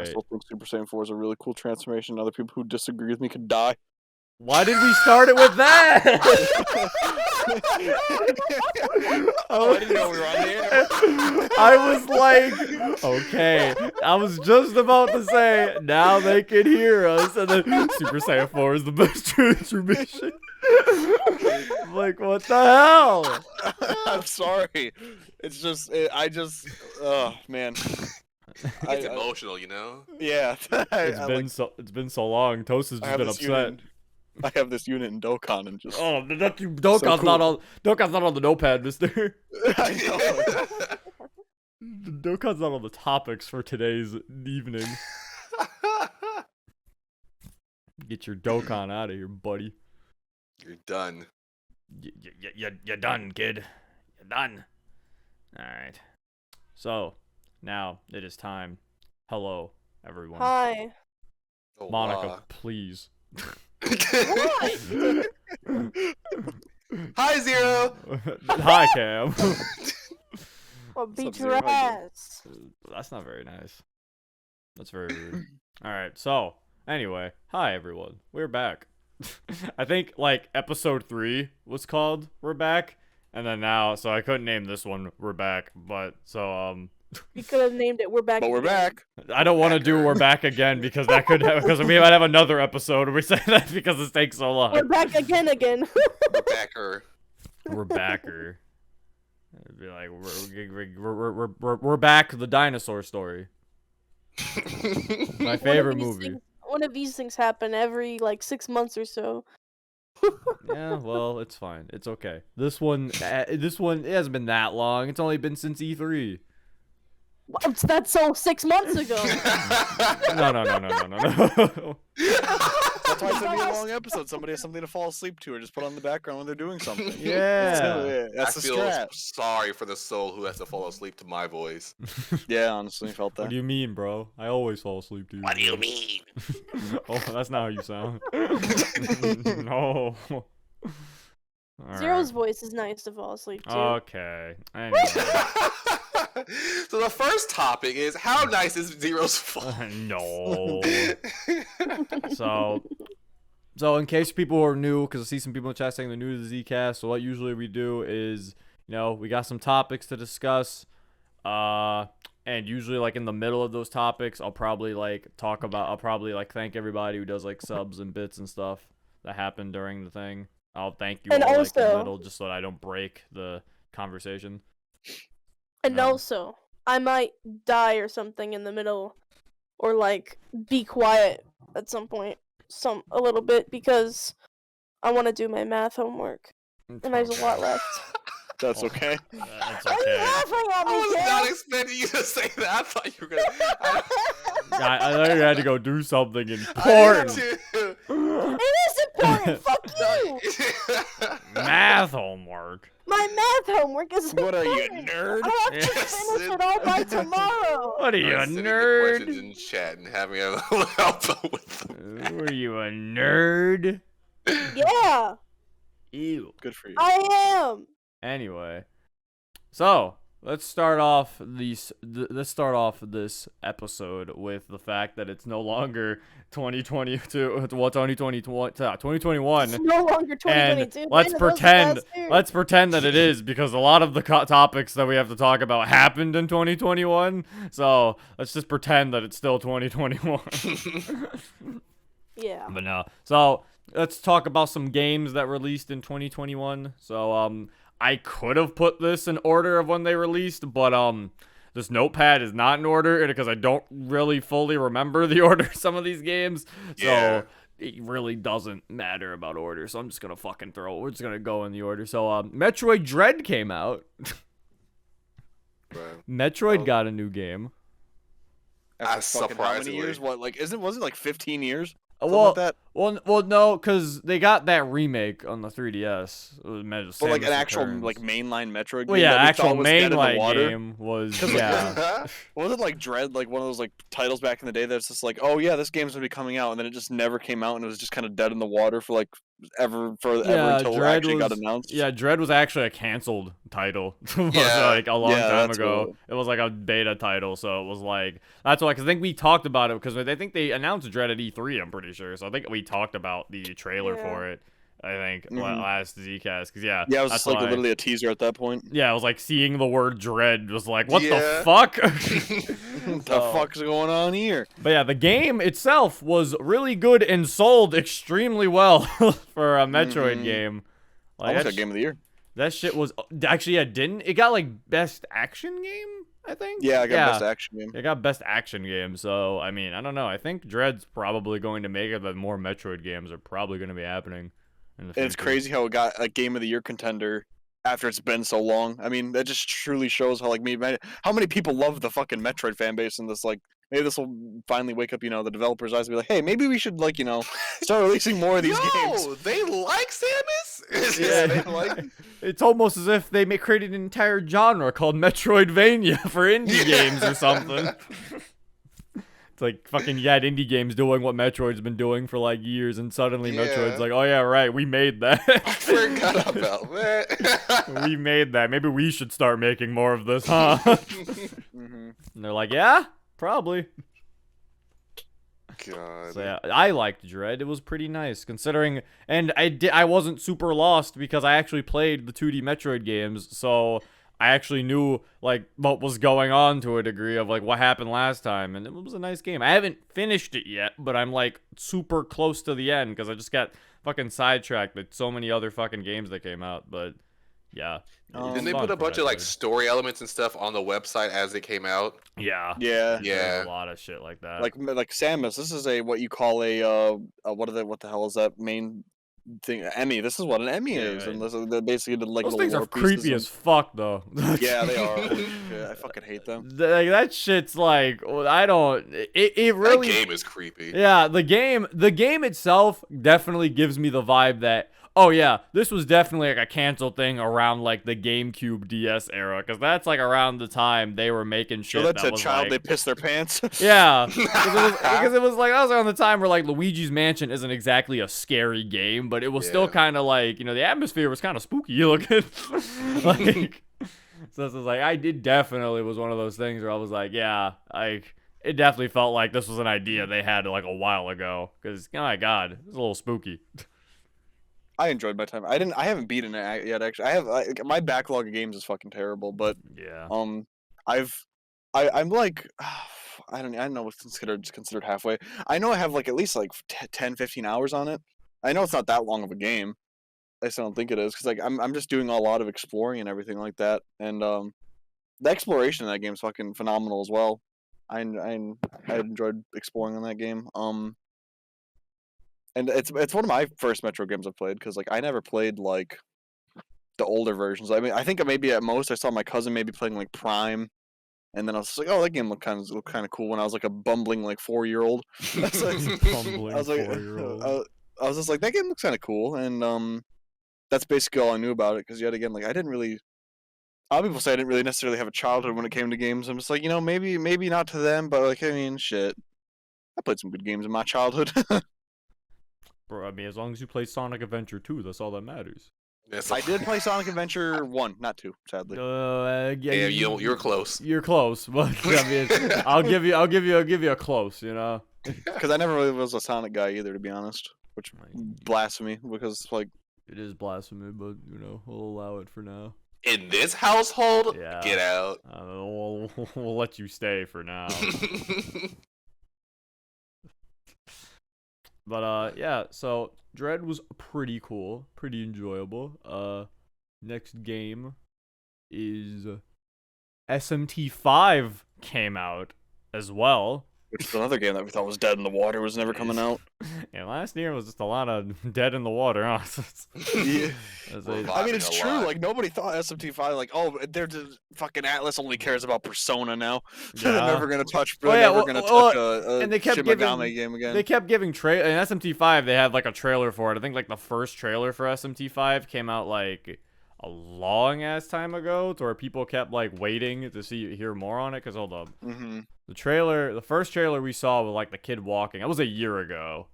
great. still think Super Saiyan 4 is a really cool transformation. Other people who disagree with me could die. Why did we start it with that? Oh, I didn't know we were on the air. I was like, okay. I was just about to say, now they can hear us, and then Super Saiyan 4 is the best transformation. I'm like, what the hell? I'm sorry. It's just, oh man. It's emotional, you know. Yeah. It's been so long. Toast has just been upset. I have this unit in Dokkan and just. Oh, Dokkan's so cool. not on the notepad, mister. I know. Dokkan's not on the topics for today's evening. Get your Dokkan out of here, buddy. You're done. You're done, kid. You're done. Alright. So, now it is time. Hello, everyone. Hi. Oh, Monica, please. Hi, Zero. Hi, Cam. I'll beat Sub-Zero, your how you ass. That's not very nice. That's very rude. Alright, so, anyway. Hi, everyone. We're back. I think, like, episode 3 was called We're Back. And then now, so I couldn't name this one We're Back. But, so, You could have named it We're Back. But we're back. I don't want to do We're Back again because that could because we might have another episode where we say that because it takes so long. We're back again. We're backer. We're backer. It'd be like we're back. The dinosaur story. My favorite movie. One of these things happen every like 6 months or so. Yeah, well, it's fine. It's okay. This one, it hasn't been that long. It's only been since E3. That's so 6 months ago. No. That's why it's gonna be a long episode. Somebody has something to fall asleep to, or just put on the background when they're doing something. Yeah. That's I the feel strat. sorry for the soul who has to fall asleep to my voice. Yeah, honestly, felt that. What do you mean, bro? I always fall asleep to you. What do you mean? Oh, that's not how you sound. No. All Zero's right. voice is nice to fall asleep to. Okay. Anyway. So the first topic is how nice is Zero's fall? No. So in case people are new, because I see some people in the chat saying they're new to the Zcast, so what usually we do is, we got some topics to discuss, and usually like in the middle of those topics, I'll probably thank everybody who does like subs and bits and stuff that happened during the thing. I'll thank you And all like in the also- middle just so that I don't break the conversation. And also, I might die or something in the middle, or like be quiet at some point, a little bit, because I want to do my math homework, and there's a lot left. That's okay. That's Why are you okay. laughing at I me, was Cam? not expecting you to say that. I thought you were gonna. I thought you had to go do something I important. did too. It is important. Fuck you. Math homework. My math homework is What are you, important. nerd? I have to Yes. finish it all by tomorrow. What are you, a Sending the nerd? questions in chat and having a little help with them. Were you a nerd? Yeah, Ew. Good for you. I am. Anyway, so let's start off this episode with the fact that it's no longer 2022. Well, 2021. It's no longer 2022. And Man, let's that was pretend last year. that it is, because a lot of the topics that we have to talk about happened in 2021. So let's just pretend that it's still 2021. Yeah. But no. So let's talk about some games that released in 2021. So I could have put this in order of when they released, but this notepad is not in order because I don't really fully remember the order of some of these games. Yeah. So it really doesn't matter about order. So I'm just gonna we're just gonna go in the order. So Metroid Dread came out. Right. Metroid Oh. got a new game. After fucking how many surprisingly. years? What, like, wasn't it like 15 years? Something Well, like that? well, no, because they got that remake on the 3DS. It was But like Samus an actual Returns. like mainline Metroid game. Well, yeah, that we actual thought was dead in the mainline water? game was 'Cause, like, yeah. Wasn't like Dread like one of those like titles back in the day that's just like, oh yeah, this game's gonna be coming out, and then it just never came out, and it was just kind of dead in the water for like ever Yeah, until it Dread actually got was announced. yeah, Dread was actually a canceled title. It was Yeah. like a long Yeah, time that's ago. what- It was like a beta title, so it was like that's why. Cause I think we talked about it because I think they announced Dread at E3. I'm pretty sure. So I think we talked about the trailer Yeah. for it. I think Mhm. last Zcast. Cause yeah, Yeah, it was that's just like why. literally a teaser at that point. Yeah, I was like seeing the word Dread was like, what the Yeah. fuck? What the fuck's going on here? But yeah, the game itself was really good and sold extremely well for a Metroid Mhm. game. Like, Almost that got game of the year. that shit was actually yeah, didn't it got like best action game? I think. Yeah, I got best action game. It got best action game. So I mean, I don't know. I think Dread's probably going to make it that more Metroid games are probably going to be happening. In the And it's future. crazy how it got a game of the year contender after it's been so long. I mean, that just truly shows how how many people love the fucking Metroid fan base, and this like maybe this will finally wake up, the developers' eyes and be like, hey, maybe we should like start releasing more of these games. Yo, they like Samus? Yeah, they like. It's almost as if they created an entire genre called Metroidvania for indie games or something. It's like fucking you had indie games doing what Metroid's been doing for like years, and suddenly Yeah. Metroid's like, oh yeah, right, we made that. I forgot about that. We made that. Maybe we should start making more of this, huh? Mhm. And they're like, yeah, probably. God. So yeah, I liked Dread. It was pretty nice considering, and I wasn't super lost because I actually played the 2D Metroid games, so I actually knew like what was going on to a degree of like what happened last time, and it was a nice game. I haven't finished it yet, but I'm like super close to the end because I just got fucking sidetracked with so many other fucking games that came out. But yeah, it was Didn't they fun put a for bunch of like Metroid. story elements and stuff on the website as they came out? Yeah, Yeah. Yeah. there's a lot of shit like that. Like Samus, this is what you call what the hell is that main thing? Emmy. This is what an Emmy Yeah, is, right. and this is they're basically like those little things are lore pieces creepy and- as fuck though. Yeah, they are. Holy shit, I fucking hate them. Like that shit's like I don't. It really. That game is creepy. Yeah, the game itself definitely gives me the vibe that oh yeah, this was definitely like a canceled thing around like the GameCube DS era, because that's like around the time they were making shit So that's that a was child. They like, piss their pants. yeah, because it was like that was around the time where like Luigi's Mansion isn't exactly a scary game, but it was still Yeah. kind of like the atmosphere was kind of spooky looking, like. So this is like I did definitely was one of those things where I was like, yeah, like it definitely felt like this was an idea they had like a while ago, because oh my god, it's a little spooky. I enjoyed my time. I haven't beaten it yet. Actually, my backlog of games is fucking terrible. But Yeah. I'm like, I don't know what's considered halfway. I know I have like at least like 10, 15 hours on it. I know it's not that long of a game. I still don't think it is because like I'm just doing a lot of exploring and everything like that. And the exploration in that game is fucking phenomenal as well. I enjoyed exploring in that game. And it's one of my first Metro games I've played because like I never played like the older versions. I mean, I think maybe at most I saw my cousin maybe playing like Prime, and then I was just like, oh, that game looked kind of cool when I was like a bumbling like 4-year-old. I was like, Fumbling I was like, 4-year-old. I was just like, that game looks kind of cool, and that's basically all I knew about it. Because yet again, like I didn't really. A lot of people say I didn't really necessarily have a childhood when it came to games. I'm just like, maybe not to them, but like I mean, shit. I played some good games in my childhood. Bro, I mean, as long as you play Sonic Adventure 2, that's all that matters. I did play Sonic Adventure 1, not 2, sadly. Yeah, you're close. You're close, but I mean, I'll give you a close, you know. Because I never really was a Sonic guy either, to be honest. Which blasphemy, because like It is blasphemy, but we'll allow it for now. In this household, Yeah. get out. We'll let you stay for now. But yeah, so Dread was pretty cool, pretty enjoyable. Next game is SMT5 came out as well. which is another game that we thought was dead in the water, was never coming out. Yeah, last year was just a lot of dead in the water, huh? Yeah. That's Well, a- I mean, it's a true. lot. Like nobody thought SMT5. Like, oh, they're just fucking Atlas only cares about Persona now. They're Yeah. never gonna touch. Well, They're yeah, never well- gonna well, touch a and they kept Shin giving- Megami game again. They kept giving in SMT5. They had like a trailer for it. I think like the first trailer for SMT5 came out like a long ass time ago, to where people kept like waiting to hear more on it. Cause hold up, Mm-hmm. the first trailer we saw was like the kid walking. That was a year ago.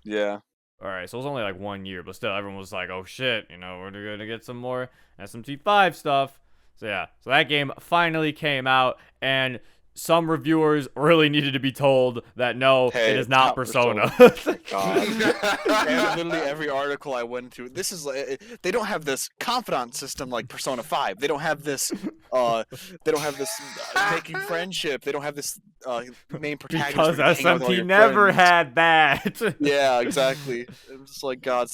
Yeah. All right, so it was only like 1 year, but still, everyone was like, "Oh shit, we're gonna get some more SMT5 stuff." So yeah, so that game finally came out, and some reviewers really needed to be told that no, Hey, it is it's not not Persona. God. And literally every article I went to, this is like they don't have this confidant system like Persona 5. They don't have this making friendship. They don't have this main protagonist. Because where you hang out with all SMT your never friends. had that. Yeah, exactly. It's just like God,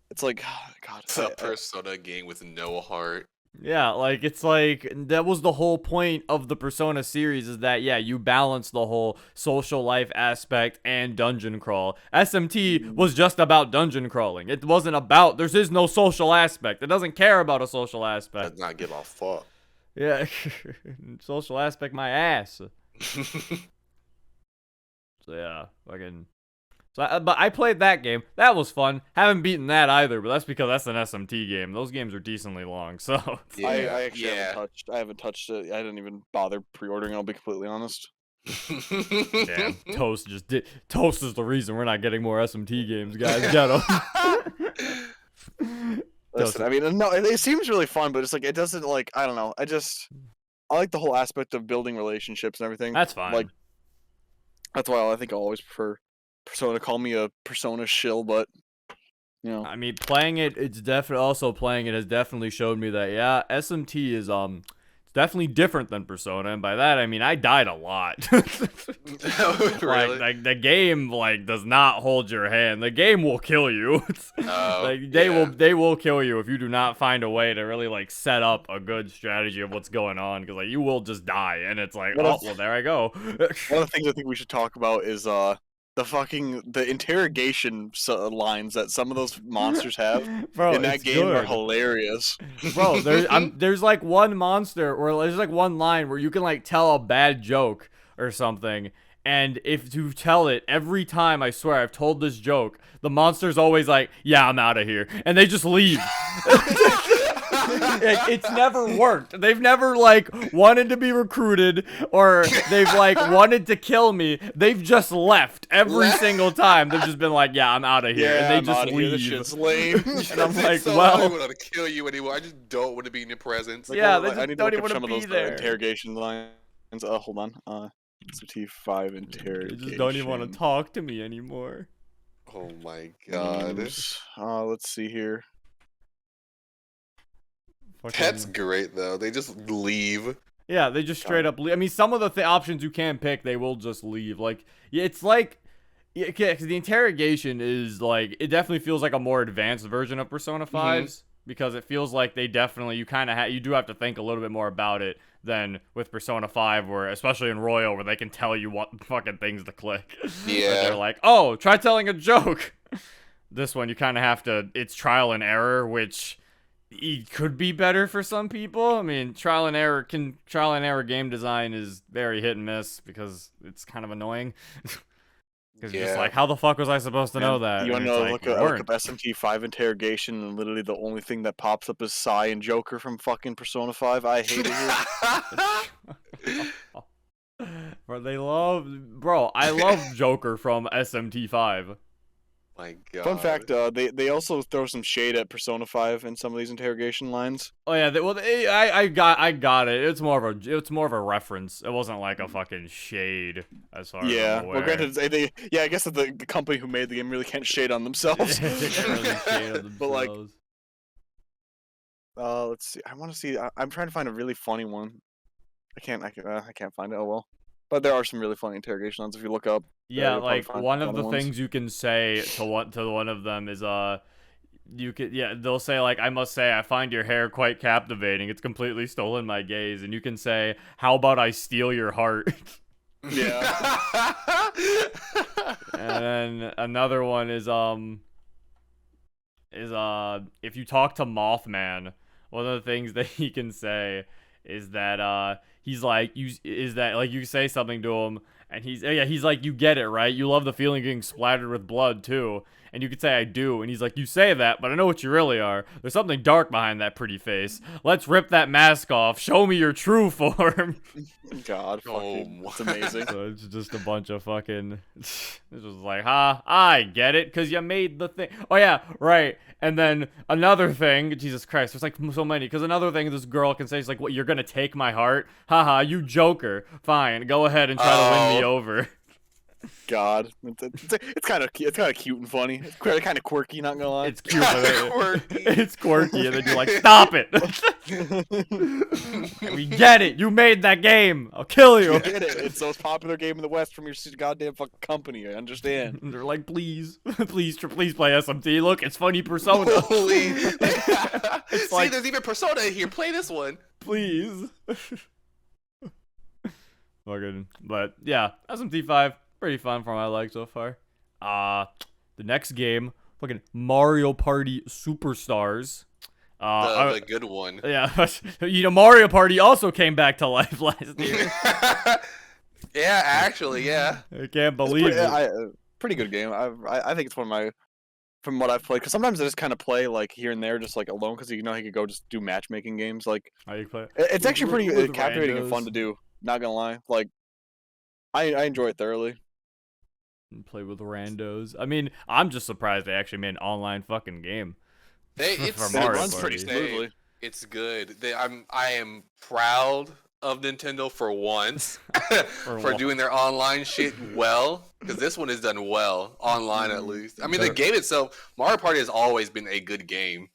it's like God. It's a Persona game with no heart. Yeah, like it's like that was the whole point of the Persona series, is that yeah, you balance the whole social life aspect and dungeon crawl. SMT was just about dungeon crawling. It wasn't about there is no social aspect. It doesn't care about a social aspect. Does not give a fuck. Yeah. Social aspect my ass. So yeah, fucking. But I played that game. That was fun. Haven't beaten that either, but that's because that's an SMT game. Those games are decently long, so. Yeah, I actually yeah. haven't touched it. I didn't even bother pre-ordering. I'll be completely honest. Damn, Toast just did. Toast is the reason we're not getting more SMT games, guys. Get 'em. Listen, I mean, no, it seems really fun, but it's like it doesn't like I don't know. I like the whole aspect of building relationships and everything. That's fine. Like that's why I think I'll always prefer Persona. Call me a Persona shill, but I mean, playing it, has definitely showed me that yeah, SMT is it's definitely different than Persona, and by that I mean I died a lot. Really? Like the game does not hold your hand. The game will kill you. Oh, They will kill you if you do not find a way to really set up a good strategy of what's going on, because you will just die, and it's like, One oh of- well, there I go. one of the things I think we should talk about is the interrogation lines that some of those monsters have Bro, in that it's game are good. hilarious. Bro, there's one monster, or there's one line where you can tell a bad joke or something, and if you tell it every time, I swear I've told this joke, the monster's always like, yeah, I'm out of here, and they just leave. It's never worked. They've never wanted to be recruited, or they've wanted to kill me. They've just left every single time. They've just been like, yeah, I'm out of here, Yeah, and they I'm just outta here. This leave. shit's lame. And I'm like, so I well, don't want to kill you anymore. I just don't want to be in your presence. Yeah, Well, they just I need to don't look even up some wanna of be those there. interrogation lines. Hold on. SMT5 They interrogation. just don't even want to talk to me anymore. Oh my god. Let's see here. That's great though. They just leave. Yeah, they just straight up leave. I mean, some of the options you can pick, they will just leave. It's yeah, because the interrogation is it definitely feels like a more advanced version of Persona 5's, because it feels like they definitely, you do have to think a little bit more about it than with Persona 5, where, especially in Royal, where they can tell you what fucking things to click. Yeah. They're like, oh, try telling a joke. This one, you kind of have to, it's trial and error, which it could be better for some people. I mean, trial and error game design is very hit and miss, because it's kind of annoying. Because you're just like, how the fuck was I supposed to know that? You want And to it's look you up weren't. SMT5 interrogation, and literally the only thing that pops up is Sai and Joker from fucking Persona 5. I hate it here. Bro, I love Joker from SMT5. My god. Fun fact, they also throw some shade at Persona 5 in some of these interrogation lines. Oh yeah, I got it. It's more of a reference. It wasn't like a fucking shade, as far as Yeah, I'm well, aware. granted, I guess that the company who made the game really can't shade on themselves. They can't really shade on But, like, themselves. Let's see. I want to see. I'm trying to find a really funny one. I can't find it. Oh well. But there are some really funny interrogation lines if you look up. Yeah, you'll probably like find one of funny the ones. things you can say to one of them is they'll say I must say I find your hair quite captivating. It's completely stolen my gaze. And you can say, how about I steal your heart? Yeah. And then another one is if you talk to Mothman, one of the things that he can say is that you say something to him, and he's like, you get it, right? You love the feeling of getting splattered with blood too. And you could say I do, and he's like, you say that, but I know what you really are. There's something dark behind that pretty face. Let's rip that mask off. Show me your true form. God, fucking, it's amazing. So it's just a bunch of fucking. It's just like, I get it, cause you made the thing. Oh yeah, right. And then another thing, Jesus Christ, there's like so many. Cause another thing this girl can say is like, what, you're gonna take my heart? Haha, you joker. Fine, go ahead and try to win me over. God, it's kind of cute and funny. It's kind of quirky, not gonna lie. It's cute, but it's quirky, and then you're like, stop it. We get it. You made that game. I'll kill you. I get it. It's the most popular game in the West from your goddamn fucking company. I understand. And they're like, please play SMT. Look, it's funny Persona. Holy. It's See, like, there's even Persona in here. Play this one. please. Fucking, but yeah, SMT5, pretty fun for my like so far. The next game, fucking Mario Party Superstars. The good one. Yeah, Mario Party also came back to life last year. Yeah, actually, yeah. I can't believe it. Pretty good game. I think it's one of my, from what I've played, because sometimes I just kind of play like here and there, just like alone, because you could go just do matchmaking games. Like, How you play? it's actually pretty With captivating and fun randos. to do. Not gonna lie, like, I enjoy it thoroughly. Play with randos. I mean, I'm just surprised they actually made an online fucking game. It's For Mario runs Party. pretty smoothly. It's good. I am proud of Nintendo for once for doing their online shit well, because this one is done well online at least. I mean, the game itself, Mario Party has always been a good game.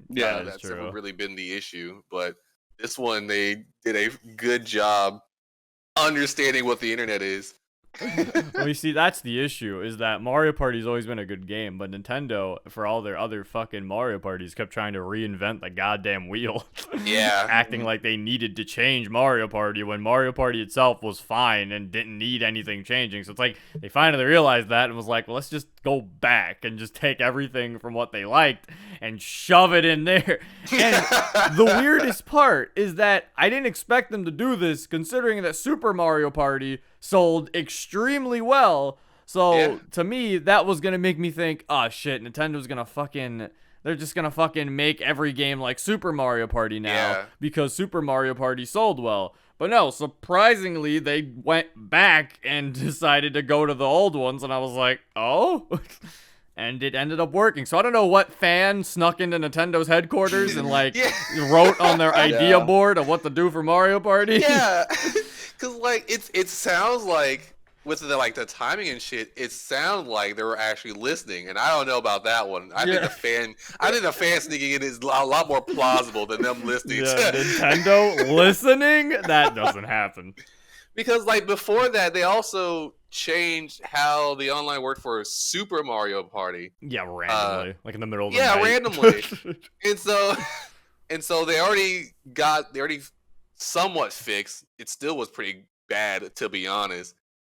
Yeah, that's That's never true. really been the issue, but this one they did a good job understanding what the internet is. Well, you see, that's the issue, is that Mario Party's always been a good game, but Nintendo, for all their other fucking Mario Parties, kept trying to reinvent the goddamn wheel. Yeah. Acting like they needed to change Mario Party when Mario Party itself was fine and didn't need anything changing. So it's like, they finally realized that and was like, well, let's just go back and just take everything from what they liked and shove it in there. And the weirdest part is that I didn't expect them to do this, considering that Super Mario Party sold extremely well. So Yeah. to me, that was gonna make me think, oh shit, Nintendo's gonna fucking, they're just gonna fucking make every game like Super Mario Party now, Yeah. because Super Mario Party sold well. But no, surprisingly, they went back and decided to go to the old ones, and I was like, oh? And it ended up working. So I don't know what fan snuck into Nintendo's headquarters and like Yeah. wrote on their idea Yeah. board of what to do for Mario Party. Yeah, because like it sounds like with the timing and shit, it sounds like they were actually listening, and I don't know about that one. I think the fan sneaking in is a lot more plausible than them listening. Yeah, Nintendo listening? That doesn't happen. Because like before that, they also changed how the online worked for Super Mario Party. Yeah, randomly, like in the middle of the yeah, night. randomly. And so they already somewhat fixed. It still was pretty bad, to be honest.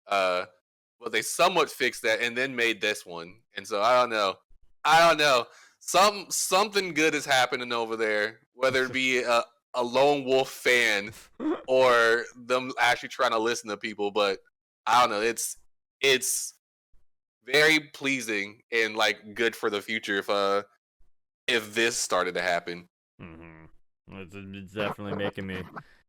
But they somewhat fixed that and then made this one. And so I don't know. Something good is happening over there, whether it be a lone wolf fan or them actually trying to listen to people. But I don't know. It's very pleasing and like good for the future if this started to happen. It's definitely making me.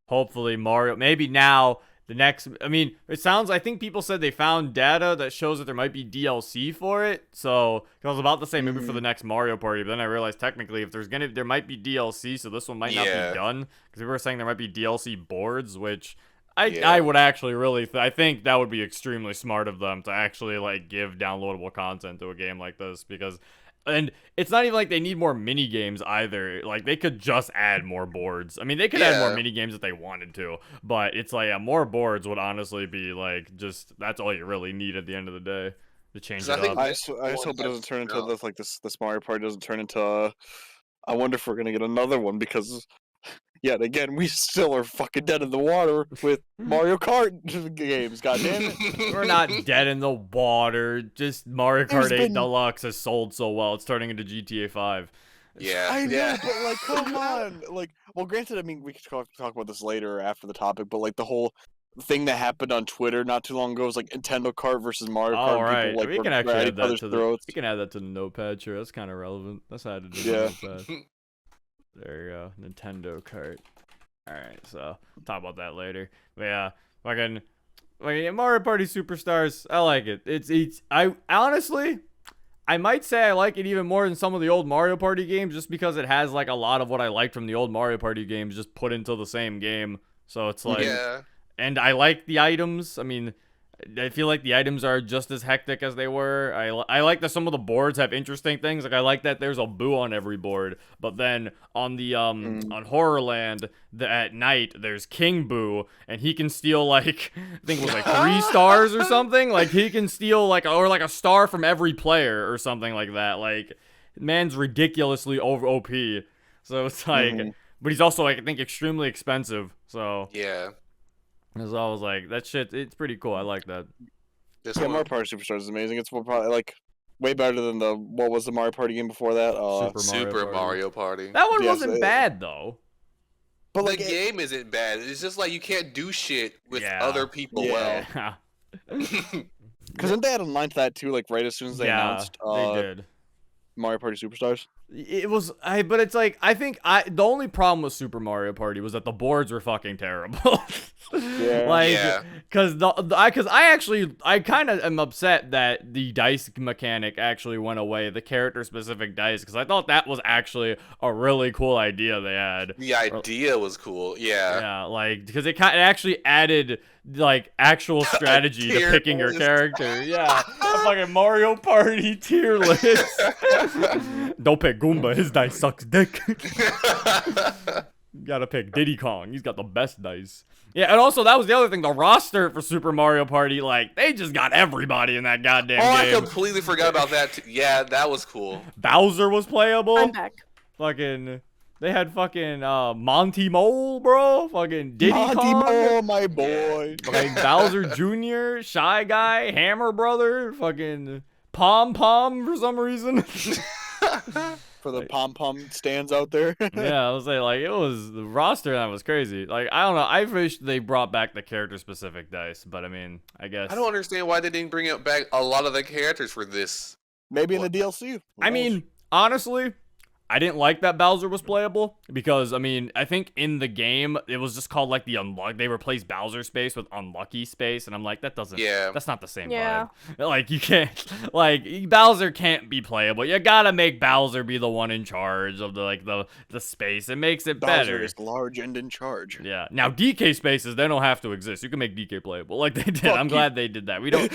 Hopefully, Mario. Maybe now the next. I mean, I think people said they found data that shows that there might be DLC for it. So I was about to say maybe for the next Mario Party, but then I realized technically if there might be DLC, so this one might not Yeah. be done, because we were saying there might be DLC boards, which. I would actually really I think that would be extremely smart of them to actually like give downloadable content to a game like this, because and it's not even like they need more mini games either. Like they could just add more boards. I mean, they could add more Yeah. mini games if they wanted to, but it's like more boards would honestly be like just that's all you really need at the end of the day to change 'Cause it I think up. I just hope it doesn't turn into this Mario Party doesn't turn into. I wonder if we're gonna get another one, because yet again we still are fucking dead in the water with Mario Kart games. God damn it! We're not dead in the water. Just Mario Kart There's 8 been- Deluxe has sold so well. It's turning into GTA 5. Yeah, I know, yeah. but like, come on, like, well, granted, I mean, we could talk about this later after the topic, but like the whole thing that happened on Twitter not too long ago. It was like Nintendo Kart versus Mario Kart. Oh, right. People, like, We were can actually at add each that other's to throats. we can add that to the notepad. Sure, that's kind of relevant. That's added to the Yeah. notepad. There you go. Nintendo Kart. All right, so we'll talk about that later. But yeah, fucking Mario Party Superstars. I like it. I honestly, I might say I like it even more than some of the old Mario Party games, just because it has like a lot of what I liked from the old Mario Party games just put into the same game. So it's like, Yeah. and I like the items. I mean, I feel like the items are just as hectic as they were. I like that some of the boards have interesting things. Like I like that there's a Boo on every board, but then on the on Horrorland, at night there's King Boo, and he can steal like I think it was like 3 stars or something. Like he can steal like a star from every player or something like that. Like man's ridiculously over OP. So it's like, but he's also like I think extremely expensive. So Yeah. as I was like, that shit, it's pretty cool. I like that. This Yeah, one. Mario Party Superstars is amazing. It's probably like way better than what was the Mario Party game before that? Super Mario Party. That one Yes, wasn't bad though. But The like, game isn't bad. It's just like you can't do shit with Yeah. other people well. Yeah, because didn't they add a line to that too? Like right as soon as they announced they did. Mario Party Superstars. It was but it's like I think the only problem with Super Mario Party was that the boards were fucking terrible. Yeah. Like, Yeah. because I kind of am upset that the dice mechanic actually went away, the character specific dice, because I thought that was actually a really cool idea they had. The idea was cool. Yeah. Yeah, like because it actually added like actual strategy to tier picking your list. character. Yeah, a fucking Mario Party tier list. Don't pick Goomba, his dice sucks dick. You gotta pick Diddy Kong, he's got the best dice. Yeah, and also that was the other thing, the roster for Super Mario Party, like they just got everybody in that goddamn I game. completely forgot about that. Yeah, that was cool. Bowser was playable. I'm back. Fucking, they had fucking Monty Mole, bro. Fucking Diddy Monty Kong. Mole, my boy. Fucking Bowser Jr., Shy Guy, Hammer Brother, fucking Pom Pom for some reason. For the pom pom stands out there. Yeah, I was saying, like, it was the roster that was crazy. Like, I don't know. I wish they brought back the character specific dice, but I mean, I guess. I don't understand why they didn't bring it back a lot of the characters for this. Maybe in the DLC. Who I knows? mean, honestly, I didn't like that Bowser was playable because, I mean, I think in the game it was just called like the unlucky. They replaced Bowser space with unlucky space, and I'm like, that doesn't. Yeah. That's not the same Yeah. vibe. Like you can't, like Bowser can't be playable. You gotta make Bowser be the one in charge of the space. It makes it Bowser better. is large and in charge. Yeah. Now DK spaces, they don't have to exist. You can make DK playable, like they did. Fuck I'm you. glad they did that. We don't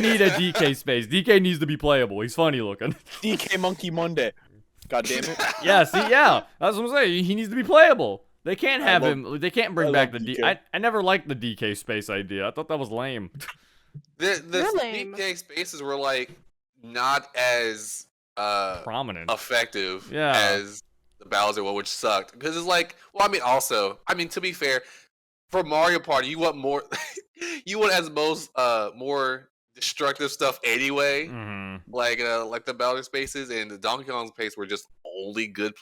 need a DK space. DK needs to be playable. He's funny looking. DK Monkey Monday. God damn it. Yeah, see, yeah, that's what I'm saying. He needs to be playable. They can't have love- him. They can't bring I back love the DK. I never liked the DK space idea. I thought that was lame. The They're lame. DK spaces were like not as Prominent. effective Yeah. as the Bowser one, which sucked. Because it's like, well, I mean, to be fair, for Mario Party, you want more, you want as most more destructive stuff anyway. Mhm. Like the Bowser spaces and the Donkey Kong space were just only good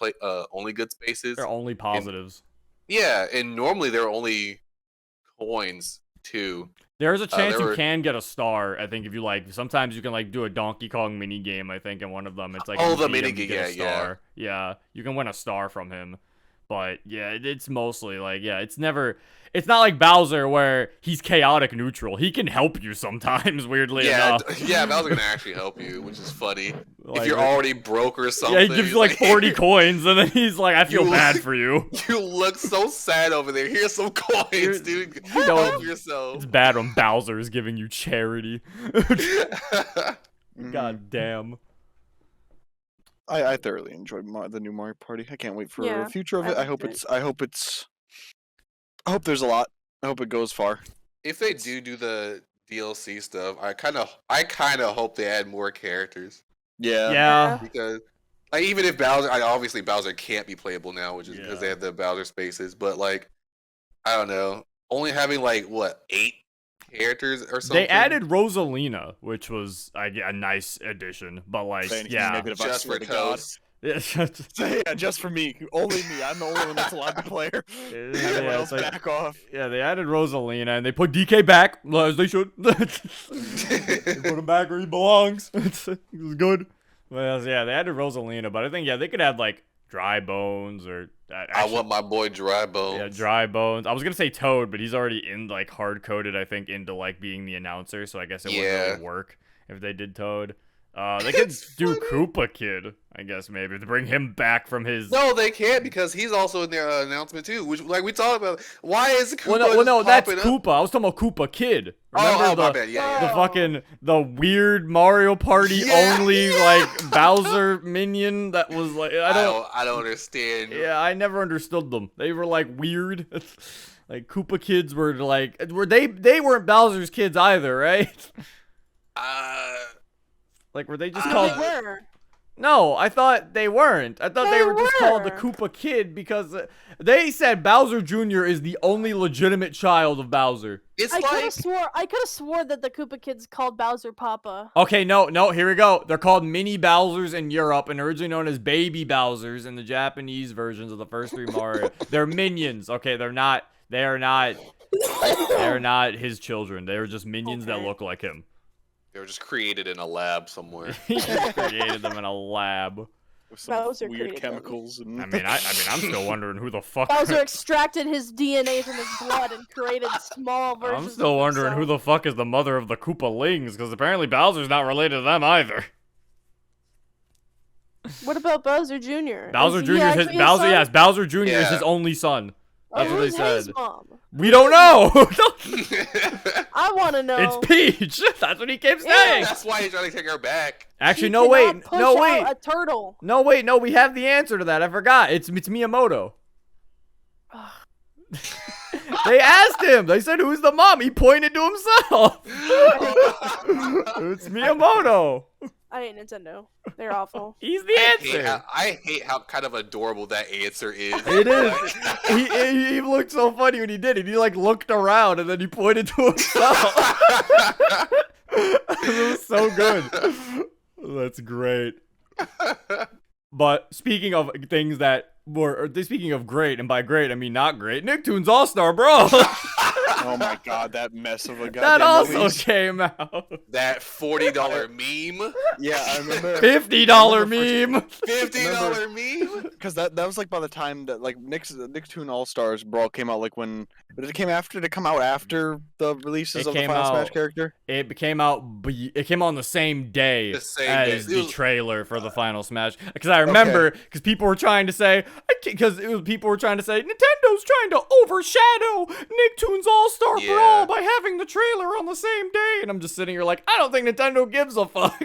spaces. They're only positives. Yeah, and normally they're only coins too. There's a chance there you were- can get a star. I think if you like, sometimes you can like do a Donkey Kong mini game. I think in one of them, it's like Oh, you the beat him, mini you game, get a yeah. star. Yeah, you can win a star from him. But yeah, it's mostly like it's never. It's not like Bowser where he's chaotic neutral. He can help you sometimes. Weirdly Yeah, enough. yeah, Bowser can actually help you, which is funny. Like, if you're already broke or something. yeah, he gives he's you like 40 coins, and then he's like, "I feel You bad look- for you." You look so sad over there. Here's some coins, You're- dude. you know, Help yourself. It's bad when Bowser is giving you charity. Mhm. God damn. I thoroughly enjoyed the new Mario Party. I can't wait for Yeah, the future of I it. I liked hope it. I hope there's a lot. I hope it goes far. If they do the DLC stuff, I kind of hope they add more characters Yeah. Yeah. because like even if obviously Bowser can't be playable now, which is because they Yeah. have the Bowser spaces, but like I don't know, only having like what 8 characters or something. They added Rosalina, which was a nice addition, but like, Saying yeah, negative, I Just swear for to God. Toast. Yeah, So, yeah, just for me. Only me. I'm the only one that's allowed to play her. Everyone yeah, else back off. yeah, they added Rosalina and they put DK back, as they should. They put him back where he belongs. It was good. Well, yeah, they added Rosalina, but I think they could add like Dry Bones or. I want my boy Dry Bones. Yeah, Dry Bones. I was gonna say Toad, but he's already in like hard coded, I think, into like being the announcer. So I guess it wouldn't really work if they did Toad. They could do Koopa Kid, I guess maybe to bring him back from his. No, they can't because he's also in their announcement too. Which, like we talked about, why is Koopa? Well, no, that's up? Koopa. I was talking about Koopa Kid. Oh, the, my bad. Yeah, the fucking weird Mario Party only like Bowser minion that was like I don't understand. Yeah, I never understood them. They were like weird. Like Koopa Kids were like they weren't Bowser's kids either, right? Like were they just called? They were. No, I thought they weren't. I thought they were just called the Koopa Kid because they said Bowser Jr. is the only legitimate child of Bowser. I could have swore that the Koopa Kids called Bowser Papa. Okay, no, here we go. They're called Mini Bowsers in Europe and originally known as Baby Bowsers in the Japanese versions of the first 3 Mario. They're minions. Okay, they are not his children. They are just minions that look like him. They were just created in a lab somewhere. He just created them in a lab. With some weird chemicals. And... I mean, I'm still wondering who the fuck. Bowser extracted his DNA from his blood and created small versions. I'm still wondering who the fuck is the mother of the Koopalings, because apparently Bowser's not related to them either. What about Bowser Jr.? Bowser Jr. is his Bowser. Yes, Bowser Jr. is his only son. That's what they said. His mom? We don't know. I want to know. It's Peach. That's what he keeps saying. That's why he's trying to take her back. Actually, She no, wait. cannot No, push wait. out a turtle. No, wait. No, we have the answer to that. I forgot. It's Miyamoto. They asked him. They said, "Who's the mom?" He pointed to himself. It's Miyamoto. I hate Nintendo. They're awful. He's the answer. I hate how kind of adorable that answer is. It is. He looked so funny when he did it. He like looked around and then he pointed to himself. It was so good. That's great. But speaking of things that were, speaking of great, and by great I mean not great, Nicktoons All-Star Brawl. Oh my god, that mess of a goddamn That also release. came out. That $40 meme. Yeah, I remember. $50 meme. $50 meme. Because that was like by the time that like Nicktoon All Stars Brawl came out, like when did it came after? Did it come out after the releases of the Final Smash character? It came out on the same day as the was... trailer for the Final Smash. Because I remember, because people were trying to say, Nintendo's trying to overshadow Nicktoons All-Star Brawl by having the trailer on the same day. And I'm just sitting here like, I don't think Nintendo gives a fuck.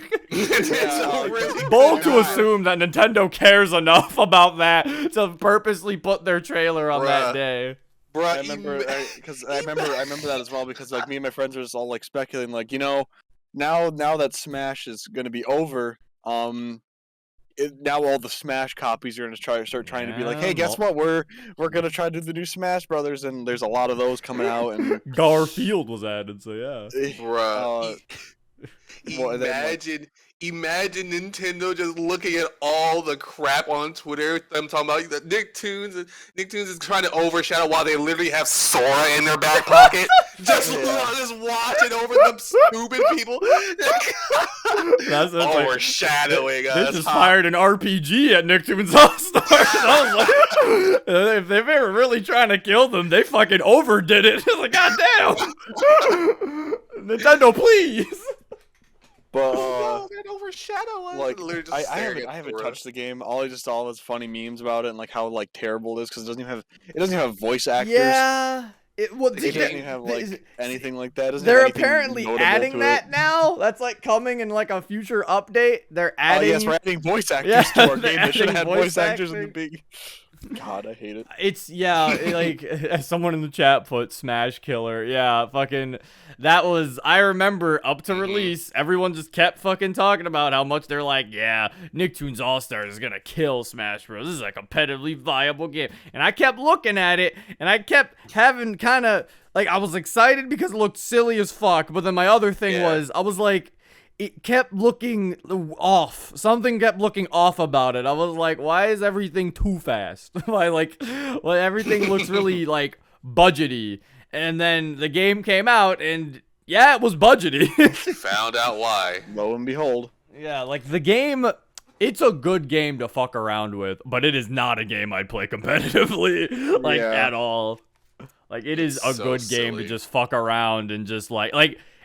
Bold to assume that Nintendo cares enough about that to purposely put their trailer on that day. Bruh, I remember that as well, because like me and my friends were just all like speculating, like, you know, now that Smash is gonna be over, now all the Smash copies are gonna start trying to be like, hey, guess what? We're gonna try to do the new Smash Brothers, and there's a lot of those coming out. And Garfield was added, so yeah. Bruh, imagine Nintendo just looking at all the crap on Twitter. I'm talking about that Nicktoons is trying to overshadow while they literally have Sora in their back pocket, just watching over them stupid people. That's overshadowing us. They just fired an RPG at Nicktoons All-Stars. I was like, if they were really trying to kill them, they fucking overdid it. It's like, goddamn, Nintendo, please. But that overshadow us. Like, I haven't touched the game. All those funny memes about it and like how like terrible it is, because it doesn't even have voice actors. Yeah. It doesn't even have like anything like that. They're apparently adding that now. That's like coming in like a future update. They're adding. Yes, we're adding voice actors to our game. They should have had voice actors acting. in the big. God, I hate it. It's like as someone in the chat put Smash Killer. Yeah, fucking that was. I remember up to release, everyone just kept fucking talking about how much they're like, yeah, Nicktoons All Stars is gonna kill Smash Bros. This is a competitively viable game, and I kept looking at it, and I kept having kind of like I was excited because it looked silly as fuck, but then my other thing was I was like, it kept looking off. Something kept looking off about it. I was like, why is everything too fast? like everything looks really like budgety. And then the game came out, and yeah, it was budgety. Found out why. Lo and behold. Yeah, like the game, it's a good game to fuck around with, but it is not a game I'd play competitively, like at all. Like it is a so good game to silly. just fuck around and just like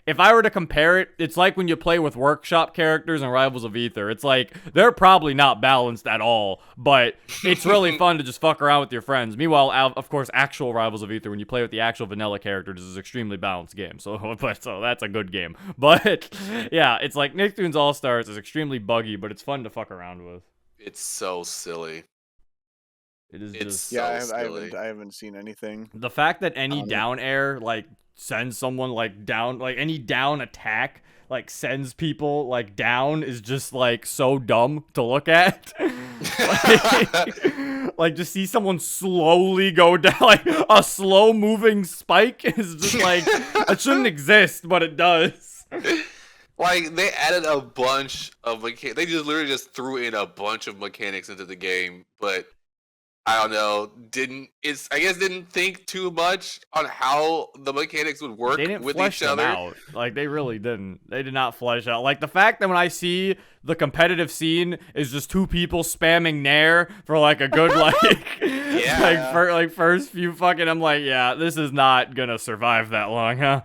if I were to compare it, it's like when you play with workshop characters and Rivals of Aether. It's like they're probably not balanced at all, but it's really fun to just fuck around with your friends. Meanwhile, of course, actual Rivals of Aether, when you play with the actual vanilla characters, is an extremely balanced game. So that's a good game. But yeah, it's like Nicktoons All Stars is extremely buggy, but it's fun to fuck around with. It's so silly. It is It's just so I silly. haven't seen anything. the fact that any down air like sends someone like down, like any down attack like sends people like down is just like so dumb to look at. like just see someone slowly go down, like a slow moving spike is just like it shouldn't exist, but it does. Like they added a bunch of they just literally just threw in a bunch of mechanics into the game, but I don't know, didn't think too much on how the mechanics would work They didn't with flesh each them other. out. Like they really didn't. They did not flesh out. Like the fact that when I see the competitive scene is just two people spamming Nair for like a good Yeah. like for like first few fucking, I'm like, yeah, this is not gonna survive that long, huh?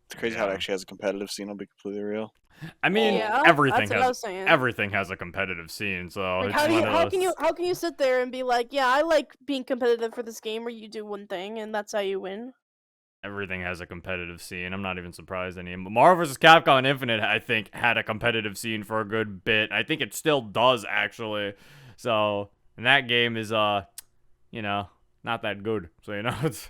It's crazy how it actually has a competitive scene. I'll be completely real. I mean, Yeah, everything that's what I has was saying. everything has a competitive scene, so Like, it's how one of can those- you sit there and be like, yeah, I like being competitive for this game where you do one thing and that's how you win? Everything has a competitive scene. I'm not even surprised any. Marvel vs. Capcom Infinite, I think, had a competitive scene for a good bit. I think it still does actually. So, and that game is not that good. So it's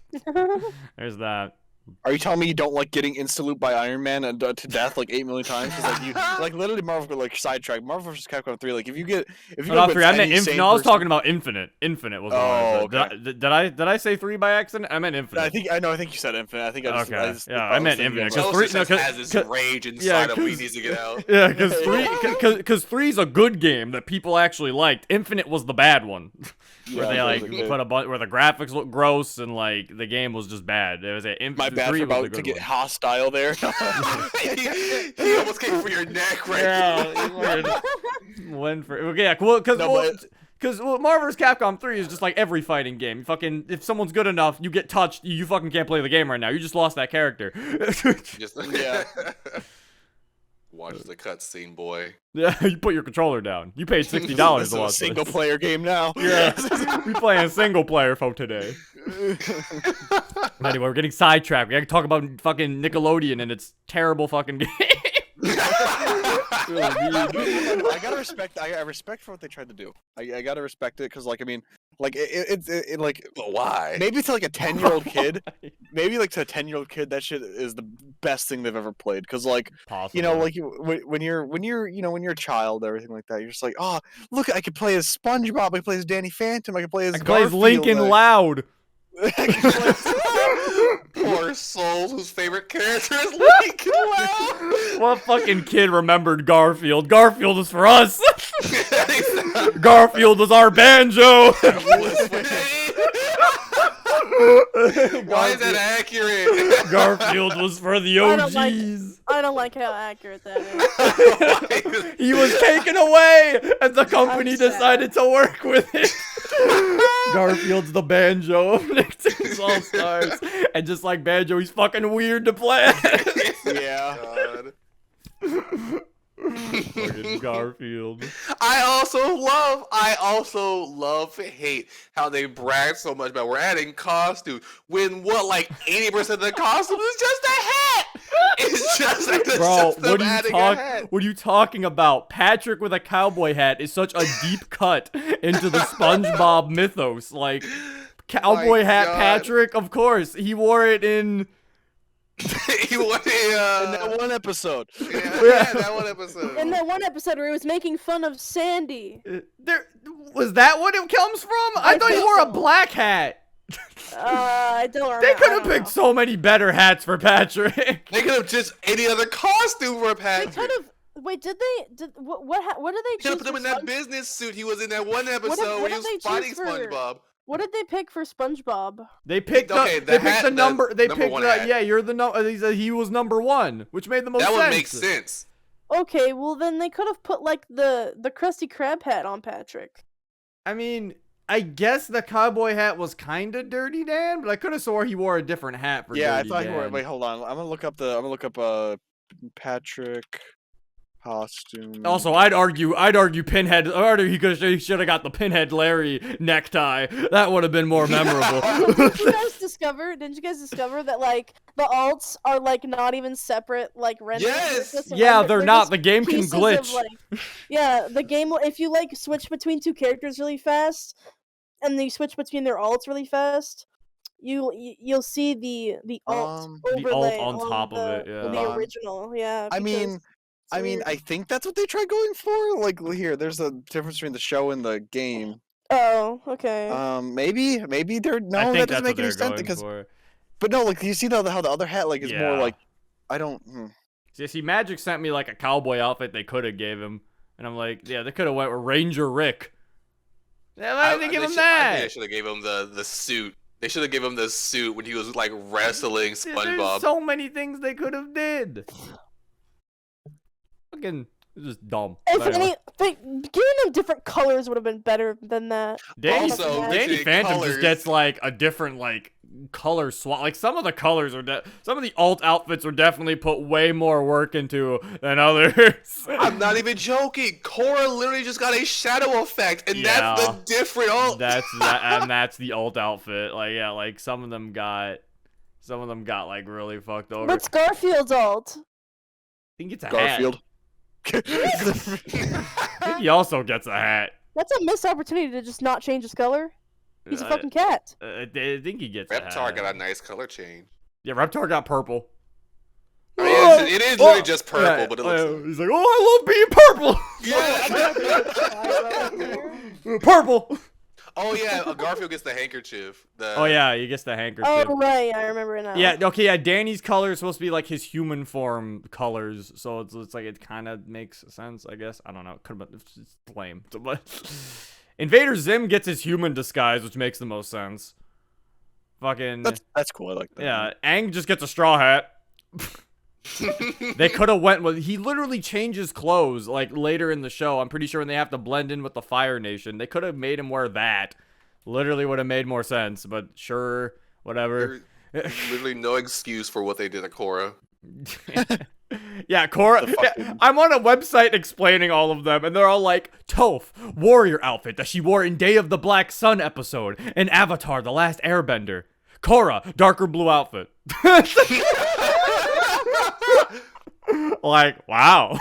there's that. Are you telling me you don't like getting insta-looped by Iron Man and to death like 8 million times? 'Cause, like you like literally Marvel like sidetrack Marvel vs. Capcom 3. Like if you Oh, not go 3. I against meant any Infinite. sane No, I was person- talking about Infinite. Infinite was the one. I Oh, said. Did I say 3 by accident? I meant Infinite. I think you said Infinite. I think I just Okay. I just Yeah, thought I it was meant thinking Infinite, of- 'cause Joseph three- no, just 'cause- has this 'cause- rage yeah, inside him. He 'cause- needs to get out. Yeah, because 3's a good game that people actually liked. Infinite was the bad one, where Yeah, they it like wasn't good. put a bunch where the graphics look gross and like the game was just bad. It was My bad 3 for was the about to good get one. hostile there. he almost came for your neck right Yeah, went for yeah, cool. Because No, Marvel vs. Capcom 3 is just like every fighting game. Fucking, if someone's good enough, you get touched, you fucking can't play the game right now. You just lost that character. Just, Yeah. Watch the cutscene, boy. Yeah, you put your controller down. You paid $60 This to is a watch single this. player game now. Yeah, we playing single player for today. Anyway, we're getting sidetracked. We gotta talk about fucking Nickelodeon and its terrible fucking game. I gotta respect. I respect for what they tried to do. I gotta respect it because, like, I mean, like it like But why? maybe to like a 10-year-old kid, maybe like to a 10-year-old kid, that shit is the best thing they've ever played. Because like Possible. you know, like when you're a child, everything like that, you're just like, oh, look, I could play as SpongeBob, I could play as Danny Phantom, I could play as I can play as Garfield, Lincoln like- Loud. I could play- Poor souls whose favorite character is Lincoln Loud. What fucking kid remembered Garfield? Garfield is for us. Garfield was our banjo. Why is that accurate? Garfield was for the I don't like- OGs. I don't like how accurate that is. He was taken away, and the company I'm sad. decided to work with it. Garfield's the banjo of Nicktoons All Stars, and just like banjo, he's fucking weird to play. yeah. God. Fucking Garfield. I also love to hate how they brag so much about we're adding costumes when like 80% of the costumes is just a hat. It's just Bro, them what are you adding a hat. What are you talking about? Patrick with a cowboy hat is such a deep cut into the SpongeBob mythos. Like cowboy hat God. Patrick, of course. He wore it in He won In that one episode. yeah, that one episode. In that one episode where he was making fun of Sandy. there was that what it comes from? I thought he think wore a so. black hat. I don't remember. They could I have don't picked know. so many better hats for Patrick. They could have just any other costume for They Patrick. could have. Wait, did they? Did what did they Could have choose put him for in that Sponge- business suit he was in that one episode what where he did was they fighting choose for- SpongeBob. What did they pick for SpongeBob? They picked Okay, they the picked hat- the the number. They number picked one the, hat. yeah. You're the no. He was number 1, which made the most That sense. would make sense. Okay, well then they could have put like the Krusty Krab hat on Patrick. I mean, I guess the cowboy hat was kind of Dirty Dan, but I could have swore he wore a different hat for Yeah, Dirty I thought you were. Dan. Wait, hold on. I'm gonna look up Patrick costume. Also, I'd argue Pinhead. He should have got the Pinhead Larry necktie. That would have been more memorable. Didn't you guys discover that like the alts are like not even separate like renders? Yes! They're just Yeah, render- they're they're not. just The game can pieces of, glitch. like- yeah, the game if you like switch between two characters really fast, and then you switch between their alts really fast, you'll see the alt Um, The alt overlay on top of it, yeah. the Hold on. original. Yeah, I mean, because it's weird. I think that's what they tried going for. Like here, there's a difference between the show and the game. Oh, okay. Maybe they're no, I that think doesn't that's make what any they're sense going because. for. But no, like you see how the other hat like is more Yeah. like, I don't. See, Magic sent me like a cowboy outfit they could have gave him, and I'm like, yeah, they could have went with Ranger Rick. Yeah, why didn't they give him I that? think they should have gave him the suit. They should have given him the suit when he was like wrestling There's SpongeBob. so many things they could have did. Fucking, it's just dumb. If But anyway. giving them different colors would have been better than that. Danny, Also, Danny mixing Phantom colors. just gets like a different like color swap. Like some of the colors are some of the alt outfits are definitely put way more work into than others. I'm not even joking. Korra literally just got a shadow effect, and that's Yeah. the different alt. that's the alt outfit. Like yeah, like some of them got like really fucked over. What's Garfield's alt? I think it's a Garfield. hat. I think he also gets a hat. That's a missed opportunity to just not change his color. He's a I- fucking cat. I think he gets a Reptar hat. got a nice color change. Yeah, Reptar got purple. I mean, it is literally just purple, Yeah, but it looks. he's like, oh, I love being purple. Yeah. Purple. Oh yeah, Garfield gets the handkerchief. Oh yeah, he gets the handkerchief. Oh right, I remember it now. Yeah, okay, yeah, Danny's color is supposed to be like his human form colors, so it's like it kind of makes sense, I guess. I don't know, it could have been it's lame. But Invader Zim gets his human disguise, which makes the most sense. Fucking That's cool. I like that. yeah, Aang just gets a straw hat. They could have went with he literally changes clothes like later in the show. I'm pretty sure when they have to blend in with the Fire Nation, they could have made him wear that. Literally would have made more sense, but sure, whatever. There's literally no excuse for what they did to Korra. Yeah, Korra. I'm on a website explaining all of them, and they're all like, Toph, warrior outfit that she wore in Day of the Black Sun episode, and Avatar, The Last Airbender. Korra, darker blue outfit. Like, wow.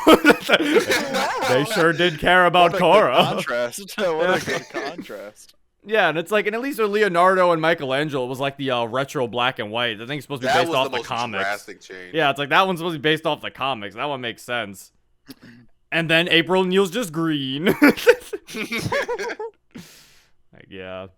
They sure did care about What a good Korra. contrast. What a good contrast. Yeah, and it's like, and at least with Leonardo and Michelangelo, it was like the retro black and white. I think it's supposed to be That based was off the the most comics. drastic change. Yeah, it's like that one's supposed to be based off the comics. That one makes sense. And then April O'Neil's just green. Like, yeah.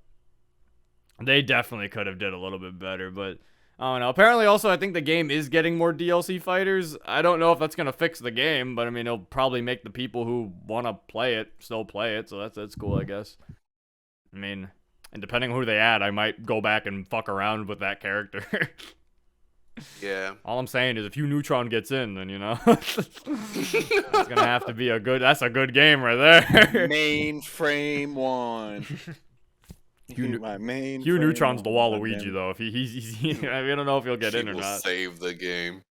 They definitely could have did a little bit better, but I don't know. Apparently also I think the game is getting more DLC fighters. I don't know if that's going to fix the game, but I mean it'll probably make the people who want to play it still play it, so that's cool, I guess. I mean, and depending on who they add, I might go back and fuck around with that character. Yeah. All I'm saying is if Hugh Neutron gets in, then, you know, it's gonna have to be that's a good game right there. Mainframe 1. Hugh My main. Hugh Neutron's the one, Waluigi, man. though. If he's I don't know if he'll get She in or will not. save the game.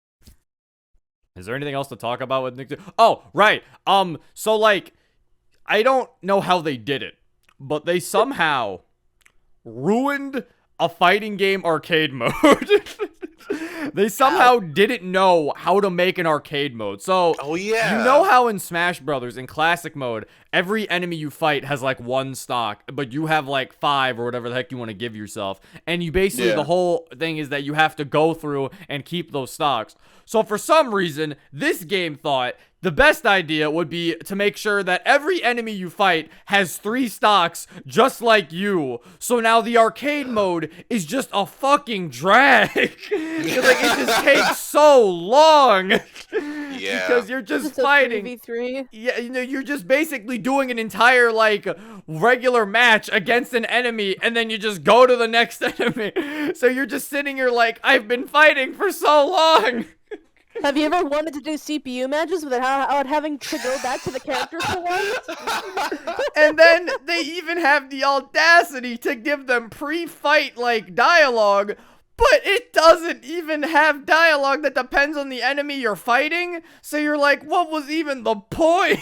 Is there anything else to talk about with Nick? Oh, right. So like, I don't know how they did it, but they somehow ruined a fighting game arcade mode. They somehow didn't know how to make an arcade mode. So, Oh yeah. you know how in Smash Brothers, in classic mode, every enemy you fight has like one stock, but you have like 5 or whatever the heck you want to give yourself. And you basically, Yeah. the whole thing is that you have to go through and keep those stocks. So for some reason, this game thought The best idea would be to make sure that every enemy you fight has 3 stocks just like you. So now the arcade mode is just a fucking drag. It just takes so long. Yeah. Because you're just It's a fighting. 3v3. Yeah, you're just basically doing an entire, regular match against an enemy, and then you just go to the next enemy. So you're just sitting here like, I've been fighting for so long. Have you ever wanted to do CPU matches without having to go back to the characters for once? And then they even have the audacity to give them pre-fight, dialogue, but it doesn't even have dialogue that depends on the enemy you're fighting. So you're like, what was even the point?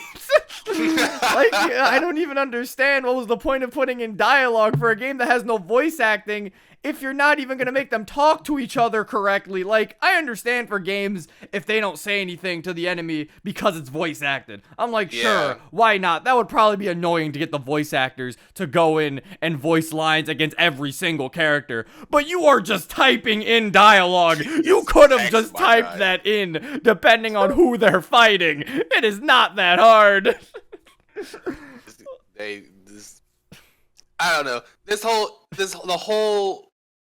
I don't even understand what was the point of putting in dialogue for a game that has no voice acting if you're not even going to make them talk to each other correctly. I understand for games if they don't say anything to the enemy because it's voice acted. I'm like, Yeah. sure, why not? That would probably be annoying to get the voice actors to go in and voice lines against every single character. But you are just typing in dialogue. You could have just typed that in, depending on who they're fighting. It is not that hard. I don't know.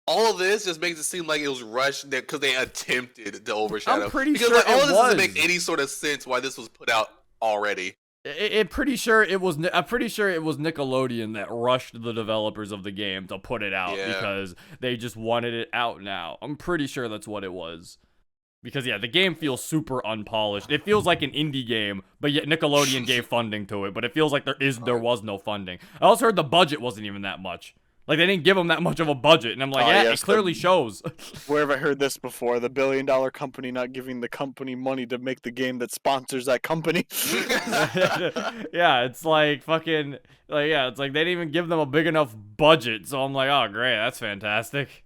All of this just makes it seem like it was rushed because they attempted to overshadow. I'm pretty because sure all it of this was. doesn't make any sort of sense why this was put out already. I'm pretty sure it was Nickelodeon that rushed the developers of the game to put it out because they just wanted it out now. I'm pretty sure that's what it was. Because the game feels super unpolished. It feels like an indie game, but yet Nickelodeon gave funding to it. But it feels like there was no funding. I also heard the budget wasn't even that much. They didn't give them that much of a budget, and I'm like, it clearly shows. Where have I heard this before? The billion-dollar company not giving the company money to make the game that sponsors that company. Yeah, it's like fucking, it's like they didn't even give them a big enough budget. So I'm like, oh great, that's fantastic.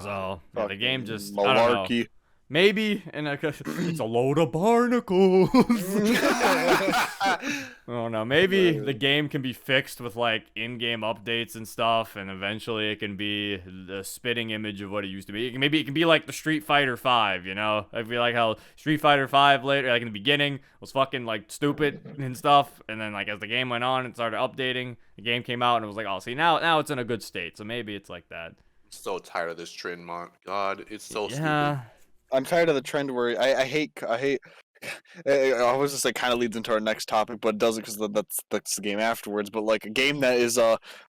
So the game just I don't know. Malarkey. Maybe, and it's a load of barnacles. I don't know. Maybe the game can be fixed with in-game updates and stuff, and eventually it can be the spitting image of what it used to be. Maybe it can be like the Street Fighter 5, you know? I feel like how Street Fighter 5 later, in the beginning, was fucking stupid and stuff, and then as the game went on and started updating, the game came out and it was like, oh, see now it's in a good state. So maybe it's like that. I'm so tired of this trend, Mont. God, it's so Yeah. stupid. I'm tired of the trend where I hate. I was just kind of leads into our next topic, but it doesn't because that's the game afterwards. But a game that is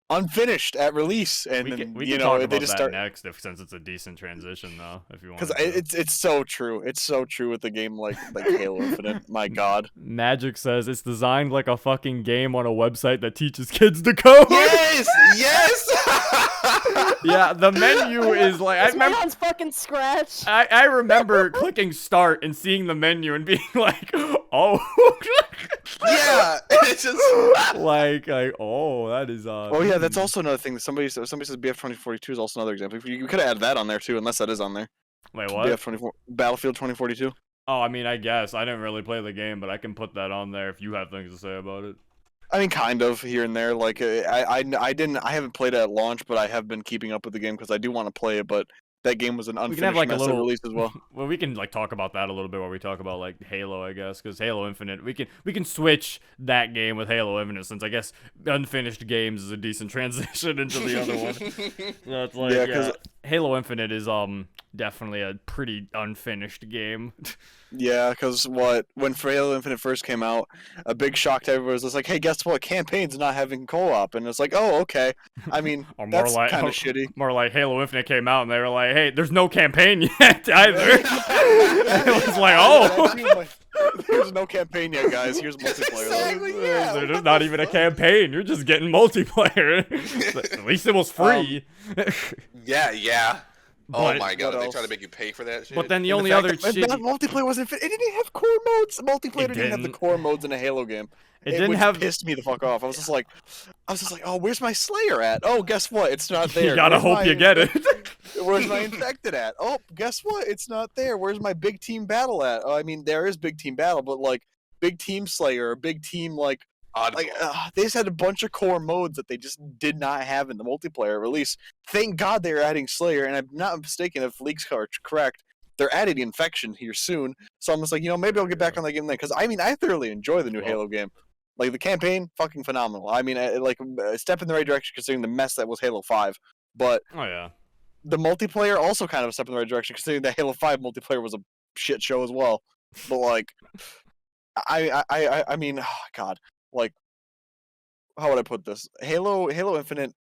unfinished at release, and we then, can talk they about just that start next since it's a decent transition though, if you want. because it's so true. It's so true with the game like Halo Infinite. My God. Magic says it's designed like a fucking game on a website that teaches kids to code. Yes, yes. Yeah, the menu is I This remember. man's fucking Scratch. I remember clicking start and seeing the menu and being like, oh. Yeah, it's just oh, that is Oh yeah, that's also another thing. Somebody says BF 2042 is also another example. You could have added that on there too, unless that is on there. Wait, what? BF 24 Battlefield 2042. Oh, I mean, I guess I didn't really play the game, but I can put that on there if you have things to say about it. I mean, kind of here and there. I haven't played it at launch, but I have been keeping up with the game because I do want to play it. But that game was an We unfinished can have a mess at little release as well. Well, we can talk about that a little bit while we talk about Halo, I guess, because Halo Infinite, we can switch that game with Halo Infinite since I guess unfinished games is a decent transition into the other one. So it's Yeah, Halo Infinite is definitely a pretty unfinished game. Yeah, because when Halo Infinite first came out, a big shock to everyone was just like, "Hey, guess what? Campaign's not having co-op," and it's like, "Oh, okay." I mean, Or more that's kind of shitty. More like Halo Infinite came out and they were like, "Hey, there's no campaign yet either." It was like, "Oh." There's no campaign yet, guys. Here's multiplayer. Exactly, yeah. There's not even a campaign. You're just getting multiplayer. At least it was free. Yeah. Oh But- my God, what they else? try to make you pay for that shit. But then the And only fact other that shit multiplayer wasn't fit. It didn't have core modes. Multiplayer didn't have the didn't. core modes in a Halo game. it didn't which have. pissed me the fuck off. I was just like, "Oh, where's my Slayer at? Oh, guess what? It's not there. You gotta Where's hope you get it. Where's my infected at? Oh, guess what? It's not there. Where's my big team battle at? Oh, I mean, there is big team battle, but big team Slayer or big team Oddball. they just had a bunch of core modes that they just did not have in the multiplayer release. Thank God they are adding Slayer, and I'm not mistaken if leaks are correct. they're adding Infection here soon. So I'm just like, maybe I'll get back on that game then. Because I mean, I thoroughly enjoy the new Halo game. Like the campaign, fucking phenomenal. I mean, a step in the right direction considering the mess that was Halo 5. But the multiplayer also kind of a step in the right direction considering that Halo 5 multiplayer was a shit show as well. But like, I mean, oh, God, like, how would I put this? Halo Infinite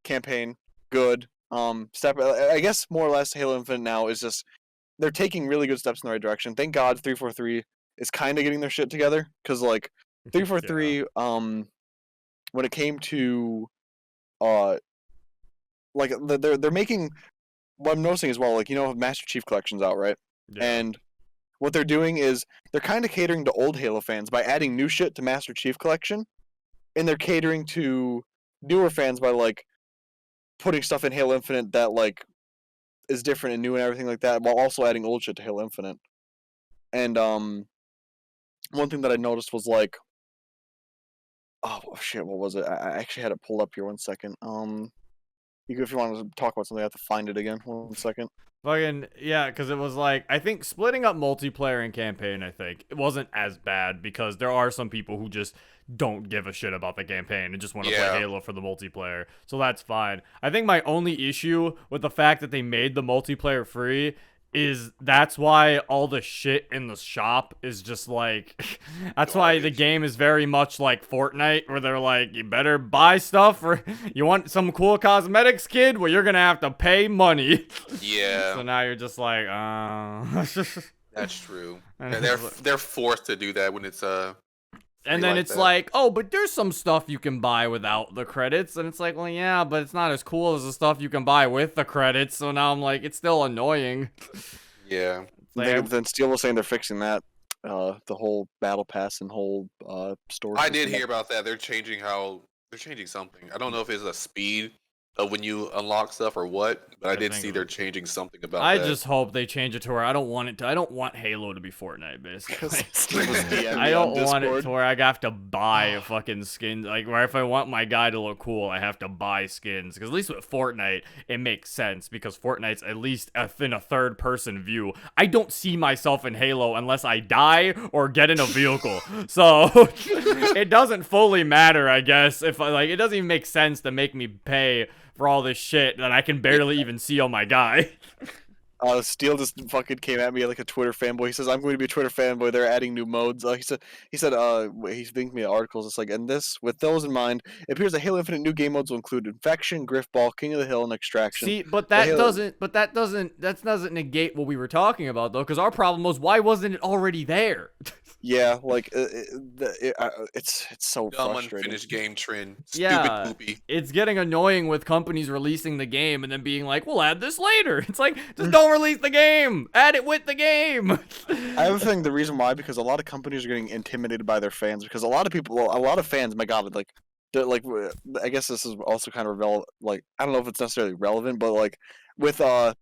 campaign, good. I guess more or less Halo Infinite now is just they're taking really good steps in the right direction. Thank God 343 is kind of getting their shit together because like 343 when it came to like they're making what I'm noticing as well, like Master Chief Collection's out, right? And what they're doing is they're kind of catering to old Halo fans by adding new shit to Master Chief Collection, and they're catering to newer fans by like putting stuff in Halo Infinite that like is different and new and everything like that, while also adding old shit to Halo Infinite. And one thing that I noticed was like, oh shit, what was it? I actually had it pulled up here. 1 second. If you want to talk about something, I have to find it again. 1 second. Fucking yeah, because it was like I think splitting up multiplayer and campaign. I think it wasn't as bad because there are some people who just don't give a shit about the campaign and just want to play Halo for the multiplayer. So that's fine. I think my only issue with the fact that they made the multiplayer free is that's why all the shit in the shop is just like that's why the game is very much like Fortnite, where they're like, you better buy stuff or you want some cool cosmetics, kid, well you're gonna have to pay money. Yeah. So now you're just like That's true. They're forced to do that when it's and then it's like, oh, but there's some stuff you can buy without the credits. And it's like, well, yeah, but it's not as cool as the stuff you can buy with the credits. So now I'm like, it's still annoying. Yeah. Like, then Steel was saying they're fixing that, the whole battle pass and whole store. I did hear about that. They're changing something. I don't know if it's a speed of when you unlock stuff or what, but I did see they're changing something about that. I just hope they change it to where I don't want Halo to be Fortnite, basically. I don't want it to where I have to buy a fucking skin, like where if I want my guy to look cool, I have to buy skins. Because at least with Fortnite, it makes sense because Fortnite's at least in a third-person view. I don't see myself in Halo unless I die or get in a vehicle. So it doesn't fully matter, I guess. If it doesn't even make sense to make me pay for all this shit that I can barely even see on my guy. Steel just fucking came at me like a Twitter fanboy. He says, I'm going to be a Twitter fanboy. They're adding new modes. He said, he's linked me articles. It's like, and with those in mind, it appears that Halo Infinite new game modes will include Infection, Griffball, King of the Hill, and Extraction. See, but that doesn't negate what we were talking about, though, because our problem was, why wasn't it already there? Yeah, like it's so dumb, frustrating. Unfinished game trend. Yeah, Stupid poopy. It's getting annoying with companies releasing the game and then being like, we'll add this later. It's like, just don't release the game. Add it with the game. I have a feeling the reason why, because a lot of companies are getting intimidated by their fans, because a lot of fans, my God, like, I guess this is also kind of like, I don't know if it's necessarily relevant, but like with the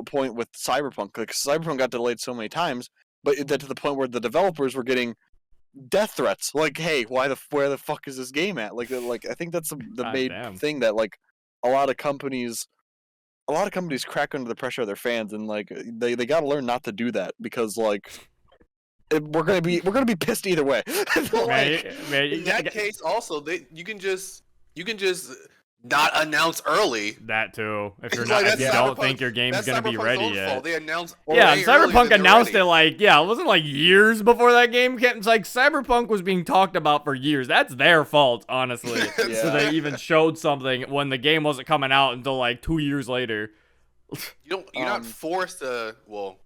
point with Cyberpunk, like Cyberpunk got delayed so many times. But to the point where the developers were getting death threats, like, "Hey, where the fuck is this game at?" Like I think that's the main thing that like a lot of companies crack under the pressure of their fans, and like they got to learn not to do that because like we're gonna be pissed either way. In that case, also you can just not announce early. That too. If you're not, if you don't think your game's gonna be ready yet. They announced. Yeah, Cyberpunk announced it like it wasn't like years before that game came. It's like Cyberpunk was being talked about for years. That's their fault, honestly. So they even showed something when the game wasn't coming out until like 2 years later. You're not forced to. Well,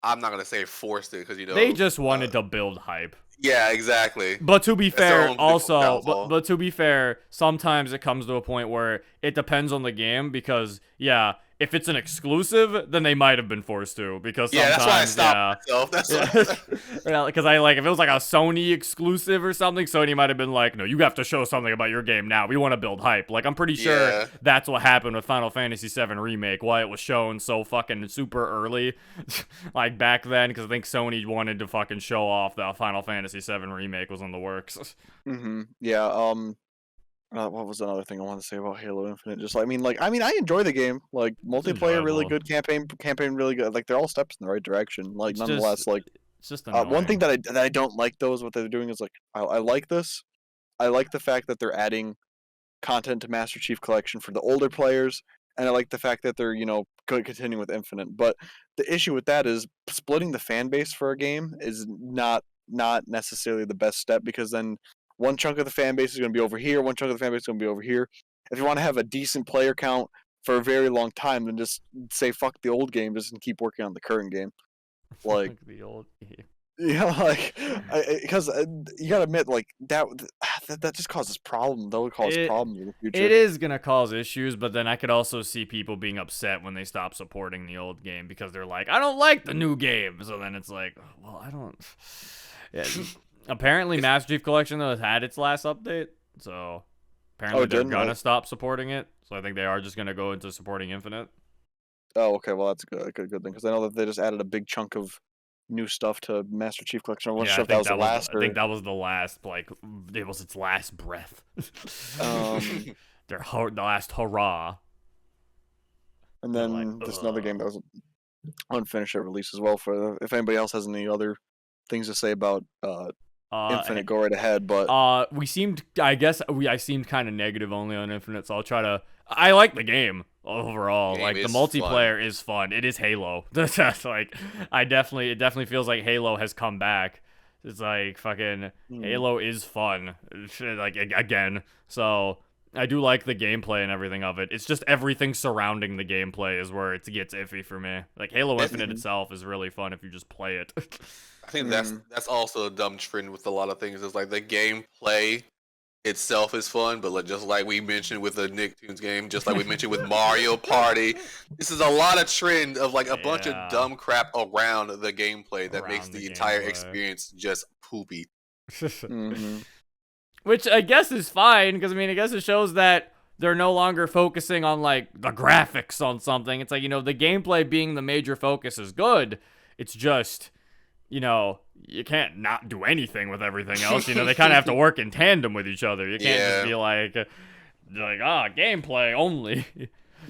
I'm not gonna say forced it because they just wanted to build hype. Yeah, exactly. But to be fair, also, but to be fair, sometimes it comes to a point where it depends on the game because, yeah, if it's an exclusive, then they might have been forced to because sometimes, that's why I stopped myself. That's why. Because if it was like a Sony exclusive or something, Sony might have been like, no, you have to show something about your game now. We want to build hype. Like, I'm pretty sure that's what happened with Final Fantasy VII Remake, why it was shown so fucking super early, like back then, because I think Sony wanted to fucking show off that Final Fantasy VII Remake was in the works. Yeah, What was another thing I wanted to say about Halo Infinite? Just I enjoy the game. Like multiplayer, really enjoyable. good. Campaign, really good. Like they're all steps in the right direction. Like It's nonetheless, just, like it's just annoying. one thing that I don't like though is what they're doing is like I like this. I like the fact that they're adding content to Master Chief Collection for the older players, and I like the fact that they're continuing with Infinite. But the issue with that is splitting the fan base for a game is not necessarily the best step, because then one chunk of the fan base is going to be over here, one chunk of the fan base is going to be over here. If you want to have a decent player count for a very long time, then just say fuck the old game, just and keep working on the current game. Like the old game. yeah, like because you gotta admit, like that just causes problems. That would cause problems in the future. It is gonna cause issues, but then I could also see people being upset when they stop supporting the old game because they're like, I don't like the new game. So then it's like, well, I don't. Yeah. Apparently, Master Chief Collection though has had its last update, so apparently they're gonna stop supporting it. So I think they are just gonna go into supporting Infinite. Oh, okay. Well, that's a good thing, because I know that they just added a big chunk of new stuff to Master Chief Collection. I wasn't sure if that was the last. I think that was the last. Like it was its last breath. The last hurrah. And then there's another game that was unfinished at release as well. For if anybody else has any other things to say about Infinite, go right ahead. But I seemed kind of negative only on Infinite, so I'll try to. I like the game overall. Like the multiplayer is fun. It is Halo. That's like it definitely feels like Halo has come back. It's like fucking Halo is fun. Like again. So I do like the gameplay and everything of it. It's just everything surrounding the gameplay is where it gets iffy for me. Like Halo Infinite itself is really fun if you just play it. I think that's also a dumb trend with a lot of things. It's like the gameplay itself is fun, but just like we mentioned with the Nicktoons game, just like we mentioned with Mario Party, this is a lot of trend of like a bunch of dumb crap around the gameplay that makes the entire experience just poopy. Which I guess is fine, because I guess it shows that they're no longer focusing on like the graphics on something. It's like, the gameplay being the major focus is good. It's just, you can't not do anything with everything else. They kind of have to work in tandem with each other. You can't just be like gameplay only.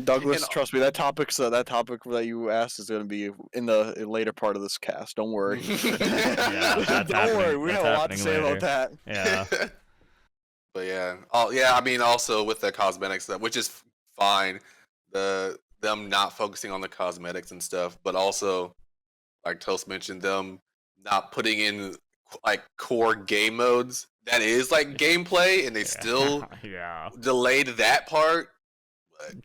Douglas, trust me, that topic that you asked is going to be in the later part of this cast. Don't worry. Don't worry. We have a lot to say about that. Yeah. But yeah, also with the cosmetics stuff, which is fine. Them not focusing on the cosmetics and stuff, but also, like Toast mentioned, them not putting in like core game modes that is like gameplay, and they still delayed that part.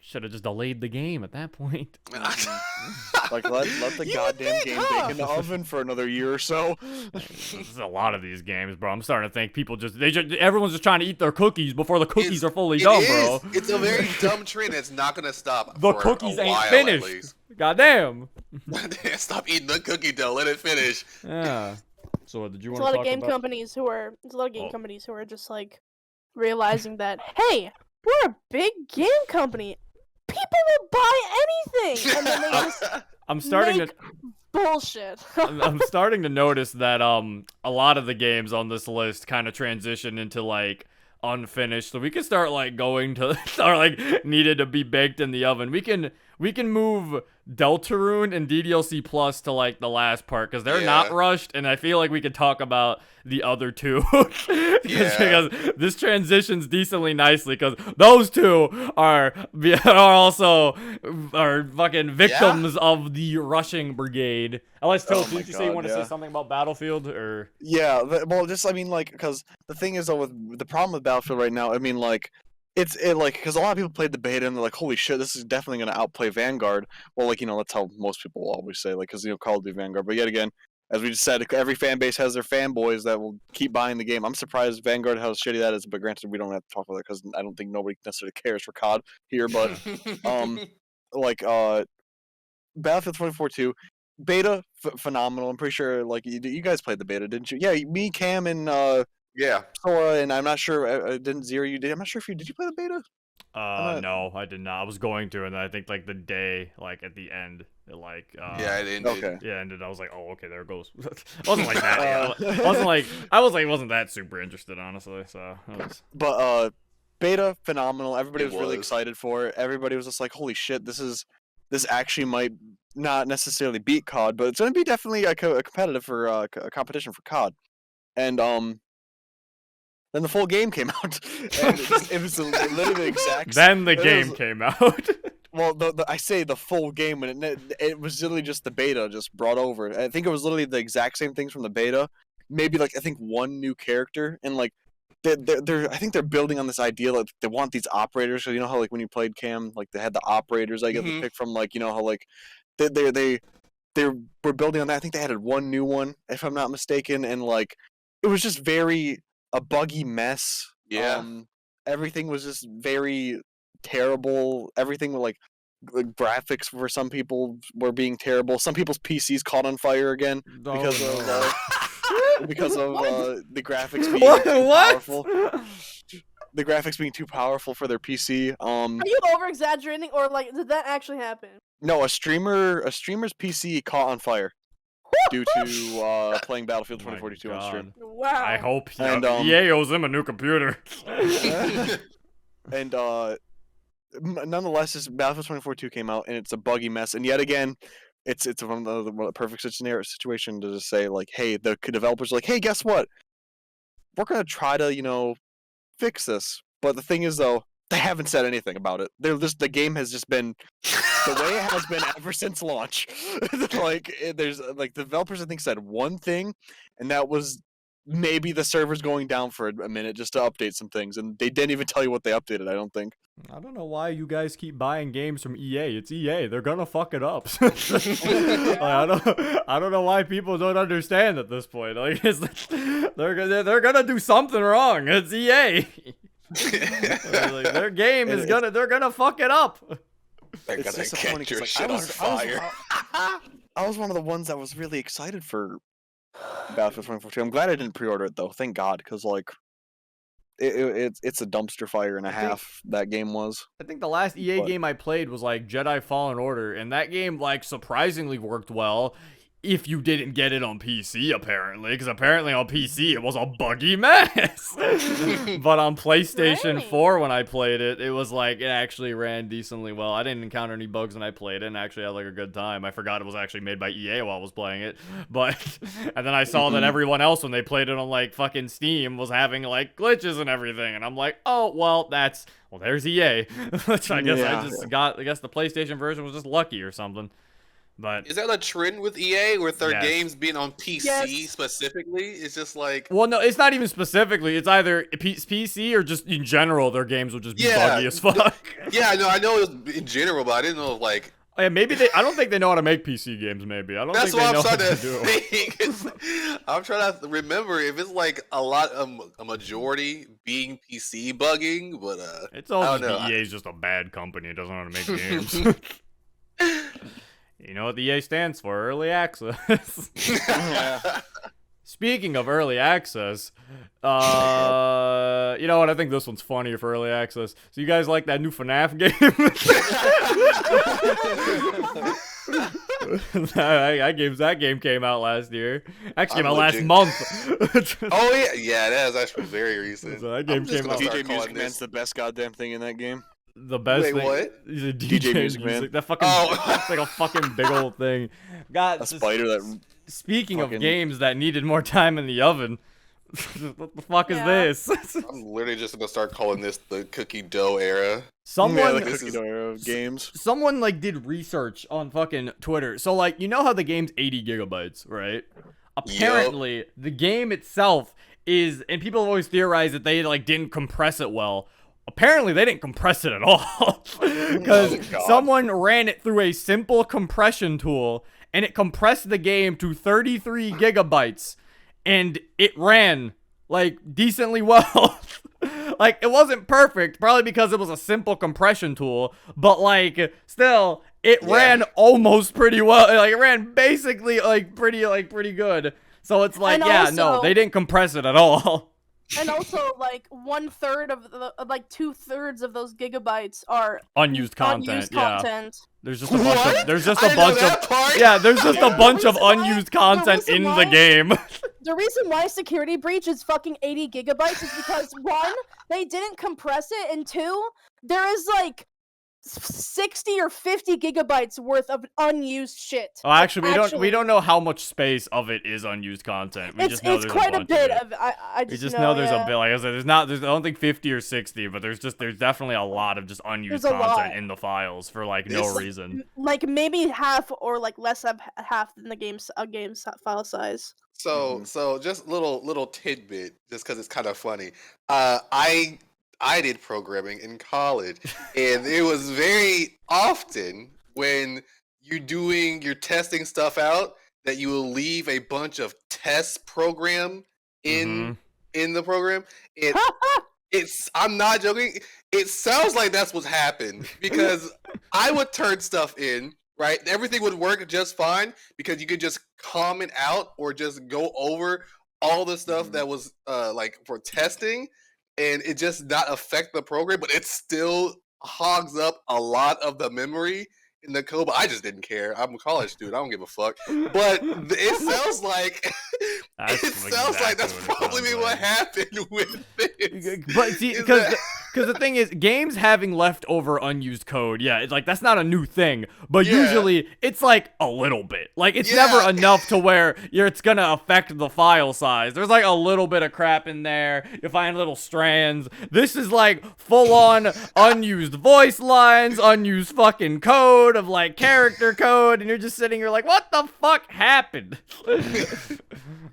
Should have just delayed the game at that point. Like let the goddamn game bake in the oven for another year or so. There's a lot of these games, bro. I'm starting to think people everyone's just trying to eat their cookies before the cookies are fully done, bro. It's a very dumb trend that's not gonna stop. The cookies ain't finished. Goddamn. Stop eating the cookie dough. Let it finish. Yeah. So did you want to talk about? There's a lot of game companies who are just like realizing that, hey, we're a big game company. People will buy anything, and then they just bullshit. I'm starting to notice that a lot of the games on this list kind of transition into like unfinished, so we can start like going to or like needed to be baked in the oven. We can move Deltarune and DDLC Plus to like the last part, because they're not rushed, and I feel like we could talk about the other two because this transitions decently nicely, because those two are also fucking victims of the rushing brigade. Unless did you say you want to say something about Battlefield or? Yeah, well, just because the thing is though, with the problem with Battlefield right now, because a lot of people played the beta and they're like, holy shit, this is definitely going to outplay Vanguard. Well, that's how most people will always say, because Call of Duty Vanguard. But yet again, as we just said, every fan base has their fanboys that will keep buying the game. I'm surprised Vanguard, how shitty that is, but granted, we don't have to talk about that because I don't think nobody necessarily cares for COD here. But Battlefield 2042 beta, phenomenal. I'm pretty sure you guys played the beta, didn't you? Yeah, me, Cam, and Sora, and I'm not sure. Didn't Zero you did? I'm not sure if did you play the beta? No, I did not. I was going to, and then I think the day at the end, it it ended. Okay. Yeah, ended. I was like, oh, okay, there it goes. It wasn't like that. I wasn't that super interested, honestly. So. But beta phenomenal. Everybody It was really was. excited for it. Everybody was just like, "Holy shit, this actually might not necessarily beat COD, but it's going to be definitely a competitive for a competition for COD." And then the full game came out, and it was literally the exact. Then the it game was- came out. Well, I say the full game, and it was literally just the beta just brought over. I think it was literally the exact same things from the beta. Maybe like I think one new character, and like they're I think they're building on this idea that they want these operators. So you know how like when you played Cam, like they had the operators I get to Mhm. pick from. Like you know how like they were building on that. I think they added one new one, if I'm not mistaken, and like it was just very a buggy mess. Yeah. Everything was just very terrible. Everything with like graphics for some people were being terrible. Some people's PCs caught on fire again because of the graffics being too powerful. The graphics being too powerful for their PC. Are you over exaggerating, or like did that actually happen? No, a streamer's PC caught on fire due to playing Battlefield Oh my 2042 on stream. Wow. I hope And, EA owes him a new computer. And nonetheless, this Battlefield 2042 came out, and it's a buggy mess. And yet again, it's one of the perfect situation to just say like, hey, the developers are like, hey, guess what? We're gonna try to fix this. But the thing is, though, they haven't said anything about it. The game has just been the way it has been ever since launch. There's like the developers I think said one thing, and that was maybe the server's going down for a minute just to update some things, and they didn't even tell you what they updated. I don't think. I don't know why you guys keep buying games from EA. It's EA. They're gonna fuck it up. Like, I don't know why people don't understand at this point. Like they're gonna do something wrong. It's EA. Like, their game is they're gonna fuck it up. They're It's gonna disappointing catch your 'cause, shit like, on fire. I was one of the ones that was really excited for Battlefield 2042. I'm glad I didn't pre-order it though. Thank God, because like it's a dumpster fire and a half. That game was. I think the last EA What? game I played was like Jedi Fallen Order, and that game like surprisingly worked well. If you didn't get it on PC, apparently, because apparently on PC it was a buggy mess. But on PlayStation Right. 4, when I played it, it was like it actually ran decently well. I didn't encounter any bugs when I played it, and actually had like a good time. I forgot it was actually made by EA while I was playing it, but and then I saw that everyone else when they played it on like fucking Steam was having like glitches and everything, and I'm like, oh well, there's EA. Which I guess Yeah. I guess the PlayStation version was just lucky or something. But Is that a trend with EA with their Yes. games being on PC Yes. specifically? It's just like well, no, it's not even specifically. It's either PC or just in general, their games will just be Yeah, buggy as fuck. yeah, I know it was in general, but I didn't know like Yeah, maybe I don't think they know how to make PC games. Maybe I don't that's think they what know I'm what trying to to do. think. I'm trying to remember if it's like a majority being PC bugging, but It's all I just don't know. EA's just a bad company. It doesn't know how to make games. You know what the EA stands for? Early access. Yeah. Speaking of early access, you know what? I think this one's funnier for early access. So you guys like that new FNAF game? that game came out last year. Actually, came I'm out last legit- month. Oh yeah, that is actually very recent. So that game I'm just came gonna out. start DJ calling Music Man's this- the best goddamn thing in that game. The best Wait, thing. what? He's a DJ DJ Music music. Man. That fucking. Oh. It's like a fucking big old thing. God. A spider that. Speaking of fucking- games that needed more time in the oven, what the fuck is Yeah. this? I'm literally just gonna start calling this the cookie dough era. Someone. Yeah, the This cookie is- dough era of games. Someone like did research on fucking Twitter. So like you know how the game's 80 gigabytes, right? Apparently the game itself is, and people have always theorized that they like didn't compress it well. Apparently they didn't compress it at all. Because Oh, God. someone ran it through a simple compression tool and it compressed the game to 33 gigabytes and it ran like decently well. Like it wasn't perfect, probably because it was a simple compression tool, but like still it Yeah. ran almost pretty well. Like it ran basically pretty good. So it's like, And yeah, no, also- they didn't compress it at all. And also, like 1/3 of the, like 2/3 of those gigabytes are Unused content, unused yeah. content. There's just a bunch What? of there's just I a didn't know bunch that of part. yeah, there's just a Yeah, bunch of the reason why- unused the content reason in the why- game. The reason why security breach is fucking 80 gigabytes is because 1, they didn't compress it, and 2, there is like 60 or 50 gigabytes worth of unused shit. Oh, actually, we don't know how much space of it is unused content. It's quite a bit of. I just know there's a bit. Like I said, I don't think 50 or 60, but there's definitely a lot of just unused content in the files for like no reason. Like maybe half or like less of half than the game's file size. So just little tidbit, just because it's kind of funny. I did programming in college, and it was very often when you're testing stuff out that you will leave a bunch of test program in the program. I'm not joking. It sounds like that's what's happened because I would turn stuff in, right? Everything would work just fine because you could just comment out or just go over all the stuff that was like for testing. And it just not affect the program, but it still hogs up a lot of the memory in the code. But I just didn't care. I'm a college student. I don't give a fuck. But it sounds like that's probably what happened with this. But see, because the thing is, games having leftover unused code, yeah, it's like that's not a new thing. But usually, it's like a little bit. Like it's never enough to where it's gonna affect the file size. There's like a little bit of crap in there. You find little strands. This is like full on unused voice lines, unused fucking code of like character code, and you're just sitting here like, what the fuck happened?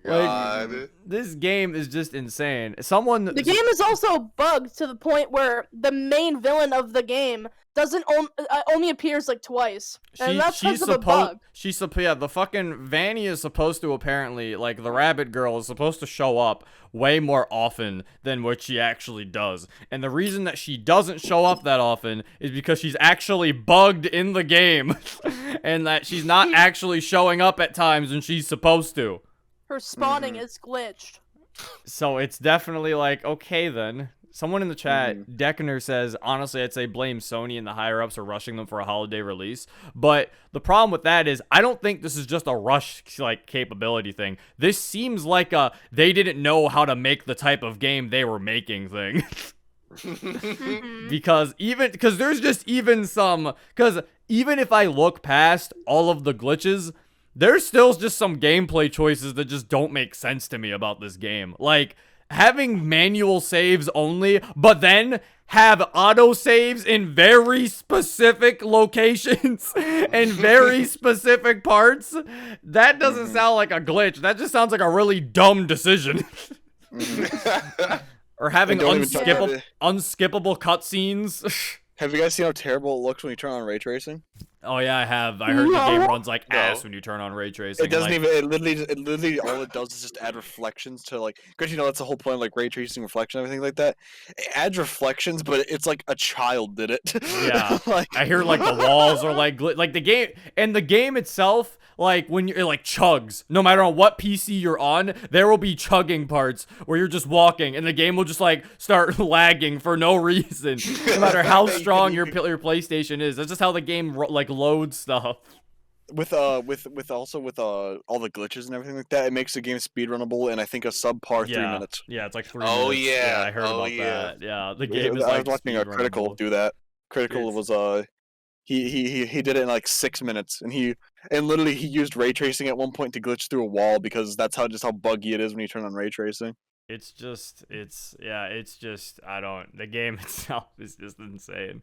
Like, this game is just insane. The game is also bugged to the point where the main villain of the game doesn't only appears like twice, and that's because of a bug. The fucking Vanny is supposed to apparently, like the rabbit girl is supposed to show up way more often than what she actually does, and the reason that she doesn't show up that often is because she's actually bugged in the game, and that she's not actually showing up at times when she's supposed to. Her spawning is glitched. So it's definitely like, okay then. Someone in the chat, Deckner says, honestly, I'd say blame Sony and the higher-ups are rushing them for a holiday release. But the problem with that is, I don't think this is just a rush, like, capability thing. This seems like they didn't know how to make the type of game they were making thing. Because there's just even if I look past all of the glitches, there's still just some gameplay choices that just don't make sense to me about this game. Like, having manual saves only, but then have auto saves in very specific locations and very specific parts, that doesn't sound like a glitch. That just sounds like a really dumb decision. Or having unskippable cutscenes. Have you guys seen how terrible it looks when you turn on ray tracing? Oh yeah, I have. I heard the game runs like ass when you turn on ray tracing. It doesn't even. It literally, all it does is just add reflections to like. Because that's the whole point of like ray tracing, reflection, everything like that. It adds reflections, but it's like a child did it. Yeah, I hear like the walls are like the game, and the game itself. Like, when you're, like, chugs. No matter on what PC you're on, there will be chugging parts where you're just walking, and the game will just, like, start lagging for no reason. No matter how strong your PlayStation is. That's just how the game, like, loads stuff. With all the glitches and everything like that, it makes the game speedrunnable in, I think, a subpar 3 minutes. Yeah, it's like 3 minutes. Oh, yeah. I heard about that. Yeah, the game is, like, I was watching a Critical do that. Critical was, He did it in like 6 minutes, and literally he used ray tracing at one point to glitch through a wall because that's how buggy it is when you turn on ray tracing. The game itself is just insane.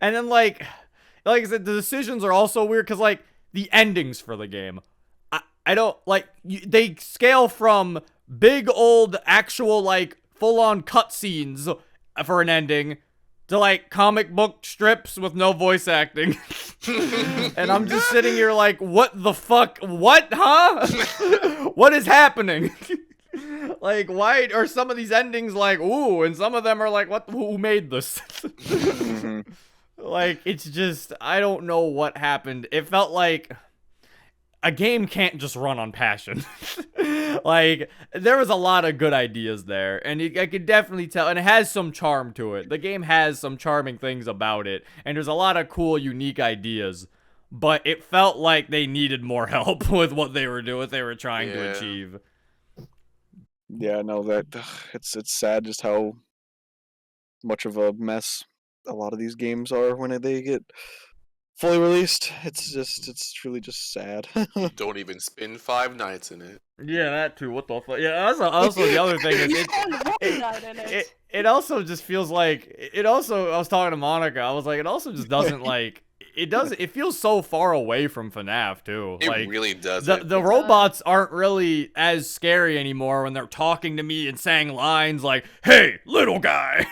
And then like I said, the decisions are also weird because like the endings for the game, I don't like they scale from big old actual like full on cutscenes for an ending to like comic book strips with no voice acting. And I'm just sitting here like, what the fuck? What? Huh? What is happening? Like, why are some of these endings like, ooh, and some of them are like, what? Who made this? Like, it's just, I don't know what happened. It felt like a game can't just run on passion. Like, there was a lot of good ideas there, and I could definitely tell, and it has some charm to it. The game has some charming things about it, and there's a lot of cool, unique ideas, but it felt like they needed more help with what they were doing, what they were trying to achieve. Yeah, no, that it's sad just how much of a mess a lot of these games are when they get fully released. It's truly just sad. Don't even spend 5 nights in it. Yeah, that too. What the fuck? Yeah, also the other thing is You spend one night in it. it also just feels like it also. I was talking to Monica. I was like, it also just doesn't like. It feels so far away from FNAF too. It like really does. the robots aren't really as scary anymore when they're talking to me and saying lines like, "Hey, little guy,"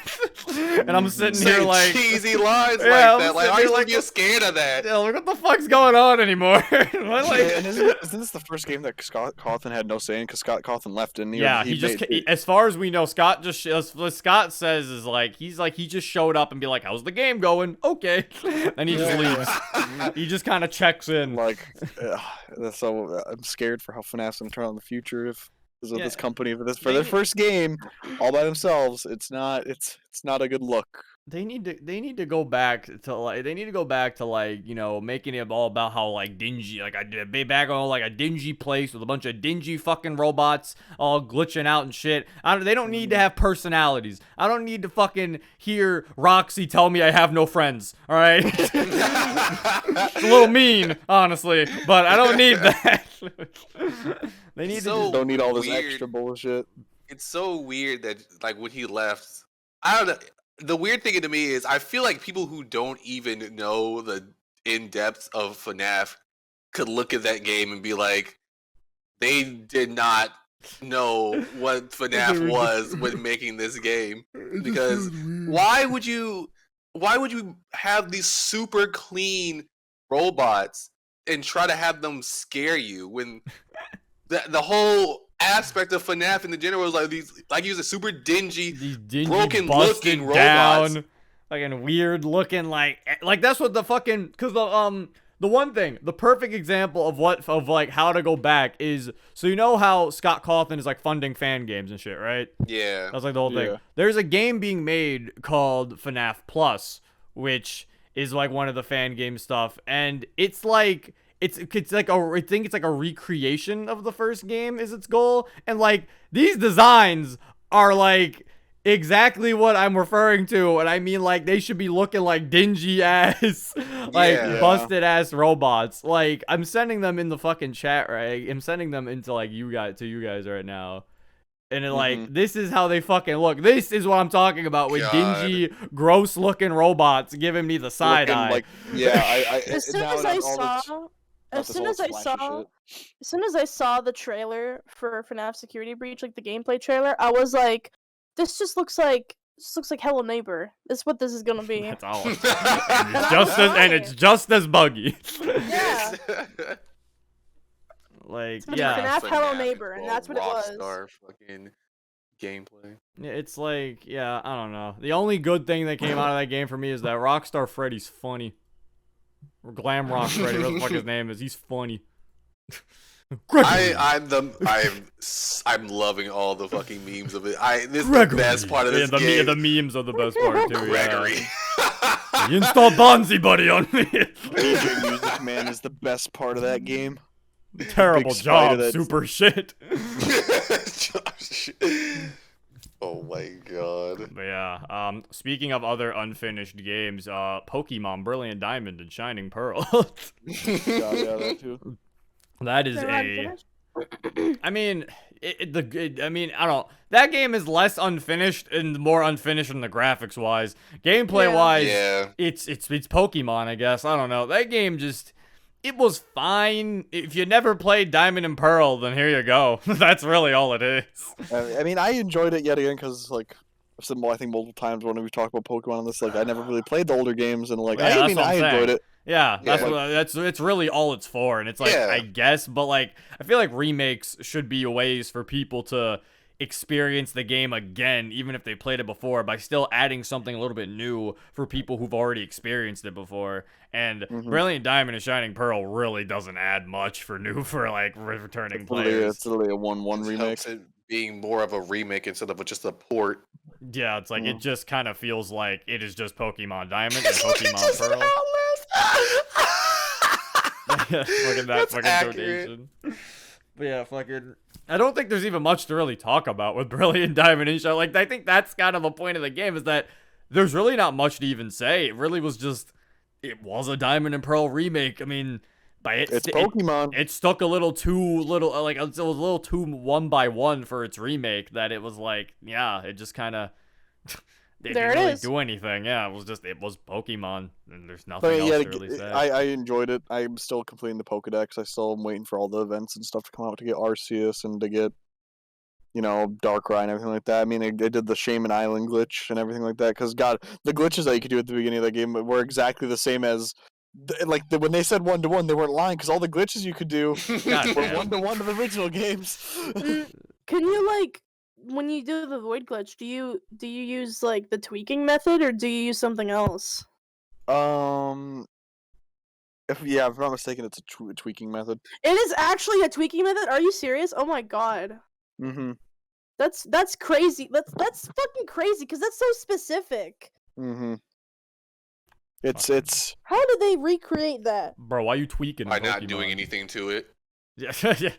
and I'm sitting here like cheesy lines Yeah, I'm like that. Like, sitting are here you like, like scared of that? yeah, like, what the fuck's going on anymore? Like, And isn't this the first game that Scott Cawthon had no say in? Because Scott Cawthon left, didn't he? Or yeah, he just as far as we know, Scott just what Scott says is like he just showed up and be like, "How's the game going?" Okay, and he just leaves. He just kind of checks in. like, so I'm scared for how FNAF's gonna turn out in the future if because of Yeah. this company for their first game all by themselves. It's not a good look. They need to go back to like you know, making it all about how like dingy, like I did back on like a dingy place with a bunch of dingy fucking robots all glitching out and shit. They don't need to have personalities. I don't need to fucking hear Roxy tell me I have no friends. All right, it's a little mean, honestly, but I don't need that. They need So to. Don't need all this weird. extra bullshit. It's so weird that like when he left, I don't know. The weird thing to me is I feel like people who don't even know the in depth of FNAF could look at that game and be like, they did not know what FNAF was when making this game. Because why would you have these super clean robots and try to have them scare you when the whole aspect of FNAF in the general is like these, like you said, super dingy, These dingy, broken busted looking down, robots. fucking weird looking, like that's what the fucking, cause the one thing, the perfect example of like how to go back is, so you know how Scott Cawthon is like funding fan games and shit, right? Yeah. That's like the whole thing. Yeah. There's a game being made called FNAF Plus, which is like one of the fan game stuff, and it's like. It's like I think it's like a recreation of the first game is its goal, and like these designs are like exactly what I'm referring to, and I mean like they should be looking like dingy ass, like Yeah. busted ass robots. Like I'm sending them in the fucking chat, right? I'm sending them into like you guys right now. And it, like, this is how they fucking look. This is what I'm talking about with God. dingy, gross-looking robots giving me the side Looking eye. like, yeah, As soon now as not I all this- saw, not as this soon all as I flashy saw, shit. as soon as I saw the trailer for FNAF Security Breach, like the gameplay trailer, I was like, this looks like Hello Neighbor. This is what this is gonna be. That's all. And It's just as buggy. Yeah. Like, It's gonna be yeah. FNAF Hello Neighbor, and that's what it was. Rockstar fucking gameplay. Yeah, it's like, yeah, I don't know. The only good thing that came out of that game for me is that Rockstar Freddy's funny. Or Glam Rock Freddy, whatever the fuck his name is. He's funny. I'm loving all the fucking memes of it. This is the best part of this game. The memes are the best part too. Gregory. Yeah. You installed Bonzi Buddy on me. DJ Music Man is the best part of that game. Terrible Big spider job, that's- super shit. Oh my god. But yeah, speaking of other unfinished games, Pokemon Brilliant Diamond and Shining Pearl. Yeah, that too. That is They're a. unfinished? I mean, I don't. That game is less unfinished and more unfinished in the graphics wise. Gameplay wise, Yeah. it's Pokemon, I guess. I don't know. That game just. It was fine. If you never played Diamond and Pearl, then here you go. That's really all it is. I mean, I enjoyed it yet again because, like, I've said I think multiple times when we talk about Pokemon on this, like, I never really played the older games, and like, Yeah, that's I mean, what I'm I enjoyed saying. it. Yeah, Yeah. it's really all it's for, and it's like Yeah. I guess, but like I feel like remakes should be ways for people to experience the game again, even if they played it before, by still adding something a little bit new for people who've already experienced it before. And Brilliant Diamond and Shining Pearl really doesn't add much for like returning players. It's literally a 1-1 remake. Helps it being more of a remake instead of just a port. Yeah, it's like it just kind of feels like it is just Pokemon Diamond and Pokemon Pearl. Look at that That's fucking accurate. donation. But yeah, fucking. I don't think there's even much to really talk about with Brilliant Diamond and Show. Like, I think that's kind of the point of the game, is that there's really not much to even say. It really was just, it was a Diamond and Pearl remake. I mean, It's Pokemon. It stuck a little too like, it was a little too one by one for its remake, that it was like, yeah, it just kind of. They There didn't it really is. do anything. Yeah, it was Pokemon, and there's nothing else to really say. I enjoyed it. I'm still completing the Pokedex. I still am waiting for all the events and stuff to come out to get Arceus and to get, Darkrai and everything like that. I mean, I did the Shaman Island glitch and everything like that. Because, God, the glitches that you could do at the beginning of the game were exactly the same as, when they said 1-to-1, they weren't lying. Because all the glitches you could do God were damn. 1-to-1 of the original games. Can you when you do the void glitch, do you use the tweaking method, or do you use something else? If I'm not mistaken, it's a tweaking method. It is actually a tweaking method. Are you serious? Oh my god, Mm-hmm. that's crazy. That's fucking crazy because that's so specific. Mm-hmm. It's How did they recreate that? Bro, why you tweaking By not Pokemon? doing anything to it. Yeah, yeah.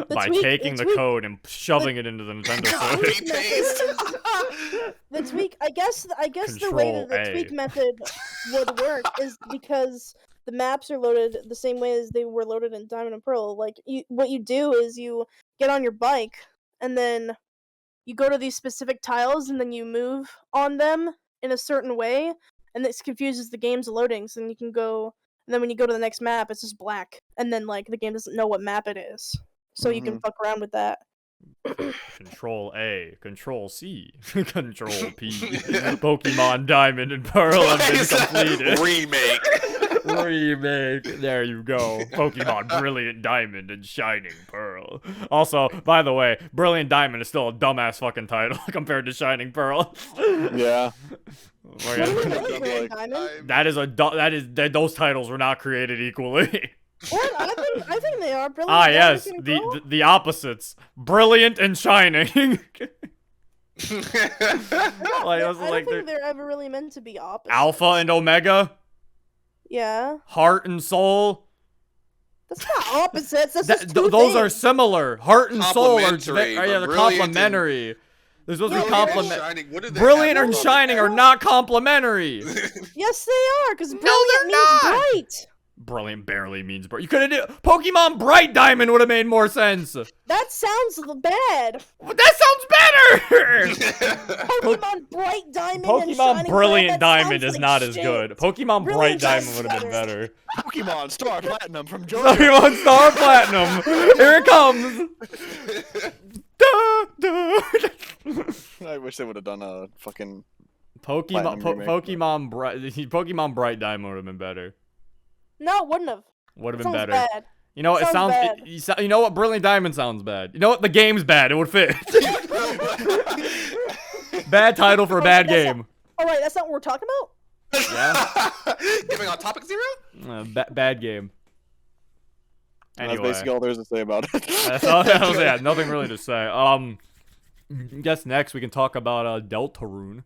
By tweak- taking the the tweak- code and shoving it into the Nintendo tweak Switch. method the tweak. I guess the way that the Control A. tweak method would work is because the maps are loaded the same way as they were loaded in Diamond and Pearl. What you do is you get on your bike and then you go to these specific tiles and then you move on them in a certain way, and this confuses the game's loading. So then you can go. And then when you go to the next map, it's just black. And then, the game doesn't know what map it is. So you can fuck around with that. Control A, Control C, Control P. Pokemon Diamond and Pearl have been completed. Remake. There you go. Pokemon Brilliant Diamond and Shining Pearl. Also, by the way, Brilliant Diamond is still a dumbass fucking title compared to Shining Pearl. yeah. Like, What do you mean, Like, Brilliant Diamond? those titles were not created equally. What? I think they are. Brilliant Ah, Diamond yes, and the Pearl? the opposites, Brilliant and Shining. No, like, I this is don't like think the they're ever really meant to be opposites. Alpha and Omega, Yeah. Heart and Soul. That's not opposites. That's just two Those are things. similar. Heart and Soul are Complementary, yeah, but they're Brilliant and- complementary. They're supposed to be Yeah, yeah, complement. Shining, what do they Brilliant have and in Shining are common? not complementary. Yes, they are. Because they're brilliant means not. bright. Brilliant barely means bright. You could have did Pokemon Bright Diamond would have made more sense. That sounds bad. That sounds better. Pokemon Bright Diamond and Pokemon Shining Brilliant Pearl, that Diamond sounds is like not as shit. good. Pokemon Bright Brilliant Diamond Diamond's would have been better. better. Pokemon Star Platinum from JoJo. Pokemon Star Platinum. Here it comes. Da, da. I wish they would have done a fucking. Pokemon Platinum remake. Pokemon Bright Diamond would have been better. No, it wouldn't have. Would have It been sounds better. bad. You know, it Sounds sounds. bad. You know what? Brilliant Diamond sounds bad. You know what? The game's bad. It would fit. Bad title for a bad That's game. All right, that's not what we're talking about. Yeah. Giving on topic 0? Bad game. That's Anyway, basically all there is to say about it. that's all. Yeah, nothing really to say. Guess next we can talk about Deltarune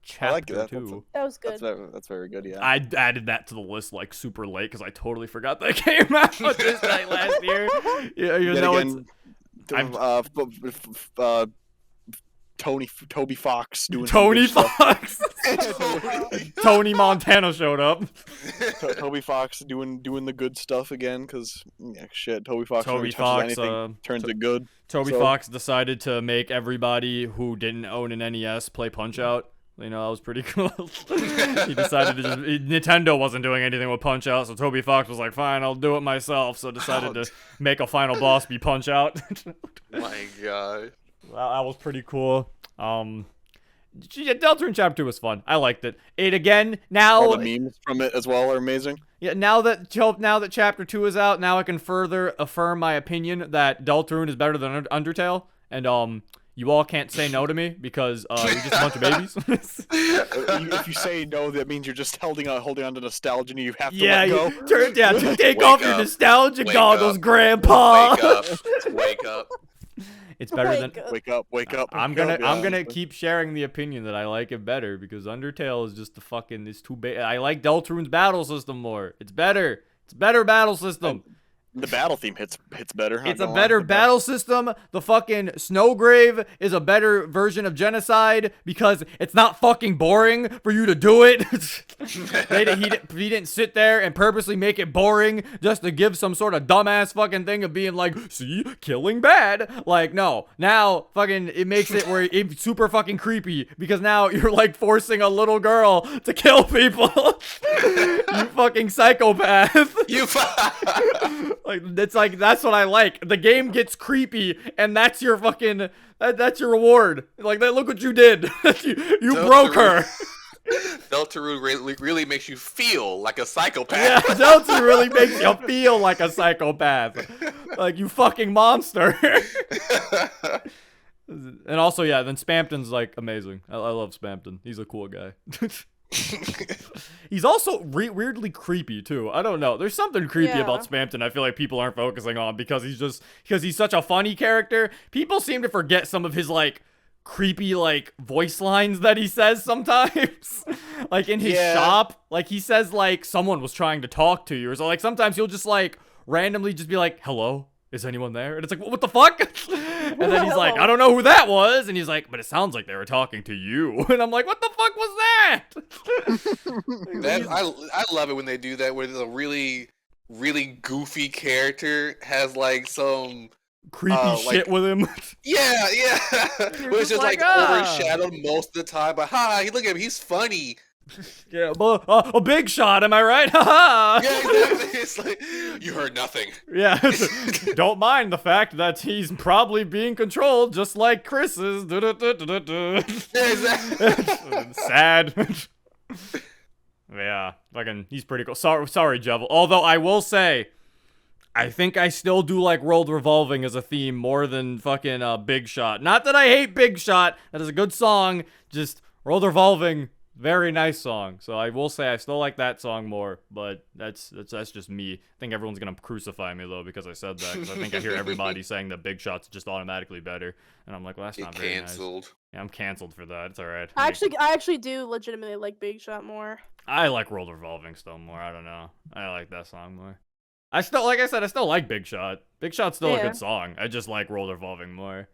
Chapter I like that. 2. That was good. That's very good. Yeah. I added that to the list super late because I totally forgot that came out this night last year. Yeah, even Yet though again, Toby Fox doing some Tony good stuff. Fox, Tony Montana showed up. Toby Fox doing the good stuff again, cause shit, Toby Fox Toby never touches Fox, anything, turns it good. Toby So- Fox decided to make everybody who didn't own an NES play Punch Out. You know, that was pretty cool. He decided to Nintendo wasn't doing anything with Punch Out, so Toby Fox was like, fine, I'll do it myself. So decided to make a final boss be Punch Out. My god. That was pretty cool. Deltarune Chapter 2 was fun. I liked it. It again, now... All the memes from it as well are amazing. Yeah, now that Chapter 2 is out, now I can further affirm my opinion that Deltarune is better than Undertale. And, you all can't say no to me because you're just a bunch of babies. If you say no, that means you're just holding on to nostalgia and you have to Yeah, let go. take Wake off your up. nostalgic Wake goggles, up. Grandpa. Wake up. Wake up. It's better than. Wake up. Wake up. I'm wake gonna up, yeah. I'm gonna keep sharing the opinion that I like it better because Undertale is just it's too big. I like Deltarune's battle system more. It's better. It's a better battle system. The battle theme hits better. It's a better battle system. The fucking Snowgrave is a better version of Genocide because it's not fucking boring for you to do it. He didn't sit there and purposely make it boring just to give some sort of dumbass fucking thing of being like, see, killing bad. Like, no. Now, fucking, it makes it where it's super fucking creepy because now you're like forcing a little girl to kill people. You fucking psychopath. Like, that's what I like. The game gets creepy, and that's your fucking, that's your reward. Like, look what you did. you broke her. Deltarune really makes you feel like a psychopath. Yeah, Deltarune really makes you feel like a psychopath. Like, you fucking monster. And also, yeah, then Spampton's, like, amazing. I love Spampton. He's a cool guy. He's also weirdly creepy too. I don't know. There's something creepy about Spampton I feel like people aren't focusing on because he's such a funny character. People seem to forget some of his like creepy like voice lines that he says sometimes. Like in his shop, like he says like someone was trying to talk to you or so. Like sometimes he'll just like randomly just be like, "Hello? Is anyone there?" And it's like, what the fuck? And then he's like, I don't know who that was. And he's like, but it sounds like they were talking to you. And I'm like, what the fuck was that? I love it when they do that, where there's a really, really goofy character has like some creepy shit with him. Yeah. Where it's just like overshadowed most of the time. But look at him, he's funny. Yeah, but a big shot, am I right? Haha. Yeah, exactly. It's like, you heard nothing. Yeah, don't mind the fact that he's probably being controlled just like Chris is. Yeah, exactly. Sad. Yeah, fucking, he's pretty cool. Sorry, Jevil. Although I will say, I think I still do like World Revolving as a theme more than fucking Big Shot. Not that I hate Big Shot. That is a good song. Just World Revolving. Very nice song. So I will say I still like that song more, but that's just me. I think everyone's gonna crucify me though because I said that. Because I think I hear everybody saying that Big Shot's just automatically better, and I'm like, well, that's not very nice. Yeah, I'm canceled for that. It's all right. I actually do legitimately like Big Shot more. I like World Revolving still more. I don't know. I like that song more. I still, like I said, I still like Big Shot. Big Shot's still a good song. I just like World Revolving more.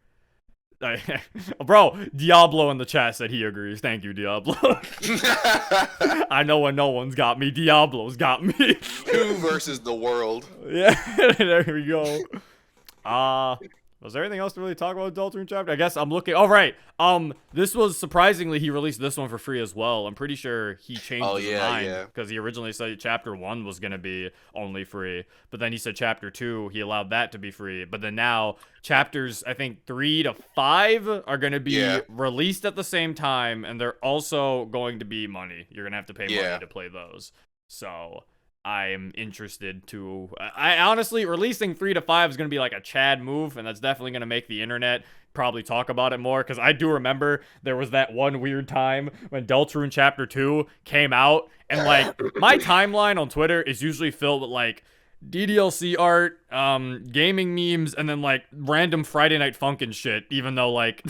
Bro, Diablo in the chat said he agrees. Thank you, Diablo. I know when no one's got me. Diablo's got me. You versus the world. Yeah, there we go. Was there anything else to really talk about Deltarune Chapter? I guess I'm looking. Oh, right. This was surprisingly, he released this one for free as well. I'm pretty sure he changed his mind because he originally said Chapter 1 was going to be only free. But then he said Chapter 2, he allowed that to be free. But then now Chapters, I think 3 to 5 are going to be released at the same time. And they're also going to be money. You're going to have to pay money to play those. So I'm interested to. I honestly, releasing 3 to 5 is going to be like a Chad move, and that's definitely going to make the internet probably talk about it more, because I do remember there was that one weird time when Deltarune Chapter 2 came out, and like my timeline on Twitter is usually filled with like DDLC art, gaming memes, and then like random Friday Night Funkin' shit, even though like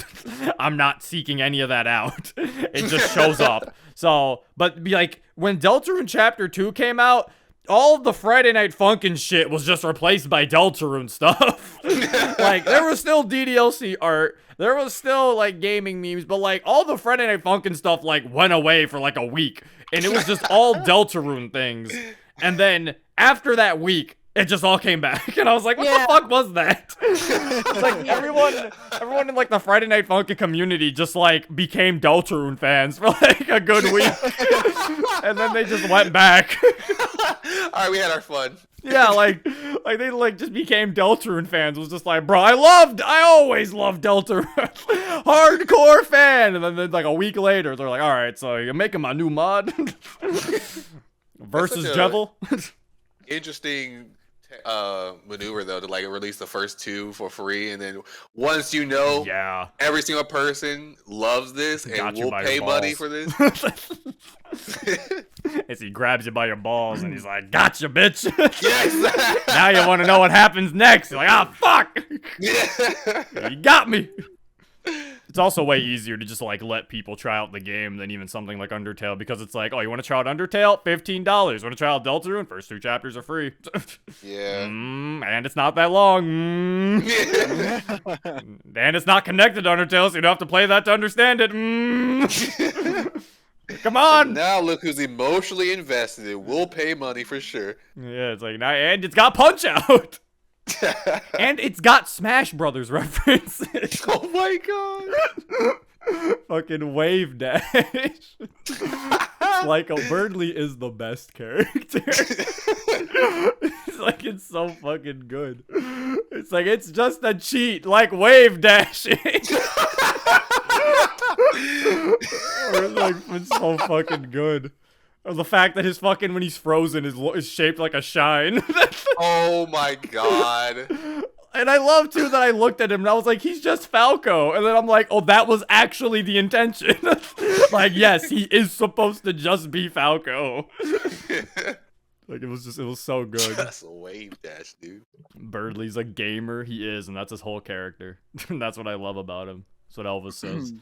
I'm not seeking any of that out. It just shows up. So, but be like, when Deltarune Chapter 2 came out, all of the Friday Night Funkin' shit was just replaced by Deltarune stuff. Like, there was still DDLC art, there was still like gaming memes, but like all the Friday Night Funkin' stuff like went away for like a week, and it was just all Deltarune things. And then after that week, it just all came back, and I was like, what the fuck was that? It's like everyone in like the Friday Night Funkin' community just like became Deltarune fans for like a good week. And then they just went back. Alright, we had our fun. Yeah, like they like just became Deltarune fans. It was just like, bro, I always loved Deltarune. Hardcore fan. And then like a week later, they're like, alright, so you're making my new mod. Versus Jevil. Interesting maneuver though, to like release the first 2 for free, and then once you know every single person loves this and will pay money for this. As he grabs you by your balls and he's like, gotcha, bitch. Yes. Now you want to know what happens next. You're like, fuck. Yeah. You got me. It's It's also way easier to just like let people try out the game than even something like Undertale, because it's like, oh, you want to try out Undertale? $15. Want to try out Deltarune? First 2 chapters are free. Yeah. And it's not that long. And it's not connected to Undertale, so you don't have to play that to understand it. Come on. And now look who's emotionally invested. It will pay money for sure. Yeah, it's like, and it's got Punch Out. And it's got Smash Brothers references. Oh my god. Fucking Wave Dash. Like, Birdly is the best character. It's like, it's so fucking good. It's like, it's just a cheat, like Wave Dashing. Or it's like, it's so fucking good. Or the fact that his fucking, when he's frozen, is shaped like a shine. Oh my god. And I love, too, that I looked at him and I was like, he's just Falco. And then I'm like, oh, that was actually the intention. Like, yes, he is supposed to just be Falco. Like, it was so good. That's a Wave Dash, dude. Birdley's a gamer. He is, and that's his whole character. That's what I love about him. That's what Elvis says.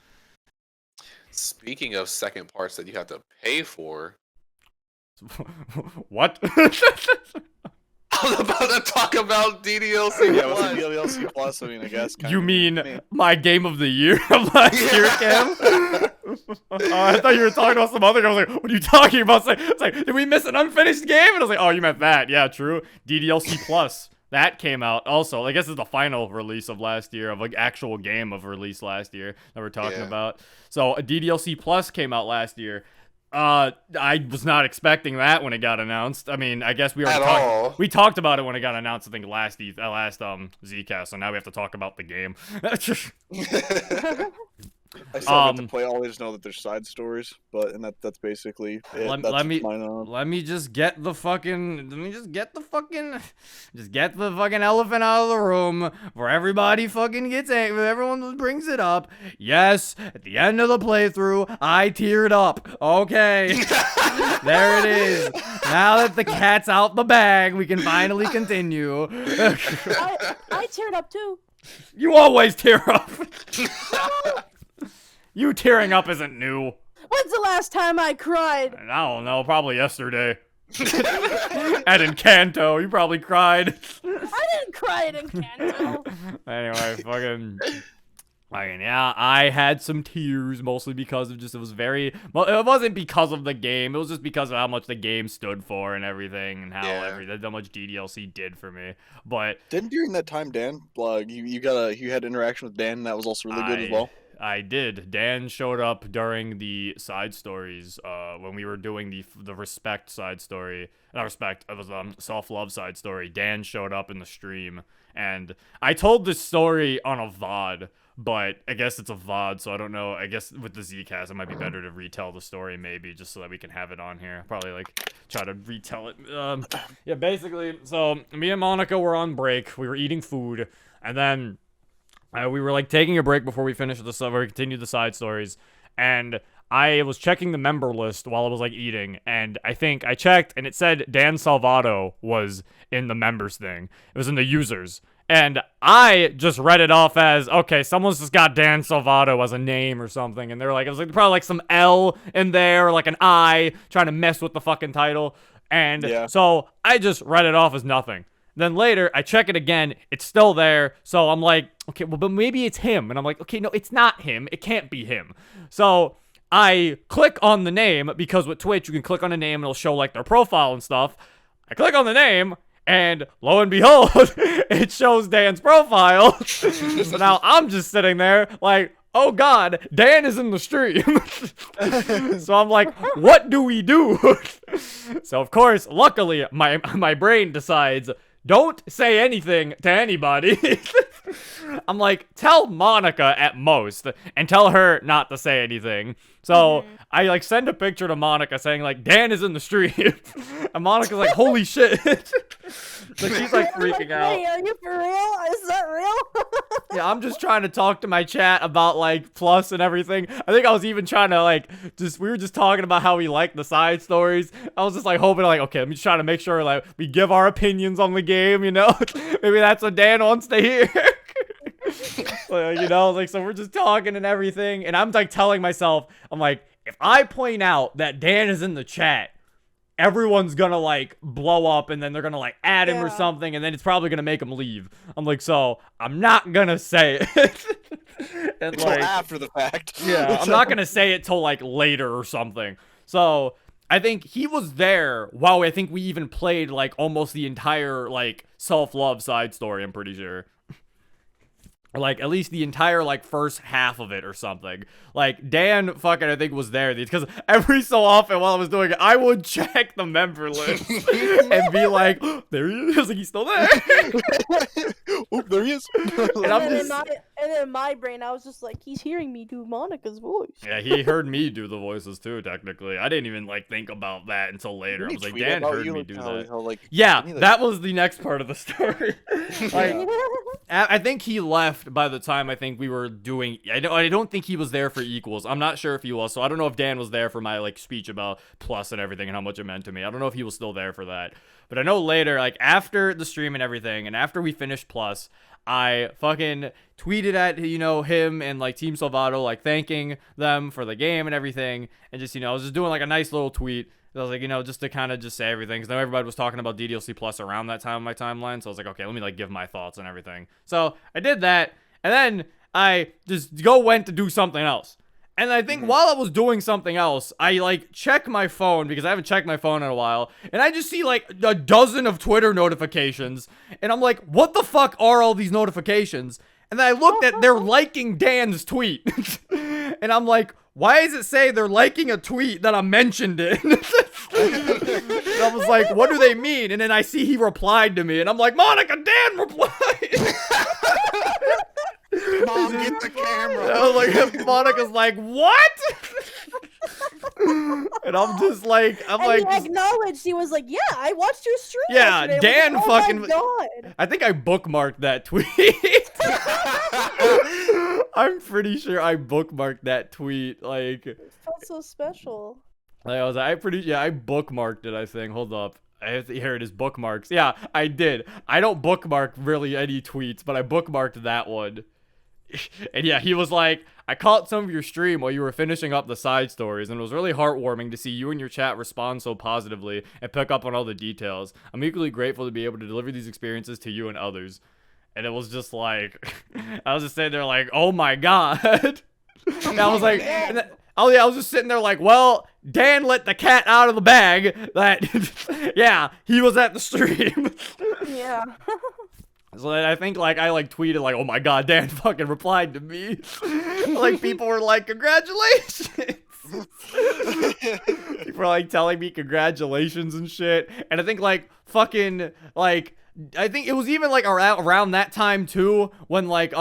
Speaking of second parts that you have to pay for. What? I was about to talk about DDLC Yeah, with Plus. the DDLC Plus, I mean, I guess. You mean my game of the year of last year, Cam? I thought you were talking about some other game. I was like, what are you talking about? It's like, did we miss an unfinished game? And I was like, oh, you meant that. Yeah, true. DDLC Plus. That came out also. I guess it's the final release of last year, of like actual game of release last year that we're talking about. So a DDLC Plus came out last year. I was not expecting that when it got announced. I mean, I guess we already talked about it when it got announced. I think last Zcast. So now we have to talk about the game. I still have to play. I always know that there's side stories, and that's basically it. Let me just get the fucking elephant out of the room where everybody fucking gets angry, everyone brings it up. Yes, at the end of the playthrough, I teared up. Okay, there it is. Now that the cat's out the bag, we can finally continue. I teared up too. You always tear up. You tearing up isn't new. When's the last time I cried? I don't know, probably yesterday. At Encanto, you probably cried. I didn't cry at Encanto. Anyway, fucking, yeah, I had some tears, mostly because of it wasn't because of the game, it was just because of how much the game stood for and everything, and how much DDLC did for me. But didn't during that time, Dan, you had interaction with Dan, and that was also really good as well. I did. Dan showed up during the side stories, when we were doing the respect side story. Not respect, it was self-love side story. Dan showed up in the stream, and I told this story on a VOD, but I guess it's a VOD, so I don't know. I guess with the Zcast, it might be better to retell the story, maybe, just so that we can have it on here. Probably, like, try to retell it. Yeah, basically, so me and Monica were on break. We were eating food, and then we were, like, taking a break before we finished we continued the side stories, and I was checking the member list while I was, like, eating, and I think I checked, and it said Dan Salvato was in the members thing. It was in the users. And I just read it off as, okay, someone's just got Dan Salvato as a name or something. And they were like, it was like probably like some L in there, or like an I, trying to mess with the fucking title. And so I just read it off as nothing. Then later, I check it again, it's still there. So I'm like, okay, well, but maybe it's him. And I'm like, okay, no, it's not him. It can't be him. So I click on the name, because with Twitch, you can click on a name and it'll show like their profile and stuff. I click on the name, and lo and behold, it shows Dan's profile. So now I'm just sitting there like, oh god, Dan is in the stream. So I'm like, what do we do? So of course, luckily, my brain decides, don't say anything to anybody. I'm like, tell Monica at most, and tell her not to say anything. So I like send a picture to Monica saying like, Dan is in the stream. And Monica's like, holy shit. So she's like freaking out. Hey, are you for real? Is that real? Yeah, I'm just trying to talk to my chat about like Plus and everything. I think I was even trying to like, we were just talking about how we like the side stories. I was just like hoping like, okay, let me try to make sure like we give our opinions on the game, you know? Maybe that's what Dan wants to hear. Like, you know, like, so we're just talking and everything, and I'm like telling myself, I'm like, if I point out that Dan is in the chat, everyone's gonna like blow up, and then they're gonna like add him or something, and then it's probably gonna make him leave. I'm like, so I'm not gonna say it. And Until like after the fact. yeah, I'm not gonna say it till like later or something. So I think he was there while I think we even played like almost the entire like self-love side story, I'm pretty sure. Like, at least the entire, like, first half of it or something. Like, Dan fucking, I think, was there. Because every so often while I was doing it, I would check the member list and be like, oh, there he is. I was like, he's still there. Oop, there he is. And then in my brain, I was just like, he's hearing me do Monica's voice. Yeah, he heard me do the voices, too, technically. I didn't even, like, think about that until later. I was like, Dan heard me do that. Like, yeah, that was the next part of the story. Like, I think he left by the time I think we were doing. I don't think he was there for equals. I'm not sure if he was. So I don't know if Dan was there for my like speech about Plus and everything and how much it meant to me. I don't know if he was still there for that. But I know later, like after the stream and everything, and after we finished Plus, I fucking tweeted at, you know, him and like Team Salvato, like thanking them for the game and everything, and just, you know, I was just doing like a nice little tweet. I was like, you know, just to kind of just say everything, because now everybody was talking about DDLC Plus around that time on my timeline, so I was like, okay, let me like give my thoughts and everything. So I did that, and then I just went to do something else. And I think while I was doing something else, I like check my phone, because I haven't checked my phone in a while, and I just see like a dozen of Twitter notifications, and I'm like, what the fuck are all these notifications? And then I looked at, they're liking Dan's tweet. And I'm like, why does it say they're liking a tweet that I mentioned it? And I was like, what do they mean? And then I see he replied to me, and I'm like, Monica, Dan replied. Mom, get the camera. I was like, Monica's like, what? And I'm just like, he acknowledged. He was like, yeah, I watched your stream. yeah, yesterday. Dan like, fucking. my God. I think I bookmarked that tweet. I'm pretty sure I bookmarked that tweet. Like, It felt so special. I bookmarked it, I think. Hold up. Here it is, bookmarks. Yeah, I did. I don't bookmark really any tweets, but I bookmarked that one. And yeah, he was like, I caught some of your stream while you were finishing up the side stories, and it was really heartwarming to see you and your chat respond so positively and pick up on all the details. I'm equally grateful to be able to deliver these experiences to you and others. And it was just like, I was just sitting there like, oh my God. And I was like, oh yeah, I was just sitting there like, well, Dan let the cat out of the bag. That, yeah, he was at the stream. Yeah. So I think like I like tweeted like, oh my God, Dan fucking replied to me. Like people were like, congratulations. People were like telling me congratulations and shit. And I think like fucking like, I think it was even like around that time too, when like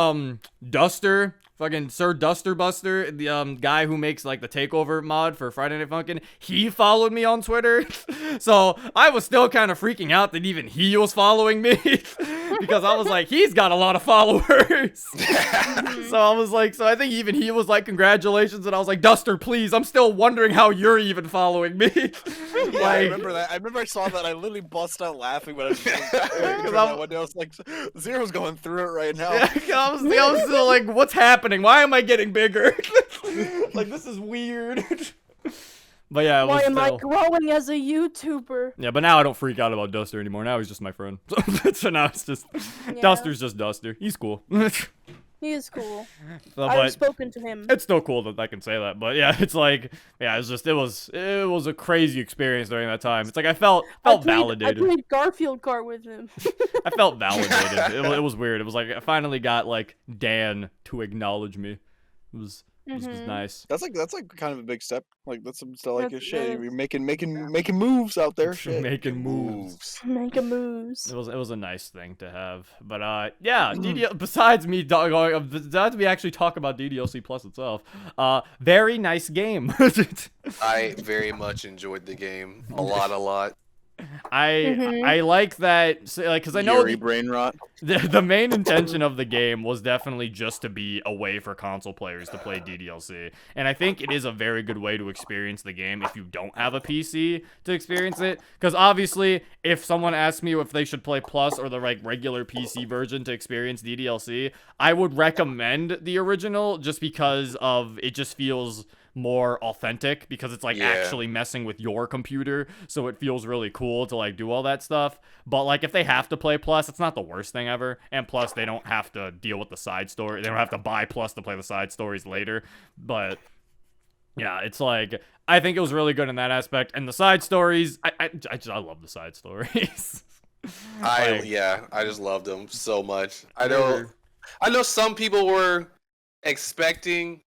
Duster, fucking Sir Duster Buster, the guy who makes like the takeover mod for Friday Night Funkin', he followed me on Twitter. So I was still kind of freaking out that even he was following me. Because I was like, he's got a lot of followers. So I was like, so I think even he was like, congratulations. And I was like, Duster, please, I'm still wondering how you're even following me. Yeah, I remember that. I remember I saw that. I literally bust out laughing when I was that one day. I was like, Zero's going through it right now. Yeah, I was still like, what's happening? Why am I getting bigger? Like, this is weird. But yeah, why am I growing as a YouTuber? Yeah, but now I don't freak out about Duster anymore. Now he's just my friend. So now it's just Duster's just Duster. He's cool. He is cool. So, I've spoken to him. It's still cool that I can say that. But yeah, it's like, yeah, it's just it was a crazy experience during that time. It's like I felt validated. I played Garfield Kart with him. I felt validated. It was weird. It was like I finally got like Dan to acknowledge me. It was nice. That's like kind of a big step. Like that's still like a shit. You're making moves out there. Shit. Making moves. Making moves. It was a nice thing to have. But yeah, besides me actually talk about DDLC Plus itself, very nice game. I very much enjoyed the game. A lot. I like that, like, because I know Yuri brain rot. the main intention of the game was definitely just to be a way for console players to play DDLC, and I think it is a very good way to experience the game if you don't have a PC to experience it. Because obviously, if someone asks me if they should play Plus or the like regular PC version to experience DDLC, I would recommend the original just because of it just feels more authentic, because it's like actually messing with your computer, so it feels really cool to like do all that stuff. But like if they have to play Plus, it's not the worst thing ever, and plus they don't have to deal with the side story, they don't have to buy Plus to play the side stories later. But yeah, it's like I think it was really good in that aspect, and the side stories, I love the side stories. I just loved them so much. I know some people were expecting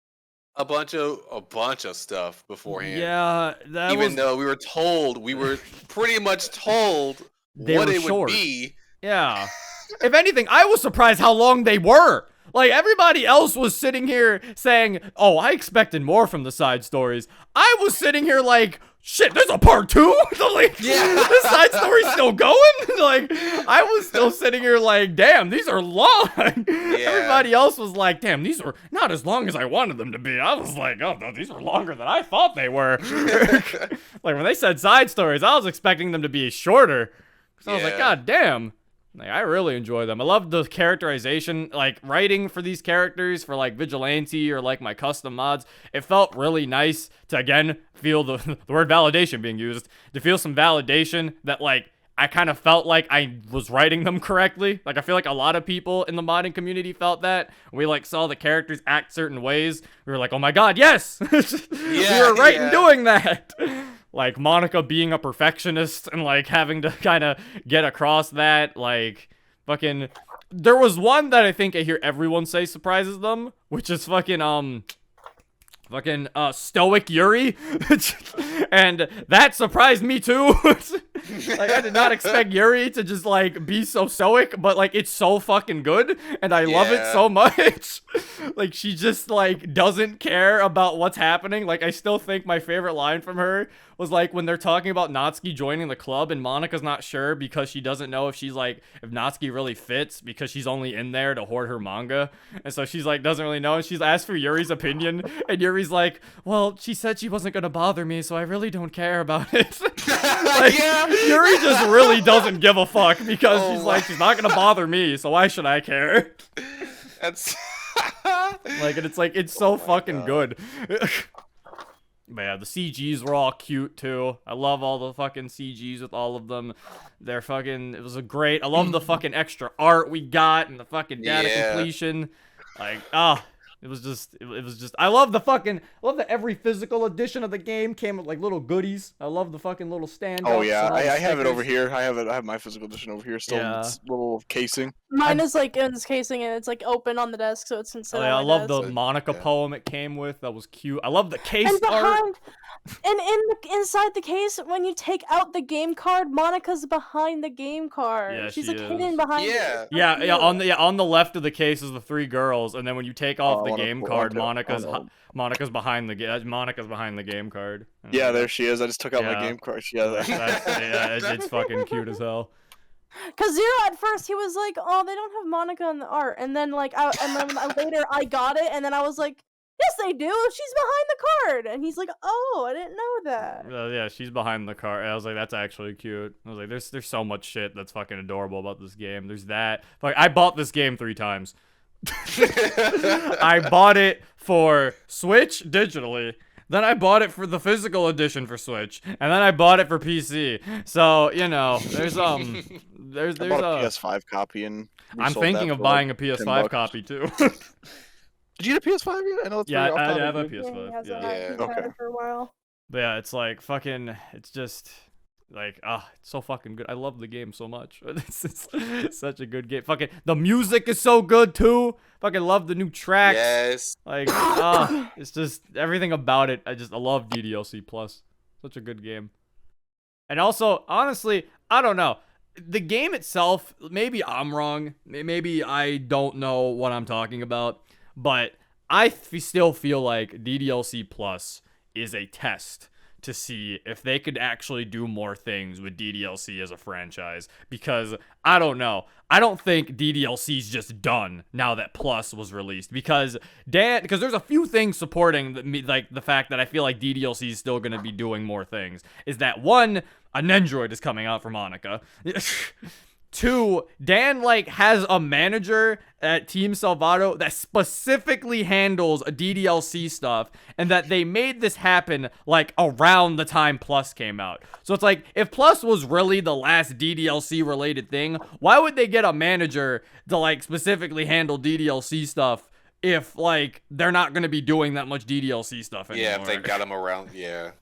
a bunch of stuff beforehand. Yeah, even though we were pretty much told what it would be. Yeah. If anything, I was surprised how long they were. Like, everybody else was sitting here saying, oh, I expected more from the side stories. I was sitting here like, shit, there's a part 2? Like, the side story's still going? Like, I was still sitting here like, damn, these are long. Everybody else was like, damn, these were not as long as I wanted them to be. I was like, oh, no, these were longer than I thought they were. Like, when they said side stories, I was expecting them to be shorter. So I was like, god damn. Like, I really enjoy them. I love the characterization, like, writing for these characters, for, like, Vigilante or, like, my custom mods. It felt really nice to, again, feel the word validation being used, to feel some validation that, like, I kind of felt like I was writing them correctly. Like, I feel like a lot of people in the modding community felt that. We, like, saw the characters act certain ways. We were like, oh my god, yes! We were right in doing that! Like, Monica being a perfectionist and, like, having to kind of get across that, like, fucking... There was one that I think I hear everyone say surprises them, which is fucking stoic Yuri. And that surprised me too. Like, I did not expect Yuri to just, like, be so stoic, but, like, it's so fucking good, and I love it so much. Like, she just, like, doesn't care about what's happening. Like, I still think my favorite line from her was, like, when they're talking about Natsuki joining the club, and Monica's not sure because she doesn't know if if Natsuki really fits, because she's only in there to hoard her manga. And so she's, like, doesn't really know, and she's asked for Yuri's opinion, and Yuri's like, well, she said she wasn't gonna bother me, so I really don't care about it. Like, Yuri just really doesn't give a fuck, because she's like, she's not gonna bother me, so why should I care? That's like, and it's like, it's so fucking good. But yeah, the CGs were all cute too. I love all the fucking CGs with all of them. They're fucking, it was a great, I love the fucking extra art we got and the fucking data completion. Like, it was just, I love that every physical edition of the game came with, like, little goodies. I love the fucking little stand-ups. Oh yeah, I have it over here. I have my physical edition over here still. Yeah. It's little casing. Mine is, like, in this casing, and it's, like, open on the desk, so it's inside. I love the Monica poem it came with. That was cute. I love the case art. And inside the case, when you take out the game card, Monica's behind the game card. Yeah, she's she like is. hidden behind it. Yeah. On the left of the case is the 3 girls, and then when you take off the game card, Monica's behind the game card. Yeah, there she is. I just took out my game card. It's fucking cute as hell. Cause Zero at first he was like, "Oh, they don't have Monica in the art," and then like, later I got it, and then I was like, "Yes, they do. She's behind the card," and he's like, "Oh, I didn't know that." Yeah, she's behind the card. I was like, that's actually cute. I was like, there's so much shit that's fucking adorable about this game. There's that. Like, I bought this game 3 times. I bought it for Switch digitally. Then I bought it for the physical edition for Switch, and then I bought it for PC. So, you know, there's I bought a PS5 copy, and I'm thinking of buying a PS5 copy too. Did you get a PS5 yet? I know it's I have a PS5. Yeah, okay. For a while. But yeah, it's like fucking. It's just like it's so fucking good. I love the game so much. It's such a good game. Fucking the music is so good too. Fucking love the new tracks. Yes. Like it's just everything about it. I love DDLC Plus. Such a good game. And also, honestly, I don't know. The game itself, maybe I'm wrong. Maybe I don't know what I'm talking about. But I still feel like DDLC Plus is a test to see if they could actually do more things with DDLC as a franchise, because I don't know. I don't think DDLC's just done now that Plus was released, because there's a few things supporting the fact that I feel like DDLC is still going to be doing more things. Is that one, a Nendroid is coming out for Monica. 2, Dan has a manager at Team Salvato that specifically handles DDLC stuff, and that they made this happen around the time Plus came out. So it's if Plus was really the last DDLC related thing, why would they get a manager to specifically handle DDLC stuff if they're not going to be doing that much DDLC stuff anymore? Yeah, if they got them around, yeah.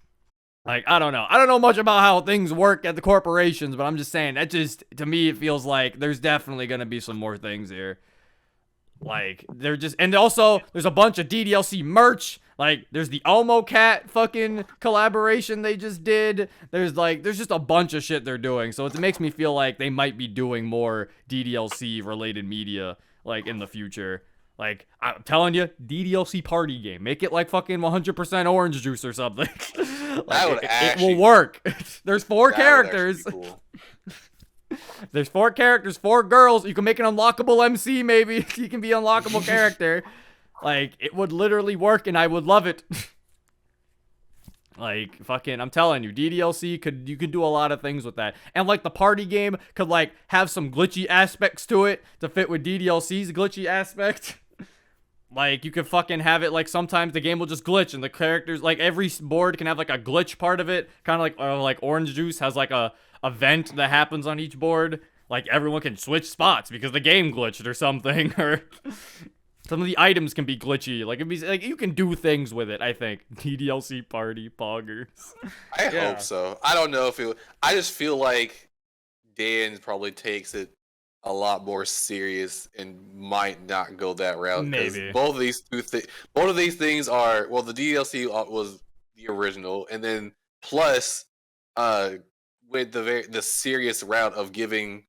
I don't know. I don't know much about how things work at the corporations, but I'm just saying that to me, it feels like there's definitely going to be some more things here. And also there's a bunch of DDLC merch. There's the Elmo Cat fucking collaboration they just did. There's just a bunch of shit they're doing. So it makes me feel like they might be doing more DDLC related media, in the future. I'm telling you, DDLC party game. Make it fucking 100% orange juice or something. It will work. There's 4 characters. Cool. There's 4 characters, 4 girls. You can make an unlockable MC, maybe. You can be an unlockable character. It would literally work, and I would love it. I'm telling you, DDLC you could do a lot of things with that. And the party game could have some glitchy aspects to it to fit with DDLC's glitchy aspect. You could fucking have it sometimes the game will just glitch and the characters every board can have a glitch part of it, kind of like Orange Juice has a event that happens on each board. Everyone can switch spots because the game glitched or something, or some of the items can be glitchy. You can do things with it. I think DDLC party poggers. I hope so. I don't know I just feel like Dan probably takes it a lot more serious and might not go that route. Maybe both of these things are, well, the DLC was the original, and then Plus with the serious route of giving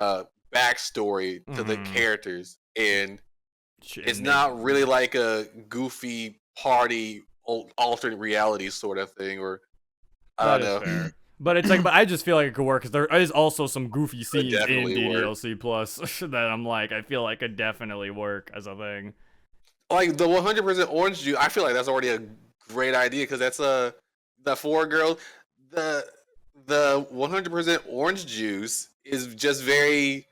backstory to the characters, and it's not really a goofy party alternate reality sort of thing, or I don't know. Fair. But it's but I just feel like it could work because there is also some goofy scenes in DDLC Plus that I'm I feel like could definitely work as a thing. The 100% orange juice, I feel like that's already a great idea, because that's the 4 girls. The 100% orange juice is just very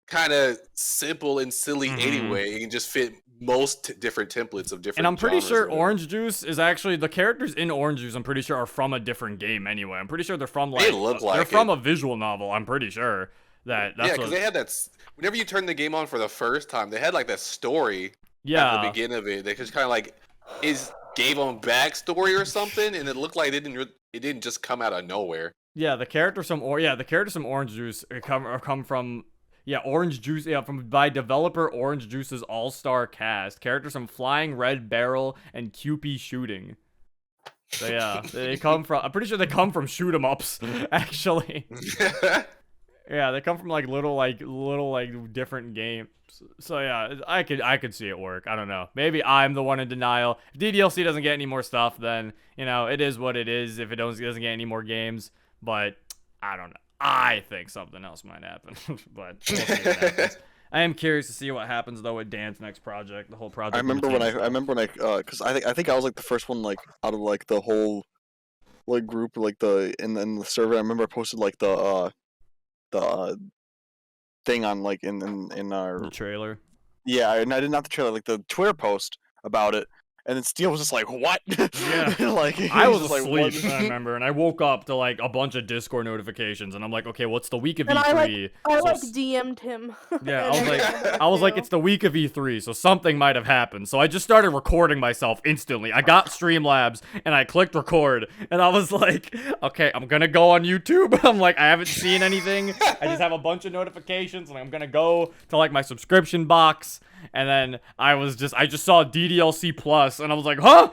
kind of simple and silly anyway. It can just fit most different templates of different. And I'm pretty sure Orange Juice is actually, the characters in Orange Juice, I'm pretty sure, are from a different game anyway. I'm pretty sure they're from they're from a visual novel. I'm pretty sure that's because they had that. Whenever you turn the game on for the first time, they had that story at the beginning of it. They just kind of gave them backstory or something, and it looked like it didn't just come out of nowhere. Yeah, the characters from Orange Juice come from. Yeah, Orange Juice, by developer Orange Juice's all-star cast. Characters from Flying Red Barrel and QP Shooting. So yeah, I'm pretty sure they come from shoot 'em ups, actually. Yeah, they come from little different games. So yeah, I could see it work. I don't know. Maybe I'm the one in denial. If DDLC doesn't get any more stuff, then it is what it is. If it doesn't get any more games, but I don't know. I think something else might happen, but we'll see what happens. I am curious to see what happens though with Dan's next project, the whole project. I remember when because I think I was the first one out of the whole group in the server. I remember I posted the thing on in our the trailer. Yeah, and I did not the trailer, the Twitter post about it. And then Steele was just what? Yeah. I was asleep, I remember, and I woke up to a bunch of Discord notifications, and I'm okay, what's the week of E3? I DM'd him. Yeah, I was it's the week of E3, so something might have happened. So I just started recording myself instantly. I got Streamlabs, and I clicked record, and I was okay, I'm gonna go on YouTube. I'm I haven't seen anything. I just have a bunch of notifications, and I'm gonna go to my subscription box. And then I just saw DDLC Plus, and I was huh?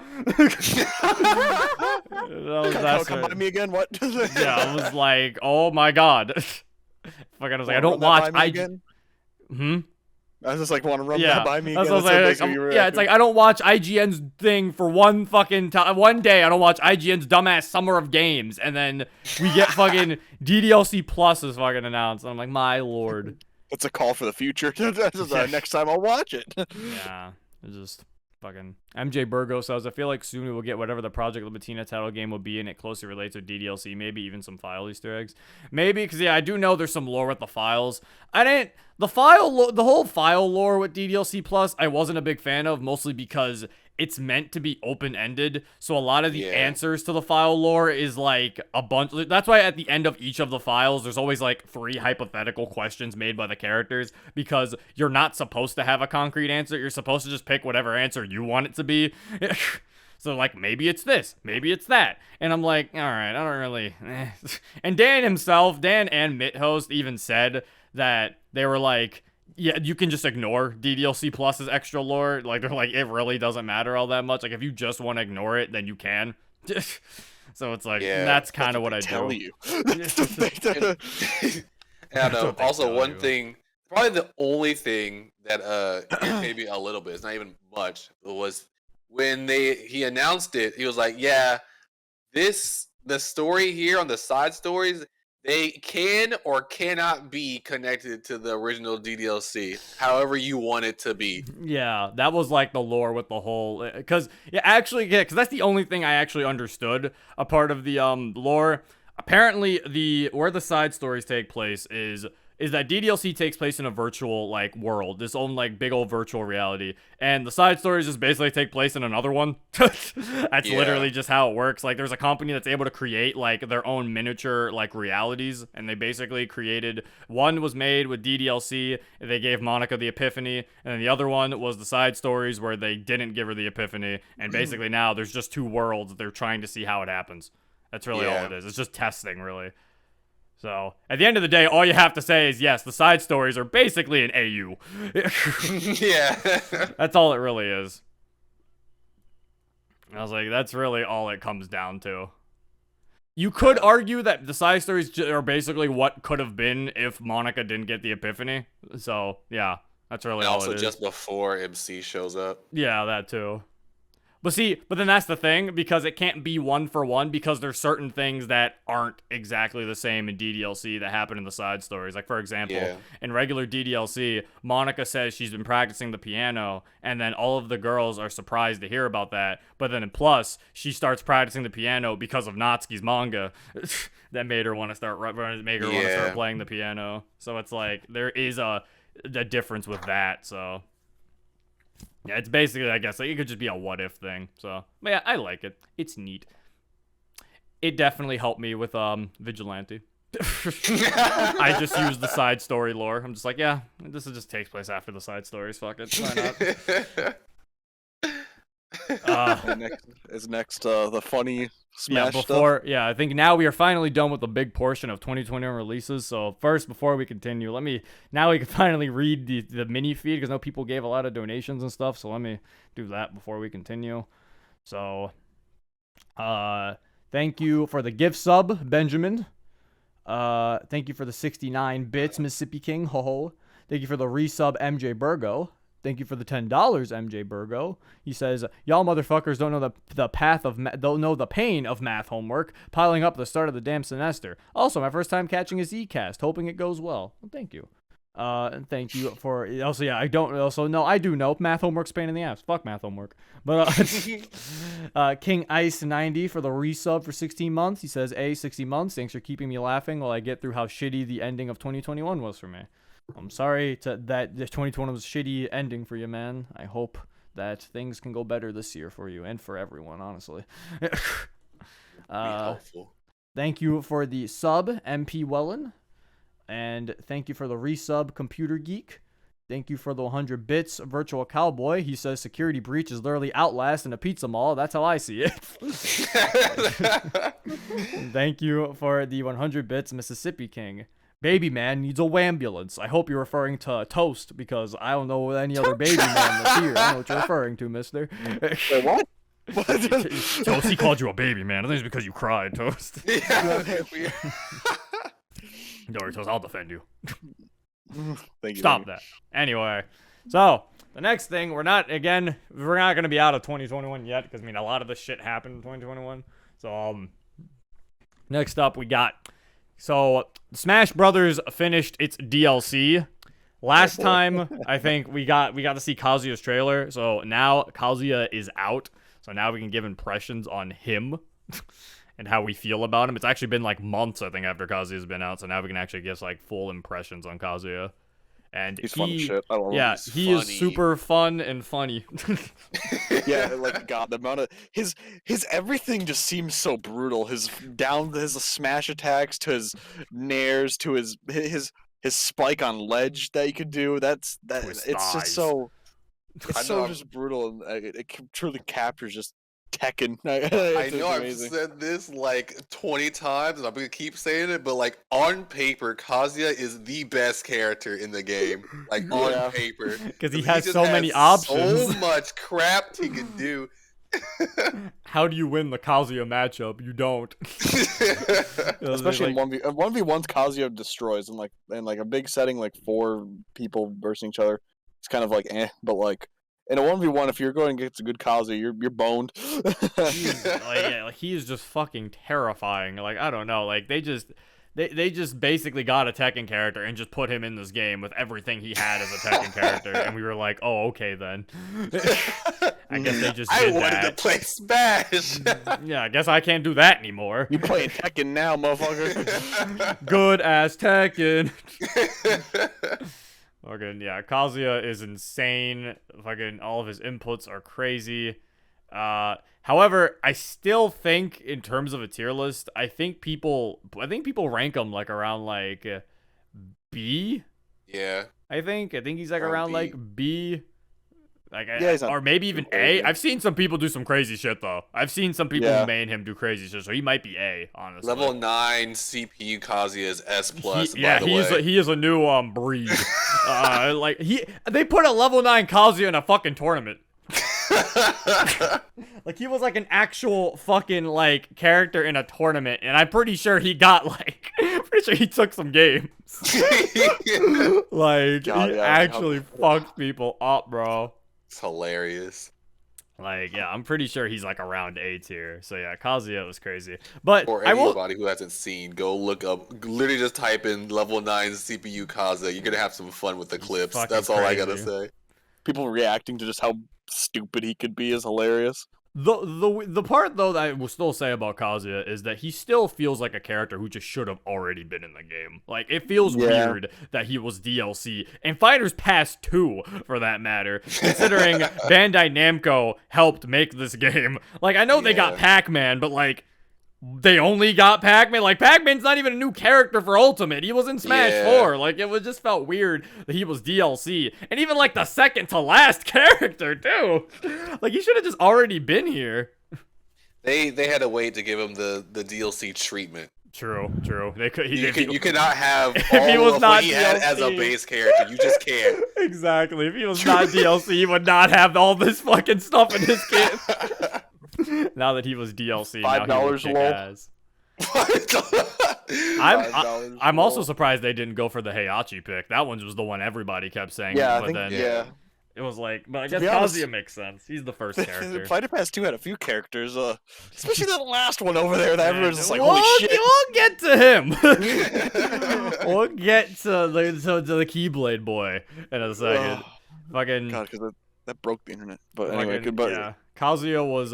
Come by me again? What? Yeah, I was oh my god. I was I don't watch. You I was just like, want to run Yeah, that by me that's again? what I was That's like. basically Yeah, it's like I don't watch IGN's thing for one fucking time. One day I don't watch IGN's dumbass Summer of Games, and then we get fucking DDLC Plus is fucking announced. And I'm like, my lord. It's a call for the future. Next time I'll watch it. Yeah, it's just fucking. MJ Burgo says, I feel like soon we will get whatever the Project Libitina title game will be, and it closely relates with DDLC, maybe even some file Easter eggs. Maybe, because yeah, I do know there's some lore with the files. The whole file lore with DDLC Plus, I wasn't a big fan of, mostly because it's meant to be open-ended, so a lot of the answers to the file lore is like a bunch. That's why at the end of each of the files, there's always like 3 hypothetical questions made by the characters, because you're not supposed to have a concrete answer. You're supposed to just pick whatever answer you want it to be. So like, maybe it's this, maybe it's that, and I'm like, all right, I don't really. And Dan and MitHost even said that they were like, yeah, you can just ignore DDLC Plus's extra lore. Like, they're like, it really doesn't matter all that much. Like, if you just want to ignore it, then you can. So it's like, that's kind of what I tell do. you. And also one thing, probably the only thing that irritated me a little bit, it's not even much, was when he announced it. He was like, yeah, the story here on the side stories, they can or cannot be connected to the original DDLC, however you want it to be. Yeah, that was like the lore with the whole, because because that's the only thing I actually understood a part of the lore. Apparently, where the side stories take place is that DDLC takes place in a virtual like world, this own like big old virtual reality, and the side stories just basically take place in another one. That's literally just how it works. Like, there's a company that's able to create like their own miniature like realities, and they basically created, one was made with DDLC, they gave Monica the epiphany, and then the other one was the side stories where they didn't give her the epiphany, and basically now there's just 2 worlds. They're trying to see how it happens. That's really all it is. It's just testing, really. So, at the end of the day, all you have to say is, yes, the side stories are basically an AU. Yeah. That's all it really is. I was like, that's really all it comes down to. You could argue that the side stories are basically what could have been if Monica didn't get the epiphany. So, yeah, that's really all it is. Also, just before MC shows up. Yeah, that too. But then that's the thing, because it can't be 1 for 1, because there's certain things that aren't exactly the same in DDLC that happen in the side stories. Like, for example, in regular DDLC, Monica says she's been practicing the piano, and then all of the girls are surprised to hear about that. But then in Plus, she starts practicing the piano because of Natsuki's manga that made her want to start playing the piano. So it's like, there is a difference with that, so... Yeah, it's basically, I guess, like, it could just be a what-if thing. So, but yeah, I like it. It's neat. It definitely helped me with Vigilante. I just used the side story lore. I'm just like, yeah, this just takes place after the side stories. Fuck it, why not? Next the funny Smash stuff. Yeah, I think now we are finally done with the big portion of 2021 releases. So first, before we continue, now we can finally read the mini feed, because I know people gave a lot of donations and stuff. So let me do that before we continue. So, thank you for the gift sub, Benjamin. Thank you for the 69 bits, Mississippi King. Ho ho. Thank you for the resub, MJ Burgo. Thank you for the $10, MJ Burgo. He says, y'all motherfuckers don't know don't know the pain of math homework, piling up at the start of the damn semester. Also, my first time catching a Zcast, hoping it goes well. Well, thank you. And thank you for, also, yeah, I do know math homework's pain in the ass. Fuck math homework. But, King Ice 90 for the resub for 16 months. He says, 60 months. Thanks for keeping me laughing while I get through how shitty the ending of 2021 was for me. I'm sorry that the 2020 was a shitty ending for you, man. I hope that things can go better this year for you and for everyone, honestly. Thank you for the sub, MP Wellen. And thank you for the resub, Computer Geek. Thank you for the 100 bits, Virtual Cowboy. He says security breach is literally Outlast in a pizza mall. That's how I see it. Thank you for the 100 bits, Mississippi King. Baby man needs a wambulance. I hope you're referring to Toast, because I don't know any other baby man that's here. I know what you're referring to, mister. Wait, what? Toast, he called you a baby man. I think it's because you cried, Toast. Yeah. Don't worry, Toast, I'll defend you. Thank you. Stop that. Anyway, So the next thing, we're not going to be out of 2021 yet, because I mean a lot of this shit happened in 2021. So next up we got, so Smash Brothers finished its DLC. Last time I think we got to see Kazuya's trailer. So now Kazuya is out. So now we can give impressions on him and how we feel about him. It's actually been like months, I think, after Kazuya's been out. So now we can actually give like full impressions on Kazuya. And He's fun as shit. I love him. yeah, He's he is funny. super fun and funny. Yeah, like God, the amount of his everything just seems so brutal. His smash attacks to his nairs to his spike on ledge that he could do. It's Twist just thighs. so I it's so know. just brutal, and it truly captures just Tekken. I It's know I've amazing. said this like 20 times, and I'm gonna keep saying it, but like on paper, Kazuya is the best character in the game. Like on Yeah. paper, Because he he has just so many has options. so much crap he can do. How do you win the Kazuya matchup? You don't. Especially in like, 1v1s, Kazuya destroys in like a big setting, like 4 people versus each other. It's kind of like but like in a 1v1, if you're going against a good Kazuya, you're boned. like he is just fucking terrifying. Like I don't know. Like they just basically got a Tekken character and just put him in this game with everything he had as a Tekken character, and we were like, oh okay then. I guess they just I did wanted to that. play Smash. Yeah, I guess I can't do that anymore. You playing Tekken now, motherfucker? Good ass Tekken. Fucking yeah, Kazuya is insane. Fucking all of his inputs are crazy. However, I still think in terms of a tier list, I think people rank him like around like B. Yeah. I think he's like Around around B. like B. Like Yeah, he's not or maybe even too A. crazy. I've seen some people do some crazy shit though. I've seen some people Yeah. who main him do crazy shit, so he might be A, honestly. Level 9 CPU Kazuya is S plus. Yeah, by the he way. is a new breed. Like they put a level 9 Kazuya in a fucking tournament. Like he was like an actual fucking like character in a tournament, and I'm pretty sure he got like pretty sure he took some games. Like God, he yeah, actually fucked people up, bro. It's hilarious. Like yeah, I'm pretty sure he's like around A tier. So yeah, Kazuya was crazy. But For I will anybody who hasn't seen, go look up. Literally, just type in level 9 CPU Kazuya. You're gonna have some fun with the clips. fucking That's all I gotta crazy. say. People reacting to just how stupid he could be is hilarious. The part though that I will still say about Kazuya is that he still feels like a character who just should have already been in the game. Like it feels Yeah. weird that he was DLC and Fighters Pass 2 for that matter, considering Bandai Namco helped make this game. Like I know they got Yeah. Pac-Man, but like they only got Pac-Man. Like Pac-Man's not even a new character for Ultimate. He was in Smash Yeah. 4. Like it was just felt weird that he was DLC, and even like the second to last character too. Like he should have just already been here. They had to wait to give him the DLC treatment. True. They could. You cannot have he all was of not what he had as a DLC. base character. You just can't. Exactly. If he was not DLC, he would not have all this fucking stuff in his kit. Now that he was DLC, now he would $5 kick lol. ass. I'm also lol. surprised they didn't go for the Heihachi pick. That one was the one everybody kept saying. Yeah, I but think then yeah. it was like, but I To guess be honest- Kazuya makes sense. He's the first character. Fighter Pass 2 had a few characters, especially that last one over there. That everyone's just like, we'll, holy shit. we'll get to him. We'll get to the Keyblade boy in a second. Ugh. Fucking God, because that broke the internet. But fucking, anyway, good. But yeah. Kazuya was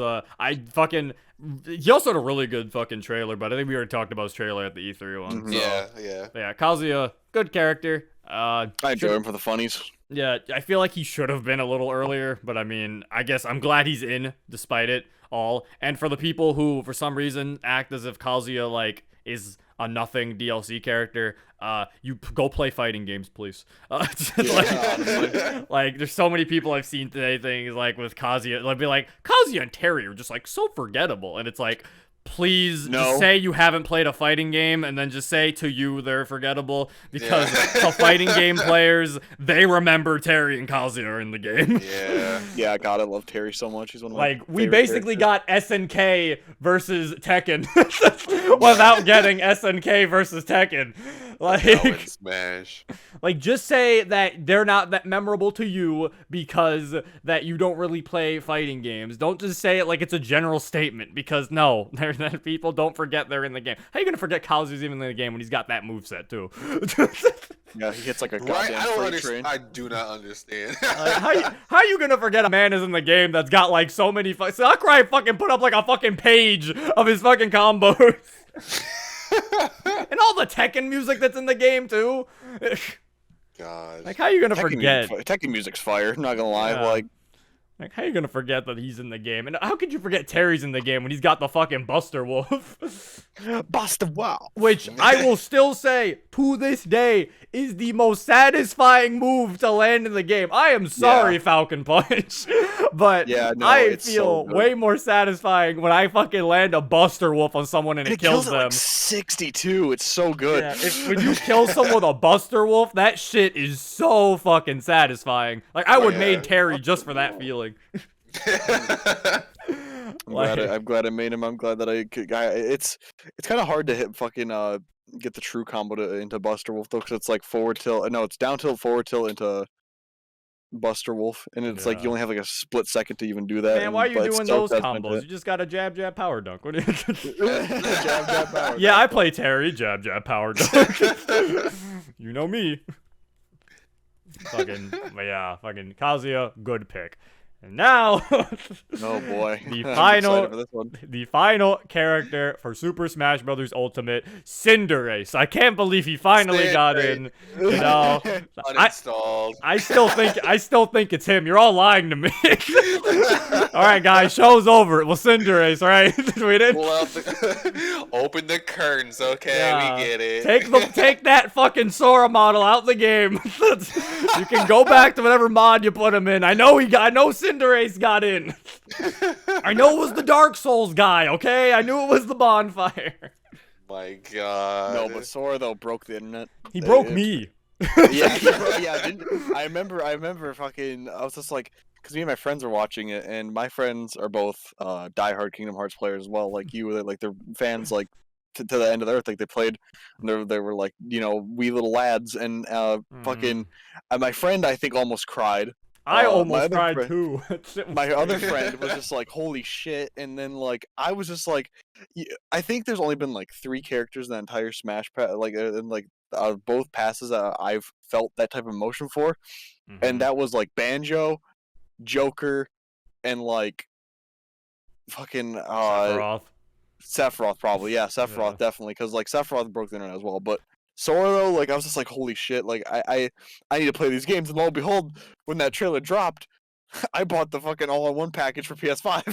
he also had a really good fucking trailer, but I think we already talked about his trailer at the E3 one. Mhm. So, Yeah. yeah, Kazuya, good character. I enjoy him for the funnies. Yeah, I feel like he should have been a little earlier, but I mean, I guess I'm glad he's in despite it all. And for the people who, for some reason, act as if Kazuya like is a nothing DLC character, you go play fighting games, please. honestly. Like, there's so many people I've seen today things like with Kazuya, like be like Kazuya and Terry are just like so forgettable, and it's like Please No. just say you haven't played a fighting game and then just say to you they're forgettable because Yeah. the fighting game players, they remember Terry and Kazuya in the game. Yeah. Yeah, God, I love Terry so much. He's one of my Like, we favorite basically characters. got SNK versus Tekken without getting SNK versus Tekken. Now in Like, Smash. like, just say that they're not that memorable to you because that you don't really play fighting games. Don't just say it like it's a general statement because no, people don't forget they're in the game. How you gonna forget Kazuya's even in the game when he's got that moveset too? Yeah, he hits like a Right? goddamn I don't freight understand. train. I do not understand. How you gonna forget a man is in the game that's got like so many Sakurai fucking put up like a fucking page of his fucking combos. And all the Tekken music that's in the game too. God. Like, how you gonna Tekken forget? Tekken music's fire. I'm not gonna lie. Yeah. Like, how you gonna forget that he's in the game? And how could you forget Terry's in the game when he's got the fucking Buster Wolf? Buster Wow. Which I will still say, to this day, is the most satisfying move to land in the game. I am sorry, Yeah. Falcon Punch. But Yeah, no, I it's so feel good. way more satisfying when I fucking land a Buster Wolf on someone and And it kills at them. like 62. It's so good. Yeah, when you kill someone with a Buster Wolf, that shit is so fucking satisfying. Like, I would yeah. made Terry just for that feeling. I'm glad I made him. I'm glad that I could. It's kind of hard to hit fucking get the true combo into Buster Wolf though, because it's like forward tilt. No, it's down tilt, forward tilt into Buster Wolf, and it's like Yeah. you only have like a split second to even do that. Man, why are you but it's doing so those satisfying to combos? hit. You just got a jab, jab, power dunk. What do you... Jab, jab, power. Yeah, I play Terry, jab, jab, power dunk. You know me. Fucking, but yeah, fucking Kazuya, good pick. And now, Oh boy. The I'm final- excited for this one. the final character for Super Smash Bros. Ultimate, Cinderace. I can't believe he finally got in. You know, Uninstalled. I still think it's him. You're all lying to me. All right, guys, show's over. It was Cinderace, right? We didn't. Well, open the curtains, okay? Yeah. We get it. Take that fucking Sora model out the game. You can go back to whatever mod you put him in. I know Cinderace got in. I know it was the Dark Souls guy, okay? I knew it was the bonfire. My God. No, but Sora though broke the internet. He broke It- me. Yeah, I remember fucking. I was just like, because me and my friends were watching it, and my friends are both diehard Kingdom Hearts players as well, like you. Like they're fans, like to the end of the earth. Like they played, and they were like, you know, wee little lads, and fucking. My friend, I think, almost cried. I my almost other cried friend- too. That shit was My other crazy. friend was just like, holy shit, and then like I was just like, I think there's only been like 3 characters in that entire Smash like and like both passes that I've felt that type of emotion for, Mhm. and that was like Banjo, Joker, and like fucking Sephiroth. Sephiroth probably. Yeah, Sephiroth Yeah. definitely, because like Sephiroth broke the internet as well. But Sora though, like I was just like, holy shit, like I need to play these games, and lo and behold, when that trailer dropped, I bought the fucking all-in-one package for PS5.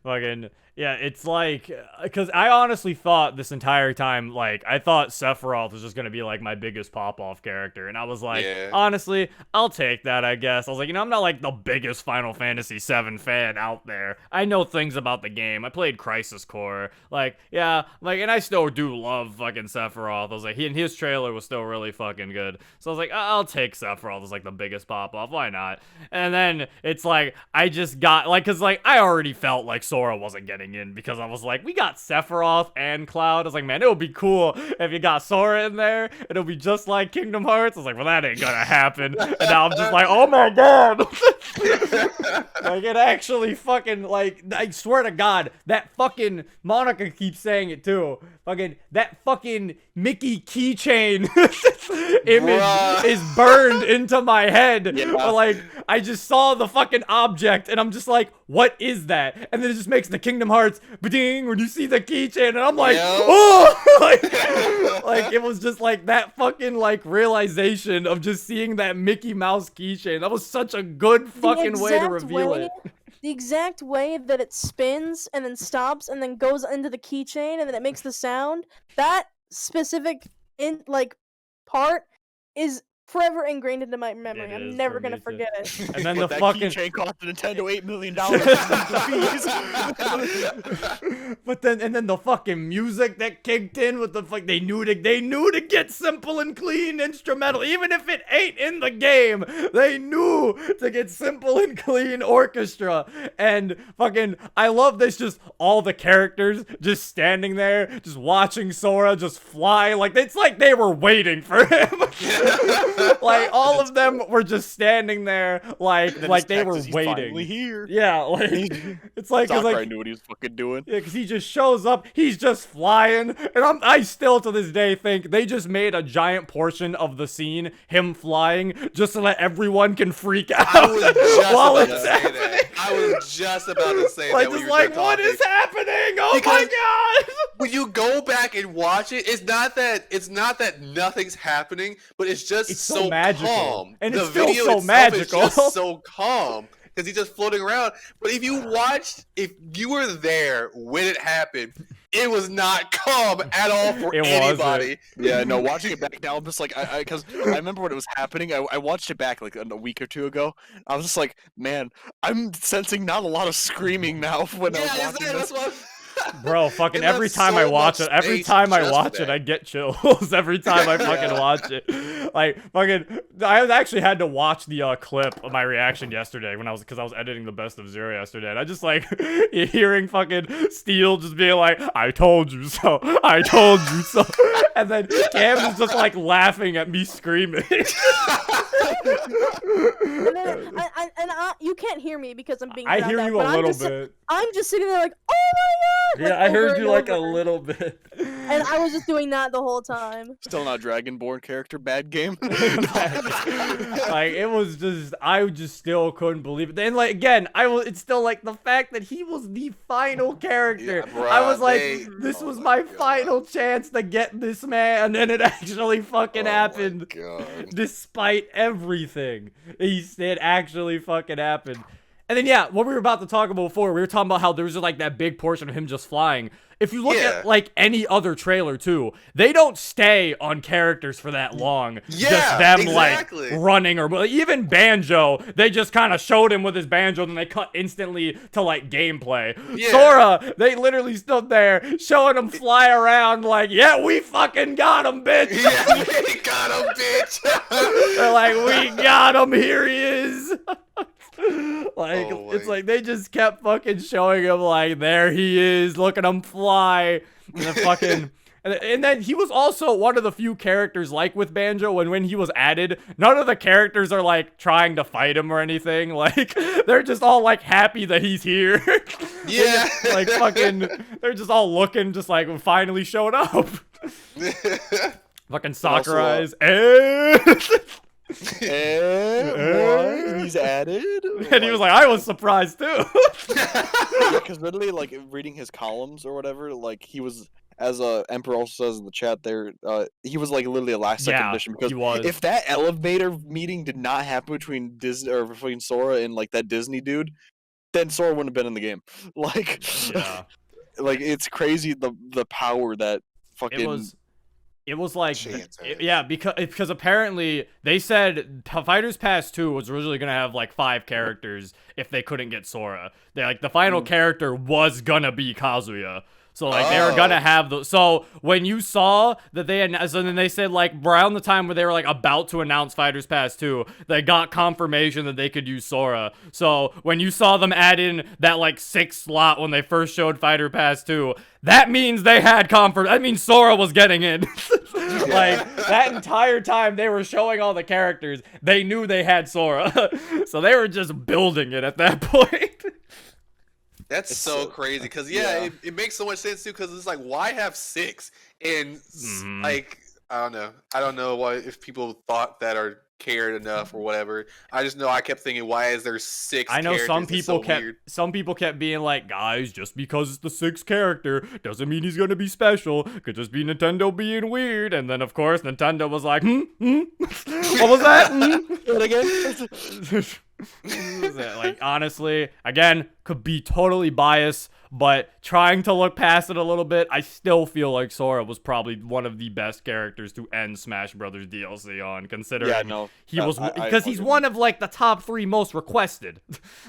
Fucking yeah, it's like because I honestly thought this entire time, like I thought Sephiroth was just gonna be like my biggest pop-off character, and I was like, Yeah. honestly, I'll take that, I guess. I was like, I'm not like the biggest Final Fantasy VII fan out there. I know things about the game. I played Crisis Core, like yeah, like, and I still do love fucking Sephiroth. I was like, his trailer was still really fucking good, so I was like, I'll take Sephiroth as like the biggest pop-off. Why not? And then it's like I just got like, cause like I already felt like Sora wasn't getting in because I was like, we got Sephiroth and Cloud. I was like, man, it would be cool if you got Sora in there. It'll be just like Kingdom Hearts. I was like, well, that ain't gonna happen. And now I'm just like, oh my god. Like it actually fucking like I swear to God, that fucking Monica keeps saying it too. Fucking that fucking Mickey keychain image Bruh. is burned into my head. Yeah. But, like I just saw the fucking object and I'm just like, what is that? And then it just makes the Kingdom Hearts ding when you see the keychain and I'm like, Yep. oh, like it was just like that fucking like realization of just seeing that Mickey Mouse keychain. That was such a good fucking way to reveal it. The exact way that it spins and then stops and then goes into the keychain and then it makes the sound. That specific part is forever ingrained into my memory. It I'm is never for gonna me, too. forget it. And then But the that fucking keychain cost Nintendo $8 million. But then the fucking music that kicked in with the fuck, they knew to get simple and clean instrumental, even if it ain't in the game. They knew to get simple and clean orchestra. And fucking, I love this, just all the characters just standing there, just watching Sora just fly. Like, it's like they were waiting for him. Like, all of them were just standing there like they were He's waiting. finally here. Yeah, like it's like, 'cause, Sakurai like, knew what he was fucking doing. yeah, because he just shows up, he's just flying, and I still to this day think they just made a giant portion of the scene him flying just so that everyone can freak out I was just while about it's to say happening. that. I was just about to say Like, that. when just you were like, done what talking. is happening? Oh Because- my god! When you go back and watch it, it's not that nothing's happening, but it's just It's so magical. calm. And the it's still video so itself magical. is just so calm because he's just floating around. But if you were there when it happened, it was not calm at all for It wasn't. anybody. Yeah, no, watching it back now, I'm just like, because I remember when it was happening. I watched it back like a week or two ago. I was just like, man, I'm sensing not a lot of screaming now when I was Yeah, watching that's this. what. Bro, fucking It every left time I so watch much it, every space time I just watch for it, that. I get chills. Every time I fucking watch it. Like, fucking, I actually had to watch the clip of my reaction yesterday because I was editing the best of Zero yesterday. And I just like hearing fucking Steel just being like, I told you so. I told you so. And then Cam is just like laughing at me screaming. You can't hear me because I'm being. I drowned hear out, you but a I'm little just- bit. I'm just sitting there like, oh my god! Yeah, like, I heard over you and like a over. little bit. And I was just doing that the whole time. Still not Dragonborn character, bad game. Like, it was just, I just still couldn't believe it. Then, like, again, it's still like the fact that he was the final character. Yeah, bruh, I was like, they- this oh was my my God. final chance to get this man, and it actually fucking happened. God. Despite everything, it actually fucking happened. And then, yeah, what we were about to talk about before, we were talking about how there was just, like, that big portion of him just flying. If you look Yeah. at, like, any other trailer, too, they don't stay on characters for that long. Yeah, just them, exactly. like, running. Or even Banjo, they just kind of showed him with his banjo, then they cut instantly to, like, gameplay. Yeah. Sora, they literally stood there, showing him fly around, like, yeah, we fucking got him, bitch! Yeah, we got him, bitch. They're like, we got him, here he is! Like, Oh it's my- like they just kept fucking showing him, like, there he is, look at him fly. And then fucking, and then he was also one of the few characters, like with Banjo, when he was added, none of the characters are, like, trying to fight him or anything. Like, they're just all, like, happy that he's here. Yeah. Like, fucking, they're just all looking, just like, finally showed up. Fucking also, Sakurai's, and... And he's added. And he was like, I was surprised too. because literally, like reading his columns or whatever, like he was, as Emperor also says in the chat there, he was like literally a last second Yeah, addition because he was. if that elevator meeting did not happen between Disney or between Sora and like that Disney dude, then Sora wouldn't have been in the game. Like, Yeah. like it's crazy the power that fucking. It was like, Chance, yeah, because apparently they said Fighters Pass 2 was originally gonna have like 5 characters if they couldn't get Sora. They like the final character was gonna be Kazuya. So like they were gonna have the. So when you saw that they had, so then they said like around the time where they were like about to announce Fighters Pass 2, they got confirmation that they could use Sora. So when you saw them add in that like 6th slot when they first showed Fighter Pass 2, that means they had that means Sora was getting in. Like that entire time they were showing all the characters, they knew they had Sora. So they were just building it at that point. That's It's so so- crazy because yeah. it makes so much sense too because it's like why have 6 and Mhm. like I don't know why if people thought that or cared enough or whatever. I just know I kept thinking why is there 6 I know some characters? It's people so weird. some people kept being like, guys, just because it's the 6th character doesn't mean he's gonna be special. Could just be Nintendo being weird. And then of course Nintendo was like, what was that? What again? Like, honestly, again, could be totally biased, but trying to look past it a little bit, I still feel like Sora was probably one of the best characters to end Smash Brothers DLC on, considering he was, because he's one of like the top 3 most requested.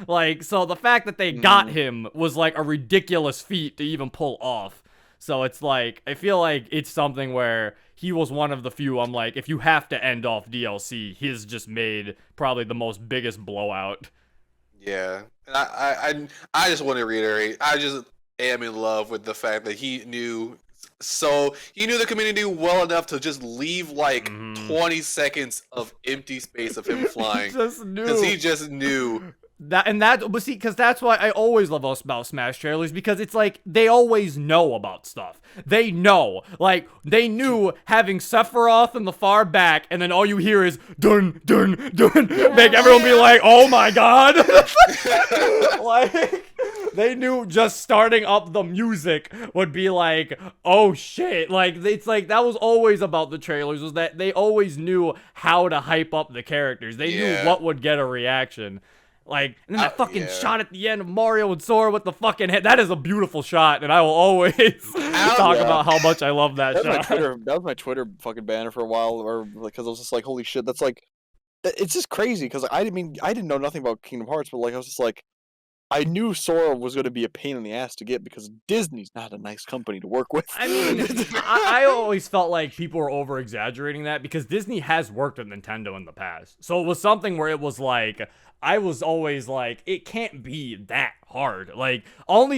Like, so the fact that they got him was like a ridiculous feat to even pull off. So it's like, I feel like it's something where he was one of the few, I'm like, if you have to end off DLC, his just made probably the most biggest blowout. Yeah, and I just want to reiterate, I just am in love with the fact that he knew the community well enough to just leave like 20 seconds of empty space of him flying. Because he just knew. But see, because that's why I always love about Smash trailers, because it's like, they always know about stuff. They know. Like, they knew having Sephiroth in the far back, and then all you hear is, dun, dun, dun, make everyone be like, oh my god. Like, they knew just starting up the music would be like, oh shit. Like, it's like, that was always about the trailers, was that they always knew how to hype up the characters. They knew what would get a reaction. Like, and then that fucking shot at the end of Mario and Sora with the fucking head. That is a beautiful shot, and I will always talk about how much I love that shot. That was my Twitter fucking banner for a while, or because I was just like, holy shit, that's like, it's just crazy, because I didn't know nothing about Kingdom Hearts, but like, I was just like, I knew Sora was going to be a pain in the ass to get, because Disney's not a nice company to work with. I mean, I always felt like people were over-exaggerating that, because Disney has worked with Nintendo in the past. So it was something where it was like, I was always like, it can't be that hard. Like,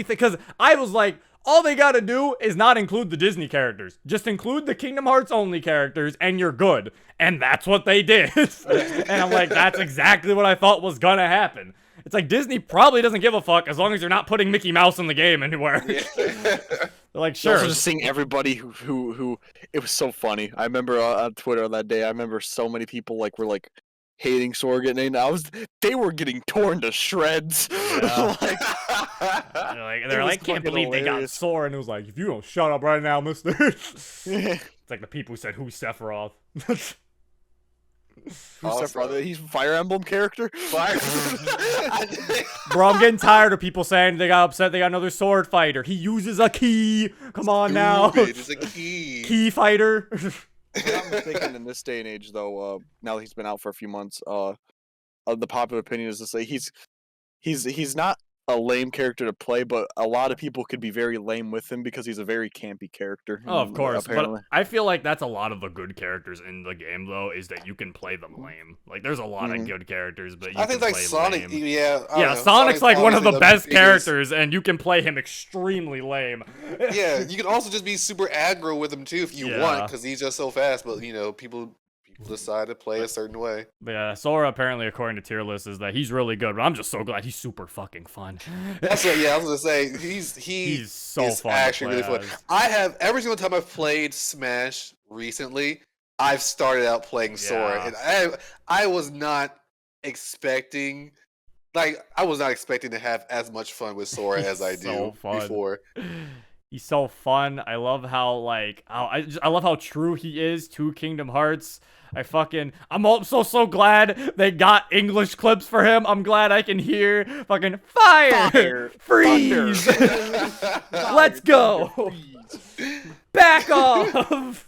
because I was like, all they gotta do is not include the Disney characters. Just include the Kingdom Hearts only characters, and you're good. And that's what they did. And I'm like, that's exactly what I thought was gonna happen. It's like, Disney probably doesn't give a fuck as long as you're not putting Mickey Mouse in the game anywhere. They're like, sure. Also just seeing everybody who it was so funny. I remember on Twitter that day, I remember so many people like were like hating Sora getting in. They were getting torn to shreds. Yeah. they're like, can't believe they got Sora, and it was like, if you don't shut up right now, mister. It's like the people who said, who's Sephiroth? Sephiroth? He's a Fire Emblem character? Bro, I'm getting tired of people saying they got upset they got another sword fighter. He uses a key. Come on now. It's a key. Key fighter. If I'm not mistaken, in this day and age, though, now that he's been out for a few months, the popular opinion is to say he's not a lame character to play, but a lot of people could be very lame with him because he's a very campy character. Oh, of course, apparently. But I feel like that's a lot of the good characters in the game, though, is that you can play them lame. Like, there's a lot of good characters, but I think like Sonic, lame. yeah, Sonic's like one of the best characters, and you can play him extremely lame. Yeah, you can also just be super aggro with him too if you want, because he's just so fast. But people decide to play a certain way. But yeah, Sora apparently, according to tier list, is that he's really good. But I'm just so glad he's super fucking fun. That's what. Yeah, I was gonna say he's so fun. Actually, really fun. I have every single time I've played Smash recently, I've started out playing Sora, and I was not expecting. Like, I was not expecting to have as much fun with Sora as I do before. He's so fun. I love how I love how true he is to Kingdom Hearts. I'm also so glad they got English clips for him. I'm glad I can hear fucking fire, freeze, let's go, back off.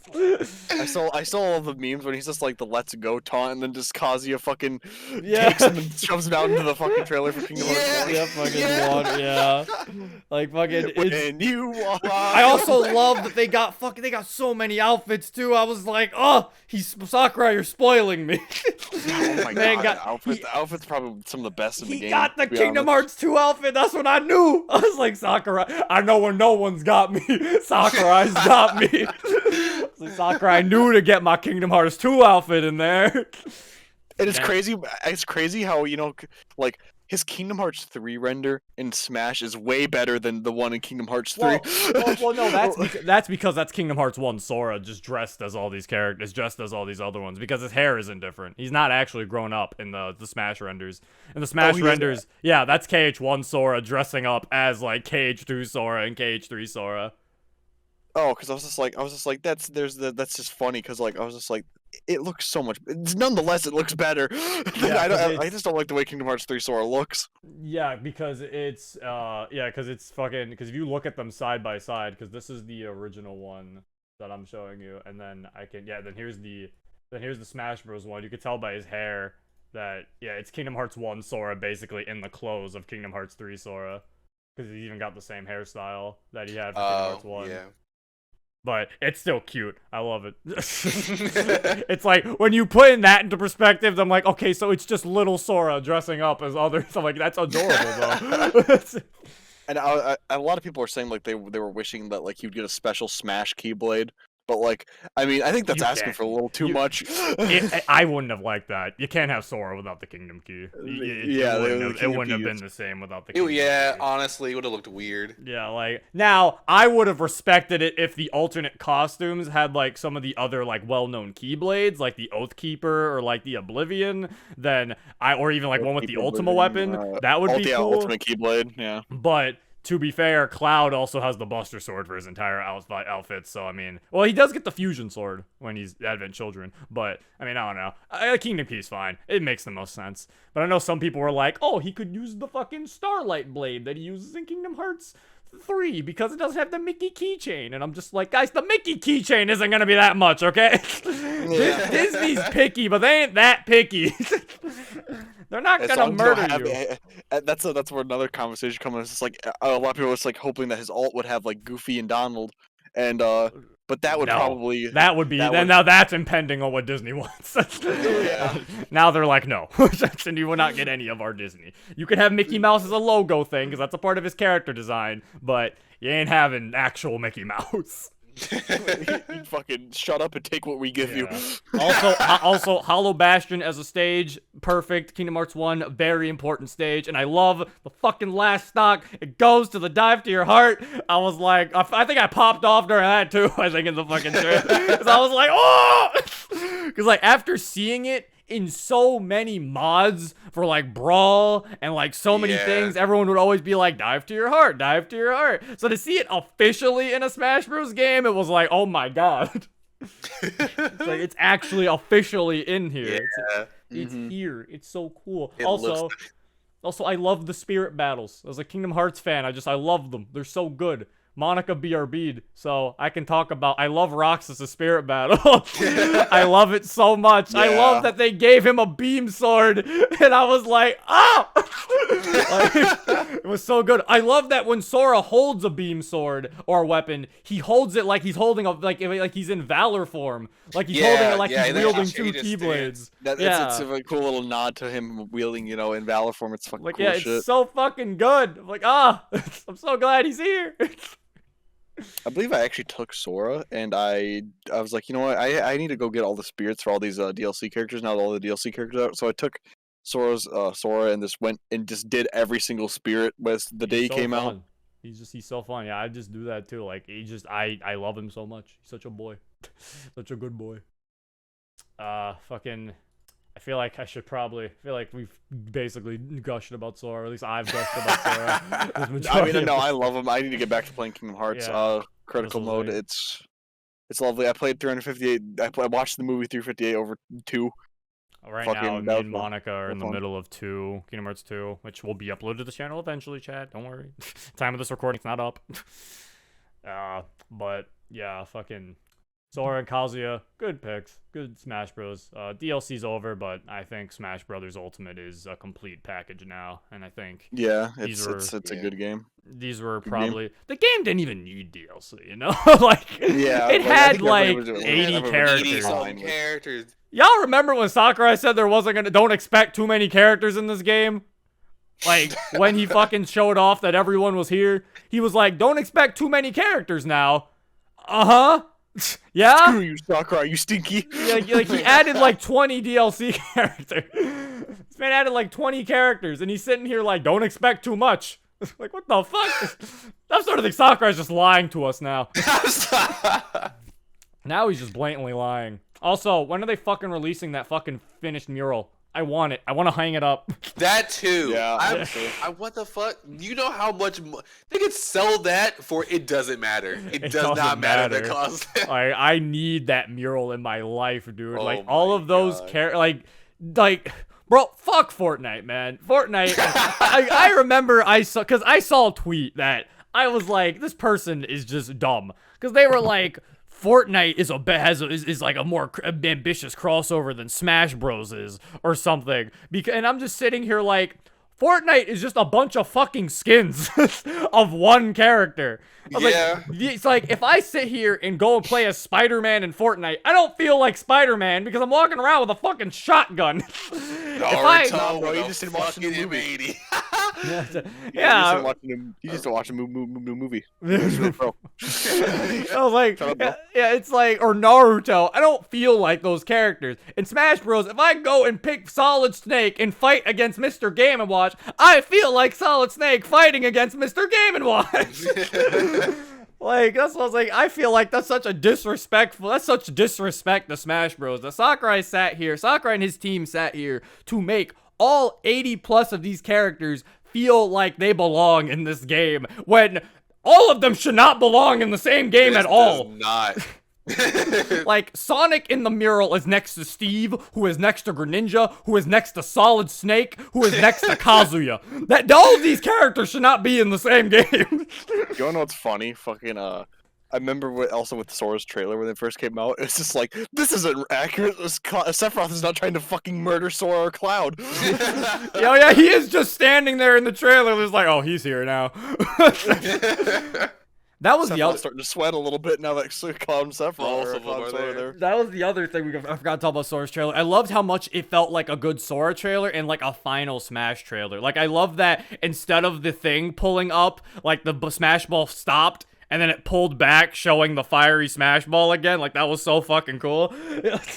I saw all the memes when he's just like the "Let's Go" taunt, and then just Kazuya fucking takes him and shoves him out into the fucking trailer for Kingdom Hearts. Like fucking. When you walk. I also love that they got so many outfits too. I was like, oh, Sakurai, you're spoiling me. Oh my god, the outfit's probably some of the best in the game. He got the Kingdom Hearts 2 outfit. That's what I knew. I was like, Sakurai, I know where no one's got me. Sakurai's got me. Sakurai knew to get my Kingdom Hearts 2 outfit in there. And it's crazy. It's crazy how, like, his Kingdom Hearts 3 render in Smash is way better than the one in Kingdom Hearts 3. Well, no, that's because that's Kingdom Hearts 1 Sora just dressed as all these characters, dressed as all these other ones, because his hair isn't different. He's not actually grown up in the Smash renders. In the Smash renders, that's KH1 Sora dressing up as, like, KH2 Sora and KH3 Sora. Oh, because I was just like, that's just funny, because, like, I was just like, it looks so much. Nonetheless, it looks better. I just don't like the way Kingdom Hearts 3 Sora looks. Yeah, because it's because if you look at them side by side, because this is the original one that I'm showing you, and then then here's the Smash Bros one. You could tell by his hair that it's Kingdom Hearts 1 Sora basically in the clothes of Kingdom Hearts 3 Sora, because he's even got the same hairstyle that he had for Kingdom Hearts 1. Yeah. But it's still cute. I love it. It's like, when you put that into perspective, I'm like, okay, so it's just little Sora dressing up as others. I'm like, that's adorable, though. And a lot of people are saying like they were wishing that like you'd get a special Smash Keyblade. But like, I mean, I think that's asking for a little too much. I wouldn't have liked that. You can't have Sora without the Kingdom Key. It wouldn't have been the same without the Kingdom Key. Honestly, it would have looked weird. Yeah, like, now, I would have respected it if the alternate costumes had, like, some of the other, like, well-known Keyblades, like the Oathkeeper or, like, the Oblivion, or even, like, one with the Ultima weapon. That would be cool. Ultimate Keyblade, yeah. But to be fair, Cloud also has the Buster Sword for his entire outfit, so I mean, well, he does get the Fusion Sword when he's Advent Children, but I mean, I don't know. Kingdom Key's fine. It makes the most sense. But I know some people were like, oh, he could use the fucking Starlight Blade that he uses in Kingdom Hearts 3 because it doesn't have the Mickey keychain. And I'm just like, guys, the Mickey keychain isn't gonna be that much, okay? Disney's picky, but they ain't that picky. They're not gonna murder you. That's where another conversation comes in. It's just like a lot of people was like hoping that his alt would have like Goofy and Donald, and but that would probably now that's impending on what Disney wants. Now they're like, no, and you will not get any of our Disney. You could have Mickey Mouse as a logo thing because that's a part of his character design, but you ain't having actual Mickey Mouse. You fucking shut up and take what we give you. Also, Hollow Bastion as a stage, perfect. Kingdom Hearts 1, very important stage, and I love the fucking last stock. It goes to the dive to your heart. I was like, I think I popped off during that too. I think in the fucking trip, because I was like, oh, because like after seeing it in so many mods for like Brawl and like so many things, everyone would always be like, dive to your heart, dive to your heart. So to see it officially in a Smash Bros game, it was like, oh my god. It's like, it's actually officially in here. It's here. It's so cool. Also, I love the spirit battles. As a Kingdom Hearts fan, I love them. They're so good. Monica BRB'd, so I can talk about. I love Roxas' spirit battle. I love it so much. I love that they gave him a beam sword, and I was like, oh! It was so good. I love that when Sora holds a beam sword or weapon, he holds it like he's holding like he's in Valor form, like he's holding it like he's wielding two keyblades. It's a cool little nod to him wielding, in Valor form. It's fucking cool shit. It's so fucking good. I'm like, I'm so glad he's here. I believe I actually took Sora, and I was like, you know what, I need to go get all the spirits for all these DLC characters, now that all the DLC characters out. So I took Sora and just went and just did every single spirit the day he came out. He's so fun. Yeah, I just do that too. Like, I love him so much. He's such a boy. Such a good boy. I feel like we've basically gushed about Sora, or at least I've gushed about Sora. I love him. I need to get back to playing Kingdom Hearts. Critical mode, it's lovely. I played 358. I watched the movie 358 over 2. Right now, me and Monica are in the middle of Kingdom Hearts 2, which will be uploaded to the channel eventually, chat. Don't worry. Time of this recording, it's not up. But yeah, fucking Sora and Kazuya, good picks. Good Smash Bros. DLC's over, but I think Smash Brothers Ultimate is a complete package now, and I think it's a good game. These were probably the game didn't even need DLC, it had like 80 characters. Y'all remember when Sakurai said there wasn't don't expect too many characters in this game? Like, when he fucking showed off that everyone was here, he was like, don't expect too many characters now. Yeah? Screw you, Sakurai, you stinky. Like he added like 20 DLC characters. This man added like 20 characters, and he's sitting here like, don't expect too much. Like, what the fuck? I'm starting to think Sakurai's just lying to us now. Now he's just blatantly lying. Also, when are they fucking releasing that fucking finished mural I want it. I want to hang it up. That too. Yeah, honestly. What the fuck? You know how much they could sell that for? It doesn't matter. It does doesn't not matter. The matter. cost. Like, I need that mural in my life, dude. Oh Like all my of those God. like, bro, fuck Fortnite, man. Fortnite. I remember because I saw a tweet that I was like, this person is just dumb, because they were like, Fortnite is like a more ambitious crossover than Smash Bros is or something. And I'm just sitting here like, Fortnite is just a bunch of fucking skins of one character. I was Yeah. like, it's like, if I sit here and go and play as Spider-Man in Fortnite, I don't feel like Spider-Man because I'm walking around with a fucking shotgun. Naruto, bro, you with just a didn't watch the fucking movie. M80. Yeah. You just to watch a movie. I was like, Shut up, bro. yeah, it's like, or Naruto. I don't feel like those characters. In Smash Bros, if I go and pick Solid Snake and fight against Mr. Game & Watch, I feel like Solid Snake fighting against Mr. Game & Watch. Like, that's what I was like, I feel like that's such disrespect to Smash Bros. That Sakurai and his team sat here to make all 80 plus of these characters feel like they belong in this game, when all of them should not belong in the same game This at all. does not. Like, Sonic in the mural is next to Steve, who is next to Greninja, who is next to Solid Snake, who is next to Kazuya. All of these characters should not be in the same game. You wanna know what's funny? Fucking I remember also with Sora's trailer when they first came out. It's just like, this isn't accurate. Sephiroth is not trying to fucking murder Sora or Cloud. Oh yeah, he is just standing there in the trailer. It's like, oh, he's here now. That was the Sephiroth's other. starting to sweat a little bit now that Cloud and Sephiroth Both are, of them are Sora there. That was the other thing I forgot to talk about Sora's trailer. I loved how much it felt like a good Sora trailer and like a final Smash trailer. Like, I love that instead of the thing pulling up, like the Smash Ball stopped and then it pulled back, showing the fiery Smash Ball again. Like, that was so fucking cool.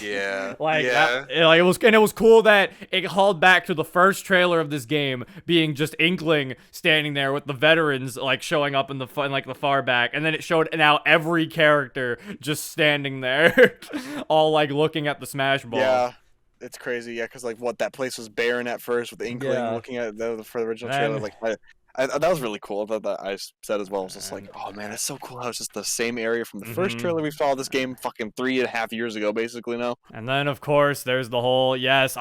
Yeah. Like, yeah. it was cool that it called back to the first trailer of this game being just Inkling standing there with the veterans like showing up in the far back, and then it showed now every character just standing there, all like looking at the Smash Ball. Yeah, it's crazy. Yeah, because like that place was barren at first with Inkling Yeah. looking at for the original And- trailer. Like that was really cool. That I said as well. I was just like, oh man, it's so cool how it's just the same area from the first Mhm. trailer we saw this game fucking 3.5 years ago, basically now. And then of course there's the whole but yes,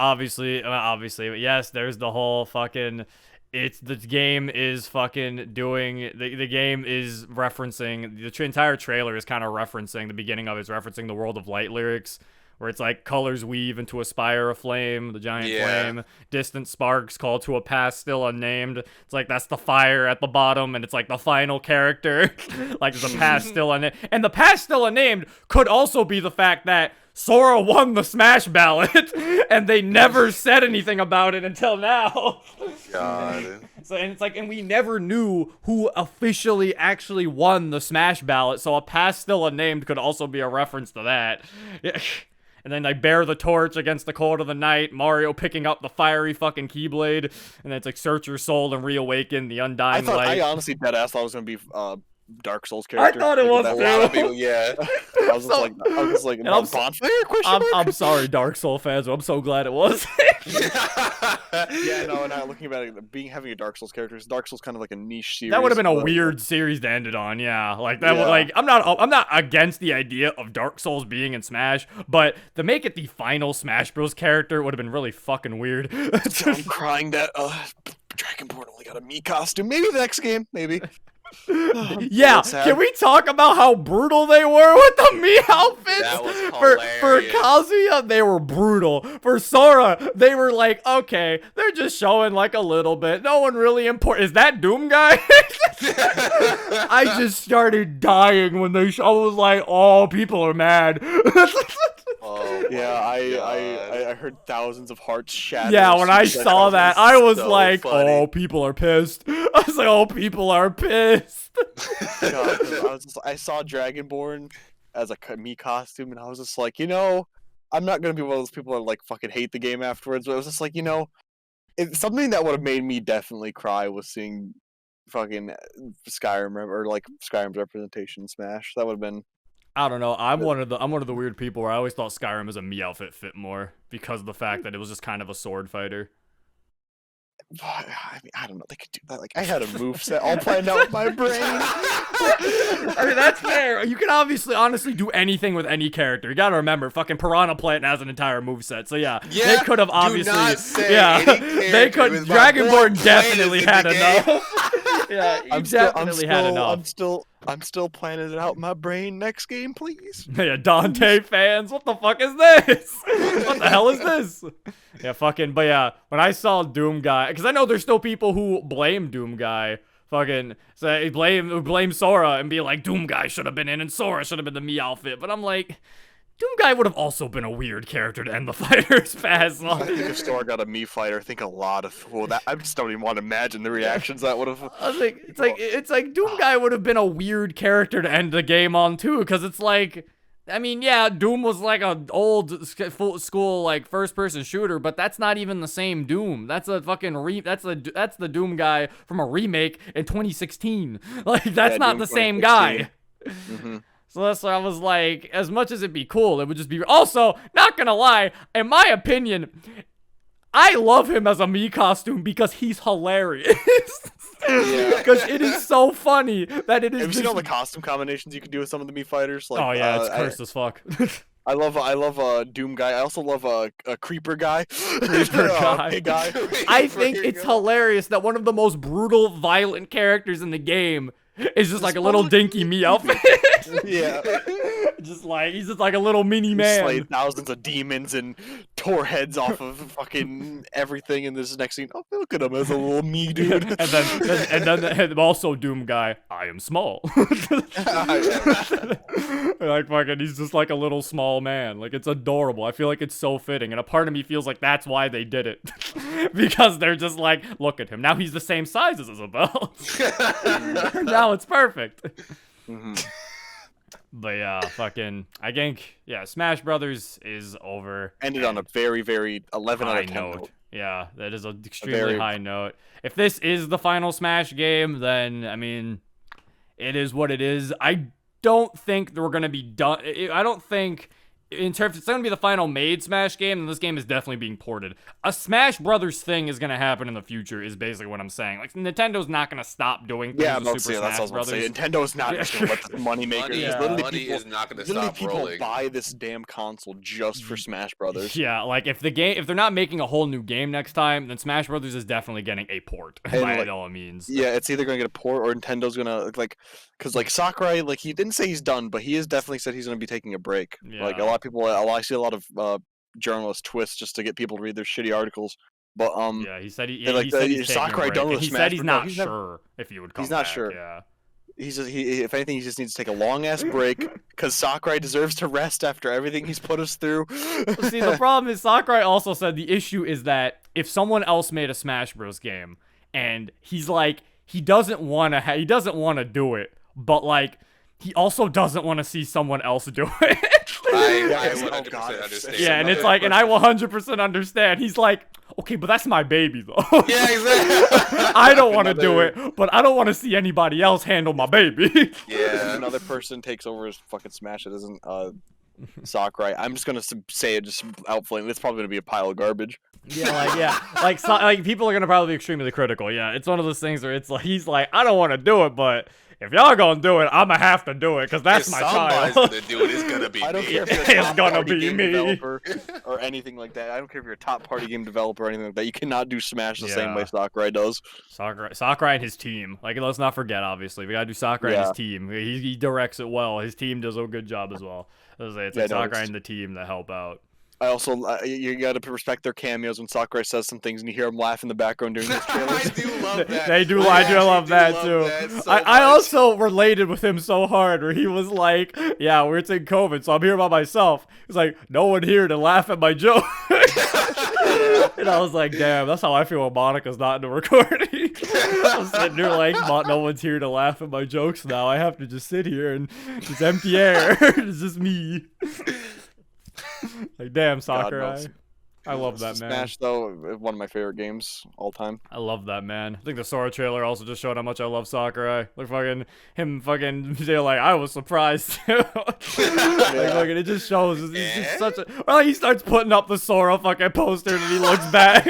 there's the whole fucking. The game is fucking doing the game is referencing the entire trailer is kind of referencing the beginning of it's referencing the World of Light lyrics, where it's like colors weave into a spire of flame, the giant Yeah. flame, distant sparks call to a past still unnamed. It's like that's the fire at the bottom, and it's like the final character, like the past still unnamed, and the past still unnamed could also be the fact that Sora won the Smash ballot, and they never said anything about it until now. God. So, and it's like, and we never knew who officially actually won the Smash ballot, so a past still unnamed could also be a reference to that. Yeah. And then they bear the torch against the cold of the night, Mario picking up the fiery fucking Keyblade, and then it's like search your soul and reawaken the undying light. I honestly deadass thought it was gonna be Dark Souls character. thought it was That A lot of too. people, yeah. I was just like, And I'm bonfire? Question mark? I'm sorry, Dark Soul fans, but I'm so glad it was. Yeah, no, and looking about it, having a Dark Souls character, is Dark Souls kind of like a niche series. That would have been a but- weird series to end it on, yeah. Like that would Yeah. like I'm not against the idea of Dark Souls being in Smash, but to make it the final Smash Bros character would have been really fucking weird. I'm crying that Dragonborn only got a Mii costume. Maybe the next game, maybe. Yeah, That's sad. can we talk about how brutal they were with the Mii outfits? That was For hilarious. Kazuya, they were brutal. For Sora, they were like, okay, they're just showing like a little bit. No one really important. Is that Doom guy? I just started dying when I was like, oh, people are mad. Oh Yeah, my God. I heard thousands of hearts shatter. Yeah, when I as soon as saw that, I was so like, funny. oh, people are pissed. I was like, oh, people are pissed. God, 'cause I saw Dragonborn as a Mii costume, and I was just like, I'm not gonna be one of those people that like fucking hate the game afterwards. But it was just like, it's something that would have made me definitely cry was seeing fucking Skyrim or like Skyrim's representation in Smash. That would have been I don't know. I'm one of the weird people where I always thought Skyrim as a Mii outfit fit more because of the fact that it was just kind of a sword fighter. I mean, I don't know. They could do that. Like, I had a moveset all planned out in my brain. I mean, that's fair. You can honestly do anything with any character. You gotta remember, fucking Piranha Plant has an entire moveset. So yeah, they could have obviously. Do not say yeah, any they could. with my Dragonborn blood definitely plane had is in the enough. Yeah, you definitely had enough. I'm still planning it out in my brain. Next game, please. Yeah, Dante fans, what the fuck is this? What the hell is this? Yeah, fucking, but yeah, when I saw Doom Guy, because I know there's still people who blame Doom Guy, fucking say blame Sora and be like, Doom Guy should have been in and Sora should have been the Mii outfit, but I'm like, Doom Guy would have also been a weird character to end the fighter's pass. I think if Sora got a Mii fighter, I think a lot of I just don't even want to imagine the reactions that would have. I was like, it's like Doom Guy would have been a weird character to end the game on too, because it's like, I mean, yeah, Doom was like a old school like first person shooter, but that's not even the same Doom. That's a fucking that's the Doom Guy from a remake in 2016. Like that's not Doom the same 2016. guy. Mm-hmm. So that's why I was like, as much as it'd be cool, it would just be. Also, not gonna lie, in my opinion, I love him as a Mii costume because he's hilarious. Because it is so funny that it is. Have you seen all the costume combinations you can do with some of the Mii fighters? Like, oh yeah, it's cursed as fuck. I love Doom Guy. I also love a Creeper Guy. Creeper guy. Pig guy. I think it's hilarious that one of the most brutal, violent characters in the game is just like a little dinky Mii outfit. Yeah. Just like he's just like a little mini He man. slayed thousands of demons and tore heads off of fucking everything in this next scene. Oh, look at him as a little me dude. and then also Doom Guy, I am small. Like fucking, he's just like a little small man. Like it's adorable. I feel like it's so fitting, and a part of me feels like that's why they did it, because they're just like, look at him now. He's the same size as Isabel. Now it's perfect. Mm-hmm. But yeah, fucking, I think, yeah, Smash Brothers is over. Ended on a very, very 11 out high of 10 note. Yeah, that is an extremely high note. If this is the final Smash game, then, I mean, it is what it is. I don't think that we're going to be done. I don't think, in terms, it's going to be the final made Smash game, and this game is definitely being ported. A Smash Brothers thing is going to happen in the future, is basically what I'm saying. Like, Nintendo's not going to stop doing things with Super Smash that's what I was Brothers. about to say. Nintendo's not just going to let the money makers. Money is not going to stop people rolling. buy this damn console just for Smash Brothers. Yeah, like if they're not making a whole new game next time, then Smash Brothers is definitely getting a port by all means. Yeah, it's either going to get a port or Nintendo's going to because Sakurai, like he didn't say he's done, but he has definitely said he's going to be taking a break. Yeah. Like a lot of people, I see a lot of journalist twists just to get people to read their shitty articles. But yeah, he said he's Sakurai taking a break. done with He Smash, said he's but not he's sure if he would come he's not back. sure. Yeah. If anything, he just needs to take a long ass break because Sakurai deserves to rest after everything he's put us through. See, the problem is Sakurai also said the issue is that if someone else made a Smash Bros. Game and he's like he doesn't want to do it, but like he also doesn't want to see someone else do it. I 100% understand. Yeah, and it's like, and I 100% understand. He's like, okay, but that's my baby though. Yeah, exactly. I don't want to do it, but I don't want to see anybody else handle my baby. If another person takes over his fucking Smash, it isn't Sakurai. I'm just gonna say it just out flaming. It's probably gonna be a pile of garbage. Like people are gonna probably be extremely critical. Yeah, it's one of those things where it's like he's like, I don't want to do it, but if y'all gonna do it, I'ma have to do it because that's my child. Somebody's gonna do it. It's gonna be I don't me. care if you're a It's top gonna party be game me. developer or anything like that. I don't care if you're a top party game developer or anything like that. You cannot do Smash the same way Sakurai does. Sakurai and his team. Like, let's not forget, obviously, we gotta do Sakurai and his team. He directs it well. His team does a good job as well. It's like Sakurai and the team that help out. I also, you gotta respect their cameos when Sakurai says some things and you hear him laugh in the background during those trailers. I do love that. I do love that too. I also related with him so hard where he was like, yeah, we're in COVID, so I'm here by myself. He's like, no one here to laugh at my joke. And I was like, damn, that's how I feel when Monica's not in the recording. I'm sitting there like, no one's here to laugh at my jokes now. I have to just sit here and it's empty air. It's just me. Like, damn, Sakurai. I love that, man. Smash though, one of my favorite games all time. I love that, man. I think the Sora trailer also just showed how much I love Sakurai. Like fucking him, fucking they're like, I was surprised too. Like, fucking, it just shows. He's just such a. Well, he starts putting up the Sora fucking poster and he looks back.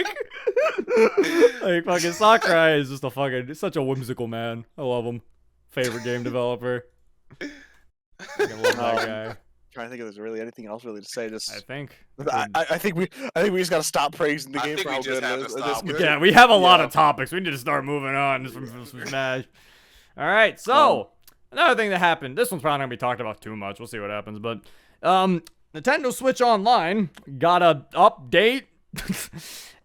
Like fucking Sakurai is just a fucking. Such a whimsical man. I love him. Favorite game developer. I love that guy. Trying to think if there's really anything else really to say. Just I think. I think we just gotta stop praising the game for how good it is. Yeah, we have a lot of topics. We need to start moving on from Smash. All right, so another thing that happened. This one's probably not gonna be talked about too much. We'll see what happens. But Nintendo Switch Online got a update.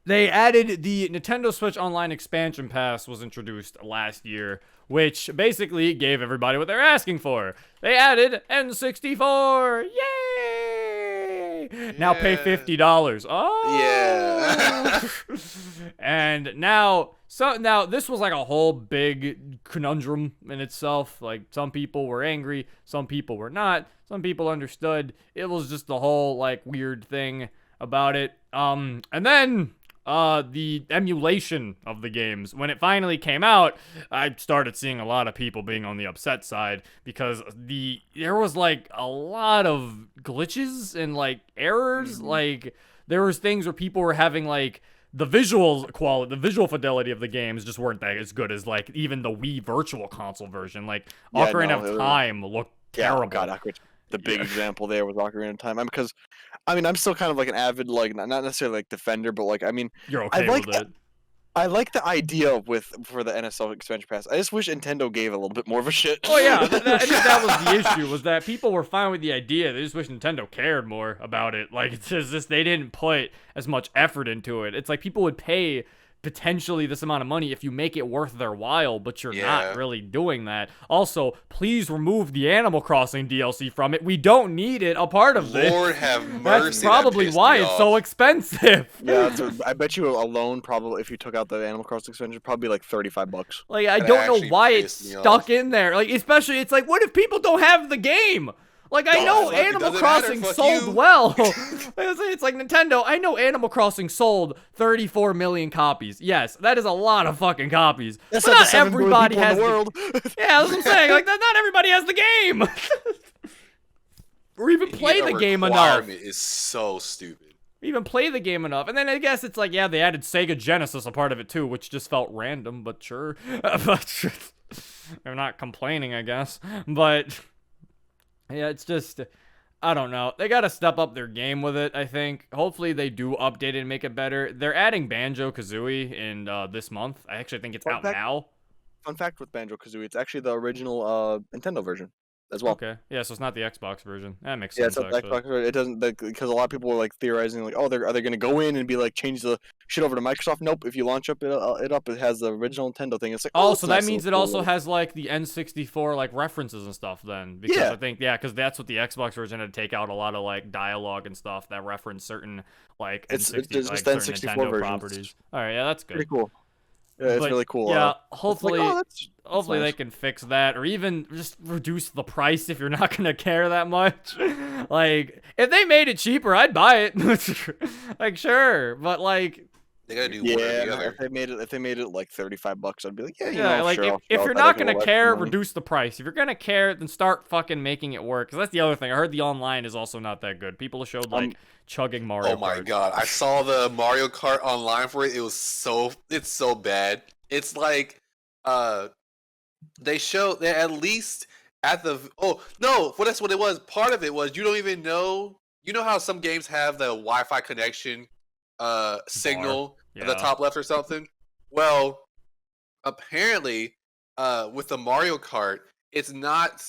They added the Nintendo Switch Online expansion pass was introduced last year, which basically gave everybody what they're asking for. They added N64. Yay! Now pay $50. Oh. Yeah. And now this was like a whole big conundrum in itself. Like some people were angry, some people were not. Some people understood. It was just the whole like weird thing about it. And then the emulation of the games, when it finally came out, I started seeing a lot of people being on the upset side because there was like a lot of glitches and like errors. Like there was things where people were having like the visual quality, the visual fidelity of the games just weren't that as good as like even the Wii Virtual Console version. Like Ocarina of Time looked terrible. God, the big example there was Ocarina of Time. Because I'm still kind of like an avid, like not necessarily like defender, but like you're okay with it. I like the idea for the NSO expansion pass. I just wish Nintendo gave a little bit more of a shit. Oh yeah, I think that was the issue, was that people were fine with the idea. They just wish Nintendo cared more about it. Like it's just they didn't put as much effort into it. It's like people would pay potentially this amount of money if you make it worth their while, but you're not really doing that. Also, please remove the Animal Crossing DLC from it. We don't need it a part of this. Lord have mercy. That's probably why it's so expensive. Yeah, I bet you alone, probably if you took out the Animal Crossing expansion, probably like $35. Like I don't know why it's stuck in there. Like especially, it's like, what if people don't have the game? Like, I know Animal Crossing sold well. It's like, Nintendo, I know Animal Crossing sold 34 million copies. Yes, that is a lot of fucking copies. That's but not everybody has the world. Yeah, that's what I'm saying. Like, not everybody has the game. Or even play the game enough. Is so stupid. Even play the game enough. And then I guess it's like, yeah, they added Sega Genesis a part of it too, which just felt random, but sure. But they're not complaining, I guess. But yeah, it's just, I don't know. They got to step up their game with it, I think. Hopefully they do update it and make it better. They're adding Banjo-Kazooie in this month. I actually think it's out now. Fun fact with Banjo-Kazooie, it's actually the original Nintendo version as well. Okay. Yeah, so it's not the Xbox version. That makes sense. Yeah, it's not the Xbox version. It doesn't, because a lot of people were like theorizing, like, oh, are they going to go in and be like, change the shit over to Microsoft? Nope. If you launch it has the original Nintendo thing. It's like, oh, so that means it also has like the N64 like references and stuff then. Because I think, because that's what the Xbox version had to take out a lot of like dialogue and stuff that reference certain like N64 Nintendo versions. Properties. All right, yeah, that's good. Pretty cool. Yeah, it's really cool. Yeah, hopefully, like, hopefully nice. they can fix that, or even just reduce the price if you're not gonna care that much. Like, if they made it cheaper, I'd buy it. Like, sure, but like, they gotta do one or the other. If they made it like $35, I'd be like, like sure, if you're not gonna care, reduce the price. If you're gonna care, then start fucking making it work. Cause that's the other thing. I heard the online is also not that good. People showed like chugging Mario. Oh my Kart. god, I saw the Mario Kart online for it. It's so bad. It's like they at least at the that's what it was. Part of it was you don't even know. You know how some games have the Wi-Fi connection signal at the top left or something? Well, apparently with the Mario Kart, it's not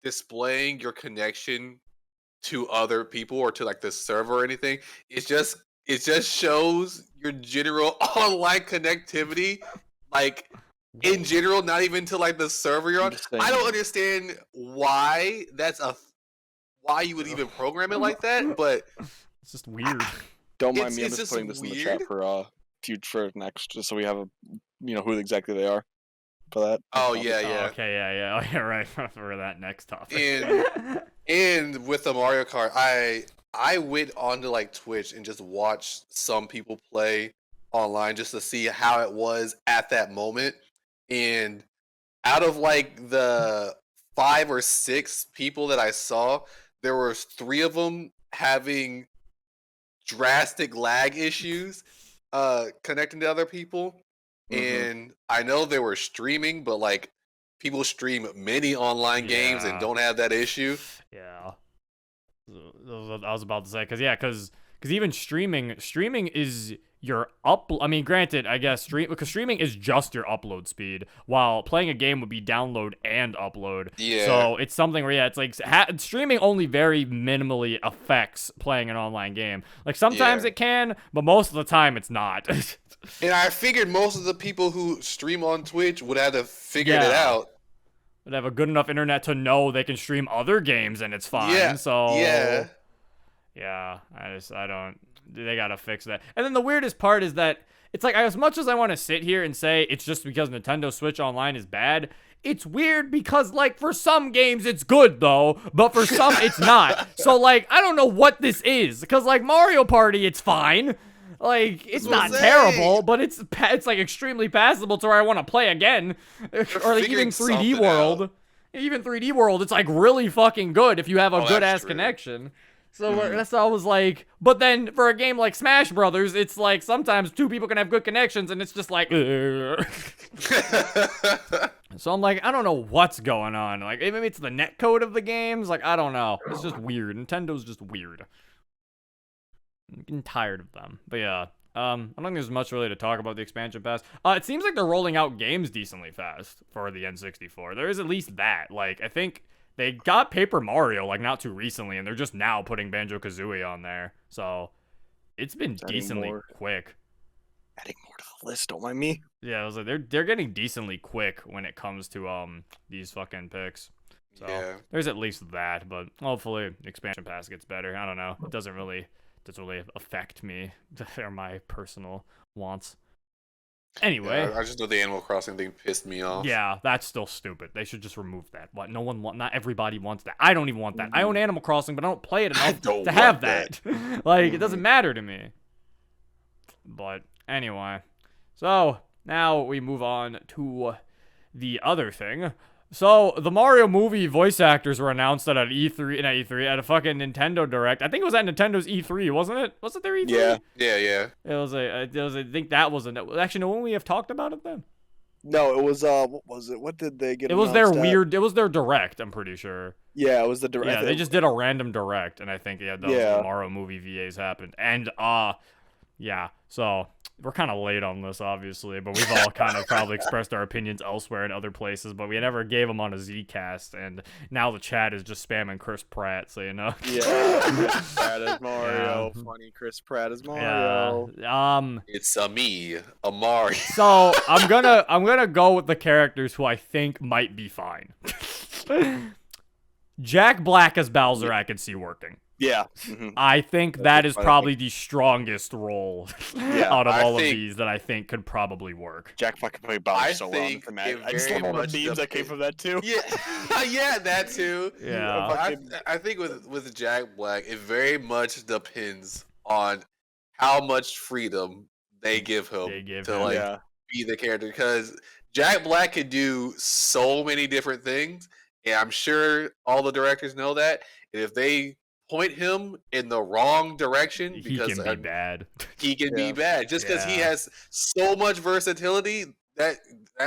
displaying your connection to other people or to like the server or anything. It just shows your general online connectivity, like in general, not even to like the server you're on. I don't understand why why you would even program it like that, but it's just weird. Don't mind me. I'm just putting this in the chat for next, just so we have who exactly they are for that. Oh yeah. Okay, yeah. Right for that next topic. And with the Mario Kart, I I went onto like Twitch and just watched some people play online just to see how it was at that moment. And out of like the 5 or 6 people that I saw, there were 3 of them having drastic lag issues connecting to other people. And I know they were streaming, but like people stream many online games and don't have that issue. Yeah. I was about to say, because even streaming is your I mean, granted, I guess because streaming is just your upload speed, while playing a game would be download and upload. Yeah. So it's something where it's like streaming only very minimally affects playing an online game. Like sometimes it can, but most of the time it's not. And I figured most of the people who stream on Twitch would have to figure it out. Would have a good enough internet to know they can stream other games and it's fine. Yeah. So Yeah. I don't. They gotta fix that. And then the weirdest part is that it's like, as much as I want to sit here and say it's just because Nintendo Switch Online is bad, it's weird because, like, for some games it's good though, but for some it's not. So like, I don't know what this is, because like Mario Party, it's fine. Like, it's not terrible, but it's like extremely passable to where I want to play again. Or like even 3D World. Even 3D World, it's like really fucking good if you have a good ass connection. So that's I was like, but then for a game like Smash Brothers, it's like sometimes 2 people can have good connections and it's just like So I'm like, I don't know what's going on. Like maybe it's the netcode of the games, like I don't know. It's just weird. Nintendo's just weird. I'm getting tired of them. But yeah, I don't think there's much really to talk about the expansion pass. It seems like they're rolling out games decently fast for the N64. There is at least that. Like, I think they got Paper Mario, like, not too recently, and they're just now putting Banjo-Kazooie on there. So, it's been decently quick. Adding more to the list, don't mind me. Yeah, I was like, they're getting decently quick when it comes to these fucking picks. So, there's at least that, but hopefully the expansion pass gets better. I don't know. It doesn't really affect me or my personal wants. Anyway, I just know the Animal Crossing thing pissed me off. Yeah, that's still stupid. They should just remove that. What? Not everybody wants that. I don't even want that. I own Animal Crossing, but I don't play it enough to have that. Like, it doesn't matter to me. But anyway, so now we move on to the other thing. So, the Mario movie voice actors were announced at at a fucking Nintendo Direct. I think it was at Nintendo's E3, wasn't it? Was it their E3? Yeah. I think that was actually, no, wouldn't we have talked about it then? No, it was, what was it? What did they get? It was their it was their Direct, I'm pretty sure. Yeah, it was the Direct. Yeah, they just did a random Direct, and I think, the Mario movie VAs happened. And, yeah, so we're kind of late on this, obviously, but we've all kind of probably expressed our opinions elsewhere in other places, but we never gave them on a Zcast, and now the chat is just spamming Chris Pratt, so you know. Yeah, Chris Pratt as Mario. Yeah. Funny Chris Pratt as Mario. Yeah. It's me, a Mario. So I'm gonna go with the characters who I think might be fine. Jack Black as Bowser, I could see working. Yeah. I think that is probably the strongest role out of all of these that I think could probably work. Jack Black can play Bowser so well. I just love all the memes that came from that too. Yeah, yeah, that too. Yeah. I think with Jack Black, it very much depends on how much freedom they give him to be the character. Because Jack Black can do so many different things, and I'm sure all the directors know that. And if they point him in the wrong direction, because he can be bad. He can be bad just because he has so much versatility that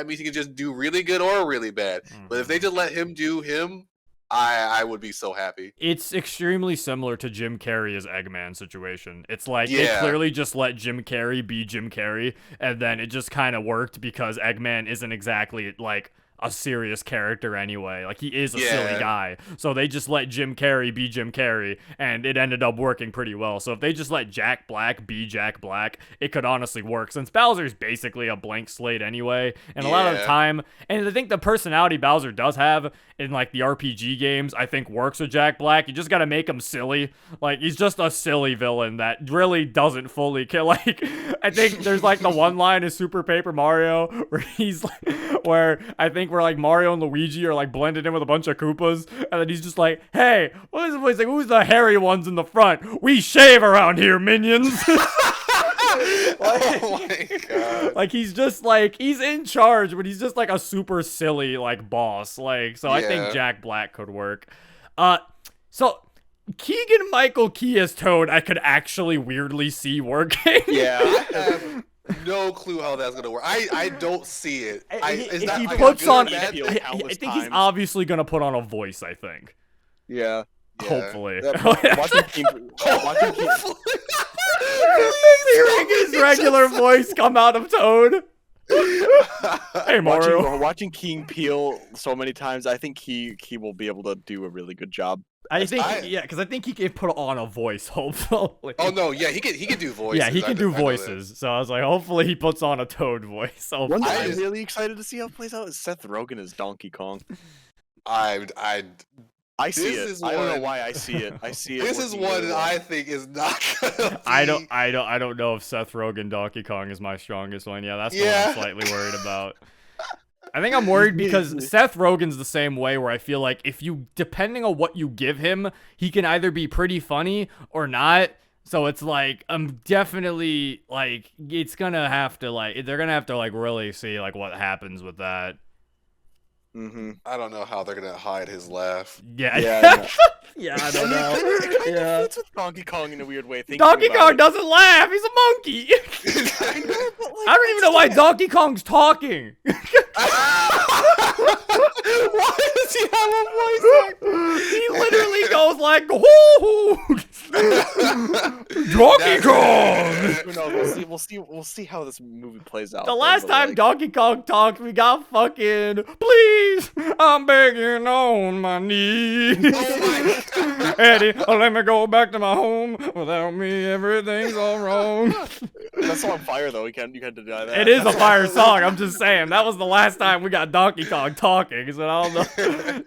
means he can just do really good or really bad. But if they just let him do him, I would be so happy. It's extremely similar to Jim Carrey's Eggman situation. It's like they clearly just let Jim Carrey be Jim Carrey, and then it just kind of worked because Eggman isn't exactly like a serious character anyway. Like, he is a silly guy. So they just let Jim Carrey be Jim Carrey, and it ended up working pretty well. So if they just let Jack Black be Jack Black, it could honestly work, since Bowser's basically a blank slate anyway. And a lot of the time, and I think the personality Bowser does have in, like, the RPG games, I think works with Jack Black. You just gotta make him silly. Like, he's just a silly villain that really doesn't fully kill. Like, I think there's, like, the one line in Super Paper Mario where he's, like, where I think think where like Mario and Luigi are like blended in with a bunch of Koopas, and then he's just like, "Hey, what is the voice like? Who's the hairy ones in the front? We shave around here, minions." Oh my god! Like he's just like he's in charge, but he's just like a super silly like boss. Like so, I think Yeah. Jack Black could work. So Keegan Michael Key as Toad, I could actually weirdly see working. Yeah. I have no clue how that's gonna work. I don't see it. Is If that he like puts a good or on, bad He'll thing? I countless think he's times. obviously gonna put on a voice. I think. Yeah. Yeah. Hopefully. Watching King, watching King, Hearing his regular voice come out of Toad. Hey Mario. watching King Peel so many times, I think he will be able to do a really good job. I think I- yeah, because I think he can put on a voice. Hopefully. Oh no, yeah, he can do voices. Yeah, he I can know do that. voices. So I was like, hopefully he puts on a Toad voice. One Hopefully. thing I'm just- really excited to see how it plays out is Seth Rogen as Donkey Kong. I I see This it. is I don't know one- why I see it. I see it. this is working one really that well. I think is not gonna be. I don't know if Seth Rogen Donkey Kong is my strongest one. Yeah, that's the one Yeah. I'm slightly worried about. I think I'm worried because Seth Rogen's the same way where I feel like if you, depending on what you give him, he can either be pretty funny or not. So it's like, I'm definitely like, it's gonna have to like, they're gonna have to like really see like what happens with that. Mm-hmm. I don't know how they're gonna hide his laugh. Yeah. Yeah, Yeah, I don't know. It kind Yeah. of fits with Donkey Kong in a weird way. thinking Donkey about Kong it. doesn't laugh. He's a monkey. I know, but, like, I don't even know why Donkey Kong's talking. Why does he have a voice like He literally goes like, "Whoo, Donkey That's Kong." it. Who knows? We'll see how this movie plays out. The though, last but, time like, Donkey Kong talked, we got fucking, "Please, I'm begging on my knees." Oh my Eddie, let me go back to my home. Without me, everything's all wrong. that's on fire though. You can't deny that. It is a fire song. I'm just saying. That was the last time we got Donkey Kong talking. So I don't know.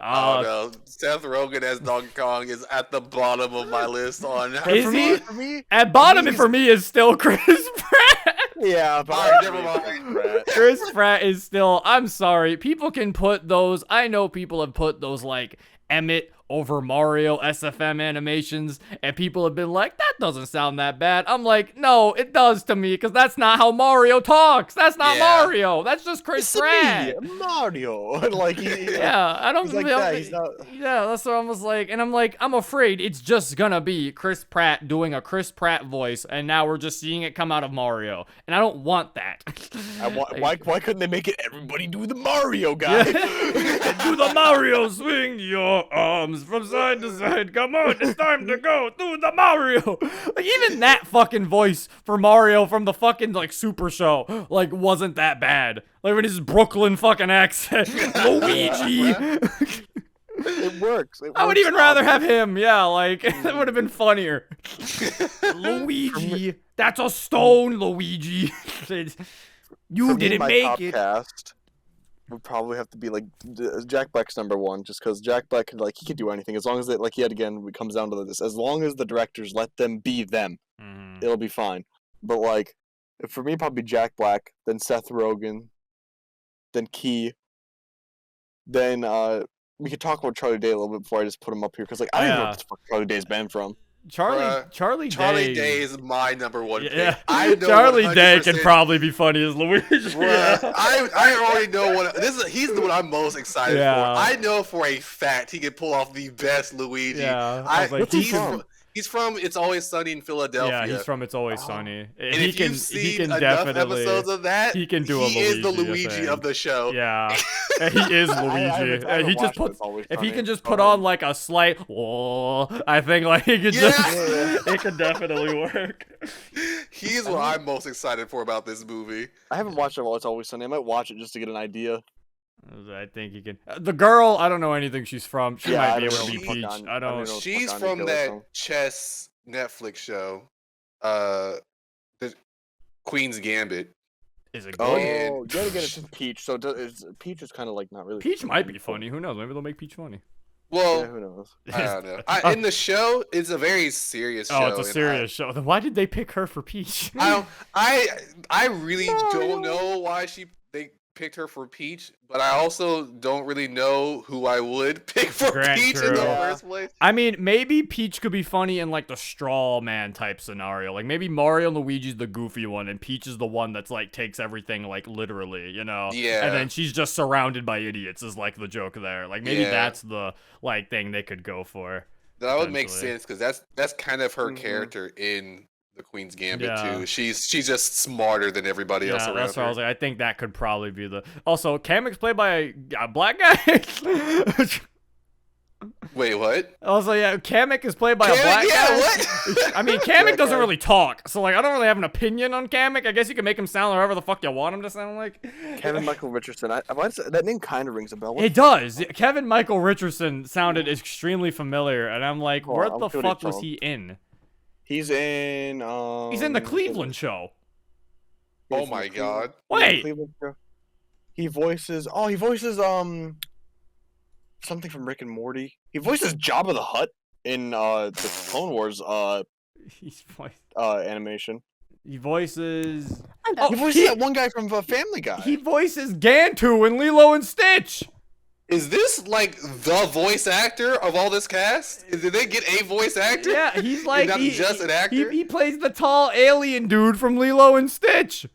Oh no, Seth Rogen as Donkey Kong is at the bottom of my list on. Is he? For me? At bottom for me is still Chris Pratt. Yeah, but Alright, never mind. Chris Pratt is still. I'm sorry. People can put those. I know people have put those like Emmett over Mario SFM animations, and people have been like, "That doesn't sound that bad." I'm like, no, it does to me, because that's not how Mario talks. That's not Yeah. Mario. That's just Chris Pratt. Mario. Like Yeah, I don't He's like feel- that. He's not. Yeah, that's what I was like. And I'm like, I'm afraid it's just gonna be Chris Pratt doing a Chris Pratt voice, and now we're just seeing it come out of Mario. And I don't want that. Why couldn't they make it everybody do the Mario guy? Do the Mario, swing your arms from side to side. Come on, it's time to go. Do the Mario. Like, even that fucking voice for Mario from the fucking like Super Show, like, wasn't that bad. Like with his Brooklyn fucking accent, Luigi. It works. I would even rather have him. Yeah, like that would have been funnier. Luigi, that's a stone, Luigi. You didn't make it. Cast would probably have to be like Jack Black's number one, just because Jack Black can he can do anything as long as it yet again it comes down to this. As long as the directors let them be them, it'll be fine. But for me, probably Jack Black, then Seth Rogen, then Key, then we could talk about Charlie Day a little bit before I just put him up here because I don't even know what the fuck Charlie Day's been from. Charlie Charlie Day. Day is my number one Yeah, pick. I know Charlie Day can 100%. probably be funny as Luigi. Bruh, I already know he's the one I'm most excited Yeah. for. I know for a fact he can pull off the best Luigi. Yeah, I was like, He's from It's Always Sunny in Philadelphia. Yeah, he's from It's Always Sunny. And he if can, you've seen he can enough definitely. episodes of that, he can do a he is the Luigi, I Luigi think. of the show. Yeah, and he is Luigi. And he just puts. If he can just put on like a slight, "Whoa," I think like he could just. It could definitely work. He's what I'm most excited for about this movie. I haven't watched It's Always Sunny. I might watch it just to get an idea. I think he can. The girl, I don't know anything she's from. She Yeah, might I be able don't to know be what Peach. fuck I don't. know. She's fuck on from Nickelodeon that from. chess Netflix show, the Queen's Gambit. Is it Oh, good? And- you gotta get it to Peach. So Peach is kind of not really. Peach might be funny. Who knows? Maybe they'll make Peach funny. Well, Yeah, who knows? I don't know. In the show, it's a very serious show. Oh, it's a and serious show. Then why did they pick her for Peach? I really don't know why they picked her for Peach, but I also don't really know who I would pick for Grant, Peach in true. the Yeah. first place. I mean, maybe Peach could be funny in like the straw man type scenario. Like maybe Mario and Luigi's the goofy one, and Peach is the one that's like takes everything like literally, you know? Yeah. And then she's just surrounded by idiots is like the joke there. Like maybe Yeah. that's the like thing they could go for. That would make potentially. sense because that's kind of her Mhm. character in the Queen's Gambit Yeah. too. She's just smarter than everybody else Yeah, around that's what I her. was like. I think that could probably be the. Also, Kamek's played by a black guy. Wait, what? Also, yeah, Kamek is played by a Kamek, black yeah, guy. what? I mean, Kamek Black doesn't guy. really talk, so like I don't really have an opinion on Kamek. I guess you can make him sound however the fuck you want him to sound like. Kevin Michael Richardson. That name kind of rings a bell. It does. Kevin Michael Richardson sounded extremely familiar, and I'm like, Hold where on, I'll the see what fuck it's was called. he in? He's in. He's in the Cleveland Show. Oh he's in my the god. Wait. Cleveland show. He voices something from Rick and Morty. He voices Jabba the Hutt in the Clone Wars animation. He voices. I'm Oh, He voices he- that one guy from Family Guy. He voices Gantu in Lilo and Stitch. Is this like the voice actor of all this cast? Did they get a voice actor? Yeah, he's like not just an actor? He plays the tall alien dude from Lilo and Stitch.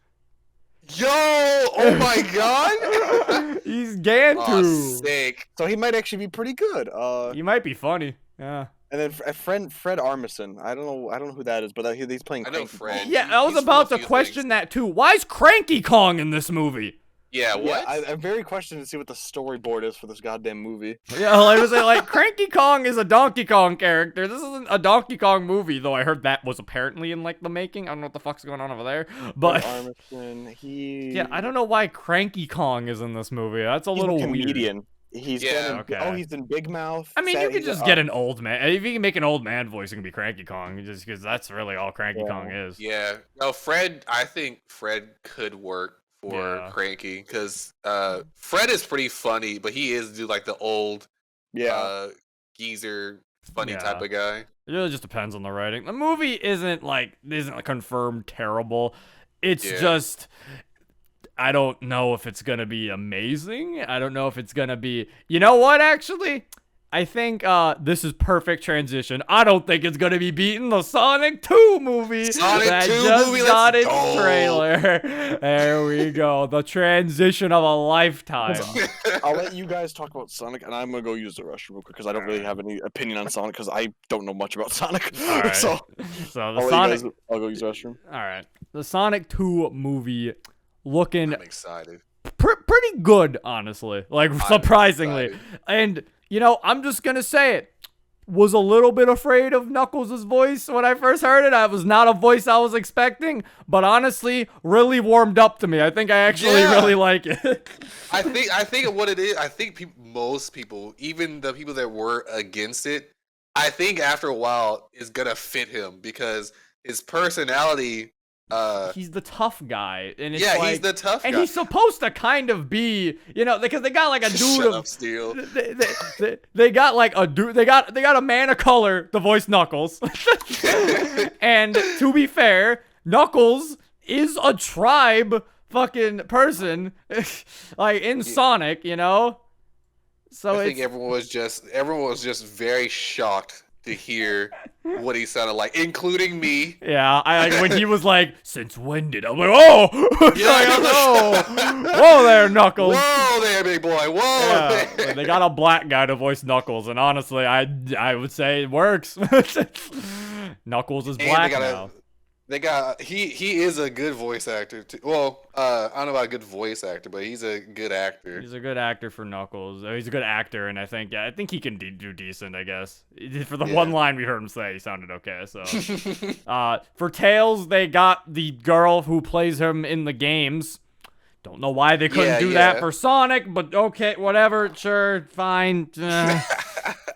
Yo! Oh my god! He's Oh, Gantu. sick. So he might actually be pretty good. He might be funny. Yeah. And then Fred Armisen. I don't know who that is, but he's playing. I know Cranky Fred. Kong. Yeah, I was He's about from to a few question things. that too. Why is Cranky Kong in this movie? Yeah, what? Yeah, I'm very questioning to see what the storyboard is for this goddamn movie. Yeah, like, was it like Cranky Kong is a Donkey Kong character? This isn't a Donkey Kong movie, though. I heard that was apparently in like the making. I don't know what the fuck's going on over there, but Fred Armisen, yeah, I don't know why Cranky Kong is in this movie. That's a he's little a weird. comedian. He's Yeah, been in, okay. he's in Big Mouth. I mean, you Fat- could he's just a- get an old man. If you can make an old man voice, it can be Cranky Kong, just because that's really all Cranky Yeah. Kong is. Yeah. No, Fred. I think Fred could work for Yeah. Cranky because Fred is pretty funny, but he is do like the old Yeah. geezer funny Yeah. type of guy. It really just depends on the writing. The movie isn't confirmed terrible. It's Yeah. just I don't know if it's gonna be amazing. I don't know if it's gonna be. You know what? Actually, I think this is perfect transition. I don't think it's gonna be beating the Sonic 2 movie Sonic that 2 just movie, got let's its go. trailer. There we go. The transition of a lifetime. I'll let you guys talk about Sonic, and I'm gonna go use the restroom real quick because I don't really have any opinion on Sonic because I don't know much about Sonic. All right. So So I'll the let Sonic. you guys, I'll go use the restroom. All right. The Sonic 2 movie looking I'm excited. pretty good, honestly. Like, I'm surprisingly. excited. And, you know, I'm just going to say it. Was a little bit afraid of Knuckles' voice when I first heard it. I was not a voice I was expecting, but honestly, really warmed up to me. I think I actually Yeah. really like it. I think what it is. I think most people, even the people that were against it, I think after a while is gonna fit him because his personality. He's the tough guy. And it's Yeah, like, he's the tough and guy. he's supposed to kind of be, you know, because they got like a dude Shut of up, Steel. they got like a dude. They got a man of color to voice Knuckles. And to be fair, Knuckles is a tribe fucking person, like in Sonic, you know. So I it's think everyone was just very shocked to hear what he sounded like, including me. yeah. I like when he was like, "Since when did?" I'm like, "Oh, whoa there, Knuckles." Whoa there, big boy. Whoa. Yeah, there. they got a black guy to voice Knuckles, and honestly, I would say it works. Knuckles is And black now. He is a good voice actor too. Well, I don't know about a good voice actor, but he's a good actor. He's a good actor for Knuckles. He's a good actor, and I think he can do decent. I guess for the Yeah. one line we heard him say, he sounded okay. So, for Tails, they got the girl who plays him in the games. Don't know why they couldn't Yeah, do that yeah. for Sonic, but okay, whatever, sure, fine.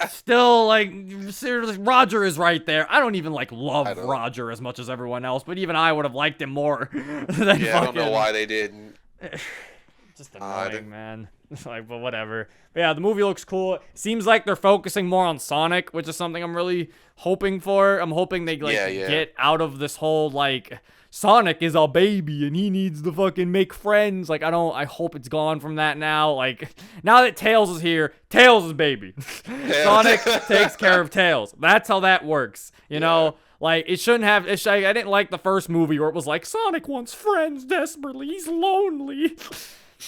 Still, like, seriously, Roger is right there. I don't even love I don't. Roger as much as everyone else, but even I would have liked him more than Yeah, I don't know fucking- why they didn't. Just Odd. annoying, man. Like, but whatever. But yeah, the movie looks cool. Seems like they're focusing more on Sonic, which is something I'm really hoping for. I'm hoping they Yeah. get out of this whole Sonic is a baby and he needs to fucking make friends. Like, I hope it's gone from that now. Like, now that Tails is here, Tails is baby. Sonic takes care of Tails. That's how that works. You know? Like, it shouldn't have, I didn't like the first movie where it was like, Sonic wants friends desperately. He's lonely.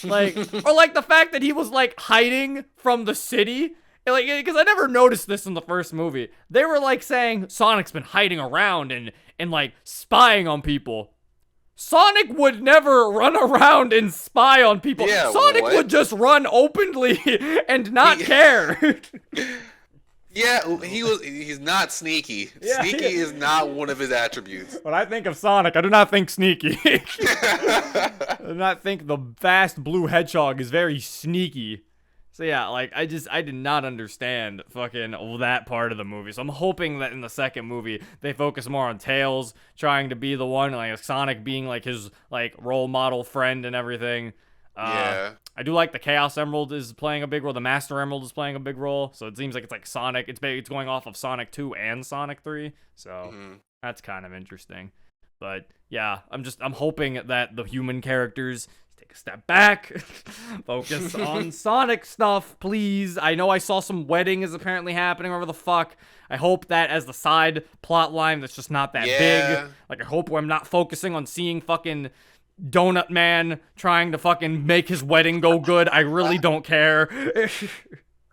Like, or like the fact that he was like hiding from the city. Like, because I never noticed this in the first movie. They were like saying Sonic's been hiding around and like spying on people. Sonic would never run around and spy on people. Yeah, Sonic what? would just run openly and not care. Yeah, he's not sneaky. Yeah, Sneaky is not one of his attributes. When I think of Sonic, I do not think sneaky. I do not think the vast blue hedgehog is very sneaky. So yeah, like, I did not understand fucking that part of the movie. So I'm hoping that in the second movie, they focus more on Tails trying to be the one, like Sonic being like his like role model friend and everything. Yeah. I do like the Chaos Emerald is playing a big role. The Master Emerald is playing a big role. So it seems like it's like Sonic. It's going off of Sonic 2 and Sonic 3. So that's kind of interesting. But yeah, I'm hoping that the human characters take a step back, focus on Sonic stuff, please. I know I saw some wedding is apparently happening, whatever the fuck. I hope that as the side plot line that's just not that big. Like, I hope I'm not focusing on seeing fucking Donut Man trying to fucking make his wedding go good. I really don't care.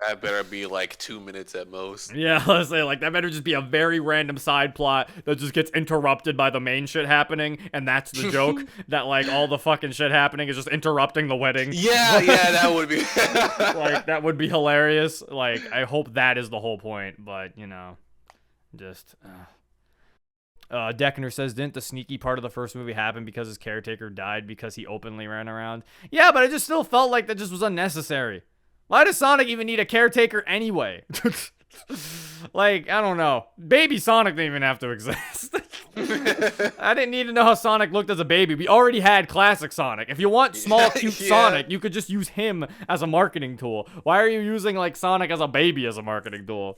That better be like 2 minutes at most. Yeah, let's say, like, that better just be a very random side plot that just gets interrupted by the main shit happening, and that's the joke, that, like, all the fucking shit happening is just interrupting the wedding. Yeah, that would be... Like, that would be hilarious. Like, I hope that is the whole point, but, you know, just... Deckner says, didn't the sneaky part of the first movie happen because his caretaker died because he openly ran around? Yeah, but I just still felt like that just was unnecessary. Why does Sonic even need a caretaker anyway? Like, I don't know. Baby Sonic didn't even have to exist. I didn't need to know how Sonic looked as a baby. We already had classic Sonic. If you want small, cute Sonic, you could just use him as a marketing tool. Why are you using, like, Sonic as a baby as a marketing tool?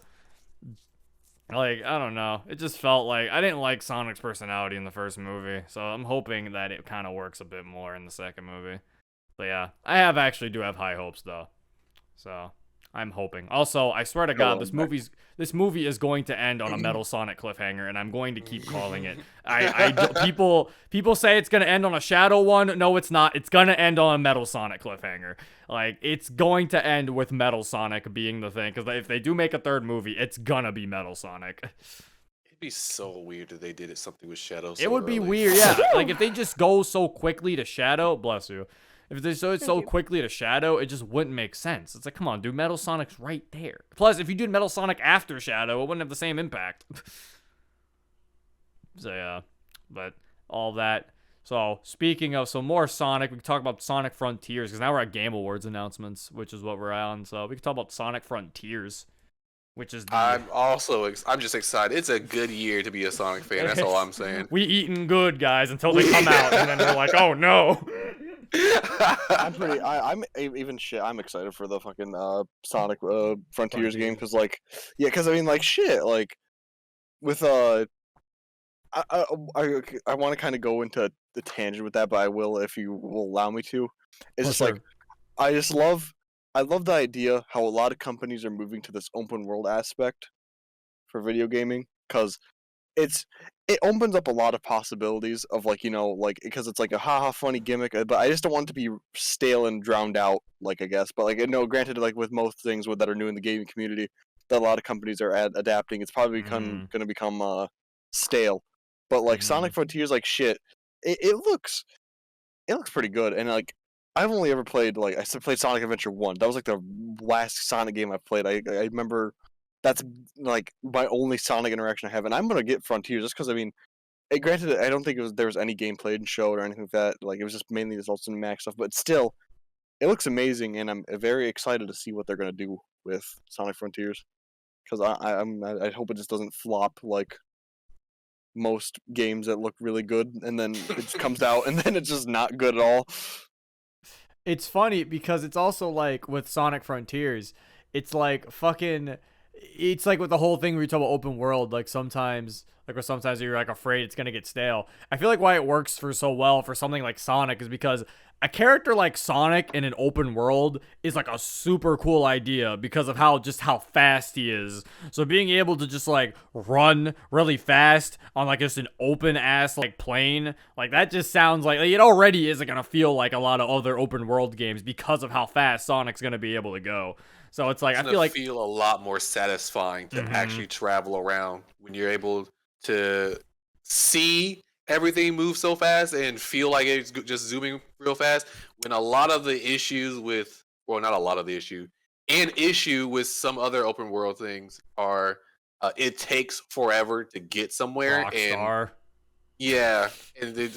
Like, I don't know. It just felt like I didn't like Sonic's personality in the first movie. So I'm hoping that it kind of works a bit more in the second movie. But yeah, I do have high hopes, though. So I'm hoping. Also, I swear to God, this movie is going to end on a Metal Sonic cliffhanger, and I'm going to keep calling it. People say it's gonna end on a Shadow one. No, it's not. It's gonna end on a Metal Sonic cliffhanger. Like, it's going to end with Metal Sonic being the thing, because if they do make a third movie, it's gonna be Metal Sonic. It'd be so weird if they did something with Shadow. It would be weird, yeah. Like, if they just go so quickly to Shadow, bless you. If they show it so quickly to Shadow, it just wouldn't make sense. It's like, come on, dude, Metal Sonic's right there. Plus, if you did Metal Sonic after Shadow, it wouldn't have the same impact. So, yeah. But all that. So, speaking of some more Sonic, we can talk about Sonic Frontiers, because now we're at Game Awards announcements, which is what we're on. So, we can talk about Sonic Frontiers, which is the... I'm just excited. It's a good year to be a Sonic fan. That's all I'm saying. We eating good, guys, until they come out, and then we're like, oh, no. I'm excited for the fucking Sonic Frontiers game, because like, yeah, because I mean, like, shit, like, with I want to kind of go into the tangent with that, but I will if you will allow me to. It's just like, I love the idea how a lot of companies are moving to this open world aspect for video gaming, because it opens up a lot of possibilities of, like, you know, like, because it's like a haha funny gimmick, but I just don't want it to be stale and drowned out, like, I guess. But, like, no, granted, like, with most things that are new in the gaming community, that a lot of companies are adapting, it's probably going to become stale. But, like, Sonic Frontiers, like, shit, it looks pretty good. And, like, I've only ever played, like, I played Sonic Adventure 1. That was, like, the last Sonic game I played. I remember that's, like, my only Sonic interaction I have. And I'm going to get Frontiers just because, I mean, granted, I don't think there was any gameplay and showed or anything like that. Like, it was just mainly this Ultimax stuff. But still, it looks amazing, and I'm very excited to see what they're going to do with Sonic Frontiers. Because I hope it just doesn't flop like most games that look really good, and then it just comes out, and then it's just not good at all. It's funny because it's also like with Sonic Frontiers, it's like fucking it's like with the whole thing where you talk about open world, like sometimes you're like afraid it's gonna get stale. I feel like why it works for so well for something like Sonic is because a character like Sonic in an open world is like a super cool idea because of how fast he is. So being able to just like run really fast on like just an open ass like plane, like that just sounds like it already isn't gonna feel like a lot of other open world games because of how fast Sonic's gonna be able to go. So it's like I feel like a lot more satisfying to actually travel around when you're able to see everything move so fast and feel like it's just zooming real fast. When a lot of the issues with, well, not a lot of the issue, an issue with some other open world things are it takes forever to get somewhere. Rockstar. And yeah, and you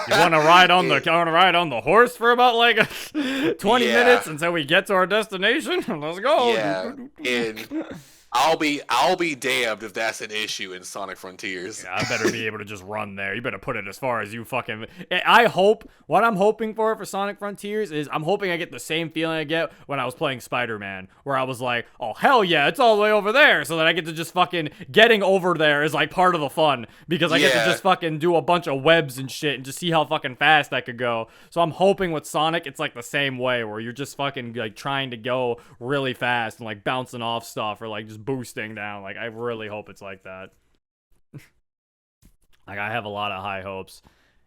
want to ride on the horse for about like 20 minutes until we get to our destination. Let's go. Yeah, and I'll be damned if that's an issue in Sonic Frontiers. Yeah, I better be able to just run there. You better put it as far as you fucking. What I'm hoping for Sonic Frontiers is I'm hoping I get the same feeling I get when I was playing Spider-Man, where I was like, oh hell yeah, it's all the way over there, so that I get to just fucking getting over there is like part of the fun because I get to just fucking do a bunch of webs and shit and just see how fucking fast I could go. So I'm hoping with Sonic it's like the same way where you're just fucking like trying to go really fast and like bouncing off stuff or like just boosting down. Like I really hope it's like that. Like I have a lot of high hopes.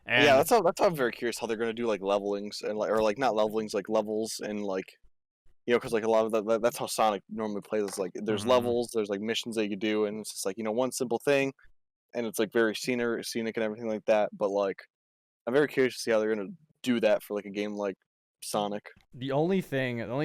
And yeah, that's how I'm very curious how they're gonna do like levelings and like, or like not levelings, like levels and like, because like a lot of that's how Sonic normally plays. It's like there's levels, there's like missions that you can do, and it's just like one simple thing, and it's like very scenic and everything like that. But like, I'm very curious to see how they're gonna do that for like a game like Sonic. The only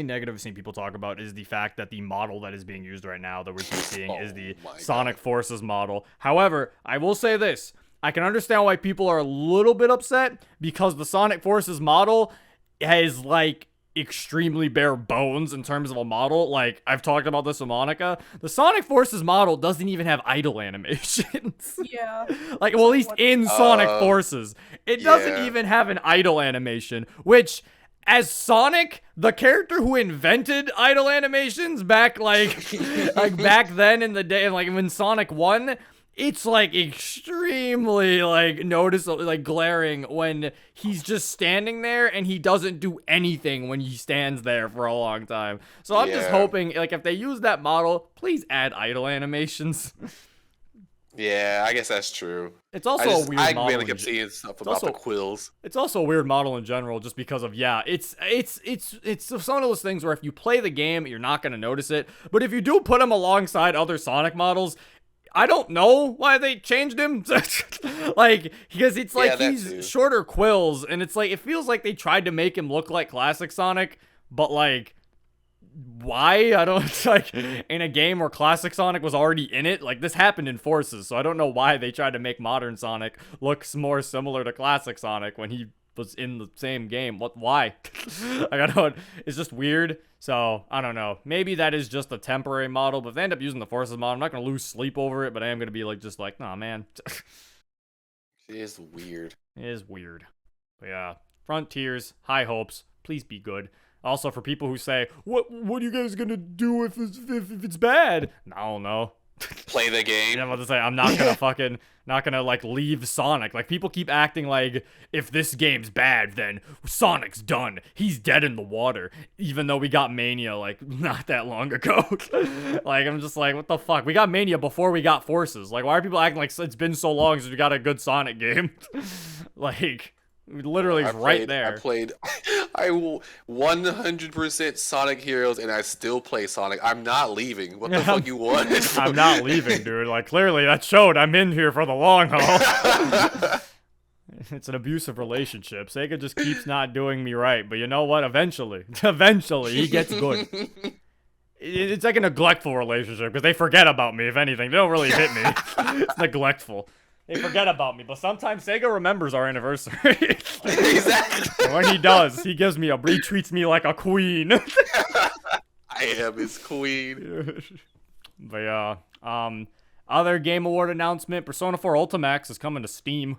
negative I've seen people talk about is the fact that the model that is being used right now that we're seeing is the Sonic Forces model. However, I will say this. I can understand why people are a little bit upset because the Sonic Forces model has like extremely bare bones in terms of a model. Like I've talked about this with Monica. The Sonic Forces model doesn't even have idle animations. Yeah. Like, well, at least in Sonic Forces, it doesn't even have an idle animation, which as Sonic, the character who invented idle animations back like back then in the day, like when Sonic 1, it's like extremely like noticeable, like glaring when he's just standing there and he doesn't do anything when he stands there for a long time. So I'm just hoping like if they use that model, please add idle animations. Yeah, I guess that's true. It's also a weird model. I mainly kept seeing stuff about the quills. It's also a weird model in general, just because of it's some of those things where if you play the game, you're not gonna notice it. But if you do put him alongside other Sonic models, I don't know why they changed him. Like because it's like he's shorter quills, and it's like it feels like they tried to make him look like classic Sonic, but like. Why? I don't like in a game where classic Sonic was already in it. Like this happened in Forces, so I don't know why they tried to make modern Sonic look more similar to classic Sonic when he was in the same game. Why? Like I don't. It's just weird. So I don't know. Maybe that is just a temporary model. But if they end up using the Forces model, I'm not gonna lose sleep over it. But I am gonna be like, just like, nah, man. It is weird. It is weird. But yeah, Frontiers, high hopes. Please be good. Also, for people who say, what are you guys gonna do if it's bad? I don't know. Play the game. Yeah, I'm about to say, I'm not gonna like leave Sonic. Like, people keep acting like, if this game's bad, then Sonic's done. He's dead in the water. Even though we got Mania, like, not that long ago. Like, I'm just like, what the fuck? We got Mania before we got Forces. Like, why are people acting like it's been so long since we got a good Sonic game? Like... Literally right there. I 100% Sonic Heroes, and I still play Sonic. I'm not leaving. What the fuck you want? I'm not leaving, dude. Like, clearly that showed I'm in here for the long haul. It's an abusive relationship. Sega just keeps not doing me right. But you know what? Eventually he gets good. It's like a neglectful relationship because they forget about me, if anything. They don't really hit me. It's neglectful. They forget about me, but sometimes Sega remembers our anniversary. Exactly. And when he does, he treats me like a queen. I am his queen. But yeah, other Game Award announcement: Persona 4 Ultimax is coming to Steam.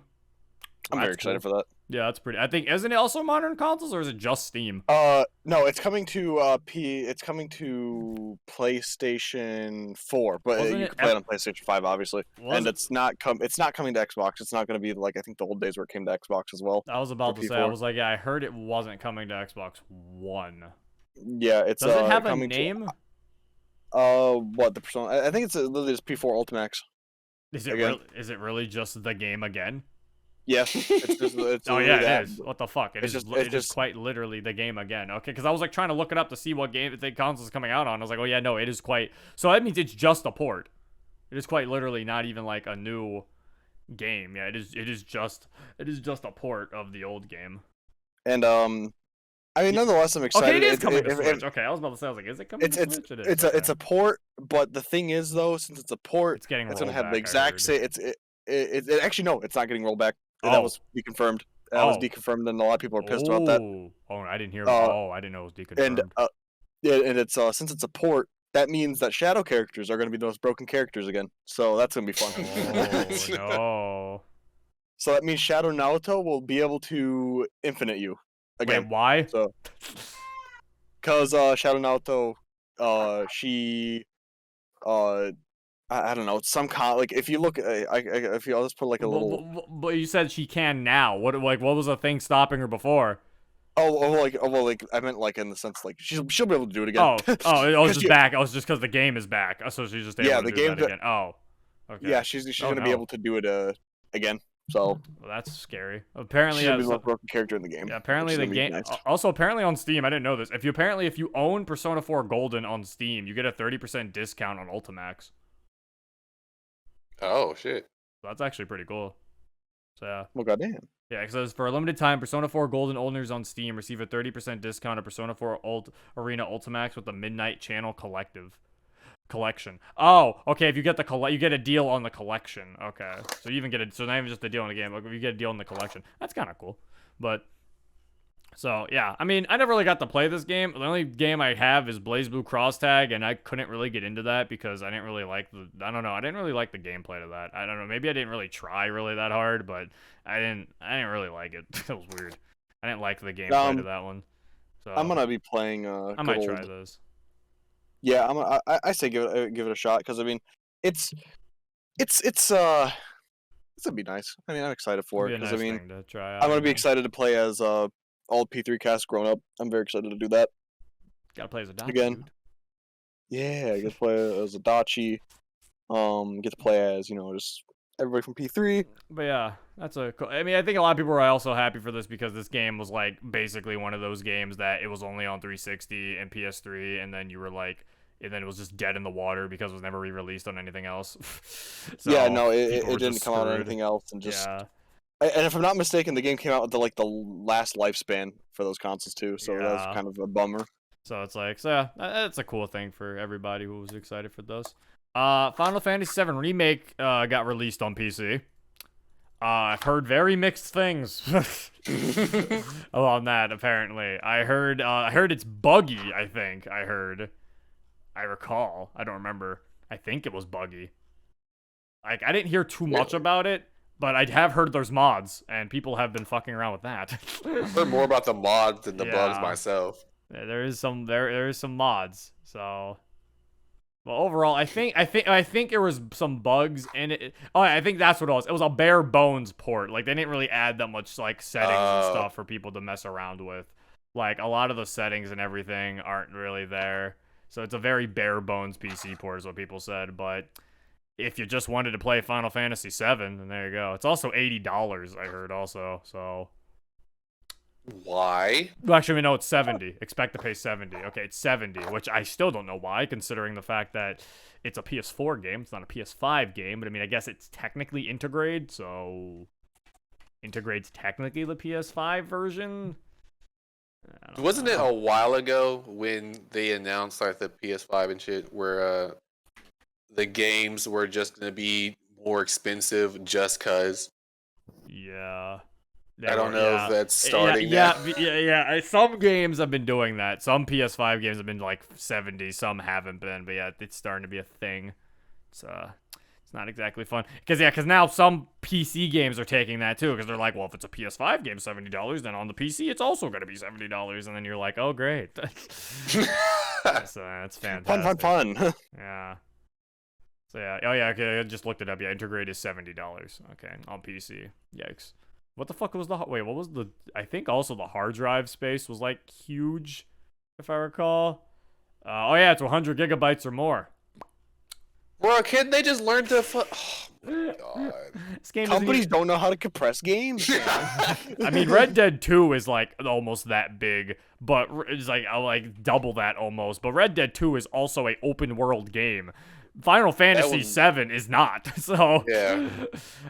I'm very That's excited cool. for that. Yeah, that's pretty. I think isn't it also modern consoles or is it just Steam? No, it's coming to it's coming to PlayStation 4, but Wasn't you it can play it on PlayStation 5, obviously. And it? it's not coming to Xbox. It's not going to be like I think the old days where it came to Xbox as well. I was about for to say, I P4. was like, yeah, I heard it wasn't coming to Xbox One. Yeah, it's Does it have a coming name? what the Persona? I think it's literally just P4 Ultimax. Is it again. is it really just the game again? Yes, it's just it's Oh literally yeah, that. it is. What the fuck? It's It just is quite literally the game again. Okay, because I was like trying to look it up to see what game the console is coming out on. I was like, oh yeah, no, it is quite. So that means it's just a port. It is quite literally not even like a new game. Yeah, it is. It is just a port of the old game. And I mean, nonetheless, I'm excited. Okay, it is coming to Switch. Okay, I was about to say, I was like, is it coming to Switch? It is. It's a port, but the thing is though, since it's a port, It's getting it's rolled gonna have back, the I exact heard. same. It actually no, it's not getting rolled back. Oh. That was deconfirmed. That was Oh. deconfirmed, and a lot of people are pissed about that. Oh, I didn't hear. Uh, I didn't know it was deconfirmed. And yeah, and it's since it's a port, that means that shadow characters are gonna be those broken characters again. So that's gonna be fun. Oh no. So that means Shadow Naoto will be able to infinite you again. Wait, why? So, cause Shadow Naoto, she, I don't know, it's some like if you look, if you I'll just put like a little. But you said she can now. What was the thing stopping her before? Like I meant like in the sense like she'll be able to do it again. It was just back. I was just because the game is back, so she's just able to do that again. Oh, okay. Yeah, she's gonna be able to do it again. So well, that's scary. Apparently, she's gonna be the most broken character in the game. Yeah, apparently the game. Nice. Also, apparently on Steam, I didn't know this. If you own Persona 4 Golden on Steam, you get a 30% discount on Ultimax. Oh shit. So that's actually pretty cool. So yeah. Well, goddamn. Yeah, it says for a limited time, Persona 4 Golden owners on Steam receive a 30% discount on Persona 4 Arena Ultimax with the Midnight Channel collection. Oh, okay. If you get you get a deal on the collection. Okay, so you even get so not even just a deal on the game. Like if you get a deal on the collection, that's kind of cool. But so yeah, I mean, I never really got to play this game. The only game I have is BlazBlue Cross Tag, and I couldn't really get into that because I didn't really like I don't know. I didn't really like the gameplay to that. I don't know. Maybe I didn't really try really that hard, but I didn't really like it. It was weird. I didn't like the gameplay to that one. So I'm gonna be playing. I might try this. Yeah, I say give it a shot because I mean, it's gonna be nice. I mean, I'm excited for it because I mean, to try I'm gonna be excited to play as old P3 cast grown up. I'm very excited to do that. Gotta play as a Dachi, again. dude. Yeah, I get to play as a Dachi. Get to play as just everybody from P3. But yeah, that's a cool. I mean, I think a lot of people were also happy for this because this game was like basically one of those games that it was only on 360 and PS3, and then you were like, and then it was just dead in the water because it was never re-released on anything else. So yeah, no, it people were didn't just come out on screwed. anything else, and just. Yeah. And if I'm not mistaken, the game came out with the last lifespan for those consoles too, so that was Yeah. kind of a bummer. So it's like, so yeah, that's a cool thing for everybody who was excited for those. Final Fantasy VII Remake got released on PC. I've heard very mixed things on that. Apparently, I heard it's buggy. I recall. I don't remember. I think it was buggy. Like I didn't hear too much about it, but I have heard there's mods, and people have been fucking around with that. I've heard more about the mods than the bugs Yeah. myself. Yeah, there is some mods. So, well, overall, I think there was some bugs in it. Oh, I think that's what it was. It was a bare bones port. Like they didn't really add that much like settings and stuff for people to mess around with. Like a lot of the settings and everything aren't really there. So it's a very bare bones PC port, is what people said. But if you just wanted to play Final Fantasy VII, then there you go. It's also $80, I heard also. So. Why? Well, actually, no, it's 70. Expect to pay 70. Okay, it's 70, which I still don't know why, considering the fact that it's a PS4 game. It's not a PS5 game, but I mean, I guess it's technically Intergrade, so Intergrade's technically the PS5 version. Wasn't it a while ago when they announced like the PS5 and shit, where the games were just gonna be more expensive just cause? Yeah. I don't know if that's starting now. Yeah. Some games have been doing that. Some PS5 games have been like 70. Some haven't been, but yeah, it's starting to be a thing. It's It's not exactly fun. Because now some PC games are taking that too. Because they're like, well, if it's a PS5 game, $70, then on the PC, it's also going to be $70. And then you're like, oh, great. So that's fantastic. Fun. Yeah. So yeah. Oh, yeah. Okay. I just looked it up. Yeah. Integrate is $70. Okay. On PC. Yikes. What the fuck was wait, what was I think also the hard drive space was like huge, if I recall. Oh, yeah. It's 100 gigabytes or more. Bro, can't they just learn to oh my god. This game Companies don't know how to compress games. I mean, Red Dead 2 is like almost that big, but it's like double that almost. But Red Dead 2 is also a open world game. Final Fantasy 7 is not. So yeah.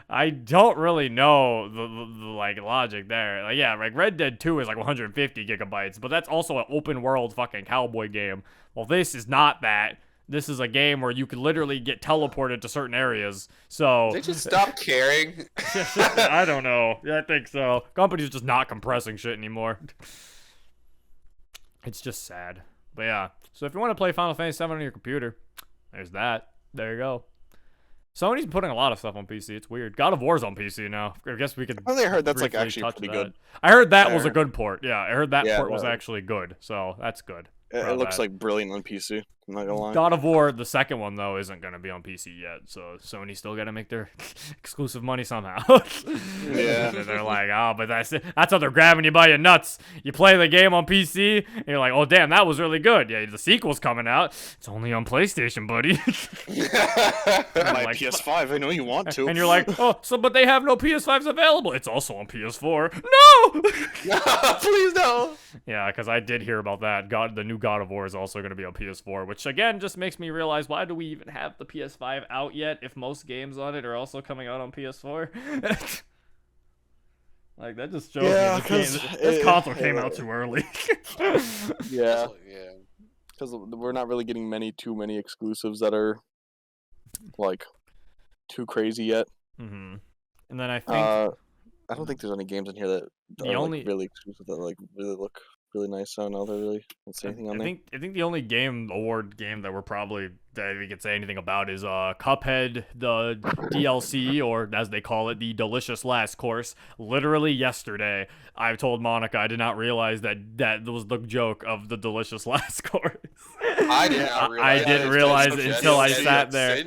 I don't really know the like logic there. Like, yeah, like Red Dead 2 is like 150 gigabytes, but that's also an open world fucking cowboy game. Well, this is not that. This is a game where you could literally get teleported to certain areas. So They just stop caring. I don't know. Yeah, I think so. Companies just not compressing shit anymore. It's just sad. But yeah. So if you want to play Final Fantasy 7 on your computer, there's that. There you go. Sony's putting a lot of stuff on PC. It's weird. God of War's on PC now. I guess we could. I only heard that's like briefly actually touch pretty that. good. I heard that was a good port. Yeah, I heard that Yeah, port was that- actually good. So that's good. It looks like brilliant on PC. I'm not gonna lie. God of War, the second one though, isn't gonna be on PC yet, so Sony still gotta make their exclusive money somehow. Yeah. They're like, oh, but that's how they're grabbing you by your nuts. You play the game on PC, and you're like, oh damn, that was really good. Yeah, the sequel's coming out. It's only on PlayStation, buddy. My like, PS5. I know you want to. And you're like, oh, but they have no PS5s available. It's also on PS4. No. Please no. Yeah, because I did hear about that. The new God of War is also going to be on PS4, which again just makes me realize, why do we even have the PS5 out yet if most games on it are also coming out on PS4? Like, that just shows me this console came out too early. Yeah, Yeah. because we're not really getting too many exclusives that are like too crazy yet. Mm-hmm. And then I think I don't think there's any games in here that are like, really exclusive that like really look really nice. I don't know. I don't see anything on there. I think the only award game that that we could say anything about is Cuphead, the DLC, or as they call it, the Delicious Last Course. Literally yesterday, I told Monica I did not realize that was the joke of the Delicious Last Course. I did not realize. I didn't realize it until I sat there.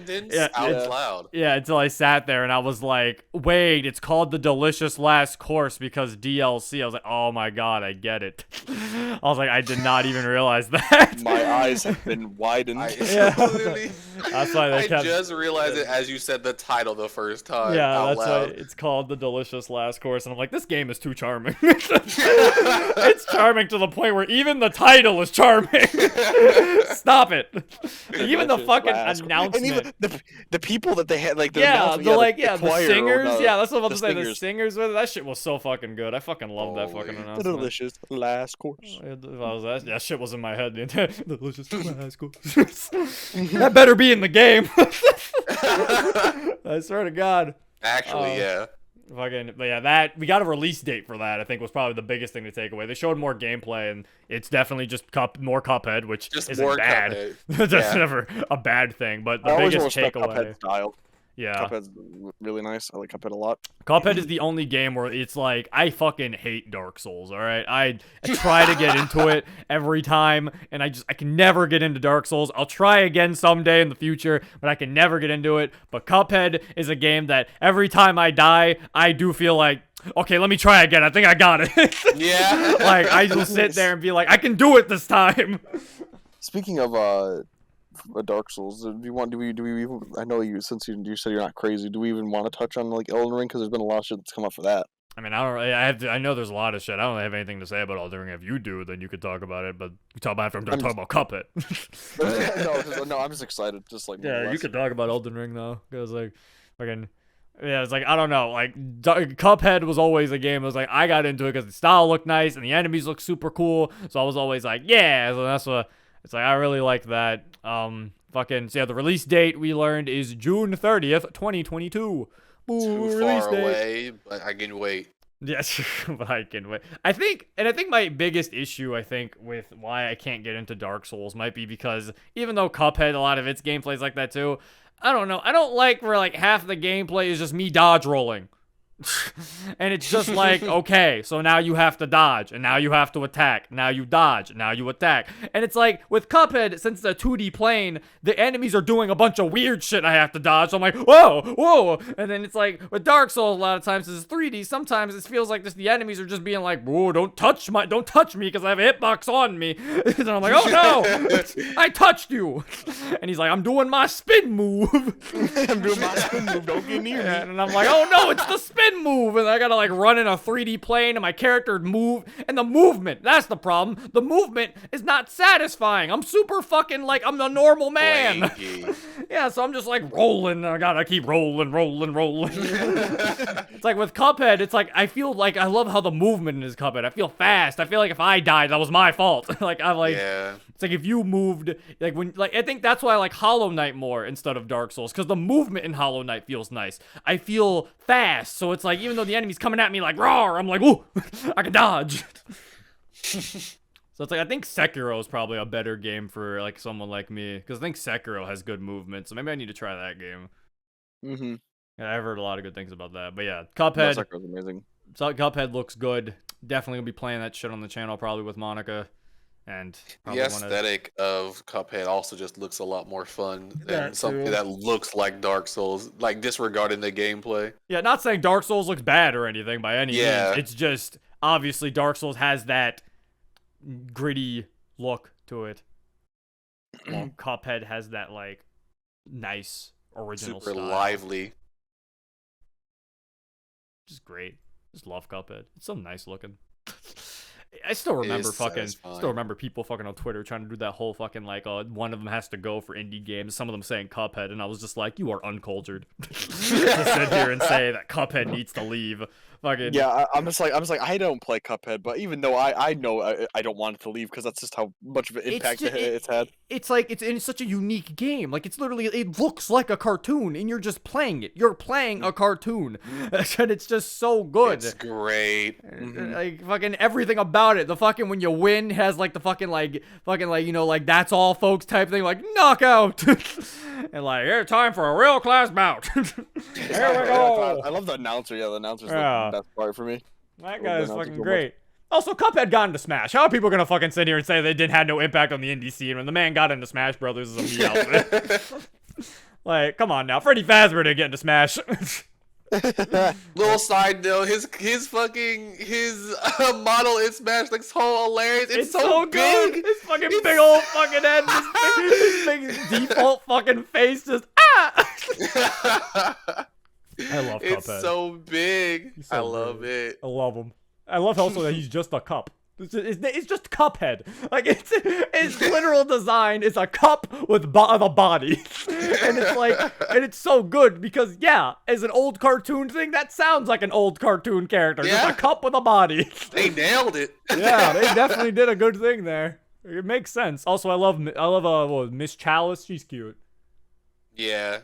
Out loud. Yeah, until I sat there and I was like, wait, it's called the Delicious Last Course because DLC. I was like, oh my god, I get it. I was like, I did not even realize that. My eyes have been widened. That's why they kept. I just realized it as you said the title the first time. Yeah, out that's loud. why it's called the Delicious Last Course, and I'm like, this game is too charming. It's charming to the point where even the title is charming. Stop it. Even the fucking announcement. And even the people that they had, like the the singers. Yeah, that's what I was about to say. The singers. singers with it. That shit was so fucking good. I fucking love that fucking Holy. The announcement. Delicious Last Course. That shit was in my head. Delicious Last Course. That better be in the game. I swear to God. Actually, yeah. Fucking, but yeah, that we got a release date for that. I think was probably the biggest thing to take away. They showed more gameplay, and it's definitely just more Cuphead, which Just isn't more bad. Cuphead. That's Yeah. never a bad thing. But the I always biggest respect takeaway, Cuphead's style. yeah, Cuphead's really nice. I like Cuphead a lot. Cuphead is the only game where it's like, I fucking hate Dark Souls, alright? I try to get into it every time, and I can never get into Dark Souls. I'll try again someday in the future, but I can never get into it. But Cuphead is a game that every time I die, I do feel like, okay, let me try again. I think I got it. Yeah. Like, I just sit there and be like, I can do it this time. Speaking of Dark Souls, do we even, I know since you said you're not crazy, do we even want to touch on like Elden Ring, because there's been a lot of shit that's come up for that. I mean, I know there's a lot of shit. I don't have anything to say about Elden Ring. If you do, then you could talk about it, but you talk about it after I'm done talking about Cuphead. no, I'm just excited, just like Yeah, you could talk about Elden Ring though, because like, fucking, yeah, it's like, I don't know, like Cuphead was always a game. I was like, I got into it because the style looked nice and the enemies looked super cool, so I was always like, yeah. So that's what it's like. I really like that. Fucking, so yeah, the release date we learned is June 30th, 2022. Ooh, Too far away, but I can wait. Yes, but I can wait. I think my biggest issue, with why I can't get into Dark Souls might be because even though Cuphead, a lot of its gameplay is like that too, I don't know. I don't like where like half the gameplay is just me dodge rolling. And it's just like, okay, so now you have to dodge, and now you have to attack, now you dodge, now you attack. And it's like, with Cuphead, since it's a 2D plane, the enemies are doing a bunch of weird shit I have to dodge, so I'm like, whoa, whoa. And then it's like, with Dark Souls, a lot of times it's 3D, sometimes it feels like just the enemies are just being like, whoa, don't touch me, because I have a hitbox on me. And I'm like, oh no, I touched you. And he's like, I'm doing my spin move. I'm doing my spin move, don't get near me. And I'm like, oh no, it's the spin move, and I gotta like run in a 3D plane and my character move, and the movement, that's the problem. The movement is not satisfying. I'm super fucking like, I'm the normal man. Yeah, so I'm just like rolling, and I gotta keep rolling. It's like with Cuphead, it's like, I feel like, I love how the movement is Cuphead. I feel fast. I feel like if I died, that was my fault. Like, I'm like, it's like if you moved, like when, like, I think that's why I like Hollow Knight more instead of Dark Souls, because the movement in Hollow Knight feels nice. I feel fast, so it's like, even though the enemy's coming at me like, roar, I'm like, ooh, I can dodge. So it's like, I think Sekiro is probably a better game for like someone like me, because I think Sekiro has good movement, so maybe I need to try that game. Mm-hmm. Yeah, I've heard a lot of good things about that, but yeah, No, Cuphead, Sekiro's amazing. so Cuphead looks good. Definitely gonna be playing that shit on the channel, probably with Monica. And the aesthetic of Cuphead also just looks a lot more fun than something that looks like Dark Souls, like disregarding the gameplay. Yeah, not saying Dark Souls looks bad or anything by any means. Yeah. It's just, obviously, Dark Souls has that gritty look to it. While Cuphead has that, like, nice original Super style. lively. Just great. Just love Cuphead. It's so nice looking. I still remember people fucking on Twitter trying to do that whole fucking like, one of them has to go for indie games. Some of them saying Cuphead, and I was just like, you are uncultured to sit here and say that Cuphead needs to leave. Fucking Yeah, I'm just like I don't play Cuphead, but even though I know I don't want it to leave because that's just how much of an impact it's had. It's like it's such a unique game. Like it's literally, it looks like a cartoon, and you're just playing it. You're playing a cartoon, and it's just so good. It's great. Like fucking everything about it. The fucking when you win has like the fucking like you know like that's all folks type thing, like knockout, and like here time for a real class bout. Here we go. I love the announcer. Yeah, the announcer's Yeah. the best part for me. That guy is fucking great. Also, Cuphead got into Smash. How are people gonna fucking sit here and say they didn't have no impact on the indie scene when the man got into Smash Brothers as a me outfit? Like, come on now, Freddy Fazbear didn't get into Smash. Little side note, his model in Smash looks so hilarious. It's so big. Good. His fucking big old fucking head, his big default fucking face, just I love Cuphead. It's so big. So I love great. it. I love him. I love also that he's just a cup. It's just Cuphead. Like its literal design is a cup with a body, and it's like, and it's so good because yeah, as an old cartoon thing, that sounds like an old cartoon character. Yeah. Just a cup with a body. They nailed it. Yeah, they definitely did a good thing there. It makes sense. Also, I love Miss Chalice. She's cute. Yeah.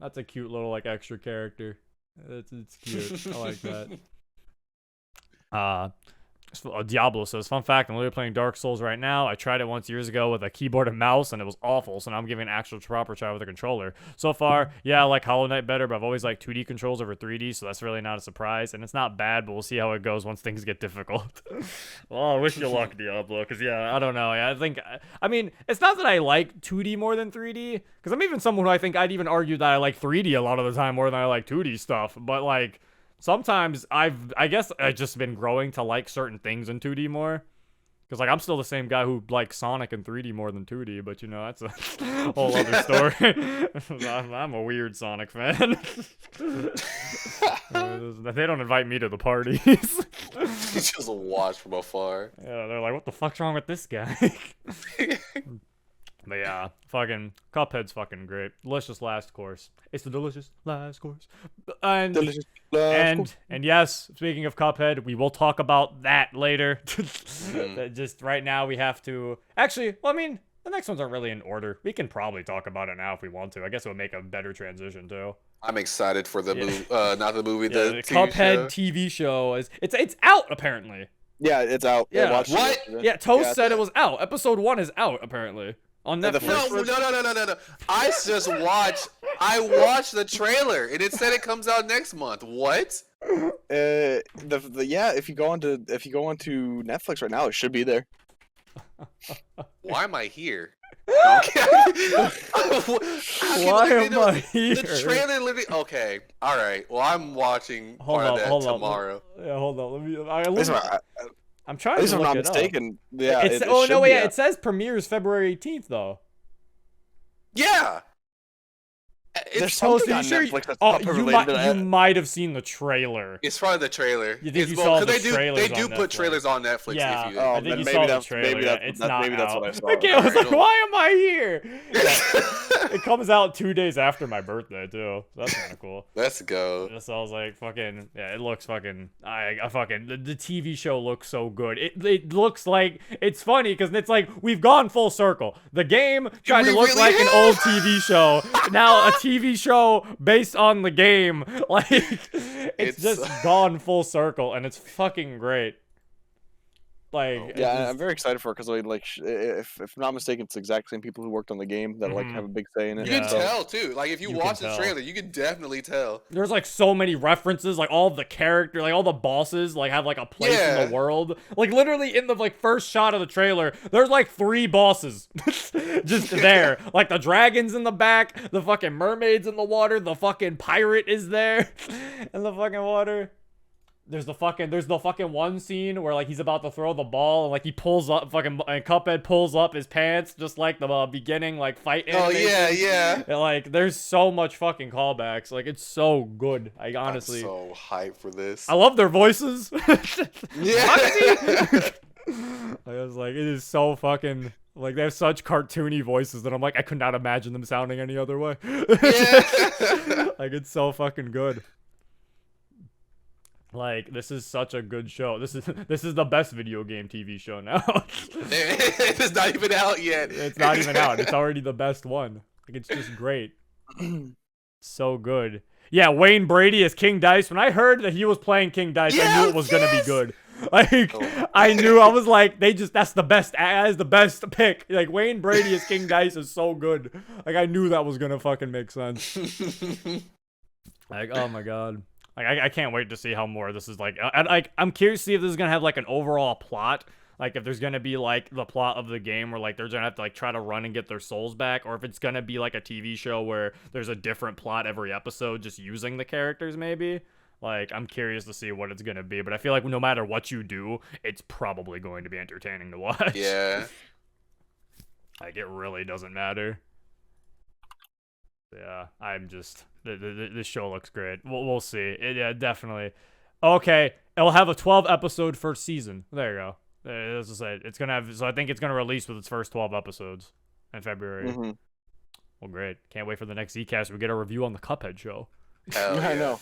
That's a cute little like extra character. It's cute. I like that. Diablo says, fun fact, I'm literally playing Dark Souls right now. I tried it once years ago with a keyboard and mouse, and it was awful, so now I'm giving an actual proper try with a controller. So far, yeah, I like Hollow Knight better, but I've always liked 2D controls over 3D, so that's really not a surprise, and it's not bad, but we'll see how it goes once things get difficult. Well, I wish you luck, Diablo, because, yeah, I don't know. Yeah, I mean, it's not that I like 2D more than 3D, because I'm even someone who I think I'd even argue that I like 3D a lot of the time more than I like 2D stuff, but, like, sometimes I guess I've just been growing to like certain things in 2D more. Because, like, I'm still the same guy who likes Sonic in 3D more than 2D, but, you know, that's a whole other story. I'm a weird Sonic fan. They don't invite me to the parties. You just watch from afar. Yeah, they're like, what the fuck's wrong with this guy? But yeah, fucking Cuphead's fucking great. Delicious last course. It's the delicious last course. And yes, speaking of Cuphead, we will talk about that later. Just right now we have to actually, well, I mean, the next ones aren't really in order. We can probably talk about it now if we want to. I guess it would make a better transition too. I'm excited for the movie, not the movie, the Cuphead TV TV show is it's out apparently. Yeah, it's out. Yeah. What? Yeah, Toast said it was out. Episode 1 is out apparently. on The Netflix. No. I watched the trailer and it said it comes out next month. What? Yeah, if you go onto Netflix right now, it should be there. Why am I here? How can Why it be am I here? The trailer literally. Okay, all right. Well, I'm watching part of that tomorrow. Yeah, hold on. I'm trying At least to if I'm look not it mistaken. up. Yeah. It's, it oh should no, be yeah, out. it says premieres February 18th though. Yeah. There's So something you on sure? Netflix that's Oh, proper you related to might that. you might have seen the trailer. It's probably the trailer. You think you well, saw 'cause the trailers They do on put Netflix. trailers on Netflix. Yeah, If you, Oh, I think then you maybe saw the that's- trailer. maybe Yeah, that's- it's that- not maybe that's out. what I saw. Like, I was like, Alright, why am I here? It comes out 2 days after my birthday too. So that's kind of cool. Let's go. So I was like, fucking, yeah, it looks fucking, I fucking, the TV show looks so good. It looks like, it's funny because it's like, we've gone full circle. The game tried to We look really like an have? old TV show. Now a TV show based on the game. Like, it's just gone full circle and it's fucking great. Like, it's Yeah, just- I'm very excited for it because if I'm not mistaken, it's the exact same people who worked on the game that like Mhm. have a big say in it. You can Yeah. tell too. Like if you You watch can the tell. trailer, you can definitely tell. there's like so many references, like all of the character, like all the bosses, like have like a place in Yeah. the world. Like literally in the like first shot of the trailer, there's like 3 bosses just there. Like the dragons in the back, the fucking mermaids in the water, the fucking pirate is there in the fucking water. There's the fucking one scene where like he's about to throw the ball and like he pulls up and Cuphead pulls up his pants just like the beginning like fight Oh animation. yeah. And, like there's so much fucking callbacks. Like it's so good. Like honestly, I'm so hyped for this. I love their voices. Yeah. I was like, it is so fucking like they have such cartoony voices that I'm like I could not imagine them sounding any other way. Yeah. Like it's so fucking good. Like this is such a good show. This is the best video game TV show now. It's not even out yet. It's not even out. It's already the best one. Like it's just great. So good. Yeah, Wayne Brady as King Dice. When I heard that he was playing King Dice, I knew it was gonna be good. Like I knew, I was like, that's the best. That is the best pick. Like Wayne Brady as King Dice is so good. Like I knew that was gonna fucking make sense. Like oh my god. Like I can't wait to see how more this is like. I'm curious to see if this is gonna have like an overall plot. Like if there's gonna be like the plot of the game where like they're gonna have to like try to run and get their souls back, or if it's gonna be like a TV show where there's a different plot every episode, just using the characters maybe. Like I'm curious to see what it's gonna be, but I feel like no matter what you do, it's probably going to be entertaining to watch. Yeah. Like it really doesn't matter. Yeah, I'm just this show looks great. We'll see. Yeah, definitely. Okay, it'll have a 12 episode first season. There you go. As I said, it's gonna have. So I think it's gonna release with its first 12 episodes in February. Mm-hmm. Well, great. Can't wait for the next Zcast. We get a review on the Cuphead show. Hell I yeah. know.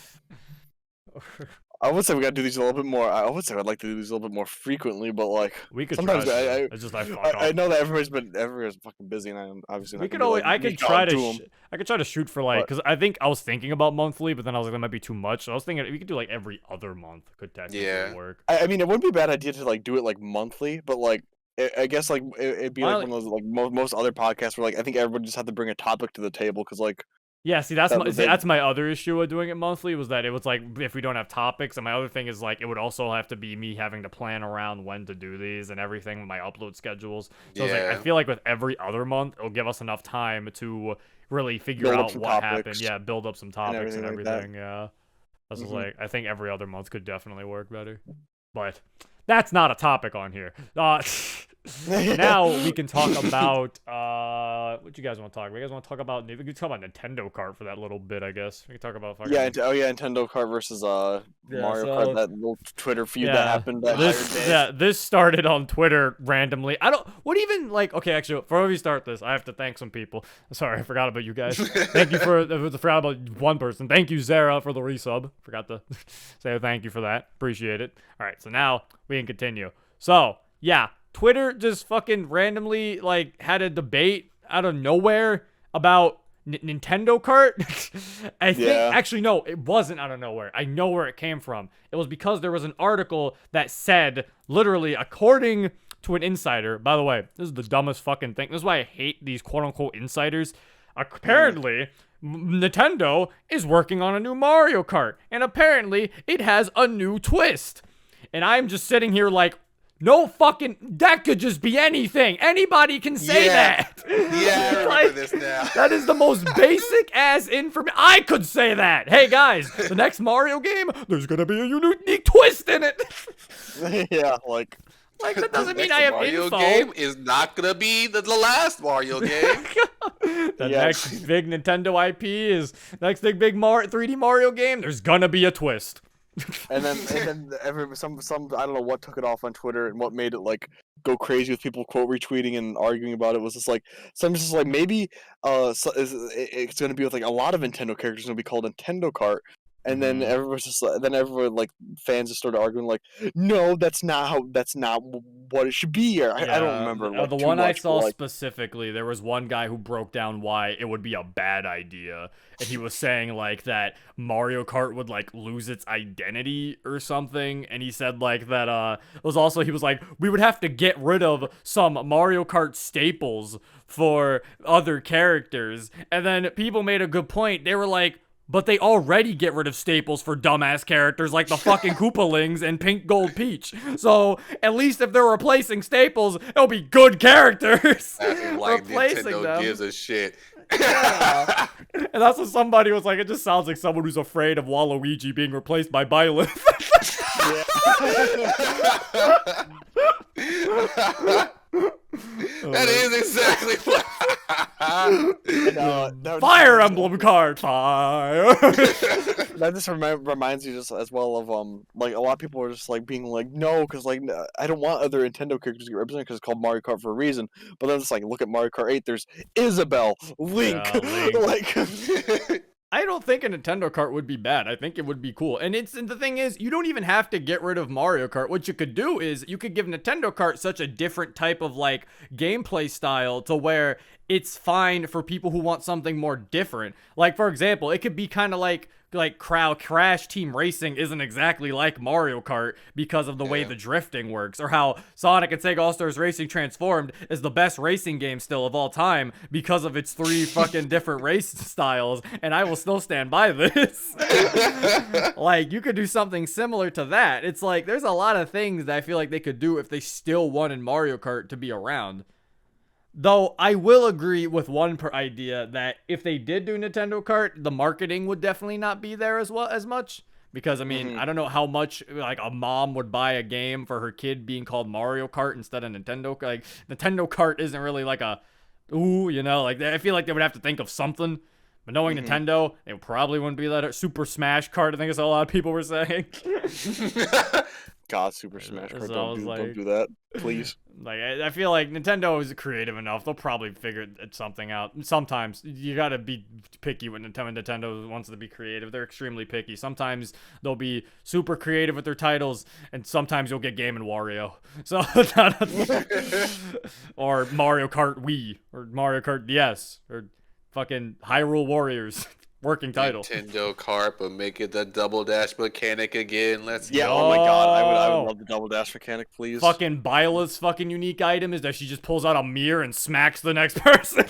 I would say we gotta do these a little bit more. I would say I'd like to do these a little bit more frequently, but like We could sometimes try. I It's just like fuck I off. know that everybody's fucking busy, and I'm obviously not We could gonna be, always. like, I could reach try out to. them. I could try to shoot for like, But- because I think I was thinking about monthly, but then I was like that might be too much. So I was thinking we could do like every other month. Could technically Yeah. work. I mean, it wouldn't be a bad idea to like do it like monthly, but like I guess like it'd be like Well, one of those like most other podcasts where like I think everybody just had to bring a topic to the table because like Yeah, see that's That my was see, it. that's my other issue with doing it monthly was that it was like if we don't have topics, and my other thing is like it would also have to be me having to plan around when to do these and everything with my upload schedules. So I was like, I Yeah. feel like with every other month, it'll give us enough time to really figure Build up out some what topics happened. Yeah, build up some topics and everything like that. everything. Yeah, this is Mhm. like I think every other month could definitely work better, but that's not a topic on here. Now we can talk about what you guys want to talk about. You guys want to talk about? We can talk about Nintendo Kart for that little bit, I guess. We can talk about fucking. yeah, Nintendo Kart versus Mario so- Kart, that little Twitter feud Yeah, that happened. That this started on Twitter randomly. I don't. What even like? Okay, actually, before we start this, I have to thank some people. Sorry, I forgot about you guys. Thank you for. I forgot about one person. Thank you, Zara, for the resub. Forgot to say thank you for that. Appreciate it. All right, so now we can continue. So yeah, Twitter just fucking randomly like had a debate out of nowhere about Nintendo Kart. I think Yeah. actually no, it wasn't out of nowhere. I know where it came from. It was because there was an article that said literally according to an insider. By the way, this is the dumbest fucking thing. This is why I hate these quote-unquote insiders. Apparently, Nintendo is working on a new Mario Kart, and apparently it has a new twist. And I'm just sitting here like, no fucking, that could just be anything. Anybody can say that. Yeah, I remember this now. That is the most basic ass information. I could say that. Hey guys, the next Mario game, there's gonna be a unique twist in it. Yeah, like that doesn't mean Next I have Mario info. game is not gonna be the last Mario game. The Yeah. next big Nintendo IP is next big 3D Mario game. There's gonna be a twist. and then some I don't know what took it off on Twitter and what made it like go crazy with people quote retweeting and arguing about it was just like just like maybe it's gonna be with like a lot of Nintendo characters gonna be called Nintendo Kart. And then everyone like fans just started arguing like, no, that's not what it should be. Or I don't remember. Like, the too one I much, saw but, like, specifically, there was one guy who broke down why it would be a bad idea, and he was saying like that Mario Kart would like lose its identity or something, and he said like that it was also, he was like, we would have to get rid of some Mario Kart staples for other characters, and then people made a good point. They were like, but they already get rid of staples for dumbass characters like the fucking Koopalings and Pink Gold Peach. So at least if they're replacing staples, it'll be good characters. Acting like replacing Nintendo them. gives a shit. Yeah. And that's what somebody was like. It just sounds like someone who's afraid of Waluigi being replaced by Byleth. That is exactly what. Fire Emblem card, fire. That just reminds you just as well of like a lot of people are just like being like no because like I don't want other Nintendo characters to get represented because it's called Mario Kart for a reason. But then it's like look at Mario Kart 8. There's Isabelle, Link, Yeah, Link. like. I don't think a Nintendo Kart would be bad. I think it would be cool. And the thing is, you don't even have to get rid of Mario Kart. What you could do is you could give Nintendo Kart such a different type of like gameplay style to where it's fine for people who want something more different. Like for example, it could be kind of like Crash Team Racing isn't exactly like Mario Kart because of the way the drifting works, or how Sonic and Sega All-Stars Racing Transformed is the best racing game still of all time because of its 3 fucking different race styles, and I will still stand by this. Like, you could do something similar to that. It's like, there's a lot of things that I feel like they could do if they still wanted Mario Kart to be around. Though I will agree with one idea that if they did do Nintendo Kart, the marketing would definitely not be there as much. Because I mean, I don't know how much like a mom would buy a game for her kid being called Mario Kart instead of Nintendo. Like Nintendo Kart isn't really like a like I feel like they would have to think of something. But knowing Nintendo, it probably wouldn't be that. Super Smash Kart, I think is what a lot of people were saying. God, Super Smash Bros. So Don't do that, please. Like, I feel like Nintendo is creative enough. They'll probably figure something out. Sometimes you gotta be picky when Nintendo wants to be creative. They're extremely picky. Sometimes they'll be super creative with their titles, and sometimes you'll get Game & Wario. So, or Mario Kart Wii, or Mario Kart DS, or fucking Hyrule Warriors. Working title. Nintendo Kart, but make it the double dash mechanic again. Let's Yeah, go. oh my god, I would love the double dash mechanic, please. Fucking Byleth's fucking unique item is that she just pulls out a mirror and smacks the next person.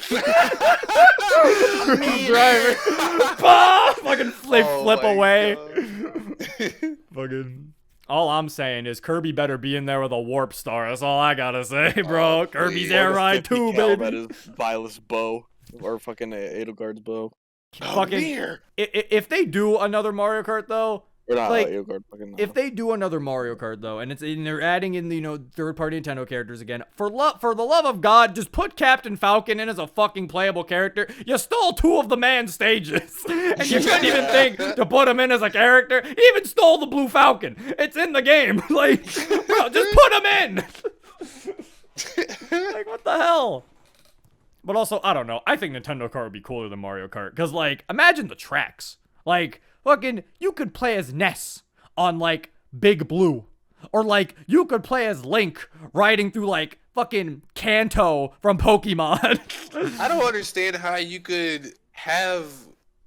Driver. Fucking flip away. Fucking. All I'm saying is Kirby better be in there with a warp star. That's all I gotta say, bro. Oh, Kirby's please. air ride too, baby. That is Violet's bow, or fucking Edelgard's bow. Fucking. If they do another Mario Kart though, Or not like, Edelgard, fucking. if they do another Mario Kart though, and they're adding in the third-party Nintendo characters again, for the love of God, just put Captain Falcon in as a fucking playable character. You stole 2 of the man stages, and you couldn't even think to put him in as a character. He even stole the Blue Falcon. It's in the game. Like, bro, just put him in. Like, what the hell? But also, I don't know. I think Nintendo Kart would be cooler than Mario Kart. Because, like, imagine the tracks. Like, fucking, you could play as Ness on, like, Big Blue. Or, like, you could play as Link riding through, like, fucking Kanto from Pokemon. I don't understand how you could have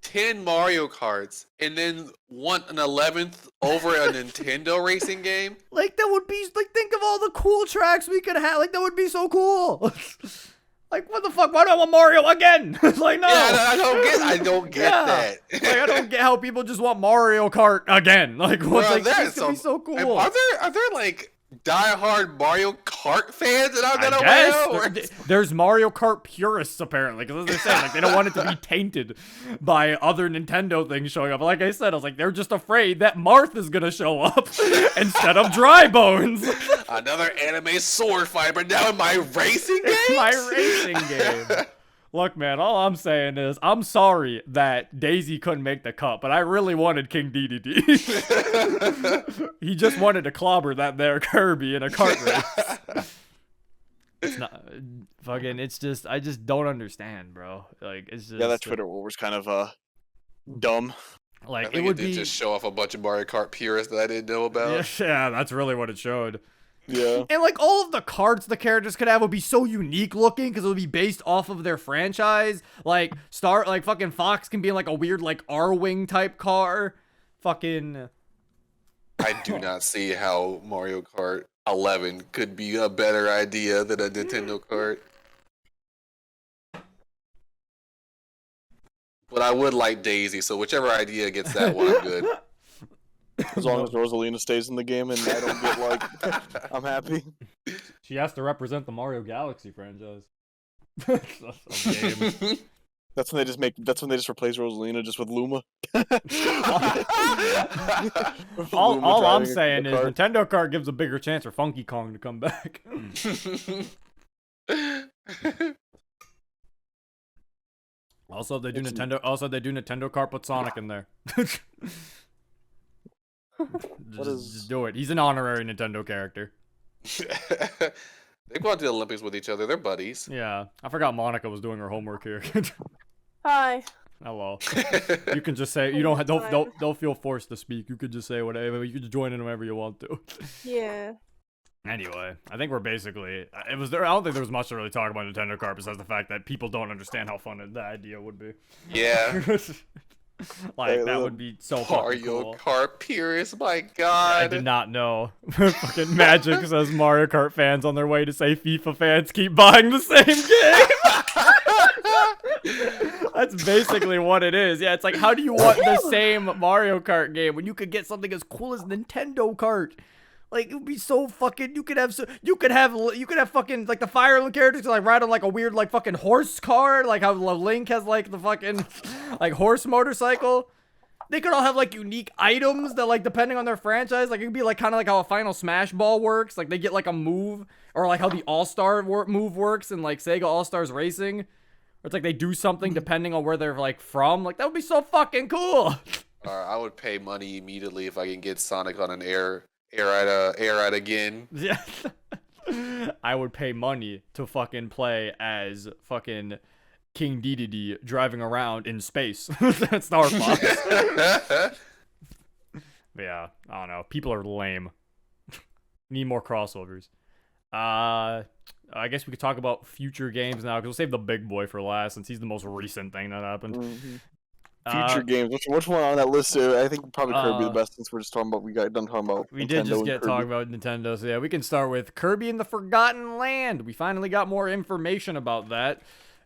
10 Mario Karts and then want an 11th over a Nintendo racing game? Like, that would be, like, think of all the cool tracks we could have. Like, that would be so cool. Like, what the fuck? Why do I want Mario again? Like, no. Yeah, I don't get that. Like, I don't get how people just want Mario Kart again. Like, what's like, this could be so cool. Are there like diehard Mario Kart fans that I'm gonna guess there's Mario Kart purists apparently, because as they're saying, like, they don't want it to be tainted by other Nintendo things showing up. Like I said, I was like, they're just afraid that Marth is gonna show up instead of Dry Bones. Another anime sword fight, but now in my racing game. My racing game. Look, man, all I'm saying is I'm sorry that Daisy couldn't make the cut, but I really wanted King DDD. He just wanted to clobber that there Kirby in a kart race. It's not fucking. It's just I just don't understand, bro. Like, it's just that Twitter war was kind of dumb. Like, I think it would did be just show off a bunch of Mario Kart purists that I didn't know about. Yeah, that's really what it showed. Yeah. And like all of the carts the characters could have would be so unique looking because it would be based off of their franchise. Like fucking Fox can be in like a weird like R-Wing type car. Fucking I do not see how Mario Kart 11 could be a better idea than a Nintendo Kart. But I would like Daisy, so whichever idea gets that one, I'm good. As long as Rosalina stays in the game and I don't get like, I'm happy. She has to represent the Mario Galaxy franchise. Game. That's when they just replace Rosalina just with Luma. all I'm saying is Nintendo Kart gives a bigger chance for Funky Kong to come back. Also, they do Nintendo Kart, put Sonic in there. Just do it. He's an honorary Nintendo character. They go out to the Olympics with each other. They're buddies. Yeah, I forgot Monica was doing her homework here. Hi. Hello. You can just say you don't feel forced to speak. You could just say whatever. You could just join in whenever you want to. Yeah. Anyway, I think we're basically I don't think there was much to really talk about Nintendo Kart besides the fact that people don't understand how fun the idea would be. Yeah. Like, that would be so fucking cool. Mario Kart purist, my god. I did not know. Fucking Magic says Mario Kart fans on their way to say FIFA fans keep buying the same game. That's basically what it is. Yeah, it's like, how do you want the same Mario Kart game when you could get something as cool as Nintendo Kart? Like, it would be so fucking. You could have fucking like the Fire Emblem characters like ride on like a weird like fucking horse car, like how Link has like the fucking like horse motorcycle. They could all have like unique items that like depending on their franchise, like it could be like kind of like how a Final Smash Ball works. Like they get like a move, or like how the All-Star move works in like Sega All-Stars Racing. Or it's like they do something depending on where they're like from. Like that would be so fucking cool. I would pay money immediately if I can get Sonic on an air ride again. Yeah. I would pay money to fucking play as fucking King Dedede driving around in space. That's Star Fox. Yeah, I don't know. People are lame. Need more crossovers. I guess we could talk about future games now, because we'll save the big boy for last, since he's the most recent thing that happened. Mm-hmm. Future games. Which one on that list? I think probably Kirby the best, since we're just talking about. We got done talking about. We Nintendo did just and get Kirby. talking about Nintendo, so yeah, we can start with Kirby and the Forgotten Land. We finally got more information about that,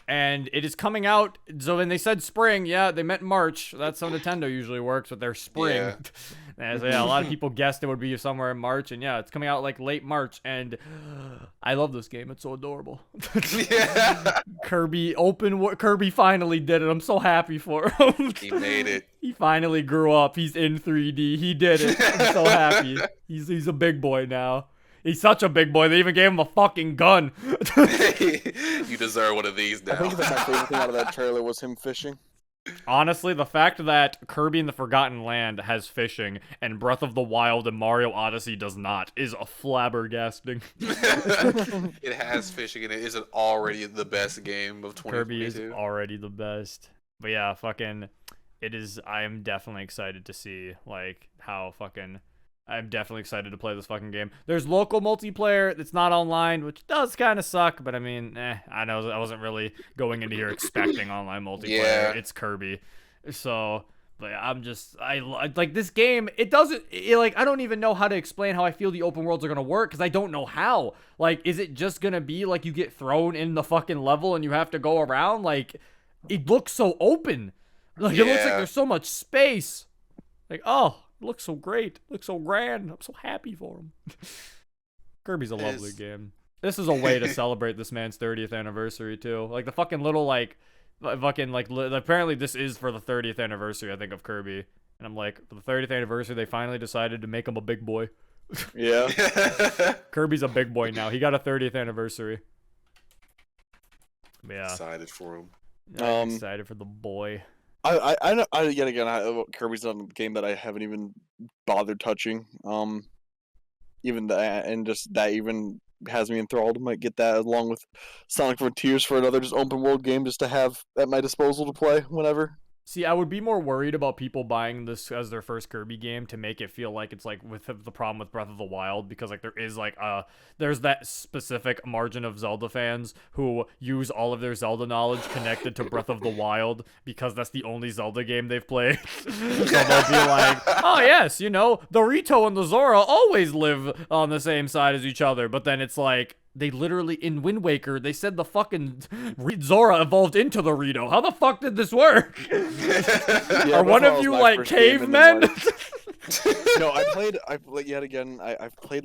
and it is coming out. So when they said spring, yeah, they meant March. That's how Nintendo usually works with their spring. Yeah. And so yeah, a lot of people guessed it would be somewhere in March, and yeah, it's coming out like late March, and I love this game. It's so adorable. Yeah. Kirby finally did it. I'm so happy for him. He made it. He finally grew up. He's in 3D. He did it. I'm so happy. He's a big boy now. He's such a big boy. They even gave him a fucking gun. You deserve one of these now. I think that my favorite thing out of that trailer was him fishing. Honestly, the fact that Kirby and the Forgotten Land has fishing and Breath of the Wild and Mario Odyssey does not is a flabbergasting. It has fishing in it. Is it already the best game of 2022? Kirby is already the best. But yeah, fucking, it is. I am definitely excited to see like how fucking. I'm definitely excited to play this fucking game. There's local multiplayer that's not online, which does kind of suck, but I mean, I know I wasn't really going into here expecting online multiplayer. Yeah. It's Kirby. So, but I like this game. It doesn't like I don't even know how to explain how I feel the open worlds are gonna work because I don't know how. Like, is it just gonna be like you get thrown in the fucking level and you have to go around? Like, it looks so open. Like it looks like there's so much space. Like, oh, it looks so great. It looks so grand. I'm so happy for him. Kirby's a lovely game. This is a way to celebrate this man's 30th anniversary too. Like the fucking little apparently this is for the 30th anniversary I think of Kirby. And I'm like, for the 30th anniversary they finally decided to make him a big boy. Yeah. Kirby's a big boy now. He got a 30th anniversary. Yeah. Excited for him. I'm excited for the boy. Yet again, Kirby's not a game that I haven't even bothered touching. Even that, and just that even has me enthralled. I might get that along with Sonic Frontiers for another just open world game just to have at my disposal to play whenever. See, I would be more worried about people buying this as their first Kirby game to make it feel like it's like with the problem with Breath of the Wild, because like there is like there's that specific margin of Zelda fans who use all of their Zelda knowledge connected to Breath of the Wild because that's the only Zelda game they've played. So they'll be like, oh yes, you know, the Rito and the Zora always live on the same side as each other, but then it's like, they literally, in Wind Waker, they said the fucking Zora evolved into the Rito. How the fuck did this work? Yeah, Are one of you like cavemen? No, I've played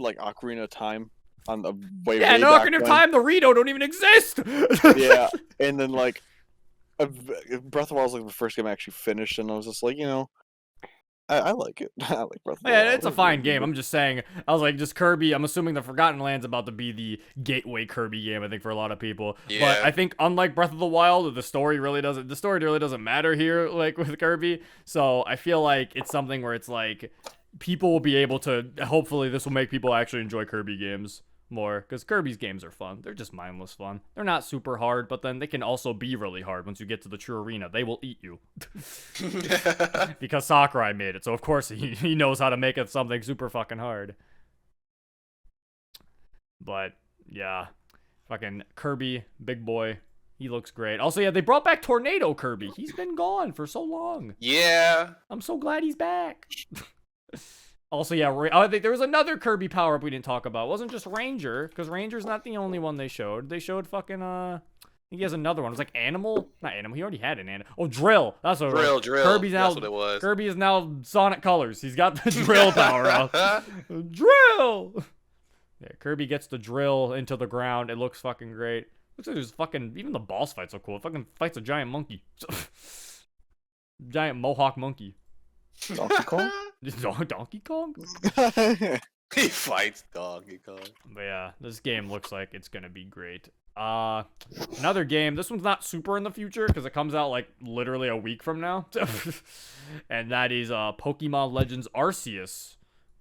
like Ocarina of Time on the way Yeah, no, Ocarina of Time, the Rito don't even exist. Yeah, and then like Breath of the Wild was like the first game I actually finished, and I was just like, you know, I like it. I like Breath of the Wild. Yeah, it's a fine game. I'm just saying, I was like, just Kirby, I'm assuming the Forgotten Land's about to be the gateway Kirby game, I think, for a lot of people. Yeah. But I think, unlike Breath of the Wild, the story really doesn't matter here, like, with Kirby. So I feel like it's something where it's like, people will be able to, hopefully this will make people actually enjoy Kirby games more, because Kirby's games are fun. They're just mindless fun. They're not super hard, but then they can also be really hard once you get to the true arena. They will eat you. Because Sakurai made it, so of course he knows how to make it something super fucking hard. But yeah, fucking Kirby, big boy, he looks great. Also, yeah, they brought back Tornado Kirby. He's been gone for so long. Yeah. I'm so glad he's back. Also, yeah, I think there was another Kirby power-up we didn't talk about. It wasn't just Ranger, because Ranger's not the only one they showed. They showed fucking, I think he has another one. It was like Animal? Not Animal, he already had an Animal. Oh, Drill. That's what Drill. Kirby's now, That's what it was. Kirby is now Sonic Colors. He's got the Drill power-up. Drill! Yeah, Kirby gets the Drill into the ground. It looks fucking great. Looks like there's fucking, even the boss fights are cool. It fucking fights a giant monkey. Giant mohawk monkey. Donkey Kong? Donkey Kong? He fights Donkey Kong. But yeah, this game looks like it's gonna be great. Another game. This one's not super in the future because it comes out like literally a week from now, and that is Pokemon Legends Arceus.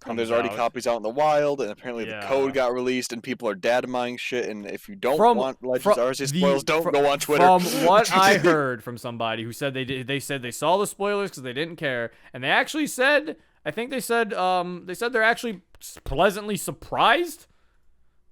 And there's already copies out in the wild, and apparently the code got released, and people are data mining shit. And if you don't want Legends Arceus spoilers, don't go on Twitter. From what I heard from somebody who said they said they saw the spoilers because they didn't care, and they actually said, I think they said they're actually pleasantly surprised.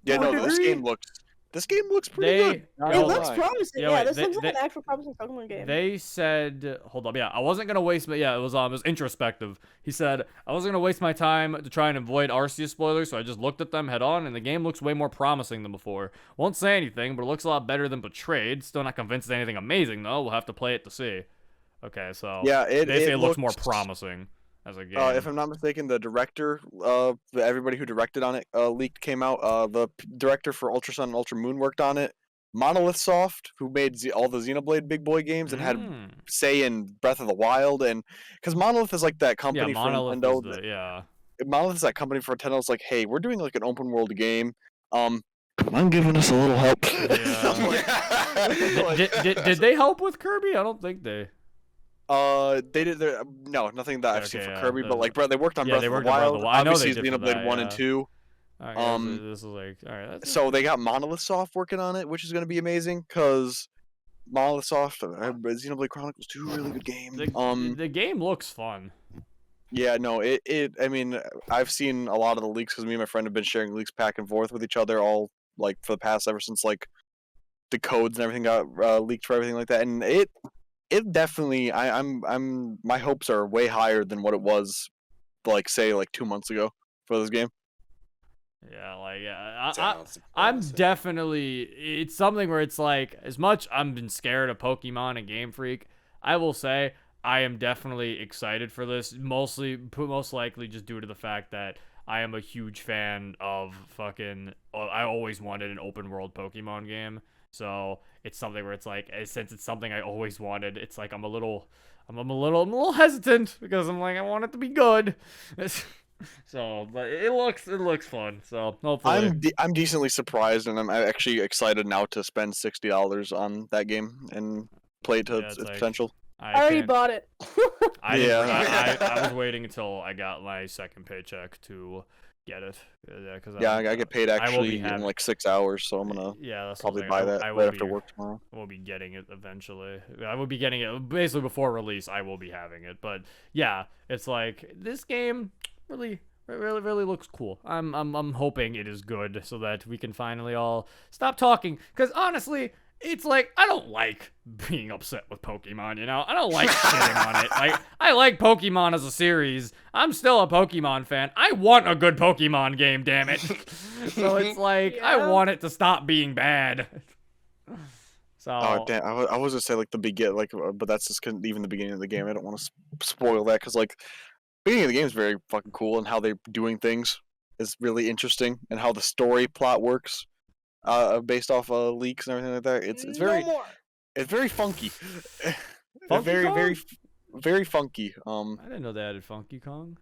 Yeah, no, this game looks pretty good. It looks promising. Yeah, this looks like an actual promising Pokemon game. They said, hold up, yeah, I wasn't gonna waste, but yeah, it was introspective. He said I wasn't gonna waste my time to try and avoid Arceus spoilers, so I just looked at them head on, and the game looks way more promising than before. Won't say anything, but it looks a lot better than Betrayed. Still not convinced it's anything amazing though. We'll have to play it to see. Okay, so yeah, they say it looks more promising as a game. If I'm not mistaken, the director, everybody who directed on it, leaked came out. The director for Ultra Sun and Ultra Moon worked on it. Monolith Soft, who made all the Xenoblade big boy games and had say in Breath of the Wild, and because Monolith is like that company for Nintendo. Monolith is that company for Nintendo. It's like, hey, we're doing like an open world game. I'm giving us a little help. Did they help with Kirby? I don't think they. They did nothing that I've seen for Kirby, but like, they worked on Breath of the Wild. I know they obviously did Xenoblade 1 and 2. This is like, all right. So they got Monolith Soft working on it, which is going to be amazing because Monolith Soft, Xenoblade Chronicles 2, really good game. The game looks fun. Yeah, no, I mean, I've seen a lot of the leaks because me and my friend have been sharing leaks back and forth with each other all like for the past ever since like the codes and everything got leaked for everything like that, and it it definitely. I'm. My hopes are way higher than what it was, like say 2 months ago for this game. Yeah, like Sounds I'm promising. definitely. It's something where it's like, as much I've been scared of Pokemon and Game Freak, I will say I am definitely excited for this. Most likely just due to the fact that I am a huge fan of fucking. I always wanted an open world Pokemon game, so it's something where it's like, since it's something I always wanted, it's like I'm a little hesitant because I'm like, I want it to be good. So, but it looks fun. So hopefully, I'm decently surprised, and I'm actually excited now to spend $60 on that game and play it to Yeah, its it's like- potential. I already can't- bought it. I didn't- Yeah. I was waiting until I got my second paycheck to get it. Yeah, because Yeah, I get paid I will be actually in having- 6 hours, so I'm gonna Yeah, that's probably something buy that I right will after be, work tomorrow. We'll be getting it eventually. I will be getting it basically before release. I will be having it, but yeah, it's like this game really looks cool. I'm hoping it is good so that we can finally all stop talking. Because honestly, it's like I don't like being upset with Pokemon. You know, I don't like shitting on it. Like I like Pokemon as a series. I'm still a Pokemon fan. I want a good Pokemon game. Damn it. So it's like I Yeah. want it to stop being bad. So Oh damn! I was gonna say but that's just even the beginning of the game. I don't want to spoil that because beginning of the game is very fucking cool, and how they're doing things is really interesting, and how the story plot works, based off leaks and everything like that. It's No more. very funky. Funky very Kong? very funky. I didn't know they added Funky Kong.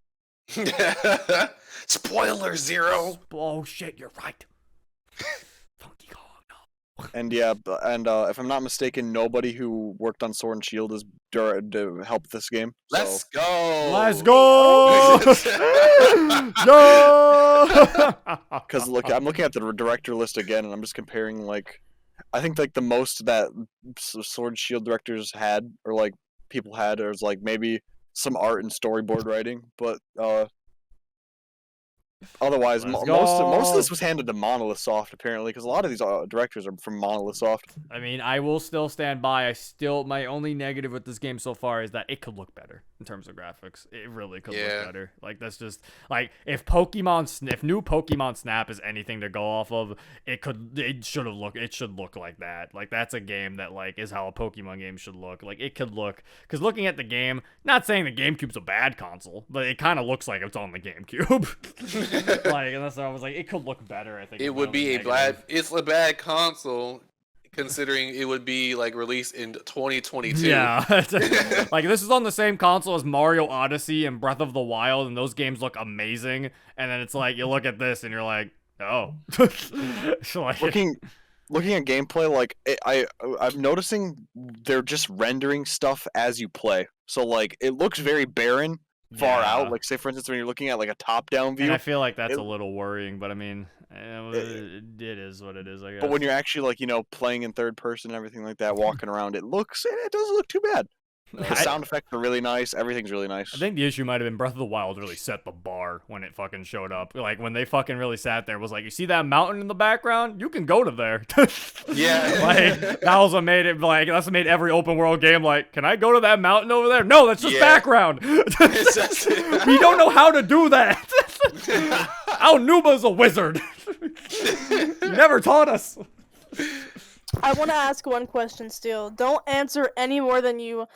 Spoiler zero. Oh shit, you're right. Funky Kong. And yeah, if I'm not mistaken, nobody who worked on Sword and Shield is to help this game. Let's go. Let's go! Go! Because I'm looking at the director list again, and I'm just comparing I think the most that Sword and Shield directors had, or people had, is maybe some art and storyboard writing, but otherwise Let's most of go. this was handed to Monolith Soft apparently, because a lot of these directors are from Monolith Soft. I mean, I will still stand by. My only negative with this game so far is that it could look better in terms of graphics. It really could Yeah. look better. Like that's just if new Pokemon Snap is anything to go off of, it should look like that. Like that's a game that is how a Pokemon game should look. Like it could look, because looking at the game, not saying the GameCube's a bad console, but it kind of looks like it's on the GameCube. And that's why I was like, it could look better. I think It would be it's a bad console, considering it would be released in 2022. Yeah, this is on the same console as Mario Odyssey and Breath of the Wild, and those games look amazing. And then it's like you look at this and you're like, oh. Looking at gameplay, I'm noticing they're just rendering stuff as you play. So it looks very barren, far Yeah. out. Say for instance, when you're looking at a top-down view. And I feel like that's it- a little worrying, but I mean, it is what it is, I guess. But when you're actually playing in third person and everything like that, walking around, it doesn't look too bad. The sound effects are really nice. Everything's really nice. I think the issue might have been Breath of the Wild really set the bar when it fucking showed up. When they fucking really sat there, it was like, you see that mountain in the background? You can go to there. Yeah. That was what made it that's what made every open world game can I go to that mountain over there? No, that's just background. It's just- We don't know how to do that. Our Nuba's a wizard. You never taught us. I want to ask one question still. Don't answer any more than you.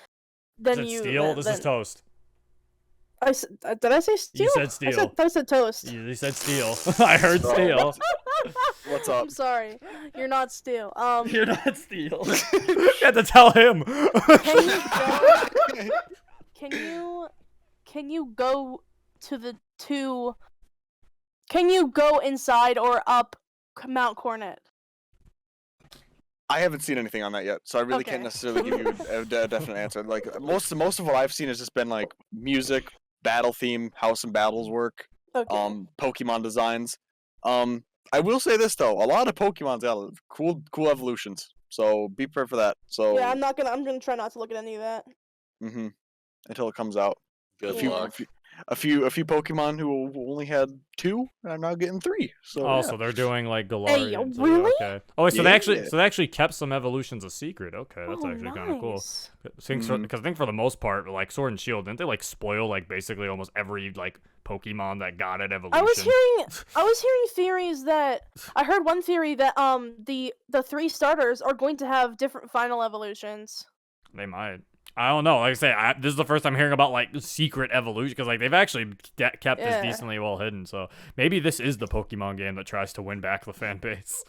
Is it steel? This is toast. Did I say steel? You said steel. I said toast. You said steel. I heard steel. What's up? I'm sorry. You're not steel. You're not steel. You had to tell him. Can you go to the two? Can you go inside or up Mount Cornet? I haven't seen anything on that yet, so I really Okay. can't necessarily give you a definite answer. Most of what I've seen has just been music, battle theme, house and battles work, Okay. Pokemon designs. I will say this though, a lot of Pokemon's got cool evolutions, so be prepared for that. So Yeah, I'm gonna try not to look at any of that. until it comes out. Good Yeah. luck. a few Pokemon who only had 2 are now getting 3. So Oh, yeah. so they're doing like Galarian. really? Okay. Oh, wait, so Yeah. they actually kept some evolutions a secret. Okay, that's Oh, actually kind of cool. nice. Because I think for the most part, like Sword and Shield, didn't they like spoil like basically almost every like Pokemon that got an evolution? I was hearing theories that I heard one theory that the 3 starters are going to have different final evolutions. They might. I don't know. Like I say, this is the first time hearing about like secret evolution because like they've actually kept this Yeah. decently well hidden. So maybe this is the Pokemon game that tries to win back the fan base.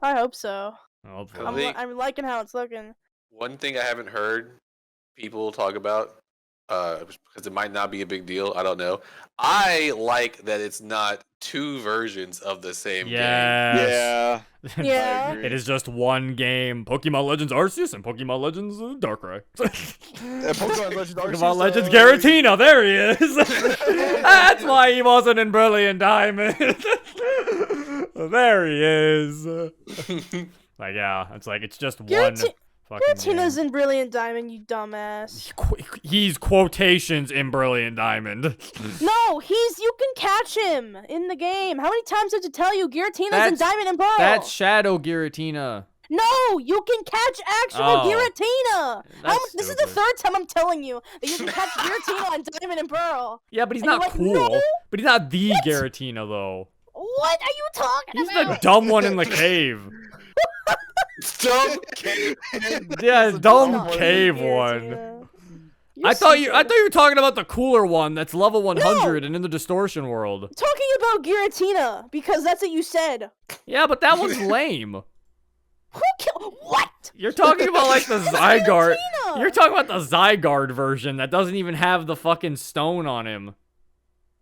I hope so. Hopefully. I think- I'm liking how it's looking. One thing I haven't heard people talk about, because it might not be a big deal. I don't know. I like that it's not 2 versions of the same game. Yes. Yeah. Yeah. I agree. It is just one game. Pokemon Legends Arceus and Pokemon Legends Darkrai. Pokemon Legends Arceus, Pokemon Legends Giratina, there he is. That's why he wasn't in Brilliant Diamond. There he is. Like, yeah, it's just one fucking Giratina's game. in Brilliant Diamond, you dumbass. He's quotations in Brilliant Diamond. No, you can catch him in the game. How many times did I have to tell you Giratina's in That's- Diamond and Pearl? That's Shadow Giratina. No, you can catch actual Oh, Giratina. that's This is the stupid. 3rd time I'm telling you that you can catch Giratina on Diamond and Pearl. Yeah, but he's And you're not like, cool. "No." But he's not the Giratina, though. What are you talking He's about? the dumb one in the cave. Dumb cave. Yeah, He's the dumb dumb one. cave Giratina. one. You're I thought you stupid. were talking about the cooler one that's level 100 and in the distortion world. Talking about Giratina because that's what you said. Yeah, but that one's lame. What? You're talking about like the Zygarde. Giratina! You're talking about the Zygarde version that doesn't even have the fucking stone on him.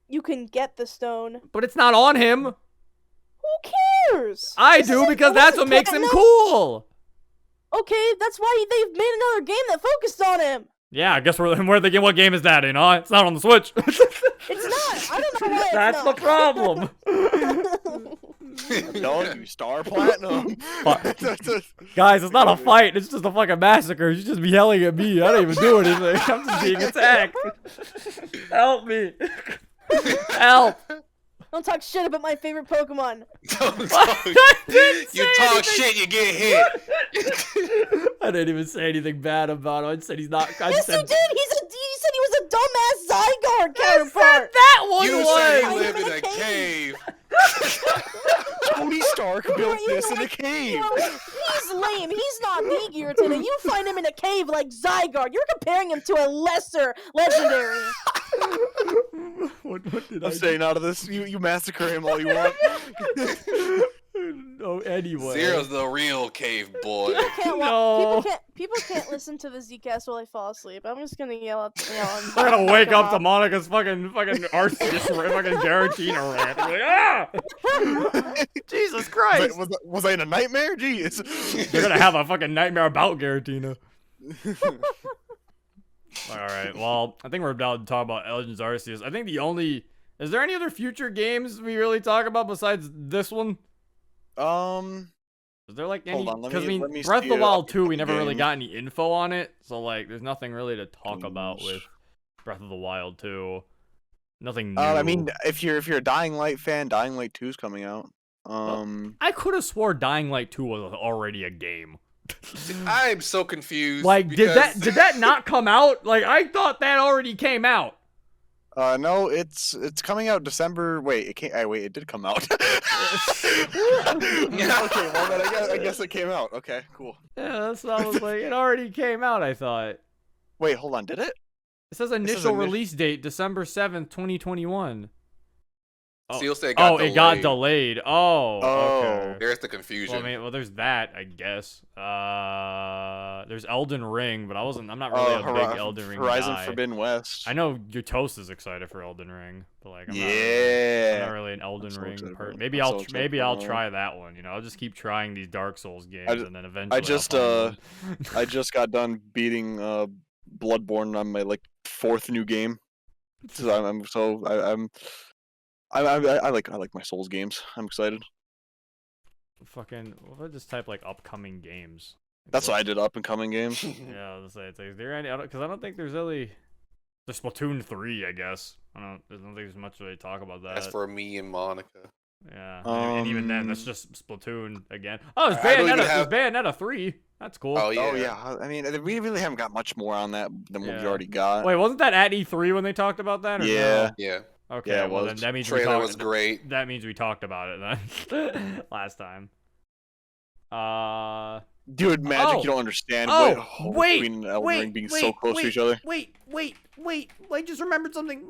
You can get the stone. But it's not on him. Who cares? I This do isn't- because this that's is what makes him platinum. cool. Okay, that's why they've made another game that focused on him. Yeah, I guess we're thinking, what game is that in? Huh? It's not on the Switch. It's not. I don't know why it's That's the not. problem. No, you Star Platinum. Guys, it's not a fight. It's just a fucking massacre. You just be yelling at me. I don't even do anything. I'm just being attacked. Help me. Help. Don't talk shit about my favorite Pokemon. Don't talk. I didn't You say talk anything. shit, you get hit. I didn't even say anything bad about him. I said he's not. I Yes, said, you did. You said he was a dumbass Zygarde I said counterpart. that one You was. said I he live lived in a cave. Tony Stark built this in a cave. He's lame. He's not the Giratina. You find him in a cave like Zygarde. You're comparing him to a lesser legendary. What did I'm staying out of this. You massacre him all you want. No, anyway. Zero's the real cave boy. No. People can't listen to the Zcast while they fall asleep. I'm just gonna yell at them. We're gonna wake up to Monica's fucking Arceus fucking Giratina rant. Like, ah! Jesus Christ! Was I in a nightmare? Jeez. They're gonna have a fucking nightmare about Giratina. Alright, well, I think we're about to talk about Legends Arceus. I think is there any other future games we really talk about besides this one? Is there like any? Hold on, let Because I me- mean, let me Breath of see the Wild a 2, we never really game. got any info on it, so like, there's nothing really to talk about Games. with Breath of the Wild 2. Nothing new. I mean, if you're a Dying Light fan, Dying Light 2's coming out. I could have swore Dying Light 2 was already a game. I'm so confused. Like, because did that not come out? Like, I thought that already came out. No, it's coming out December. Wait, it can't. Wait, it did come out. Yeah, okay, well then I guess it came out. Okay, cool. Yeah, that's what I was like. It already came out, I thought. Wait, hold on, did it? It says says initial init- release date, December 7th, 2021. Seal said it got It got delayed. delayed. Oh, Oh. okay. There's the confusion. Well, I mean, there's that, I guess. There's Elden Ring, but I'm not really a big Elden Ring Horizon guy. Forbidden West. I know your toast is excited for Elden Ring, but like I'm Yeah. not really an Elden so Ring excited person. for- Maybe I'm I'll so excited maybe for I'll that. try that one. You know, I'll just keep trying these Dark Souls games, I and then eventually I'll just find one. I just got done beating Bloodborne on my like 4th new game. So I like my Souls games. I'm excited. Fucking, what if I just type like upcoming games? That's what I did. Up and coming games. Yeah, I'll just say it's like, is there any? Because I don't think there's really. The Splatoon 3, I guess. I don't think there's much really talk about that. That's for me and Monica. Yeah, and even then, that's just Splatoon again. Oh, it's I don't even Bayonetta. have- It's Bayonetta 3. That's cool. Oh yeah. Oh yeah, I mean, we really haven't got much more on that than what we Yeah. already got. Wait, wasn't that at E3 when they talked about that? Or Yeah. No? Yeah. Okay, Yeah, it well was. then that means Trailer we was great. That means we talked about it then last time. Dude, Magic, Oh. you don't understand. Oh, what, wait, Queen and Elden Ring being so close to each other. Wait! I just remembered something.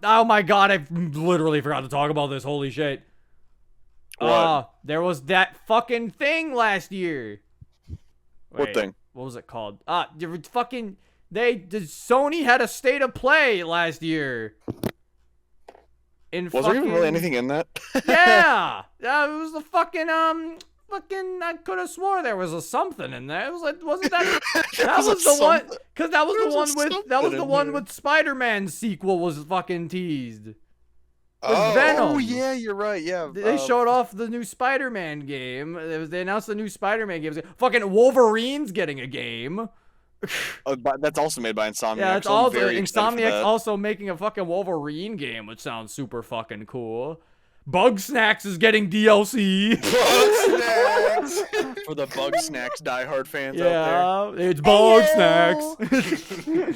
Oh my god! I literally forgot to talk about this. Holy shit! What? There was that fucking thing last year. What Wait, thing? What was it called? Sony had a state of play last year. Was there even really anything in that? Yeah, it was the fucking I could have swore there was a something in there. It was like, wasn't that? That was the one, because that was the one with Spider-Man sequel was fucking teased. Oh, Venom. Oh yeah, you're right. Yeah, They showed off the new Spider-Man game. They announced the new Spider-Man games. Fucking Wolverine's getting a game. But that's also made by Insomniac. Yeah, it's so I'm also very excited for Insomniac's that. also making a fucking Wolverine game, which sounds super fucking cool. Bug Snacks is getting DLC. For the Bug Snacks diehard fans out Yeah, it's Bug Heyo. Snacks.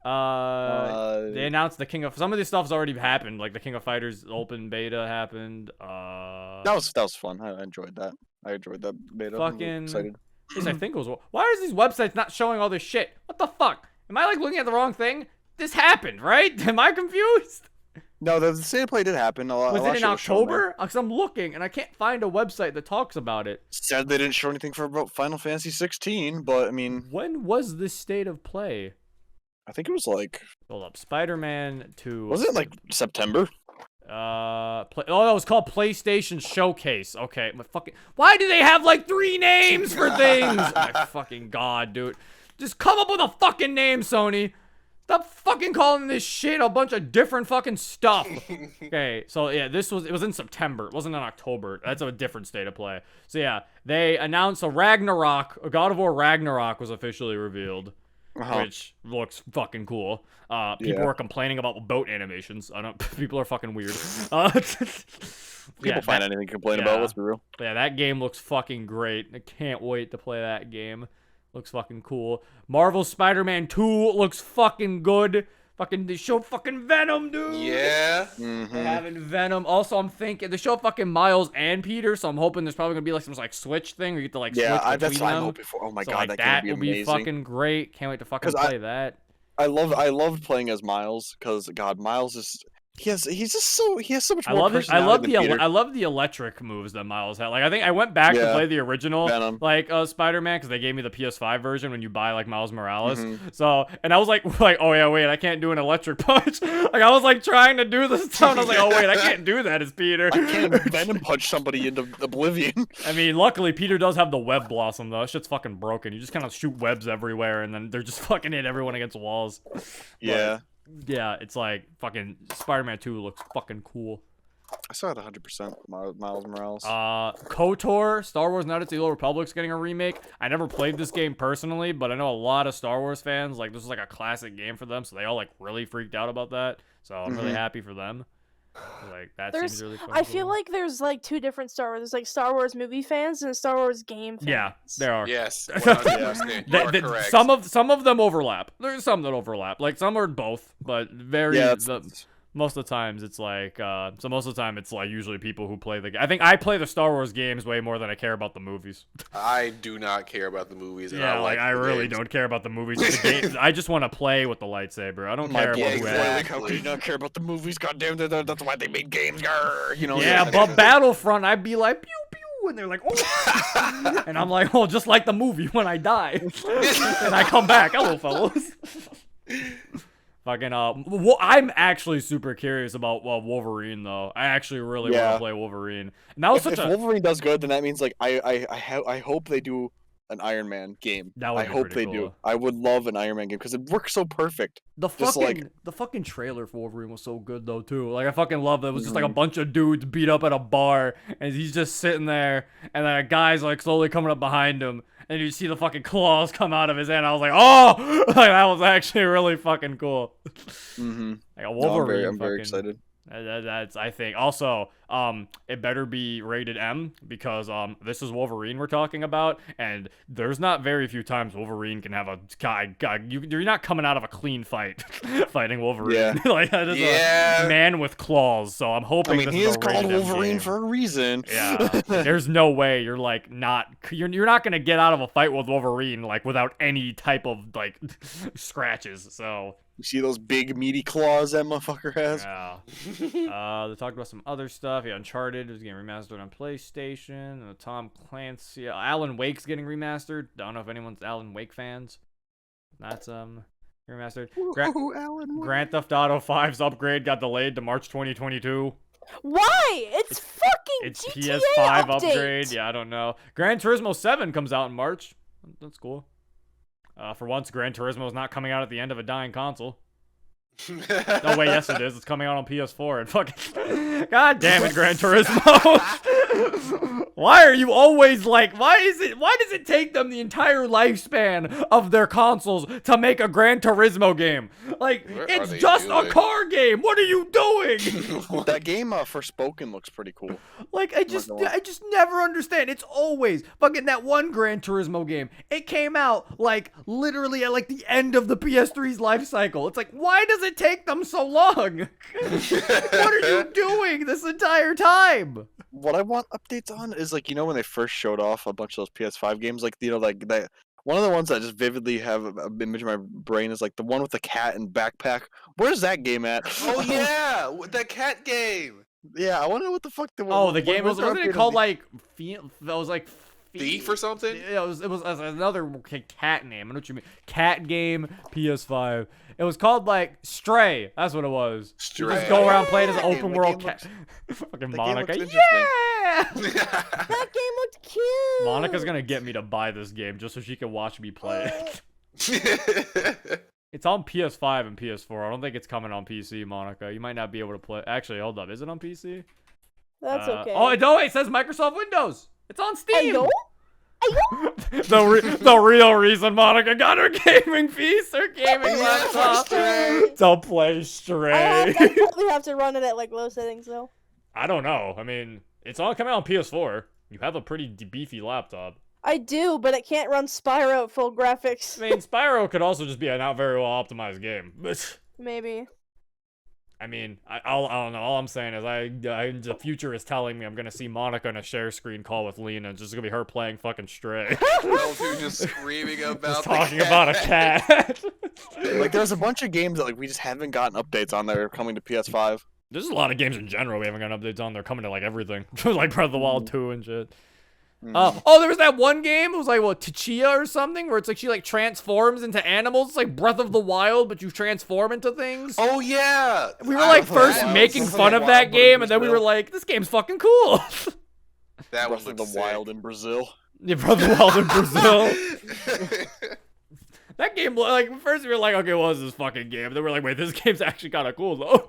there. They announced the King of. Some of this stuff's already happened. Like the King of Fighters open beta happened. That was fun. I enjoyed that. I enjoyed that beta. I'm Fucking- excited. At least I think it was. Why are these websites not showing all this shit? What the fuck? Am I like looking at the wrong thing? This happened, right? Am I confused? No, the state of play did happen. Was it in October? Because I'm looking and I can't find a website that talks about it. Said they didn't show anything for about Final Fantasy 16, but I mean, When was this state of play? I think it was like, Hold up, Spider-Man 2. was it like September? That was called PlayStation Showcase. Okay, my fucking. Why do they have like 3 names for things? Oh my fucking god, dude. Just come up with a fucking name, Sony. Stop fucking calling this shit a bunch of different fucking stuff. Okay, so yeah, it was in September. It wasn't in October. That's a different state of play. So yeah, they announced a God of War Ragnarok was officially revealed. Which looks fucking cool. People Yeah. are complaining about boat animations. People are fucking weird. People find anything to complain about, let's be real. Yeah, that game looks fucking great. I can't wait to play that game. Looks fucking cool. Marvel Spider-Man 2 looks fucking good. They showed fucking Venom, dude. Yeah. Mm-hmm. They're having Venom. Also, I'm thinking they show fucking Miles and Peter, so I'm hoping there's probably gonna be like some like switch thing where you get to like switch That's between what I'm them. hoping for. Oh my So, god, like, that will could be be amazing. fucking great. Can't wait to fucking 'Cause play that. I loved playing as Miles because God, Miles is he has so much more personality than Peter. I love the electric moves that Miles had. Like I think I went back to Yeah. play the original Venom. like Spider-Man because they gave me the PS5 version when you buy like Miles Morales. Mhm. So and I was like oh yeah wait I can't do an electric punch. Like I was like trying to do this stuff and I was like oh wait I can't do that as Peter. I can't Venom punch somebody into oblivion. I mean luckily Peter does have the web blossom though. That shit's fucking broken. You just kind of shoot webs everywhere and then they're just fucking hit everyone against walls. Yeah. Yeah, it's like fucking Spider-Man 2 looks fucking cool. I saw it 100% Miles Morales. KOTOR, Star Wars Knights of the Old Republic's getting a remake. I never played this game personally, but I know a lot of Star Wars fans, like, this was like a classic game for them, so they all, like, really freaked out about that. So I'm really happy for them. Like, that seems really fun. I feel like there's like 2 different Star Wars. There's like Star Wars movie fans and Star Wars game fans. Yeah, there are. Yes. 100%. You are correct. Some of them overlap. There's some that overlap. Like, some are both, but most of the times it's like most of the time it's like usually people who play the game. I think I play the Star Wars games way more than I care about the movies. I do not care about the movies. And Yeah, I I really don't care about the movies. The games. I just want to play with the lightsaber. I don't care about who has. Like, how could you not care about the movies? God damn, that's why they made games. Grr, you know. Yeah, but Battlefront, I'd be like pew pew, and they're like oh, and I'm like oh, just like the movie when I die, and I come back. Hello, fellas. Fucking I'm actually super curious about Wolverine though. I actually really want to play Wolverine. And that was if Wolverine does good, then that means like I hope they do an Iron Man game. That would I be hope pretty they do. cool. I would love an Iron Man game because it works so perfect. The Just fucking trailer for Wolverine was so good though too. Like I fucking love that. It was just like a bunch of dudes beat up at a bar and he's just sitting there and then a guy's like slowly coming up behind him and you see the fucking claws come out of his hand. I was like, oh, like that was actually really fucking cool. Mm-hmm. Like a Wolverine. No, I'm very excited. That's I think also it better be rated M because this is Wolverine we're talking about, and there's not very few times Wolverine can have a you're not coming out of a clean fight fighting Wolverine. Yeah. Like that is a man with claws. So I'm hoping. I mean, he is called Wolverine for a reason. Yeah, there's no way you're like you're not gonna get out of a fight with Wolverine like without any type of like scratches. So. You see those big meaty claws that motherfucker has? Yeah. They talked about some other stuff. Yeah, Uncharted is getting remastered on PlayStation. And Tom Clancy, Alan Wake's getting remastered. Don't know if anyone's Alan Wake fans. That's remastered. Grand Theft Auto 5's upgrade got delayed to March 2022. Why? It's fucking It's GTA PS5 update. upgrade. Yeah, I don't know. Gran Turismo 7 comes out in March. That's cool. For once, Gran Turismo is not coming out at the end of a dying console. No way, yes it is. It's coming out on PS4 and fucking... God damn it, Gran Turismo. Why are you always like... Why does it take them the entire lifespan of their consoles to make a Gran Turismo game? Like, it's just a car game. What are you doing? That game Forspoken looks pretty cool. Like, I just never understand. It's always fucking that one Gran Turismo game. It came out, like, literally at, like, the end of the PS3's life cycle. It's like, why does it take them so long? What are you doing this entire time? What I want updates on is, like, you know, when they first showed off a bunch of those PS5 games, like, you know, like, that. One of the ones that just vividly have an image in my brain is, like, the one with the cat and backpack. Where's that game at? Oh, yeah! That cat game! Yeah, I wonder what the fuck the Oh, the game wasn't it called like that was like Thief or something? Yeah, it was another cat name. I know what you mean. Cat game PS5. It was called like Stray. That's what it was. Stray. You just go around playing as an Yeah, open the world game cat. Fucking the game Monica. looks interesting. Yeah. That game looked cute. Monica's gonna get me to buy this game just so she can watch me play it. It's on PS5 and PS4. I don't think it's coming on PC, Monica. You might not be able to play. Actually, hold up. Is it on PC? That's okay. Oh, no, it says Microsoft Windows. It's on Steam. Ayo? The real reason Monica got her gaming piece, her gaming laptop, to play Stray. I probably have to run it at like low settings though. I don't know. I mean, it's all coming out on PS4. You have a pretty beefy laptop. I do, but it can't run Spyro at full graphics. I mean, Spyro could also just be a not very well optimized game. But Maybe. I mean, I don't know. All I'm saying is the future is telling me I'm going to see Monica in a share screen call with Lena. It's just going to be her playing fucking Stray. Both of you just screaming about Just the talking cat. about a cat. Like, there's a bunch of games that, like, we just haven't gotten updates on that are coming to PS5. There's a lot of games in general we haven't gotten updates on. They're coming to, like, everything. Like Breath of the Wild 2 and shit. Oh, there was that one game. It was like, what, Tachia or something? Where it's like she, like, transforms into animals. It's like Breath of the Wild, but you transform into things. Oh, yeah! We were, like, first Wild. making Breath of fun the of Wild, that but in game, and then we were Brazil. like, this game's fucking cool. That Breath one of the looks sick. Wild in Brazil. Yeah, Breath of the Wild in Brazil. That game, like, first we were like, okay, what is this fucking game? Then we're like, wait, this game's actually kind of cool, though.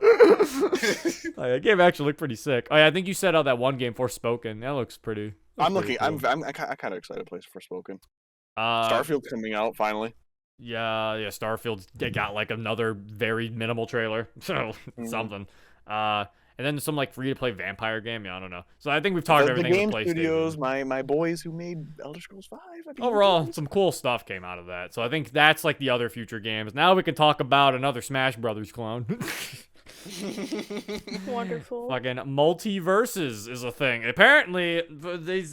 Like, that game actually looked pretty sick. Oh, yeah, I think you said that one game, Forspoken. That looks pretty. I'm pretty looking. cool. I'm kind of excited to play Forspoken. Uh, Starfield's coming out finally. Yeah, Starfield's got like another very minimal trailer, so something. And then some like free to play vampire game. Yeah, I don't know. So I think we've talked The everything game with PlayStation. studios, my boys who made Elder Scrolls 5. I think Overall, some cool stuff came out of that. So I think that's like the other future games. Now we can talk about another Smash Brothers clone. Wonderful. Fucking MultiVersus is a thing. Apparently,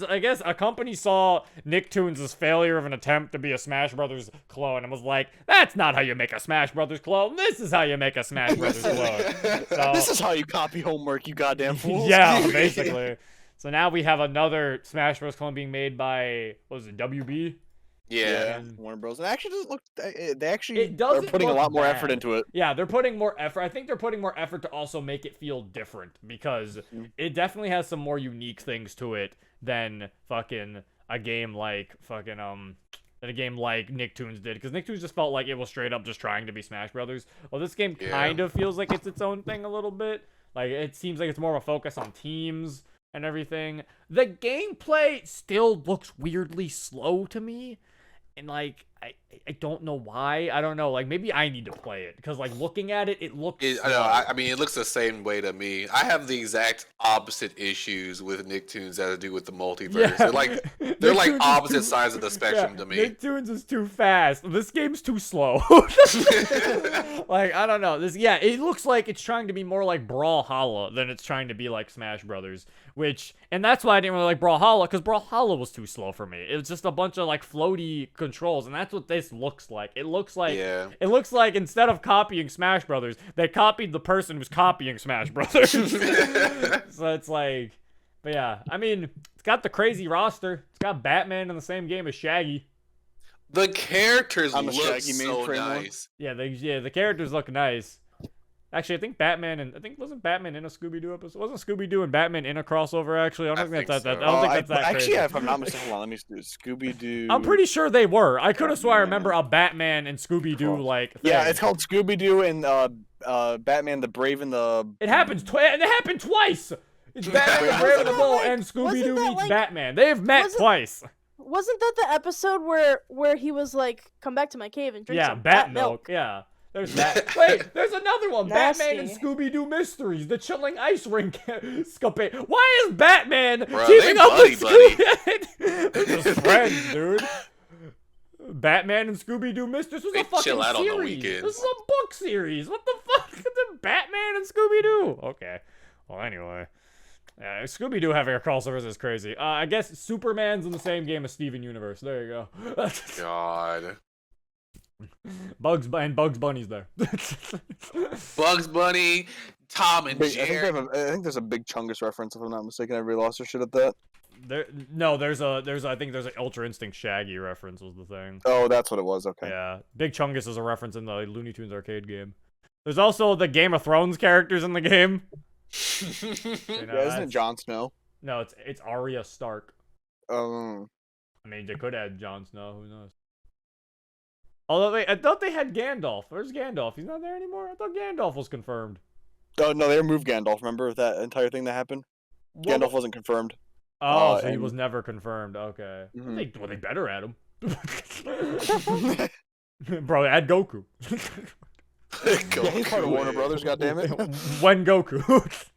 I guess a company saw Nicktoons' failure of an attempt to be a Smash Brothers clone and was like, that's not how you make a Smash Brothers clone. This is how you make a Smash Brothers clone. So, This is how you copy homework, you goddamn fools. yeah, basically. So now we have another Smash Bros. Clone being made by, what was it, WB? Yeah. Warner Bros. It actually doesn't look. They actually It are doesn't putting a look lot more bad. effort into it. Yeah, they're putting more effort. I think they're putting more effort to also make it feel different because it definitely has some more unique things to it than fucking a game like fucking than a game like Nicktoons did. Because Nicktoons just felt like it was straight up just trying to be Smash Brothers. Well, this game kind of feels like it's its own thing a little bit. Like it seems like it's more of a focus on teams. and everything. The gameplay still looks weirdly slow to me. And, like, I don't know why. I don't know. Like, maybe I need to play it. Because, like, looking at it, it looks I know. I mean, it looks the same way to me. I have the exact opposite issues with Nicktoons that I do with the multiverse. Yeah. They're like Nicktoons opposite sides of the spectrum to me. Nicktoons is too fast. This game's too slow. Like, I don't know. It looks like it's trying to be more like Brawlhalla than it's trying to be like Smash Brothers. And that's why I didn't really like Brawlhalla, because Brawlhalla was too slow for me. It was just a bunch of like floaty controls, and that's what this looks like. It looks like instead of copying Smash Brothers, they copied the person who's copying Smash Brothers. So it's like, but yeah, I mean, it's got the crazy roster. It's got Batman in the same game as Shaggy. The characters I'm a look Shaggy so mainframe one. nice. Yeah, the characters look nice. Actually, I think wasn't Batman in a Scooby-Doo episode? Wasn't Scooby-Doo and Batman in a crossover? Actually, I don't think that's that. I don't think that's that actually, crazy. if I'm not mistaken, hold on, let me do Scooby-Doo. I'm pretty sure they were. I could have swore I remember a Batman and Scooby-Doo like thing. Yeah, it's called Scooby-Doo and Batman the Brave and the. It happens and it happened twice. It's Batman the Brave and the Bold and Scooby-Doo meets like- Batman. They have met twice. Wasn't that the episode where he was like, "Come back to my cave and drink some Bat milk. Yeah. There's that. Wait, there's another one. Nasty. Batman and Scooby-Doo Mysteries, the chilling ice rink escapade. Why is Batman Bro, teaming they up with buddy. Scooby? They're just friends, dude. Batman and Scooby-Doo Mysteries. This was They a fucking chill out on the series. weekends. This is a book series. What the fuck? The Batman and Scooby-Doo. Okay. Well, anyway. Yeah, Scooby-Doo having a crossover is crazy. I guess Superman's in the same game as Steven Universe. There you go. God. Bugs Bunny's there. Bugs Bunny, Tom and I Jerry. think there's a big Chungus reference, if I'm not mistaken. Everybody lost their shit at that. There's an Ultra Instinct Shaggy reference was the thing. Oh, that's what it was. Okay. Yeah, Big Chungus is a reference in the Looney Tunes arcade game. There's also the Game of Thrones characters in the game. You know, Yeah, isn't it Jon Snow? No, it's Arya Stark. Um. I mean, they could add Jon Snow. Who knows? Although I thought they had Gandalf. Where's Gandalf? He's not there anymore. I thought Gandalf was confirmed. Oh no, they removed Gandalf. Remember that entire thing that happened? What? Gandalf wasn't confirmed. Oh, so he and- was never confirmed. Okay. Mhm. Well, they better add him. Bro, add Goku. Yeah, he's part of Warner Brothers. Goddammit. When Goku.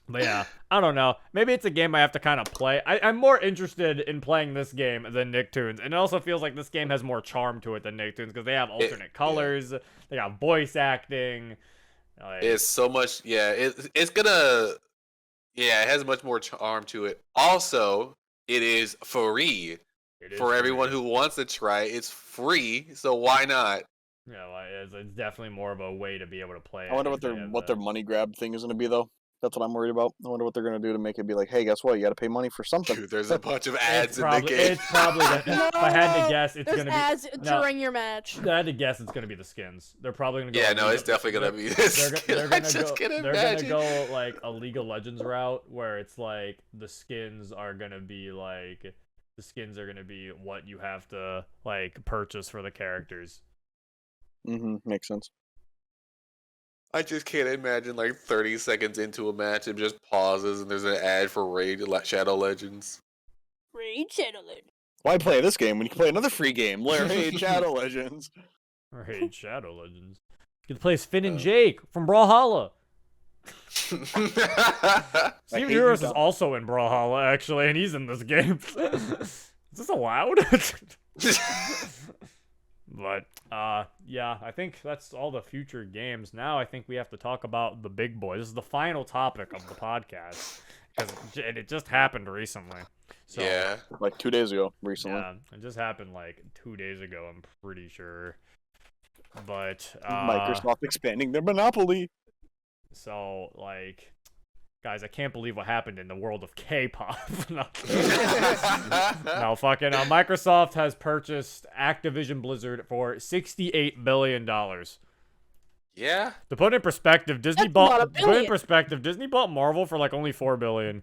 But yeah, I don't know. Maybe it's a game I have to kind of play. I'm more interested in playing this game than Nicktoons. And it also feels like this game has more charm to it than Nicktoons because they have alternate colors. They got voice acting. Like, It's so much. Yeah, it's gonna. Yeah, it has much more charm to it. Also, it is free it is for everyone who wants to try it. It's free, so why not? Yeah, like, it's definitely more of a way to be able to play it. I wonder if they have what their that. money grab thing is gonna be though. That's what I'm worried about. I wonder what they're gonna do to make it be like, hey, guess what? You got to pay money for something. Dude, there's a bunch of ads in the game. It's probably that. If I had to guess, it's There's gonna be. ads No. during your match. If I had to guess, it's gonna be the skins. They're probably gonna go. Yeah, a no, League it's of- definitely gonna be They're, this. they're I gonna just go. can They're imagine. gonna go like a League of Legends route where it's like the skins are gonna be what you have to like purchase for the characters. Makes sense. I just can't imagine like 30 seconds into a match it just pauses and there's an ad for Raid Shadow Legends. Raid Shadow Legends. Why play this game when you can play another free game? Larry Shadow Legends. Right, Shadow Legends. You can play as Finn and Jake from Brawlhalla. I Steven hate you, Universe is Dom. also in Brawlhalla actually, and he's in this game. Is this allowed? But yeah, I think that's all the future games. Now I think we have to talk about the big boy. This is the final topic of the podcast because it just happened recently. So, Yeah. Like 2 days ago, recently. yeah, it just happened like 2 days ago. I'm pretty sure. But Microsoft expanding their monopoly. So like, guys, I can't believe what happened in the world of K-pop. No, no fucking. Microsoft has purchased Activision Blizzard for $68 billion. Yeah. To put in perspective, Disney That's not a bought. To put in billion. perspective, Disney bought Marvel for like only $4 billion.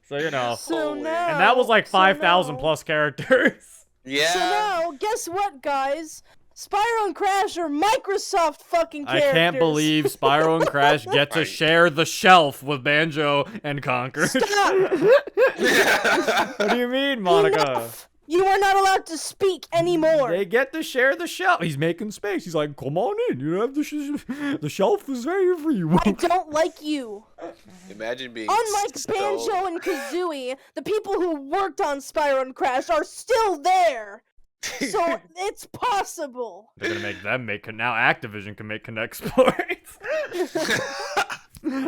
So you know, So Holy- now, and that was like so 5,000 now- plus characters. Yeah. So now, guess what, guys? Spyro and Crash are Microsoft fucking I characters. can't believe Spyro and Crash get to Right. share the shelf with Banjo and Conker. Stop. What do you mean, Monica? Enough. You are not allowed to speak anymore. They get to share the shelf. He's making space. He's like, come on in. You have the shelf is there for you. I don't like you. Imagine being Unlike so- Banjo and Kazooie, the people who worked on Spyro and Crash are still there. So it's possible. They're gonna make them make now. Activision can make Connect Sports.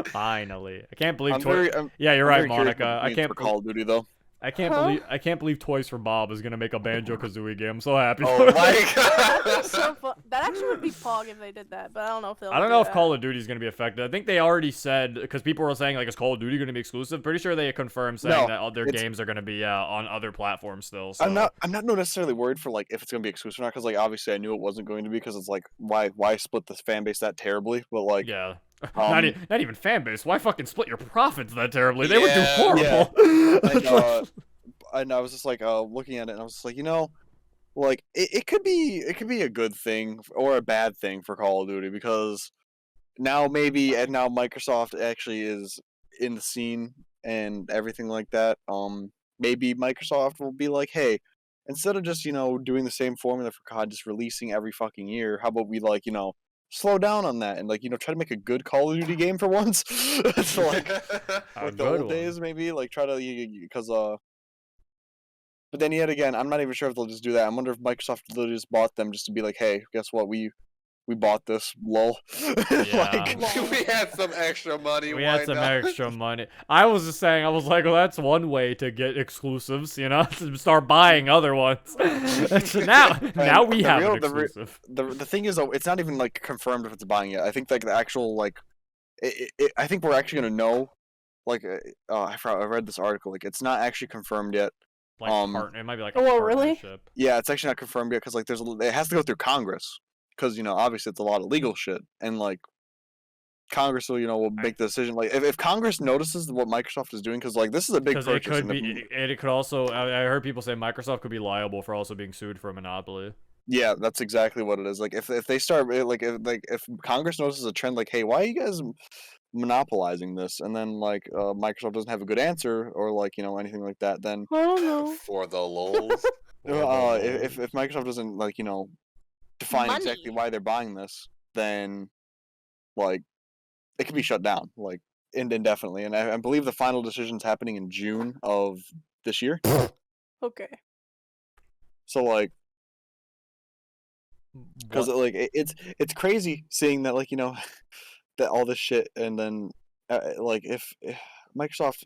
Finally, I can't believe. Yeah, you're right, Monica. I can't. For Call of Duty though. I can't believe Toys for Bob is gonna make a Banjo Kazooie game. I'm so happy. Oh my That'd god. be so fun. That actually would be pog if they did that, but I don't know if they'll. I don't know if that. Call of Duty is gonna be affected. I think they already said, because people were saying like, is Call of Duty gonna be exclusive? Pretty sure they confirmed saying No, that all their games are gonna be on other platforms still. So. I'm not necessarily worried for like if it's gonna be exclusive or not, because like obviously I knew it wasn't going to be, because it's like why split the fan base that terribly? But like Yeah. Um, not even fan base. Why fucking split your profits that terribly? They would do Yeah. horrible. and I was just like looking at it and I was just like, like it could be a good thing or a bad thing for Call of Duty, because now Microsoft actually is in the scene and everything like that. Maybe Microsoft will be like, hey, instead of just doing the same formula for COD, just releasing every fucking year, how about we like slow down on that and like try to make a good Call of Duty game for once. So like A the good old days one. maybe like try to, because but then yet again, I'm not even sure if they'll just do that. I wonder if Microsoft literally just bought them just to be like, hey, guess what, we bought this, lol. Yeah. We had some extra money. We why had some not? extra money. I was just saying, I was like, well, that's one way to get exclusives, to start buying other ones. So now we the have real- an the re- exclusive. the thing is though, it's not even like confirmed if it's buying yet. I think like the actual like, I think we're actually gonna know. Like, I read this article. Like, it's not actually confirmed yet. Like it might be like a Oh, really? partnership. Yeah, it's actually not confirmed yet because like it has to go through Congress, because obviously it's a lot of legal shit, and like Congress will make the decision. Like if Congress notices what Microsoft is doing, because like this is a big Because purchase. it could and be, and it could also. I heard people say Microsoft could be liable for also being sued for a monopoly. Yeah, that's exactly what it is. Like if they start if Congress notices a trend, like, hey, why are you guys monopolizing this? And then like Microsoft doesn't have a good answer or like anything like that, then I don't know. For the lols. if Microsoft doesn't like define exactly Money. why they're buying this, then like it could be shut down like indefinitely. And I believe the final decision's happening in June of this year. Okay. So like, because What- like it's crazy seeing that like that all this shit, and then like if Microsoft,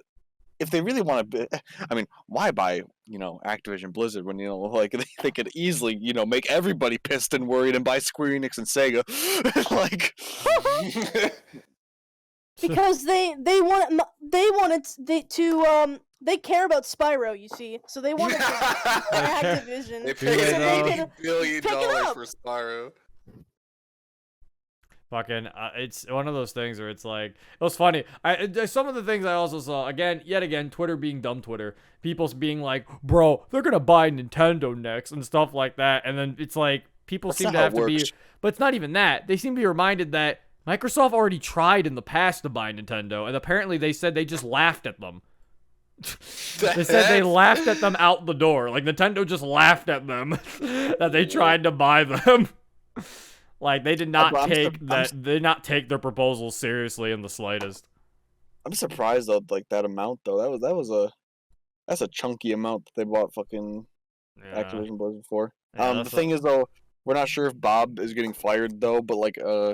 if they really want to, I mean, why buy Activision Blizzard when like they could easily make everybody pissed and worried and buy Square Enix and Sega, like Because they care about Spyro, you see, so they wanted to buy Activision. They Do paid they though? $80 billion Pick it up. for Spyro. Fucking, it's one of those things where it's like, it was funny. Some of the things I also saw, yet again, Twitter being dumb Twitter. People being like, bro, they're gonna buy Nintendo next and stuff like that. And then it's like, people That's seem not to how have it to be, works. but it's not even that. They seem to be reminded that Microsoft already tried in the past to buy Nintendo, and apparently they said they just laughed at them. They said they laughed at them out the door. Like, Nintendo just laughed at them that they tried to buy them. Like, they did not they did not take their proposals seriously in the slightest. I'm surprised though, like that amount though. That's a chunky amount that they bought fucking Yeah. Activision Blizzard for. Yeah, The that's thing is though, we're not sure if Bob is getting fired though, but like Yeah.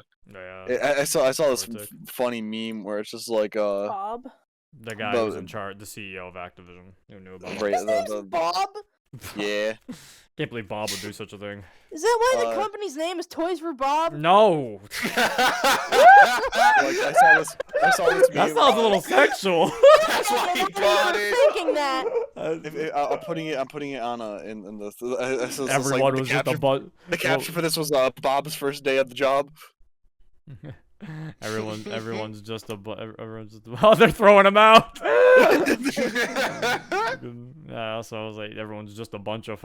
I saw this Politic. funny meme where it's just like Bob. The guy who's in charge, the CEO of Activision, who knew about it. Right, His name's Bob. yeah. Can't believe Bob would do such a thing. Is that why the Uh, company's name is Toys for Bob? No, Like I saw this that meme. sounds a little sexual. That's why he I bought was it. thinking that. I'm putting it on in the. It's just Everyone like, was just a butt. The caption for this was Bob's first day at the job. Everyone's just oh, they're throwing them out. Yeah, so I was like, everyone's just a bunch of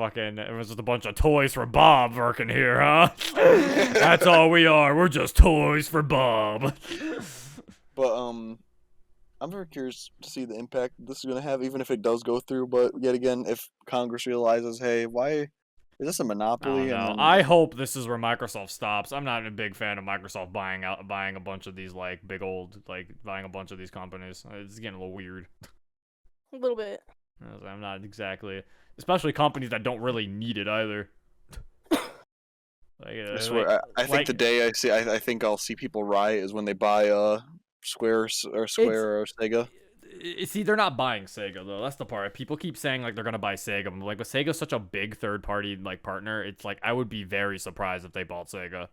toys for Bob working here, huh? That's all we are. We're just toys for Bob. But I'm very curious to see the impact this is gonna have, even if it does go through. But yet again, if Congress realizes, hey, why is this a monopoly? No, I hope this is where Microsoft stops. I'm not a big fan of Microsoft buying a bunch of these buying a bunch of these companies. It's getting a little weird. A little bit. I'm not exactly, especially companies that don't really need it either. I swear, I think the day I think I'll see people riot is when they buy Square or Sega. See, they're not buying Sega though. That's the part. People keep saying like they're gonna buy Sega. Like, but Sega's such a big third-party like partner. It's like I would be very surprised if they bought Sega.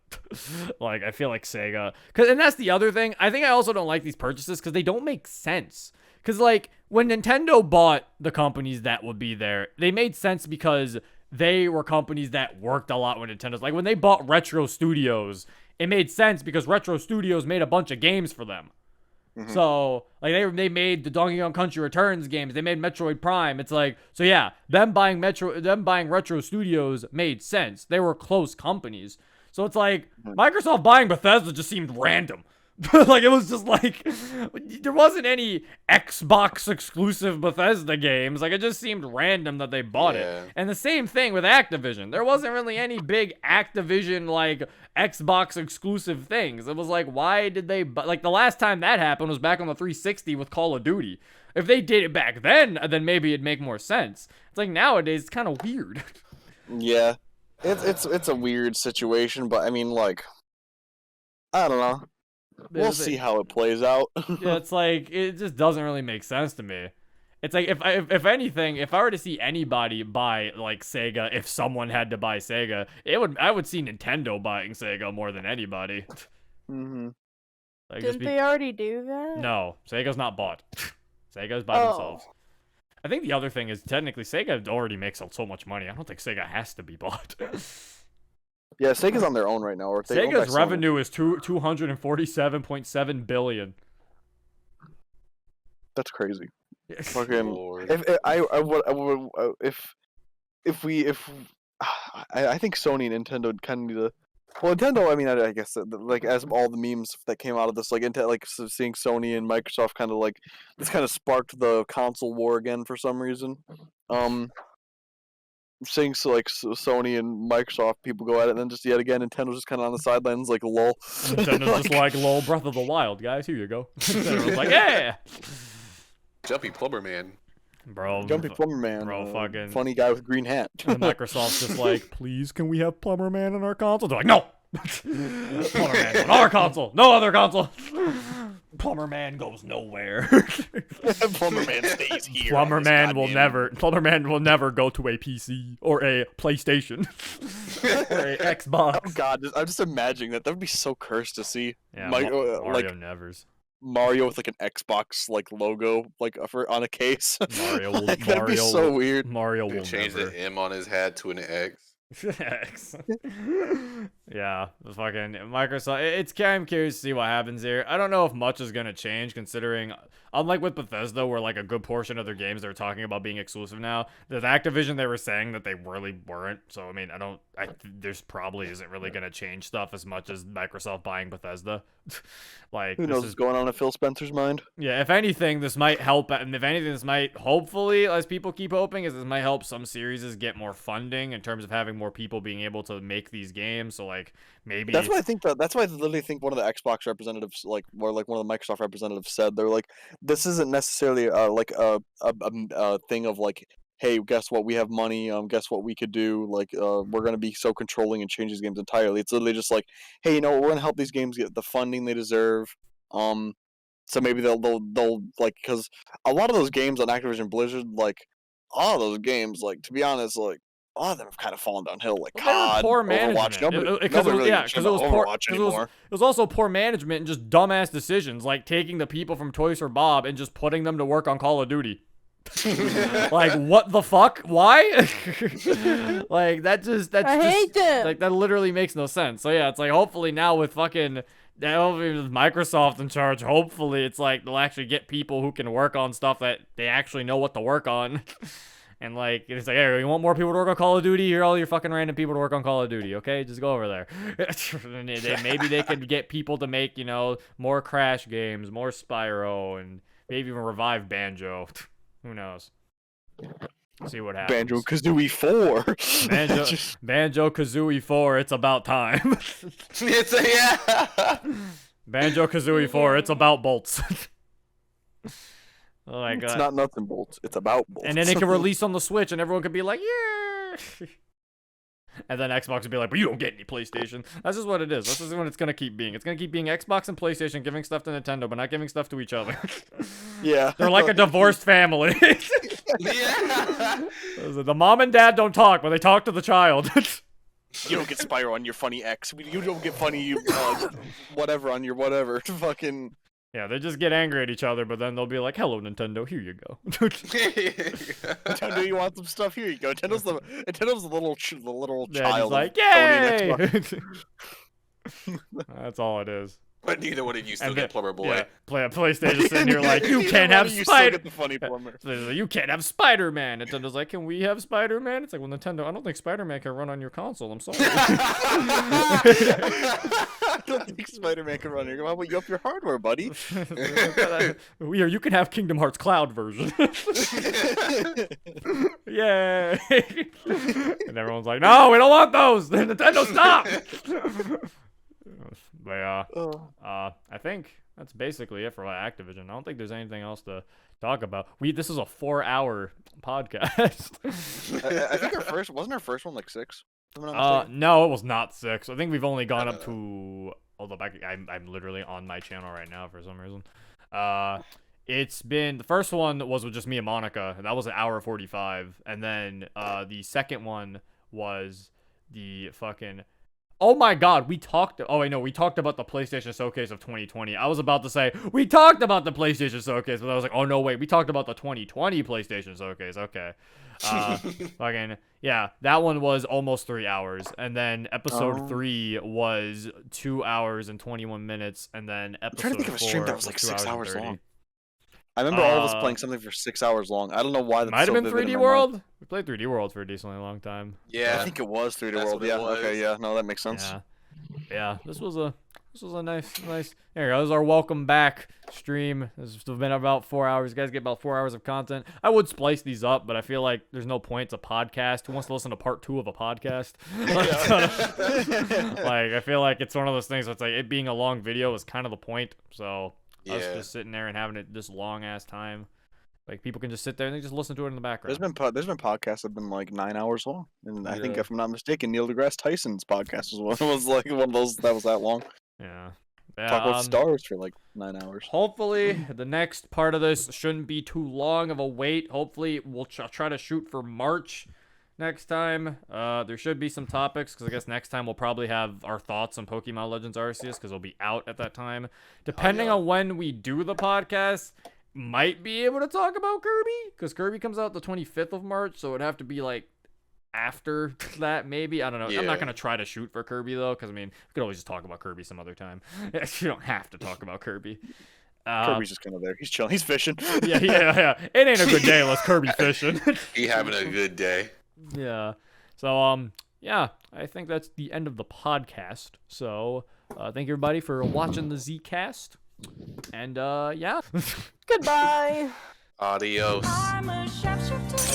Like, I feel like Sega, and that's the other thing. I think I also don't like these purchases because they don't make sense. Because like when Nintendo bought the companies that would be there, they made sense because they were companies that worked a lot with Nintendo's. Like when they bought Retro Studios, it made sense because Retro Studios made a bunch of games for them. Mm-hmm. So like they made the Donkey Kong Country Returns games, they made Metroid Prime. It's like, so yeah, them buying Retro Studios made sense. They were close companies. So it's like Microsoft buying Bethesda just seemed random. Like it was just like there wasn't any Xbox exclusive Bethesda games. Like it just seemed random that they bought it. And the same thing with Activision. There wasn't really any big Activision like Xbox exclusive things. It was like, why did they like the last time that happened was back on the 360 with Call of Duty. If they did it back then maybe it'd make more sense. It's like nowadays it's kind of weird. Yeah. It's a weird situation, but I mean like I don't know. We'll see how it plays out. Yeah, it's like it just doesn't really make sense to me. It's like if anything, if I were to see anybody buy like Sega, if someone had to buy Sega, I would see Nintendo buying Sega more than anybody. Mm-hmm. Like, didn't they already do that? No, Sega's not bought. Sega's by themselves. I think the other thing is technically Sega already makes so much money. I don't think Sega has to be bought. Yeah, Sega's on their own right now. Or if Sega's revenue is $247.7 billion. That's crazy. Fucking I think Sony and Nintendo kind of need to. Well, Nintendo, I mean, I guess like as all the memes that came out of this, like seeing Sony and Microsoft kind of like this kind of sparked the console war again for some reason. Seeing like Sony and Microsoft people go at it, and then just yet again Nintendo's just kind of on the sidelines like lol. Nintendo's just like lol, Breath of the Wild, guys. Here you go. Nintendo's like, yeah. Jumpy Plumber Man. Bro, Jumpy Plumber Man. Bro, fucking funny guy with green hat. And Microsoft's just like, please, can we have Plumber Man on our console? They're like, no. Plumber Man on our console, no other console. Plumber Man goes nowhere. Plumber Man stays here. Plumber Man will never go to a PC or a PlayStation or a Xbox. Oh God, I'm just imagining that. That would be so cursed to see. Yeah, Mario like, nevers. Mario with like an Xbox like logo like on a case. Mario will. Like, that'd be so weird. Mario will change never. the M on his hat to an X. X. Yeah, the fucking Microsoft. I'm curious to see what happens here. I don't know if much is gonna change, considering, unlike with Bethesda, where like a good portion of their games they're talking about being exclusive now. With Activision, they were saying that they really weren't. So I mean, there's probably isn't really gonna change stuff as much as Microsoft buying Bethesda. Like, who knows what's going on in Phil Spencer's mind? Yeah, if anything, this might help, and if anything, this might hopefully, as people keep hoping, is this might help some series get more funding in terms of having more people being able to make these games. So like maybe that's what I think. That's why I literally think one of the Xbox representatives, like, or like one of the Microsoft representatives, said they're like, this isn't necessarily like a thing of like, hey, guess what? We have money. Guess what we could do? Like, we're gonna be so controlling and change these games entirely. It's literally just like, hey, you know, we're gonna help these games get the funding they deserve. So maybe they'll like, because a lot of those games on Activision Blizzard, like, all of those games, like, to be honest, like, a lot of them have kind of fallen downhill. Like COD, poor Overwatch. management. Because it was poor. Overwatch anymore. It was also poor management and just dumbass decisions, like taking the people from Toys for Bob and just putting them to work on Call of Duty. Like, what the fuck? Why? Like, I hate them. Like, that literally makes no sense. So yeah, it's like hopefully now with fucking That'll be with Microsoft in charge. Hopefully, it's like they'll actually get people who can work on stuff that they actually know what to work on. And like, it's like, hey, you want more people to work on Call of Duty? Here are all your fucking random people to work on Call of Duty, okay? Just go over there. Maybe they could get people to make, you know, more Crash games, more Spyro, and maybe even revive Banjo. Who knows? See what happens. Banjo-Kazooie 4. Banjo-Kazooie 4, it's about time. Yeah. Banjo-Kazooie 4, it's about bolts. Oh my god. It's not nuts and bolts. It's about bolts. And then it can release on the Switch and everyone could be like, yeah. And then Xbox would be like, but you don't get any PlayStation. That's just what it is. This is what it's going to keep being. It's going to keep being Xbox and PlayStation giving stuff to Nintendo, but not giving stuff to each other. Yeah. They're like a divorced family. Yeah. The mom and dad don't talk, but they talk to the child. You don't get Spyro on your funny X. You don't get funny whatever on your whatever. Fucking... Yeah, they just get angry at each other, but then they'll be like, hello, Nintendo, here you go. Nintendo, you want some stuff? Here you go. Nintendo the little child. Like, yay! That's all it is. But neither one of you still get Plumber Boy. Yeah, PlayStation sitting here like, you can't have You can't have Spider-Man. Nintendo's like, can we have Spider-Man? It's like, well, Nintendo, I don't think Spider-Man can run on your console. I'm sorry. I don't think Spider-Man can run here. How about you up your hardware, buddy? You can have Kingdom Hearts Cloud version. Yay! And everyone's like, no, we don't want those. Nintendo, stop! But yeah, I think that's basically it for Activision. I don't think there's anything else to talk about. This is a 4-hour podcast. I think wasn't our first one like 6? No, it was not 6. I think we've only gone up to. Although I'm literally on my channel right now for some reason. It's been the first one was with just me and Monica, and that was an hour 45, and then the second one was the fucking. Oh my god, we talked about the PlayStation Showcase of 2020. I was about to say, we talked about the PlayStation Showcase, but I was like, oh no, wait, we talked about the 2020 PlayStation Showcase. Okay. Fucking, yeah, that one was almost 3 hours. And then episode 3 was 2 hours and 21 minutes. And then episode 4 I'm trying to think of a stream that was like 6 hours 30. long. I remember all of us playing something for 6 hours long. I don't know why. Might have been 3D World. We played 3D World for a decently long time. Yeah, I think it was 3D World. Yeah. Okay. Yeah. No, that makes sense. Yeah. This was a nice. There you go. This is our welcome back stream. This has been about 4 hours. You guys get about 4 hours of content. I would splice these up, but I feel like there's no point. It's a podcast. Who wants to listen to part 2 of a podcast? Like, I feel like it's one of those things. Where it's like it being a long video is kind of the point. So. Us just sitting there and having it this long ass time, like people can just sit there and they just listen to it in the background. There's been podcasts that have been like 9 hours long, and I think if I'm not mistaken, Neil deGrasse Tyson's podcast was like one of those that was that long. Yeah. Talk about stars for like 9 hours. Hopefully, the next part of this shouldn't be too long of a wait. Hopefully, we'll try to shoot for March. Next time, there should be some topics, because I guess next time we'll probably have our thoughts on Pokemon Legends Arceus, because it'll be out at that time. Depending on when we do the podcast, might be able to talk about Kirby, because Kirby comes out the 25th of March, so it'd have to be, like, after that, maybe. I don't know. Yeah. I'm not going to try to shoot for Kirby, though, because, I mean, we could always just talk about Kirby some other time. You don't have to talk about Kirby. Kirby's just kind of there. He's chilling. He's fishing. Yeah. It ain't a good day unless Kirby fishing. He having a good day. Yeah. So, yeah, I think that's the end of the podcast. So, thank you everybody for watching the Zcast. And, yeah. Goodbye. Adios. I'm a sharpshooter.